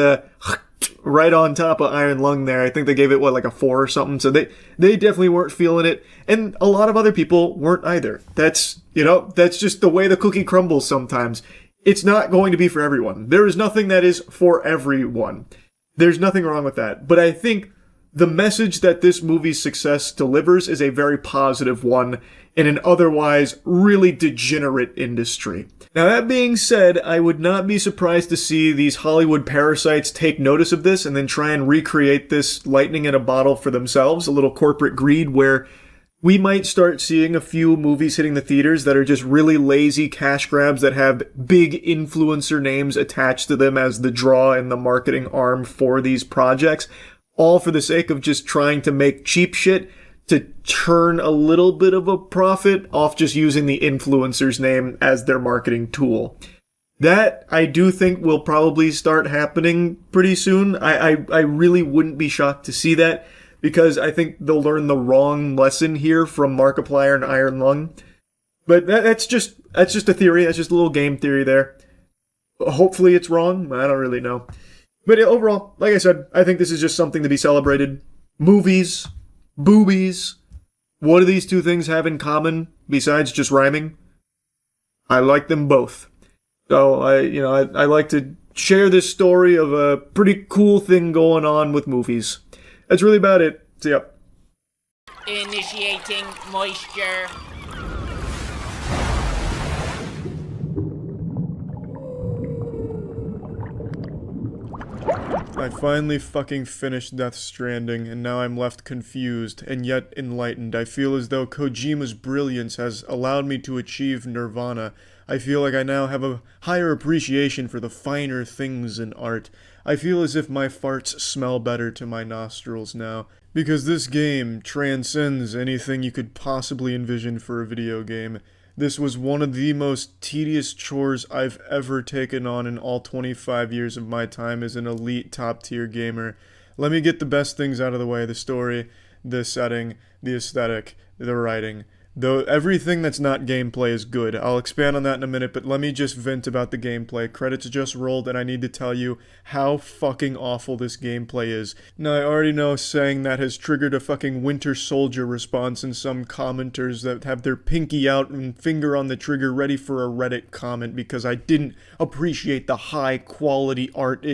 right on top of Iron Lung there. I think they gave it like a 4 or something. So they definitely weren't feeling it, and a lot of other people weren't either. That's just the way the cookie crumbles sometimes. It's not going to be for everyone. There is nothing that is for everyone. There's nothing wrong with that. But I think the message that this movie's success delivers is a very positive one in an otherwise really degenerate industry. Now, that being said, I would not be surprised to see these Hollywood parasites take notice of this and then try and recreate this lightning in a bottle for themselves, a little corporate greed where we might start seeing a few movies hitting the theaters that are just really lazy cash grabs that have big influencer names attached to them as the draw and the marketing arm for these projects, all for the sake of just trying to make cheap shit to turn a little bit of a profit off just using the influencer's name as their marketing tool. That, I do think, will probably start happening pretty soon. I really wouldn't be shocked to see that, because I think they'll learn the wrong lesson here from Markiplier and Iron Lung. But that's just a theory. That's just a little game theory there. Hopefully it's wrong. I don't really know. But overall, like I said, I think this is just something to be celebrated. Movies, boobies. What do these two things have in common besides just rhyming? I like them both. So I like to share this story of a pretty cool thing going on with movies. That's really about it. See ya.
Initiating moisture.
I finally fucking finished Death Stranding, and now I'm left confused, and yet enlightened. I feel as though Kojima's brilliance has allowed me to achieve nirvana. I feel like I now have a higher appreciation for the finer things in art. I feel as if my farts smell better to my nostrils now. Because this game transcends anything you could possibly envision for a video game. This was one of the most tedious chores I've ever taken on in all 25 years of my time as an elite top-tier gamer. Let me get the best things out of the way: the story, the setting, the aesthetic, the writing. Though everything that's not gameplay is good. I'll expand on that in a minute, but let me just vent about the gameplay. Credits just rolled, and I need to tell you how fucking awful this gameplay is. Now, I already know saying that has triggered a fucking Winter Soldier response in some commenters that have their pinky out and finger on the trigger ready for a Reddit comment because I didn't appreciate the high quality art.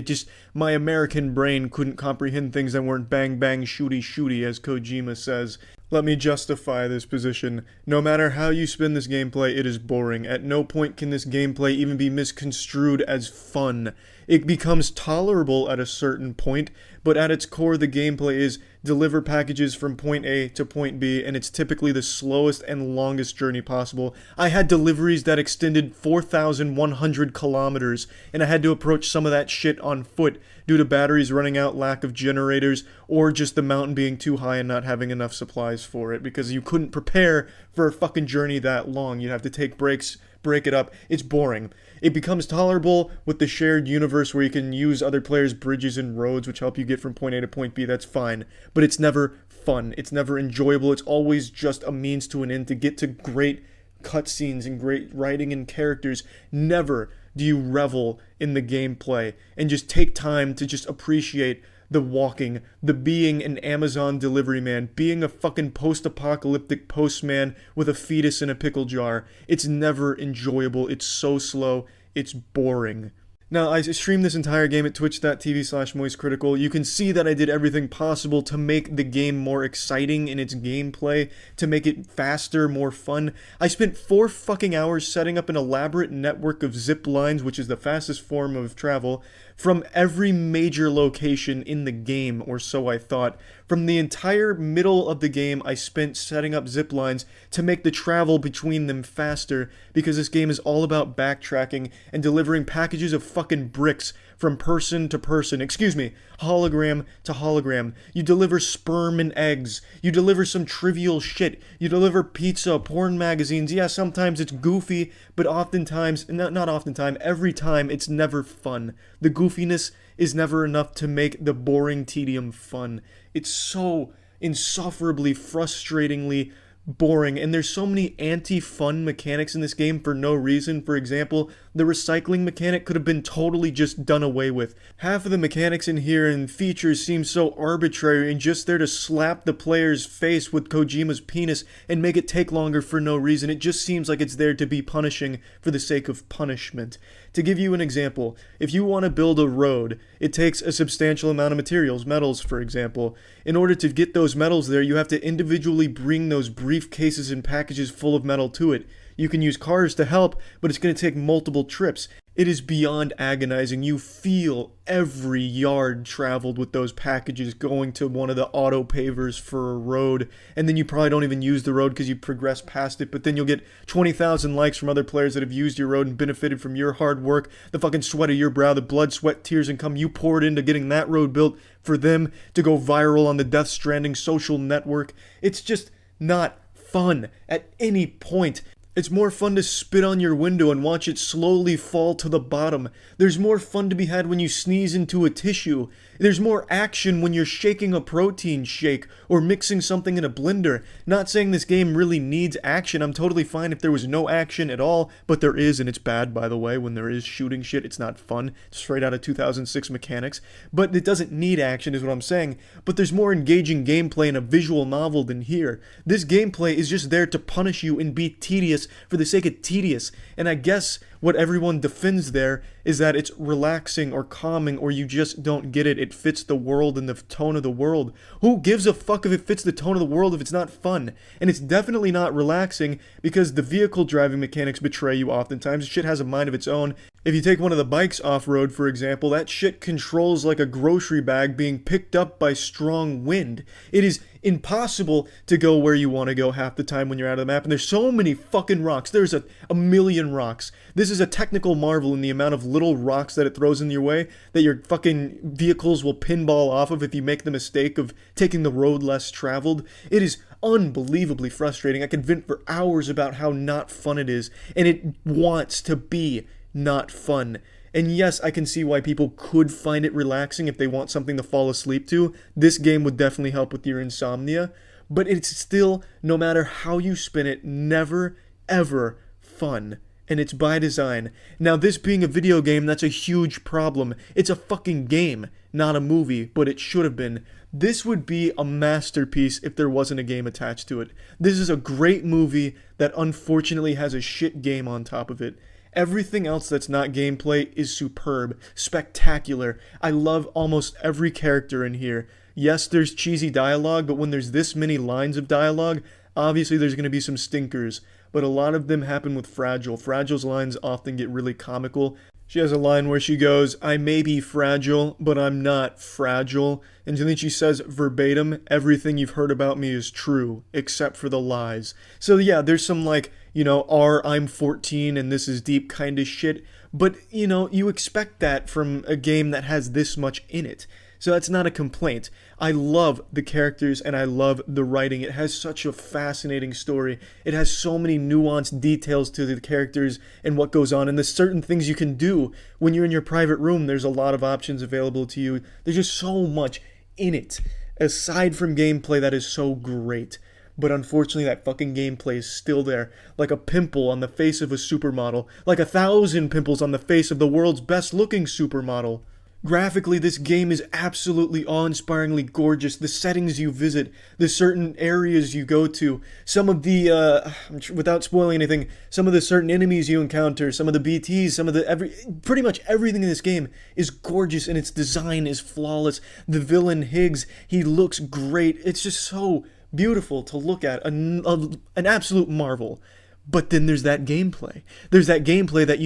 My American brain couldn't comprehend things that weren't bang bang shooty shooty, as Kojima says. Let me justify this position. No matter how you spin this gameplay, it is boring. At no point can this gameplay even be misconstrued as fun. It becomes tolerable at a certain point, but at its core the gameplay is deliver packages from point A to point B, and it's typically the slowest and longest journey possible. I had deliveries that extended 4,100 kilometers, and I had to approach some of that shit on foot due to batteries running out, lack of generators, or just the mountain being too high and not having enough supplies for it, because you couldn't prepare for a fucking journey that long. You'd have to take breaks, break it up. It's boring. It becomes tolerable with the shared universe where you can use other players' bridges and roads which help you get from point A to point B. That's fine. But it's never fun. It's never enjoyable. It's always just a means to an end to get to great cutscenes and great writing and characters. Never do you revel in the gameplay and just take time to just appreciate the walking, the being an Amazon delivery man, being a fucking post-apocalyptic postman with a fetus in a pickle jar. It's never enjoyable. It's so slow. It's boring. Now, I streamed this entire game at twitch.tv/moistcritical. You can see that I did everything possible to make the game more exciting in its gameplay, to make it faster, more fun. I spent 4 fucking hours setting up an elaborate network of zip lines, which is the fastest form of travel, from every major location in the game, or so I thought. From the entire middle of the game, I spent setting up zip lines to make the travel between them faster, because this game is all about backtracking and delivering packages of fucking bricks from person to person. Excuse me, hologram to hologram. You deliver sperm and eggs. You deliver some trivial shit. You deliver pizza, porn magazines. Yeah, sometimes it's goofy, but oftentimes, not oftentimes, every time it's never fun. The goofiness is never enough to make the boring tedium fun. It's so insufferably, frustratingly boring, and there's so many anti-fun mechanics in this game for no reason. For example, the recycling mechanic could have been totally just done away with. Half of the mechanics in here and features seem so arbitrary and just there to slap the player's face with Kojima's penis and make it take longer for no reason. It just seems like it's there to be punishing for the sake of punishment. To give you an example, if you want to build a road, it takes a substantial amount of materials, metals for example. In order to get those metals there, you have to individually bring those briefcases and packages full of metal to it. You can use cars to help, but it's going to take multiple trips. It is beyond agonizing. You feel every yard traveled with those packages going to one of the auto pavers for a road, and then you probably don't even use the road because you progress past it, but then you'll get 20,000 likes from other players that have used your road and benefited from your hard work, the fucking sweat of your brow, the blood, sweat, tears, and cum you poured into getting that road built for them to go viral on the Death Stranding social network. It's just not fun at any point. It's more fun to spit on your window and watch it slowly fall to the bottom. There's more fun to be had when you sneeze into a tissue. There's more action when you're shaking a protein shake or mixing something in a blender. Not saying this game really needs action. I'm totally fine if there was no action at all, but there is, and it's bad, by the way. When there is shooting shit, it's not fun. It's straight out of 2006 mechanics. But it doesn't need action is what I'm saying. But there's more engaging gameplay in a visual novel than here. This gameplay is just there to punish you and be tedious for the sake of tedious. And I guess what everyone defends there is that it's relaxing or calming, or you just don't get it. It fits the world and the tone of the world. Who gives a fuck if it fits the tone of the world if it's not fun? And it's definitely not relaxing because the vehicle driving mechanics betray you oftentimes. Shit has a mind of its own. If you take one of the bikes off-road, for example, that shit controls like a grocery bag being picked up by strong wind. It is impossible to go where you want to go half the time when you're out of the map, and there's so many fucking rocks. There's a million rocks. This is a technical marvel in the amount of little rocks that it throws in your way that your fucking vehicles will pinball off of if you make the mistake of taking the road less traveled. It is unbelievably frustrating. I could vent for hours about how not fun it is, and it wants to be not fun. And yes, I can see why people could find it relaxing if they want something to fall asleep to. This game would definitely help with your insomnia, but it's still, no matter how you spin it, never, ever fun. And it's by design. Now, this being a video game, that's a huge problem. It's a fucking game, not a movie, but it should have been. This would be a masterpiece if there wasn't a game attached to it. This is a great movie that unfortunately has a shit game on top of it. Everything else that's not gameplay is superb, spectacular. I love almost every character in here. Yes, there's cheesy dialogue, but when there's this many lines of dialogue, obviously there's going to be some stinkers. But a lot of them happen with Fragile. Fragile's lines often get really comical. She has a line where she goes, "I may be fragile, but I'm not fragile." And then she says verbatim, "Everything you've heard about me is true, except for the lies." So yeah, there's some like, I'm 14 and this is deep kind of shit. But, you expect that from a game that has this much in it. So that's not a complaint. I love the characters and I love the writing. It has such a fascinating story. It has so many nuanced details to the characters and what goes on. And there's certain things you can do when you're in your private room. There's a lot of options available to you. There's just so much in it. Aside from gameplay that is so great. But unfortunately that fucking gameplay is still there. Like a pimple on the face of a supermodel. Like 1,000 pimples on the face of the world's best looking supermodel. Graphically, this game is absolutely awe-inspiringly gorgeous. The settings you visit, the certain areas you go to, some of the, without spoiling anything, some of the certain enemies you encounter, some of the BTs, pretty much everything in this game is gorgeous and its design is flawless. The villain, Higgs, he looks great. It's just so beautiful to look at, an absolute marvel. But then there's that gameplay. There's that gameplay that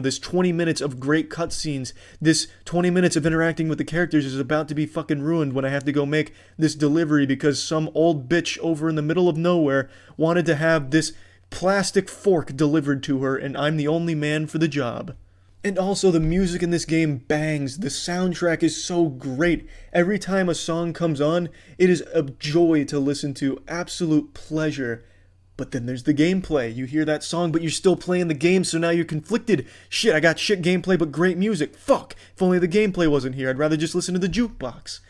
this 20 minutes of great cutscenes, this 20 minutes of interacting with the characters is about to be fucking ruined when I have to go make this delivery because some old bitch over in the middle of nowhere wanted to have this plastic fork delivered to her and I'm the only man for the job. And also, the music in this game bangs. The soundtrack is so great. Every time a song comes on, it is a joy to listen to. Absolute pleasure. But then there's the gameplay. You hear that song, but you're still playing the game, so now you're conflicted. Shit, I got shit gameplay, but great music. Fuck! If only the gameplay wasn't here, I'd rather just listen to the jukebox.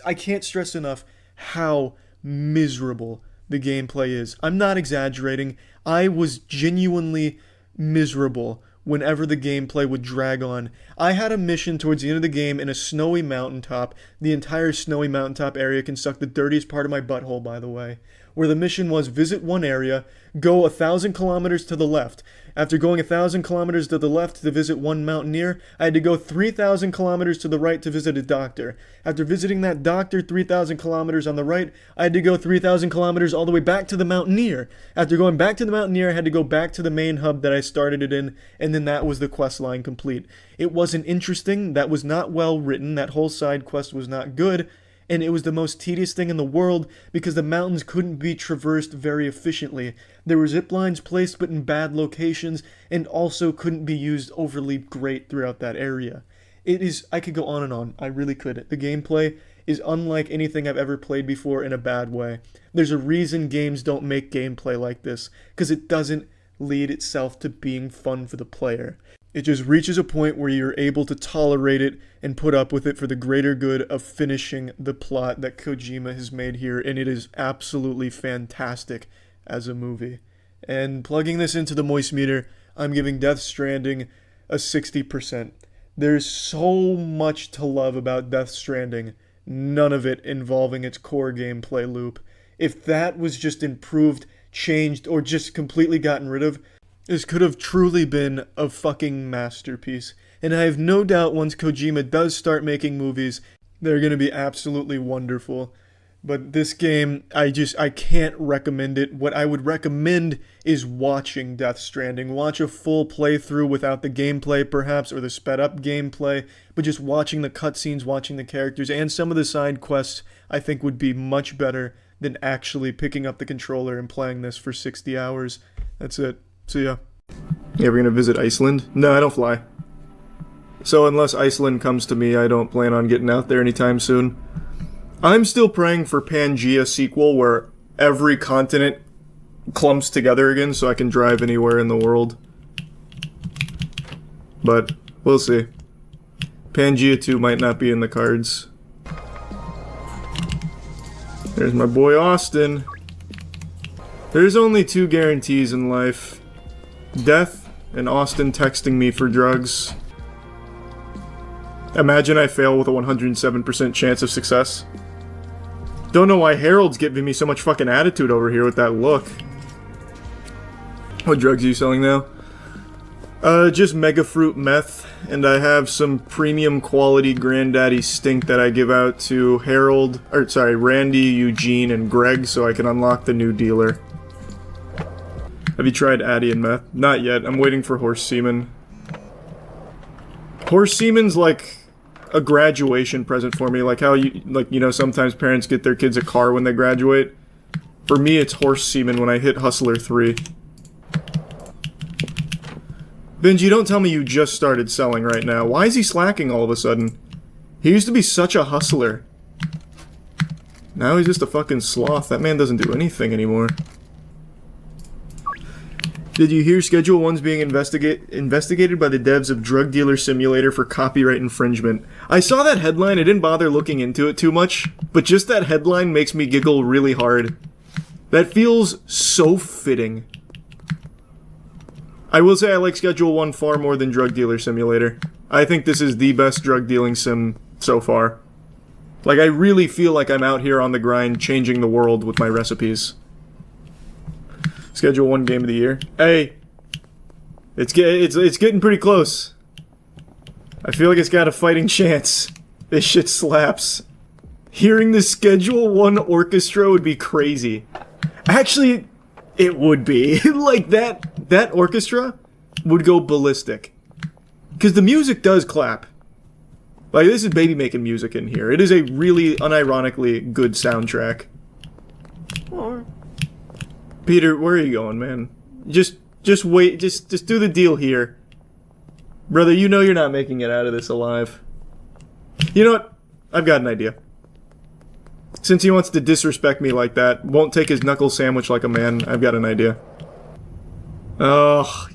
I can't stress enough how miserable the gameplay is. I'm not exaggerating. I was genuinely miserable whenever the gameplay would drag on. I had a mission towards the end of the game in a snowy mountaintop. The entire snowy mountaintop area can suck the dirtiest part of my butthole, by the way. Where the mission was visit one area, go 1,000 kilometers to the left. After going 1,000 kilometers to the left to visit one mountaineer, I had to go 3,000 kilometers to the right to visit a doctor. After visiting that doctor 3,000 kilometers on the right, I had to go 3,000 kilometers all the way back to the mountaineer. After going back to the mountaineer, I had to go back to the main hub that I started it in, and then that was the quest line complete. It wasn't interesting, that was not well written, that whole side quest was not good, and it was the most tedious thing in the world because the mountains couldn't be traversed very efficiently. There were zip lines placed but in bad locations and also couldn't be used overly great throughout that area. I could go on and on, I really could. The gameplay is unlike anything I've ever played before in a bad way. There's a reason games don't make gameplay like this, because it doesn't lead itself to being fun for the player. It just reaches a point where you're able to tolerate it and put up with it for the greater good of finishing the plot that Kojima has made here, and it is absolutely fantastic as a movie. And plugging this into the moist meter, I'm giving Death Stranding a 60%. There's so much to love about Death Stranding, none of it involving its core gameplay loop. If that was just improved, changed, or just completely gotten rid of, this could have truly been a fucking masterpiece. And I have no doubt once Kojima does start making movies, they're going to be absolutely wonderful. But this game, I can't recommend it. What I would recommend is watching Death Stranding. Watch a full playthrough without the gameplay perhaps, or the sped up gameplay, but just watching the cutscenes, watching the characters, and some of the side quests, I think would be much better than actually picking up the controller and playing this for 60 hours. That's it. See ya. Yeah, we're gonna visit Iceland? No, I don't fly. So unless Iceland comes to me, I don't plan on getting out there anytime soon. I'm still praying for Pangea sequel where every continent clumps together again so I can drive anywhere in the world. But we'll see. Pangea 2 might not be in the cards. There's my boy Austin. There's only 2 guarantees in life. Death and Austin texting me for drugs. Imagine I fail with a 107% chance of success. Don't know why Harold's giving me so much fucking attitude over here with that look. What drugs are you selling now? Just Mega Fruit meth, and I have some premium quality Granddaddy stink that I give out to Randy, Eugene, and Greg so I can unlock the new dealer. Have you tried Addy and meth? Not yet. I'm waiting for horse semen. Horse semen's like a graduation present for me, like how sometimes parents get their kids a car when they graduate. For me, it's horse semen when I hit Hustler 3. Benji, don't tell me you just started selling right now. Why is he slacking all of a sudden? He used to be such a hustler. Now he's just a fucking sloth. That man doesn't do anything anymore. Did you hear Schedule 1's being investigated by the devs of Drug Dealer Simulator for copyright infringement? I saw that headline, I didn't bother looking into it too much, but just that headline makes me giggle really hard. That feels so fitting. I will say I like Schedule 1 far more than Drug Dealer Simulator. I think this is the best drug dealing sim so far. Like, I really feel like I'm out here on the grind changing the world with my recipes. Schedule 1 game of the year. Hey, it's getting pretty close. I feel like it's got a fighting chance. This shit slaps. Hearing the Schedule 1 orchestra would be crazy. Actually, it would be. Like, that orchestra would go ballistic. Because the music does clap. Like, this is baby making music in here. It is a really unironically good soundtrack. Peter, where are you going, man? Just wait, just do the deal here. Brother, you know you're not making it out of this alive. You know what? I've got an idea. Since he wants to disrespect me like that, won't take his knuckle sandwich like a man, I've got an idea. Oh,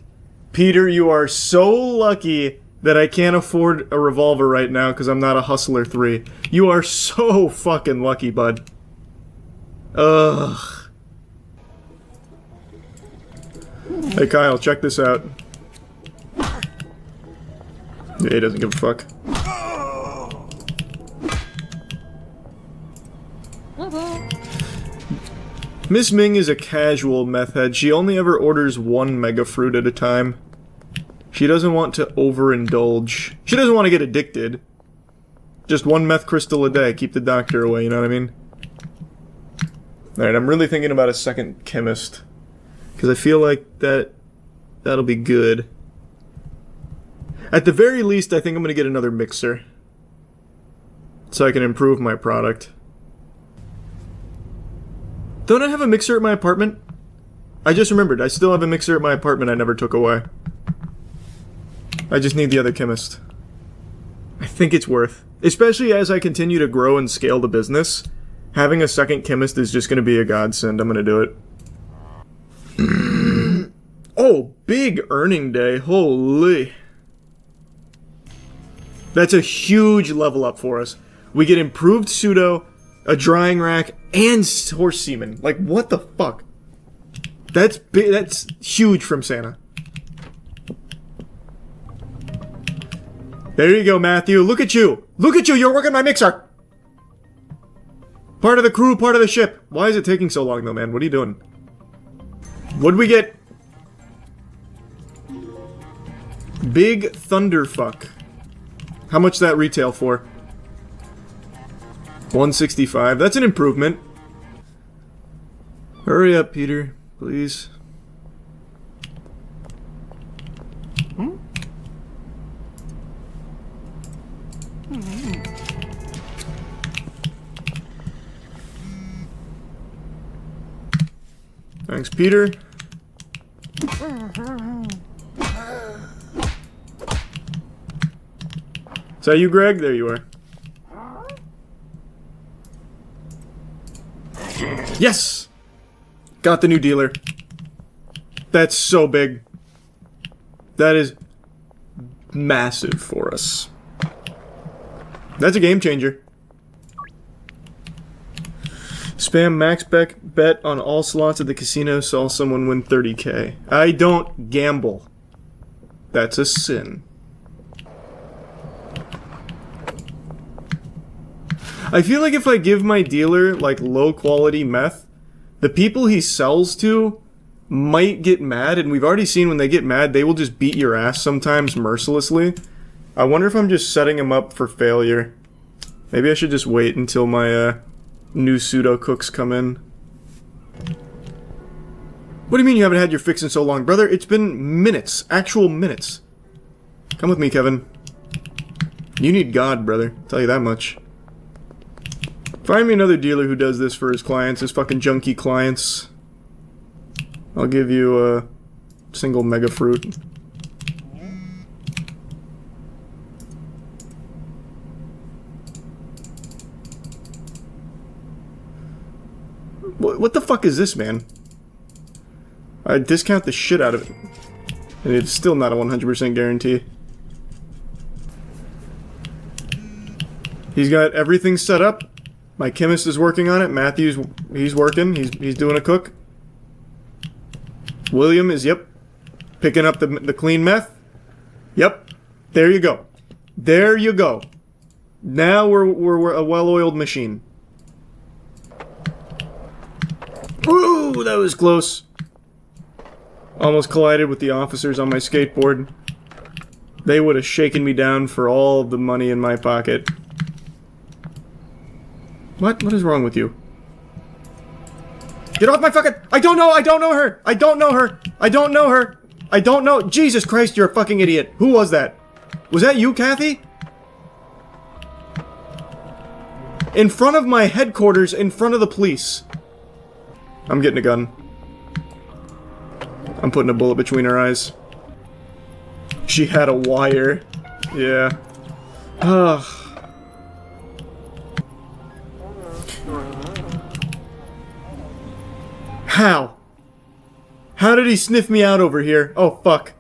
Peter, you are so lucky that I can't afford a revolver right now because I'm not a Hustler 3. You are so fucking lucky, bud. Ugh. Hey Kyle, check this out. Yeah, he doesn't give a fuck. Miss Ming is a casual meth head. She only ever orders one mega fruit at a time. She doesn't want to overindulge. She doesn't want to get addicted. Just one meth crystal a day. Keep the doctor away, you know what I mean? Alright, I'm really thinking about a second chemist. Because I feel like that'll be good. At the very least, I think I'm going to get another mixer. So I can improve my product. Don't I have a mixer at my apartment? I just remembered, I still have a mixer at my apartment I never took away. I just need the other chemist. I think it's worth. Especially as I continue to grow and scale the business. Having a second chemist is just going to be a godsend. I'm going to do it. Oh, big earning day. Holy. That's a huge level up for us. We get improved pseudo, a drying rack, and horse semen. Like, what the fuck? That's big. That's huge from Santa. There you go, Matthew. Look at you. Look at you. You're working my mixer. Part of the crew, part of the ship. Why is it taking so long, though, man? What are you doing? What'd we get? Big Thunderfuck. How much that retail for? 165. That's an improvement. Hurry up, Peter. Please. Thanks, Peter. Is that you, Greg? There you are. Yes! Got the new dealer. That's so big. That is massive for us. That's a game changer. Spam max bet on all slots at the casino, saw someone win 30k. I don't gamble. That's a sin. I feel like if I give my dealer, like, low-quality meth, the people he sells to might get mad, and we've already seen when they get mad, they will just beat your ass sometimes mercilessly. I wonder if I'm just setting him up for failure. Maybe I should just wait until my, new pseudo-cooks come in. What do you mean you haven't had your fix in so long, brother? It's been minutes. Actual minutes. Come with me, Kevin. You need God, brother. I'll tell you that much. Find me another dealer who does this for his clients, his fucking junkie clients. I'll give you a single mega fruit. What the fuck is this, man? I discount the shit out of it. And it's still not a 100% guarantee. He's got everything set up. My chemist is working on it. Matthew's, he's working. He's doing a cook. William is, yep, picking up the clean meth. Yep. There you go. There you go. Now we're a well-oiled machine. Ooh, that was close. Almost collided with the officers on my skateboard. They would have shaken me down for all of the money in my pocket. What is wrong with you? Get off my fucking... I don't know her! I don't know her! I don't know her! I don't know... Jesus Christ, you're a fucking idiot! Who was that? Was that you, Kathy? In front of my headquarters, in front of the police. I'm getting a gun. I'm putting a bullet between her eyes. She had a wire. Yeah. Ugh. How? How did he sniff me out over here? Oh, fuck.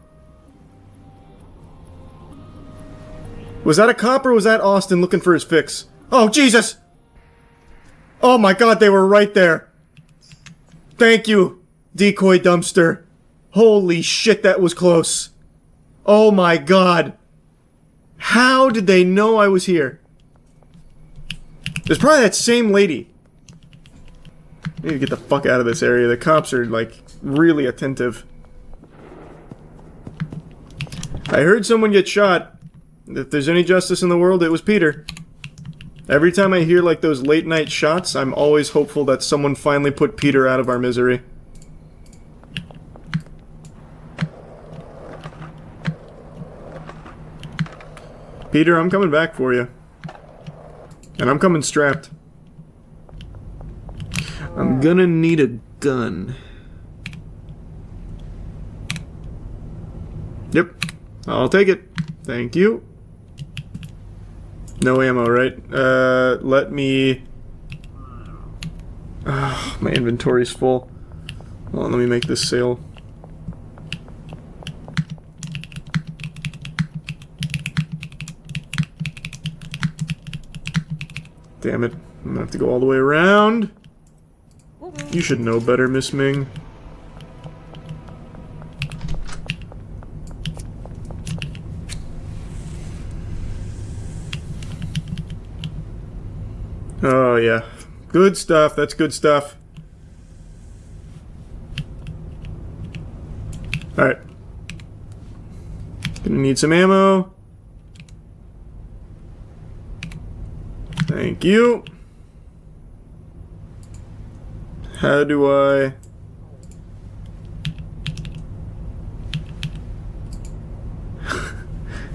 Was that a cop or was that Austin looking for his fix? Oh, Jesus! Oh my god, they were right there. Thank you, decoy dumpster. Holy shit, that was close. Oh my god. How did they know I was here? There's probably that same lady. I need to get the fuck out of this area. The cops are, like, really attentive. I heard someone get shot. If there's any justice in the world, it was Peter. Every time I hear, like, those late-night shots, I'm always hopeful that someone finally put Peter out of our misery. Peter, I'm coming back for you. And I'm coming strapped. I'm gonna need a gun. Yep. I'll take it. Thank you. No ammo, right? Let me... my inventory's full. Hold on, let me make this sale. Damn it. I'm gonna have to go all the way around. You should know better, Miss Ming. Oh, yeah. Good stuff. That's good stuff. Alright. Gonna need some ammo. Thank you. How do I...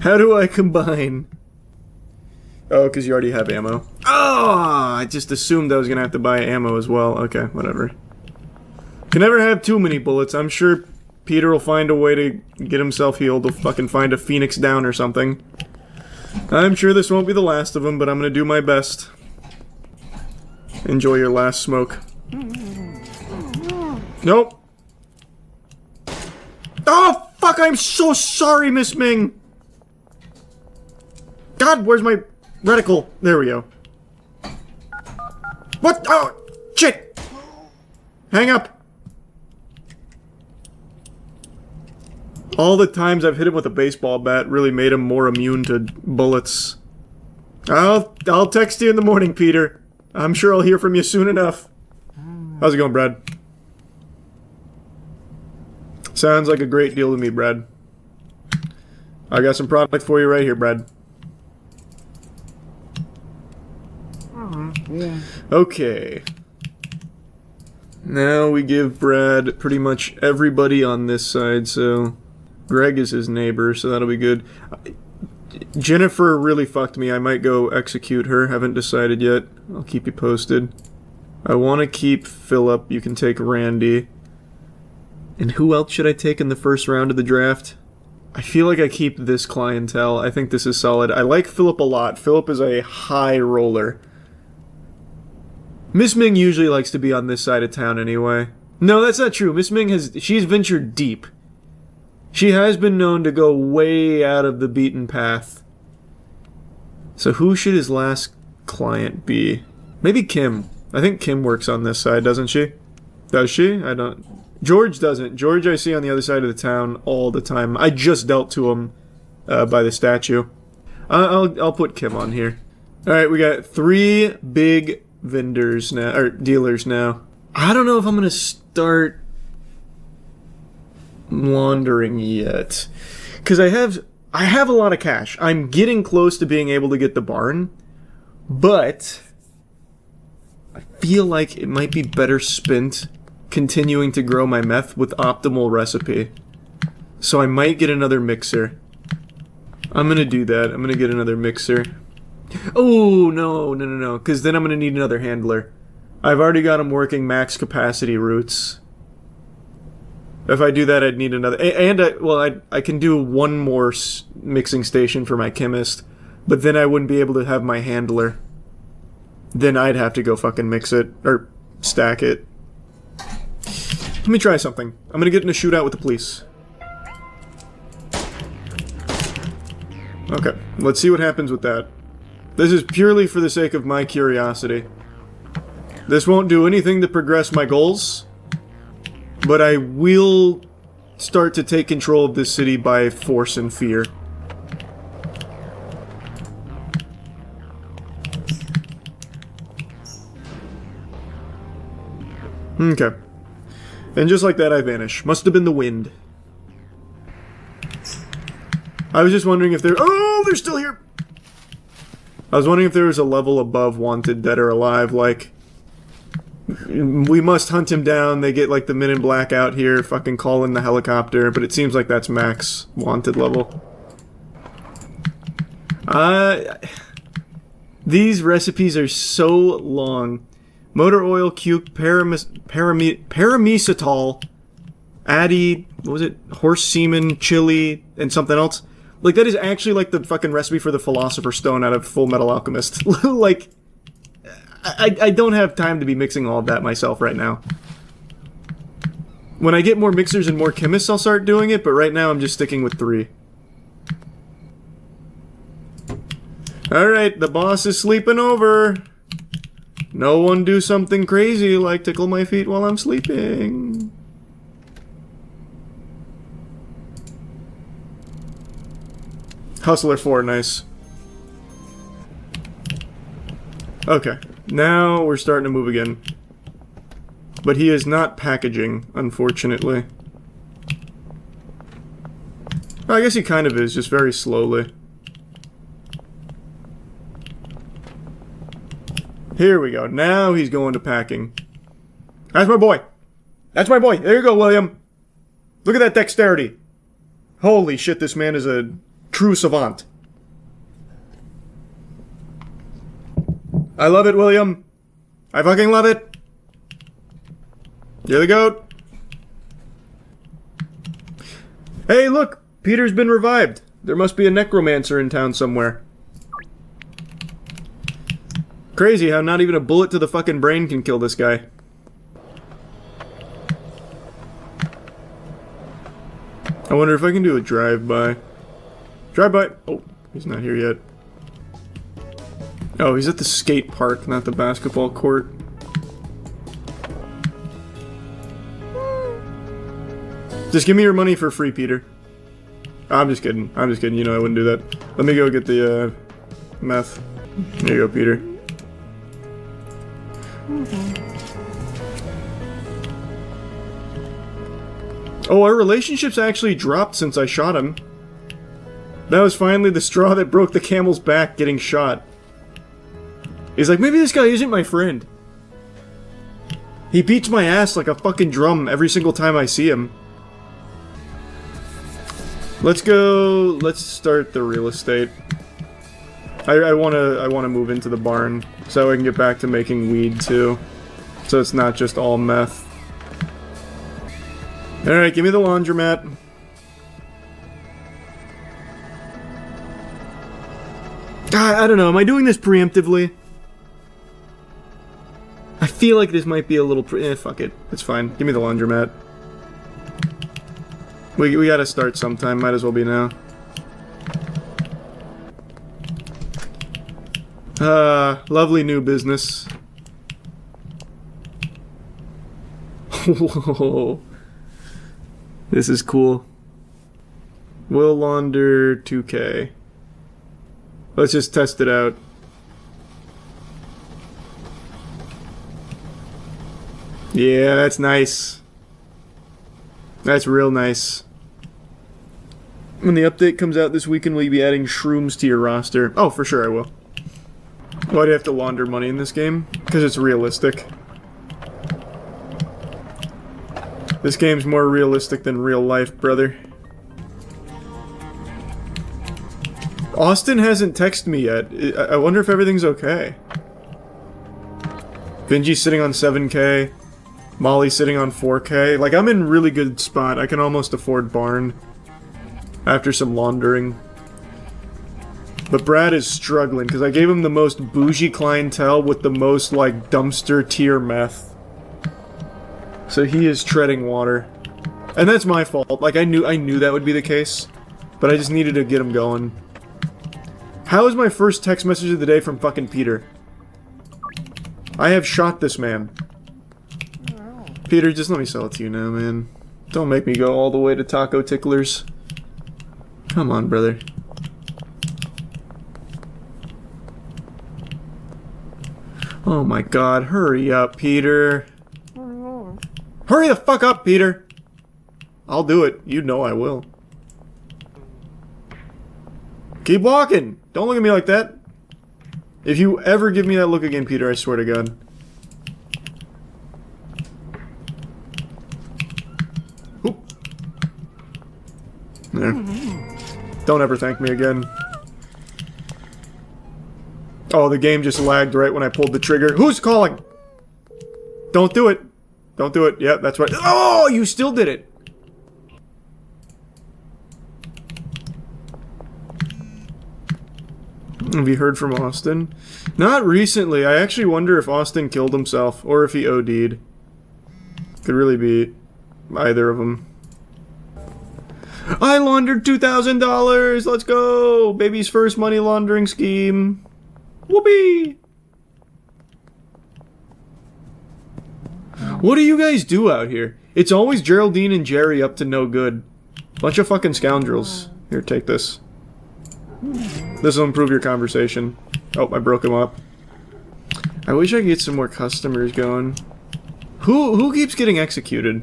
How do I combine? Oh, because you already have ammo. Oh, I just assumed I was gonna have to buy ammo as well. Okay, whatever. Can never have too many bullets. I'm sure Peter will find a way to get himself healed. He'll fucking find a Phoenix down or something. I'm sure this won't be the last of them, but I'm gonna do my best. Enjoy your last smoke. Nope. Oh, fuck, I'm so sorry, Miss Ming. God, where's my reticle? There we go. What? Oh, shit. Hang up. All the times I've hit him with a baseball bat really made him more immune to bullets. I'll text you in the morning, Peter. I'm sure I'll hear from you soon enough. How's it going, Brad? Sounds like a great deal to me, Brad. I got some product for you right here, Brad. Okay. Now we give Brad pretty much everybody on this side, so... Greg is his neighbor, so that'll be good. Jennifer really fucked me. I might go execute her. Haven't decided yet. I'll keep you posted. I want to keep Philip. You can take Randy. And who else should I take in the first round of the draft? I feel like I keep this clientele. I think this is solid. I like Philip a lot. Philip is a high roller. Miss Ming usually likes to be on this side of town anyway. No, that's not true. Miss Ming she's ventured deep. She has been known to go way out of the beaten path. So who should his last client be? Maybe Kim. I think Kim works on this side, doesn't she? Does she? I don't... George doesn't. George I see on the other side of the town all the time. I just dealt to him by the statue. I'll put Kim on here. Alright, we got 3 big vendors now, or dealers now. I don't know if I'm gonna start laundering yet. Because I have a lot of cash. I'm getting close to being able to get the barn. But I feel like it might be better spent continuing to grow my meth with optimal recipe. So I might get another mixer. I'm gonna do that. I'm gonna get another mixer. Oh, no. Because then I'm gonna need another handler. I've already got him working max capacity routes. If I do that, I'd need another... I can do one more mixing station for my chemist, but then I wouldn't be able to have my handler. Then I'd have to go fucking mix it, or stack it. Let me try something. I'm gonna get in a shootout with the police. Okay, let's see what happens with that. This is purely for the sake of my curiosity. This won't do anything to progress my goals, but I will start to take control of this city by force and fear. Okay. And just like that, I vanish. Must have been the wind. I was just wondering if oh, they're still here! I was wondering if there was a level above Wanted, Dead or Alive, like... We must hunt him down, they get like the Men in Black out here, fucking call in the helicopter, but it seems like that's max Wanted level. These recipes are so long. Motor oil, cuke, paramesitol, addy, what was it? Horse semen, chili, and something else. Like, that is actually like the fucking recipe for the Philosopher's Stone out of Full Metal Alchemist. Like, I don't have time to be mixing all of that myself right now. When I get more mixers and more chemists, I'll start doing it, but right now I'm just sticking with 3. Alright, the boss is sleeping over. No one do something crazy like tickle my feet while I'm sleeping. Hustler 4, nice. Okay, now we're starting to move again. But he is not packaging, unfortunately. Well, I guess he kind of is, just very slowly. Here we go. Now he's going to packing. That's my boy. That's my boy. There you go, William. Look at that dexterity. Holy shit, this man is a true savant. I love it, William. I fucking love it. You're the goat. Hey, look. Peter's been revived. There must be a necromancer in town somewhere. Crazy how not even a bullet to the fucking brain can kill this guy. I wonder if I can do a drive-by. Drive-by! Oh, he's not here yet. Oh, he's at the skate park, not the basketball court. Just give me your money for free, Peter. I'm just kidding. I'm just kidding. You know I wouldn't do that. Let me go get the, meth. There you go, Peter. Oh, our relationship's actually dropped since I shot him. That was finally the straw that broke the camel's back, getting shot. He's like, maybe this guy isn't my friend. He beats my ass like a fucking drum every single time I see him. Let's go, let's start the real estate. I wanna move into the barn so I can get back to making weed too. So it's not just all meth. Alright, give me the laundromat. I don't know, am I doing this preemptively? I feel like this might be a little fuck it. It's fine. Give me the laundromat. We gotta start sometime, might as well be now. Lovely new business. Whoa. This is cool. Will launder 2K. Let's just test it out. Yeah, that's nice. That's real nice. When the update comes out this weekend, will you be adding shrooms to your roster? Oh, for sure I will. Why do you have to launder money in this game? Because it's realistic. This game's more realistic than real life, brother. Austin hasn't texted me yet. I wonder if everything's okay. Benji's sitting on 7K. Molly sitting on 4K. Like, I'm in really good spot. I can almost afford Barn after some laundering. But Brad is struggling, because I gave him the most bougie clientele with the most, like, dumpster tier meth. So he is treading water. And that's my fault. Like, I knew that would be the case. But I just needed to get him going. How is my first text message of the day from fucking Peter? I have shot this man. Peter, just let me sell it to you now, man. Don't make me go all the way to Taco Ticklers. Come on, brother. Oh my god, hurry up, Peter. Hurry the fuck up, Peter! I'll do it. You know I will. Keep walking! Don't look at me like that. If you ever give me that look again, Peter, I swear to God. Oop. There. Don't ever thank me again. Oh, the game just lagged right when I pulled the trigger. Who's calling? Don't do it. Don't do it. Yeah, that's right. Oh, you still did it. Have you heard from Austin? Not recently. I actually wonder if Austin killed himself or if he OD'd. Could really be either of them. I laundered $2,000. Let's go. Baby's first money laundering scheme. Whoopee! What do you guys do out here? It's always Geraldine and Jerry up to no good. Bunch of fucking scoundrels. Here, take this. This will improve your conversation. Oh, I broke him up. I wish I could get some more customers going. Who keeps getting executed?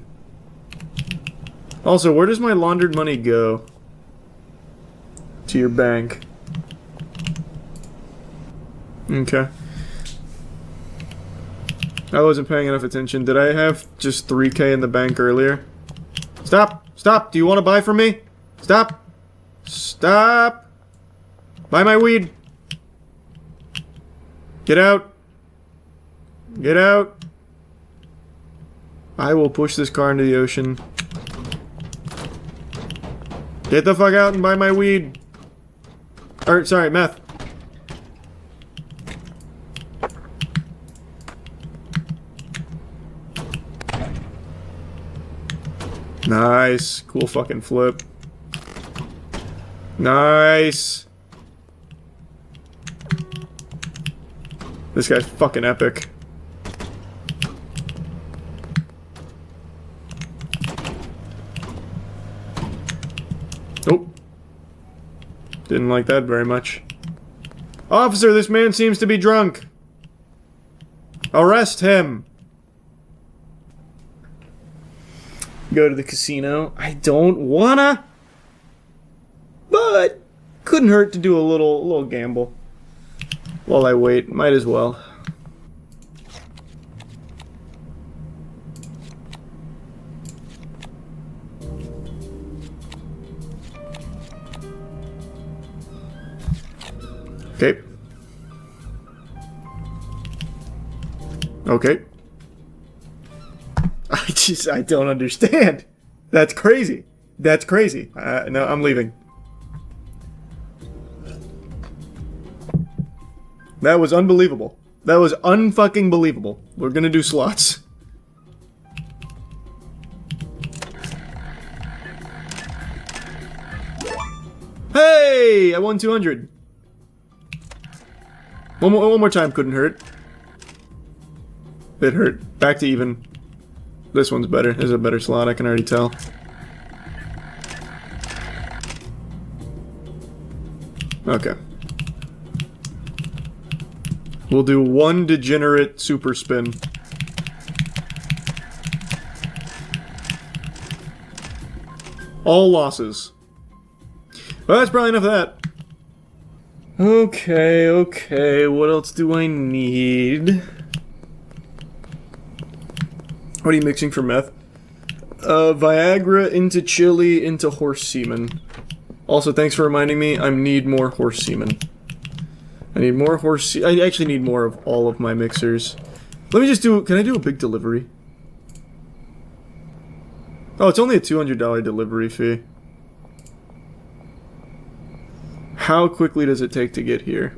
Also, where does my laundered money go? To your bank. Okay. I wasn't paying enough attention. Did I have just 3K in the bank earlier? Stop! Stop! Do you want to buy from me? Stop! Stop! Buy my weed! Get out! Get out! I will push this car into the ocean. Get the fuck out and buy my weed! Or, sorry, meth. Nice. Cool fucking flip. Nice. This guy's fucking epic. Oh. Didn't like that very much. Officer, this man seems to be drunk. Arrest him. Go to the casino. I don't wanna, but couldn't hurt to do a little gamble while I wait. Might as well. Okay. Okay. I don't understand. That's crazy. That's crazy. No, I'm leaving. That was unbelievable. That was unfucking believable. We're gonna do slots. Hey! I won 200. One more time couldn't hurt. It hurt. Back to even. This one's better. This is a better slot, I can already tell. Okay. We'll do one degenerate super spin. All losses. Well, that's probably enough of that. Okay, okay, what else do I need? What are you mixing for meth? Viagra into chili into horse semen. Also, thanks for reminding me, I need more horse semen. I need more I actually need more of all of my mixers. Let me just do, can I do a big delivery? Oh, it's only a $200 delivery fee. How quickly does it take to get here?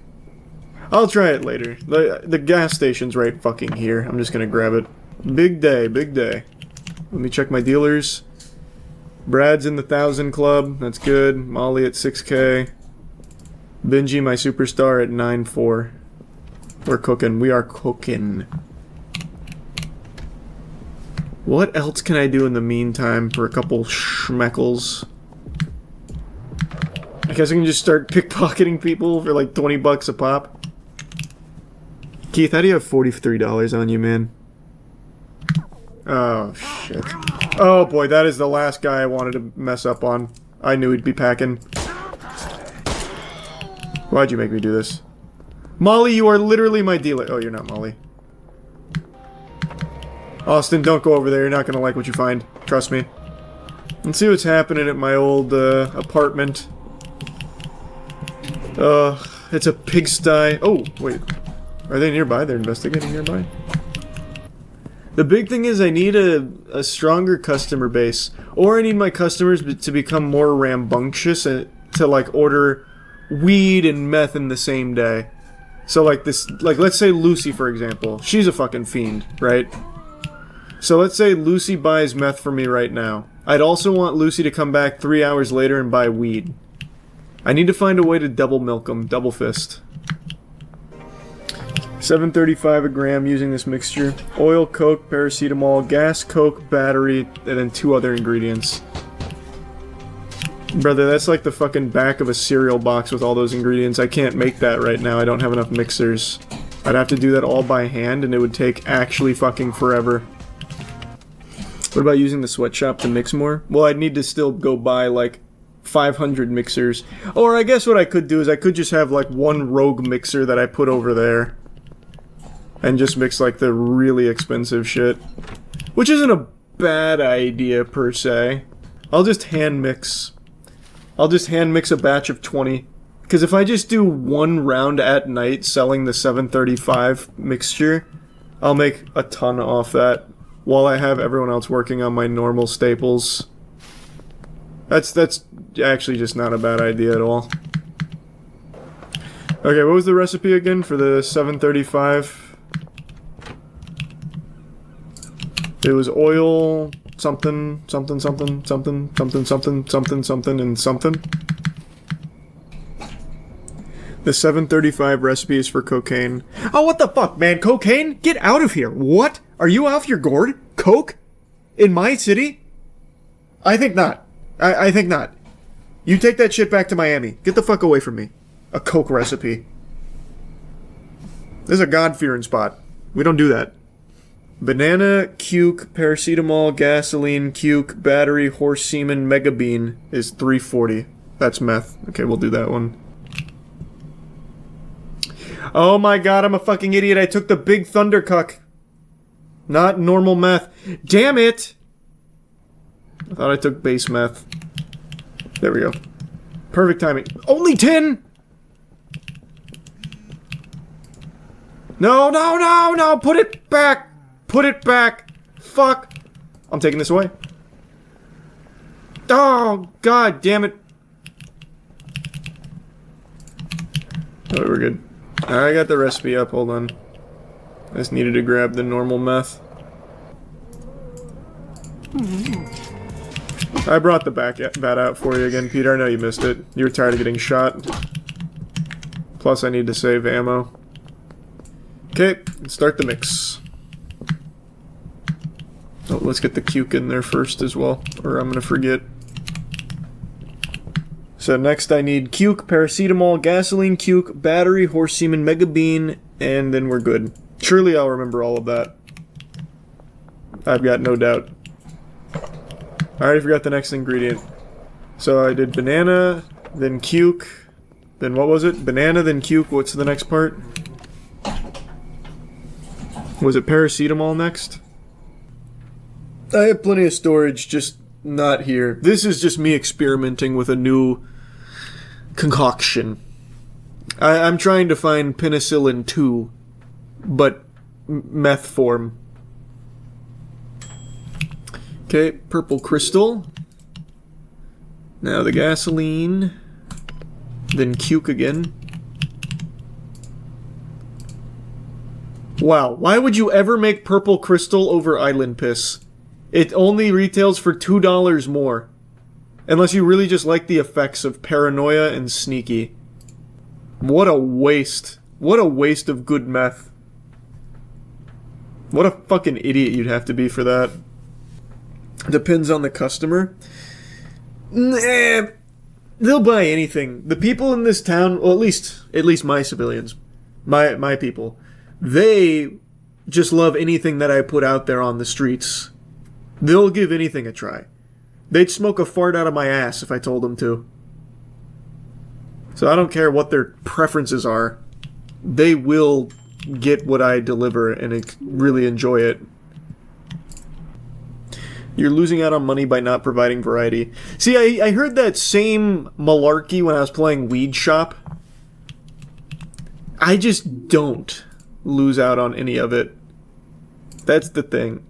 I'll try it later. The gas station's right fucking here. I'm just gonna grab it. Big day, big day. Let me check my dealers. Brad's in the 1,000 club. That's good. Molly at 6K. Benji, my superstar, at 9.4. We're cooking. We are cooking. What else can I do in the meantime for a couple schmeckles? I guess I can just start pickpocketing people for like 20 bucks a pop. Keith, how do you have $43 on you, man? Oh, shit. Oh boy, that is the last guy I wanted to mess up on. I knew he'd be packing. Why'd you make me do this? Molly, you are literally my dealer. Oh, you're not Molly. Austin, don't go over there. You're not gonna like what you find. Trust me. Let's see what's happening at my old apartment. It's a pigsty. Oh, wait. Are they nearby? They're investigating nearby? The big thing is I need a stronger customer base. Or I need my customers to become more rambunctious and to, like, order weed and meth in the same day. So, like, let's say Lucy, for example. She's a fucking fiend, right? So let's say Lucy buys meth from me right now. I'd also want Lucy to come back 3 hours later and buy weed. I need to find a way to double milk them, double fist. $7.35 a gram using this mixture. Oil, coke, paracetamol, gas, coke, battery, and then 2 other ingredients. Brother, that's like the fucking back of a cereal box with all those ingredients. I can't make that right now. I don't have enough mixers. I'd have to do that all by hand, and it would take actually fucking forever. What about using the sweatshop to mix more? Well, I'd need to still go buy, like, 500 mixers. Or I guess what I could do is I could just have, like, one rogue mixer that I put over there. And just mix, like, the really expensive shit. Which isn't a bad idea, per se. I'll just hand mix. I'll just hand mix a batch of 20. Because if I just do one round at night selling the 735 mixture, I'll make a ton off that. While I have everyone else working on my normal staples. That's actually just not a bad idea at all. Okay, what was the recipe again for the 735? It was oil, something, something, something, something, something, something, something, something, and something. The 735 recipe is for cocaine. Oh, what the fuck, man? Cocaine? Get out of here. What? Are you off your gourd? Coke? In my city? I think not. I think not. You take that shit back to Miami. Get the fuck away from me. A Coke recipe. This is a God-fearing spot. We don't do that. Banana, cuke, paracetamol, gasoline, cuke, battery, horse semen, mega bean is $3.40. That's meth. Okay, we'll do that one. Oh my god, I'm a fucking idiot. I took the big thundercuck. Not normal meth. Damn it! I thought I took base meth. There we go. Perfect timing. Only 10! No, no, no, no! Put it back! Put it back! Fuck! I'm taking this away. Oh, god damn it. Oh, we're good. I got the recipe up, hold on. I just needed to grab the normal meth. I brought the bat out for you again, Peter. I know you missed it. You were tired of getting shot. Plus, I need to save ammo. Okay, let's start the mix. Oh, let's get the cuke in there first as well, or I'm gonna forget. So next I need cuke, paracetamol, gasoline, cuke, battery, horse semen, mega bean, and then we're good. Surely I'll remember all of that. I've got no doubt. I already forgot the next ingredient. So I did banana, then cuke, then what was it? Banana, then cuke, what's the next part? Was it paracetamol next? I have plenty of storage, just not here. This is just me experimenting with a new concoction. I'm trying to find penicillin 2, but meth form. Okay, purple crystal. Now the gasoline. Then cuke again. Wow, why would you ever make purple crystal over island piss? It only retails for $2 more. Unless you really just like the effects of paranoia and sneaky. What a waste. What a waste of good meth. What a fucking idiot you'd have to be for that. Depends on the customer. Nah, they'll buy anything. The people in this town, well, at least my civilians, my people, they just love anything that I put out there on the streets. They'll give anything a try. They'd smoke a fart out of my ass if I told them to. So I don't care what their preferences are. They will get what I deliver and really enjoy it. You're losing out on money by not providing variety. See, I heard that same malarkey when I was playing Weed Shop. I just don't lose out on any of it. That's the thing.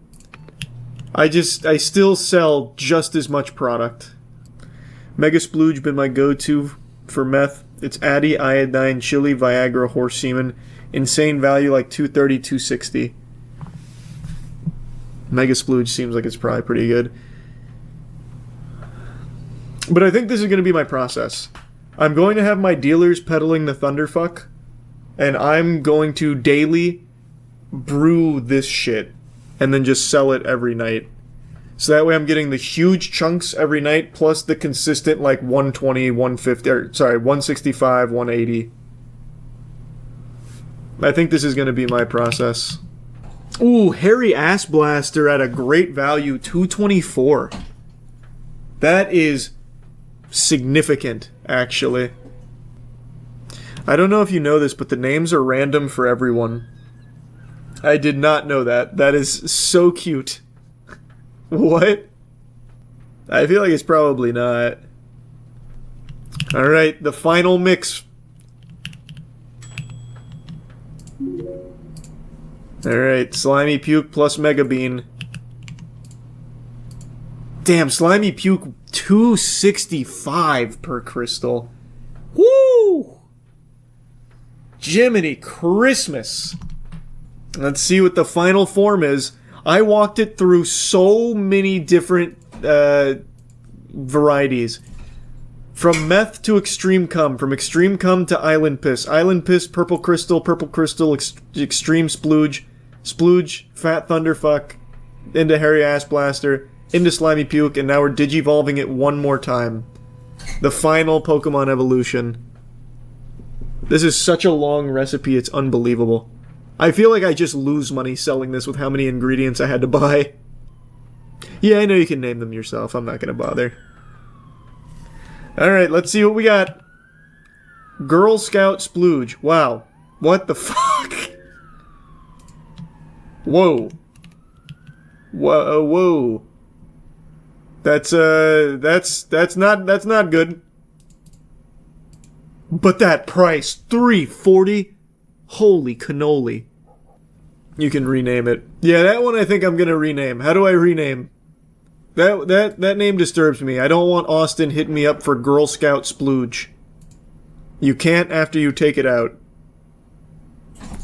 I still sell just as much product. Mega Splooge been my go-to for meth. It's Addy, iodine, chili, Viagra, horse semen. Insane value like $230, $260. Mega Splooge seems like it's probably pretty good. But I think this is going to be my process. I'm going to have my dealers peddling the Thunderfuck, and I'm going to daily brew this shit and then just sell it every night. So that way I'm getting the huge chunks every night plus the consistent like 120, 150, or sorry, 165, 180. I think this is going to be my process. Ooh, Hairy Ass Blaster at a great value, $224. That is significant, actually. I don't know if you know this, but the names are random for everyone. I did not know that. That is so cute. What? I feel like it's probably not. Alright, the final mix. Alright, Slimy Puke plus Mega Bean. Damn, Slimy Puke, $265 per crystal. Woo! Jiminy Christmas. Let's see what the final form is. I walked it through so many different varieties. From meth to extreme cum, from extreme cum to island piss, purple crystal, extreme splooge, fat thunderfuck, into hairy ass blaster, into slimy puke, and now we're digivolving it one more time. The final Pokemon evolution. This is such a long recipe, it's unbelievable. I feel like I just lose money selling this with how many ingredients I had to buy. Yeah, I know you can name them yourself, I'm not gonna bother. Alright, let's see what we got. Girl Scout Splooge. Wow. What the fuck? Whoa. Whoa. That's not good. But that price, $340? Holy cannoli. You can rename it. Yeah, that one I think I'm gonna rename. How do I rename? That name disturbs me. I don't want Austin hitting me up for Girl Scout Splooge. You can't after you take it out.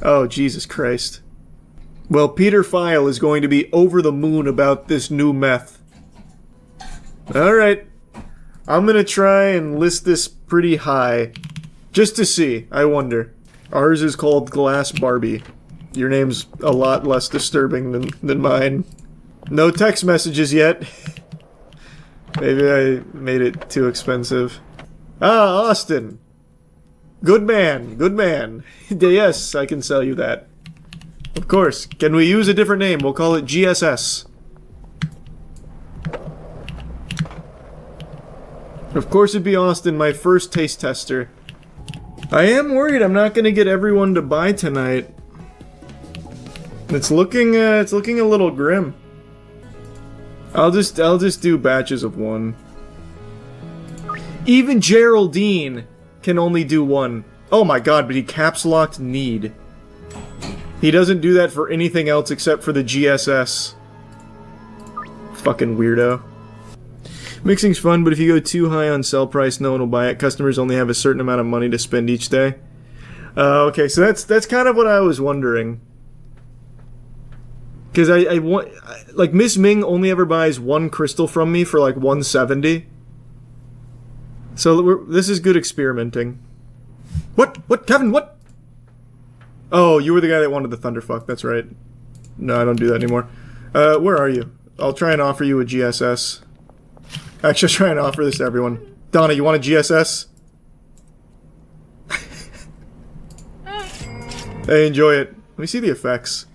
Oh, Jesus Christ. Well, Peter File is going to be over the moon about this new meth. Alright. I'm gonna try and list this pretty high. Just to see, I wonder. Ours is called Glass Barbie. Your name's a lot less disturbing than mine. No text messages yet. Maybe I made it too expensive. Ah, Austin. Good man, good man. Yes, I can sell you that. Of course. Can we use a different name? We'll call it GSS. Of course it'd be Austin, my first taste tester. I am worried I'm not gonna get everyone to buy tonight. It's looking a little grim. I'll just do batches of one. Even Geraldine can only do one. Oh my god, but he caps locked need. He doesn't do that for anything else except for the GSS. Fucking weirdo. Mixing's fun, but if you go too high on sell price, no one will buy it. Customers only have a certain amount of money to spend each day. Okay, so that's kind of what I was wondering. Because I want, like, Miss Ming only ever buys one crystal from me for like 170. So this is good experimenting. What, Kevin? What? Oh, you were the guy that wanted the Thunderfuck. That's right. No, I don't do that anymore. Where are you? I'll try and offer you a GSS. Actually, I'll try and offer this to everyone. Donna, you want a GSS? Hey, enjoy it. Let me see the effects.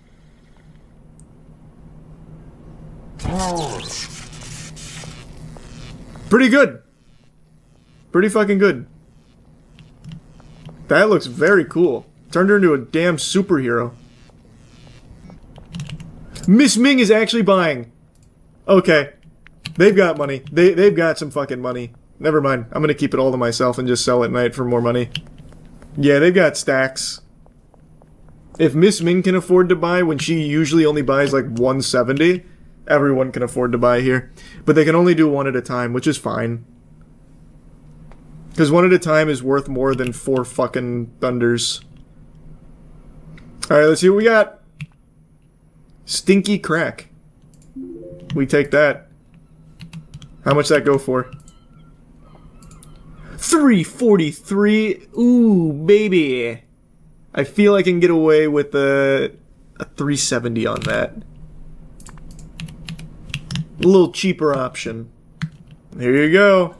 Pretty good. Pretty fucking good. That looks very cool. Turned her into a damn superhero. Miss Ming is actually buying. Okay. They've got money. They've got some fucking money. Never mind. I'm gonna keep it all to myself and just sell at night for more money. Yeah, they've got stacks. If Miss Ming can afford to buy when she usually only buys like 170, everyone can afford to buy here. But they can only do one at a time, which is fine. Because one at a time is worth more than 4 fucking thunders. Alright, let's see what we got. Stinky crack. We take that. How much that go for? 343. Ooh, baby. I feel I can get away with a 370 on that. A little cheaper option. Here you go.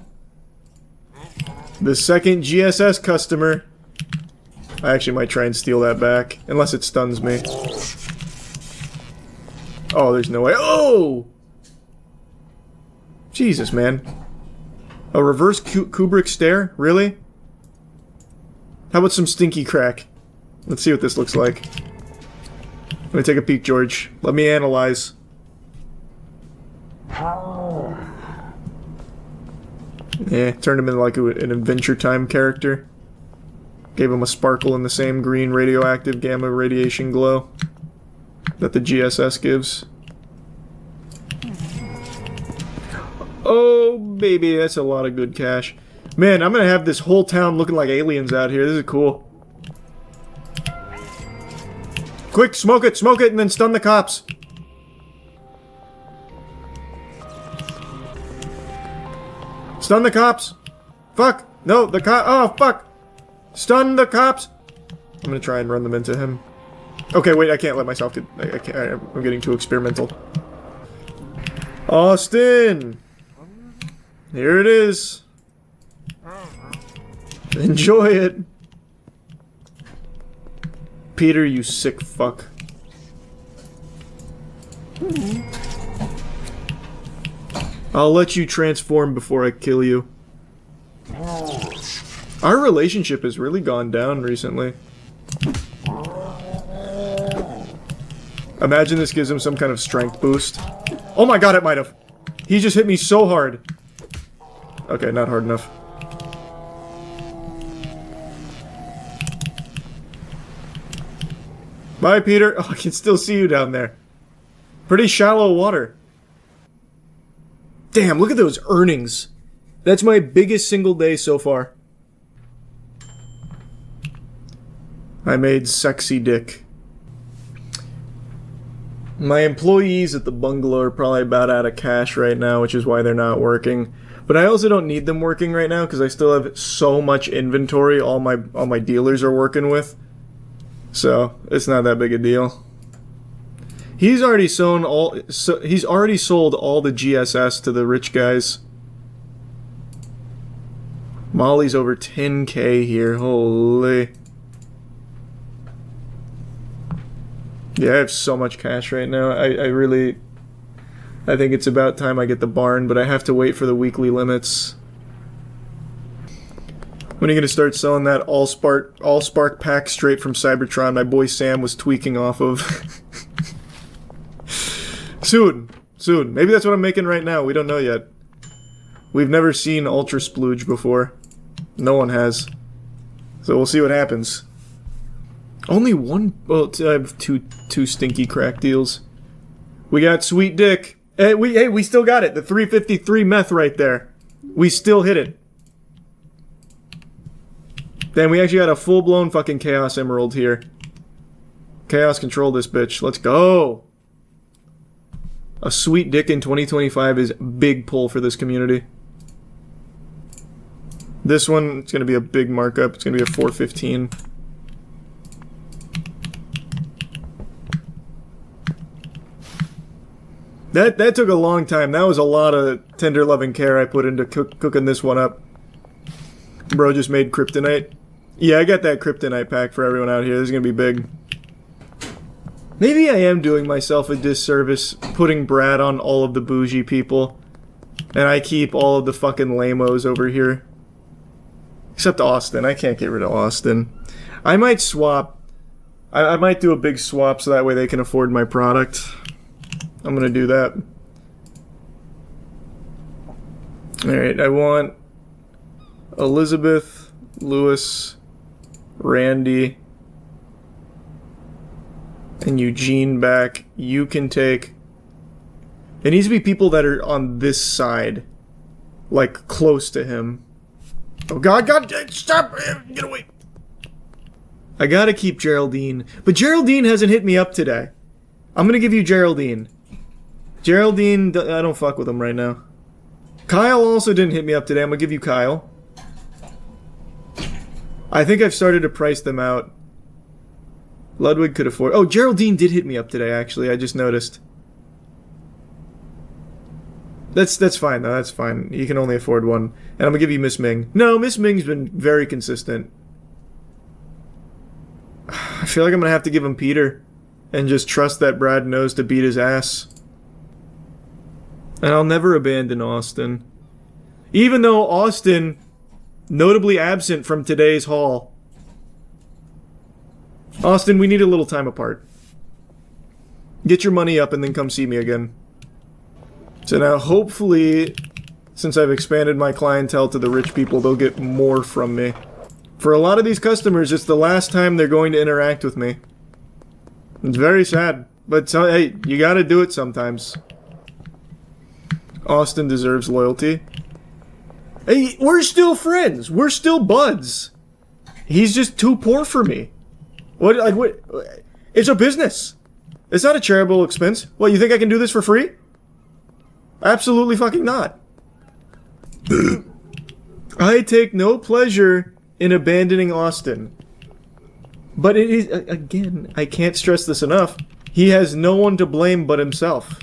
The second GSS customer. I actually might try and steal that back. Unless it stuns me. Oh, there's no way. Oh! Jesus, man. A reverse Kubrick stare? Really? How about some stinky crack? Let's see what this looks like. Let me take a peek, George. Let me analyze. Yeah, turned him into like an Adventure Time character. Gave him a sparkle in the same green radioactive gamma radiation glow that the GSS gives. Oh, baby, that's a lot of good cash. Man, I'm gonna have this whole town looking like aliens out here. This is cool. Quick, smoke it, and then stun the cops. Stun the cops. Fuck. No, the cop. Oh, fuck. Stun the cops. I'm gonna try and run them into him. Okay, wait, I can't let myself get... I can't, I'm getting too experimental. Austin! Here it is. Enjoy it. Peter, you sick fuck. I'll let you transform before I kill you. Our relationship has really gone down recently. Imagine this gives him some kind of strength boost. Oh my god, it might have. He just hit me so hard. Okay, not hard enough. Bye, Peter. Oh, I can still see you down there. Pretty shallow water. Damn, look at those earnings. That's my biggest single day so far. I made sexy dick. My employees at the bungalow are probably about out of cash right now, which is why they're not working. But I also don't need them working right now because I still have so much inventory all my dealers are working with. So, it's not that big a deal. He's already sold all the GSS to the rich guys. Molly's over 10k here. Holy. Yeah, I have so much cash right now. I think it's about time I get the barn, but I have to wait for the weekly limits. When are you gonna start selling that all spark pack straight from Cybertron my boy Sam was tweaking off of? Soon. Maybe that's what I'm making right now. We don't know yet. We've never seen Ultra Splooge before. No one has. So we'll see what happens. Only one... Well, I have two stinky crack deals. We got Sweet Dick. Hey, we still got it. The 353 meth right there. We still hit it. Then we actually got a full-blown fucking Chaos Emerald here. Chaos control this bitch. Let's go. A sweet dick in 2025 is big pull for this community. This one, it's going to be a big markup. It's going to be a 415. That took a long time. That was a lot of tender loving care I put into cooking this one up. Bro just made kryptonite. Yeah, I got that kryptonite pack for everyone out here. This is going to be big. Maybe I am doing myself a disservice putting Brad on all of the bougie people. And I keep all of the fucking lamos over here. Except Austin. I can't get rid of Austin. I might swap. I might do a big swap so that way they can afford my product. I'm gonna do that. Alright, I want Elizabeth, Lewis, Randy, and Eugene back. You can take... It needs to be people that are on this side. Like, close to him. Oh god, stop! Get away! I gotta keep Geraldine. But Geraldine hasn't hit me up today. I'm gonna give you Geraldine. Geraldine, I don't fuck with him right now. Kyle also didn't hit me up today. I'm gonna give you Kyle. I think I've started to price them out. Ludwig could afford... Oh, Geraldine did hit me up today, actually. I just noticed. That's fine, though. That's fine. You can only afford one. And I'm gonna give you Miss Ming. No, Miss Ming's been very consistent. I feel like I'm gonna have to give him Peter. And just trust that Brad knows to beat his ass. And I'll never abandon Austin. Even though Austin, notably absent from today's haul. Austin, we need a little time apart. Get your money up and then come see me again. So now, hopefully, since I've expanded my clientele to the rich people, they'll get more from me. For a lot of these customers, it's the last time they're going to interact with me. It's very sad. But, hey, you gotta do it sometimes. Austin deserves loyalty. Hey, we're still friends. We're still buds. He's just too poor for me. What? It's a business. It's not a charitable expense. What, you think I can do this for free? Absolutely fucking not. I take no pleasure in abandoning Austin. But it is, again, I can't stress this enough. He has no one to blame but himself.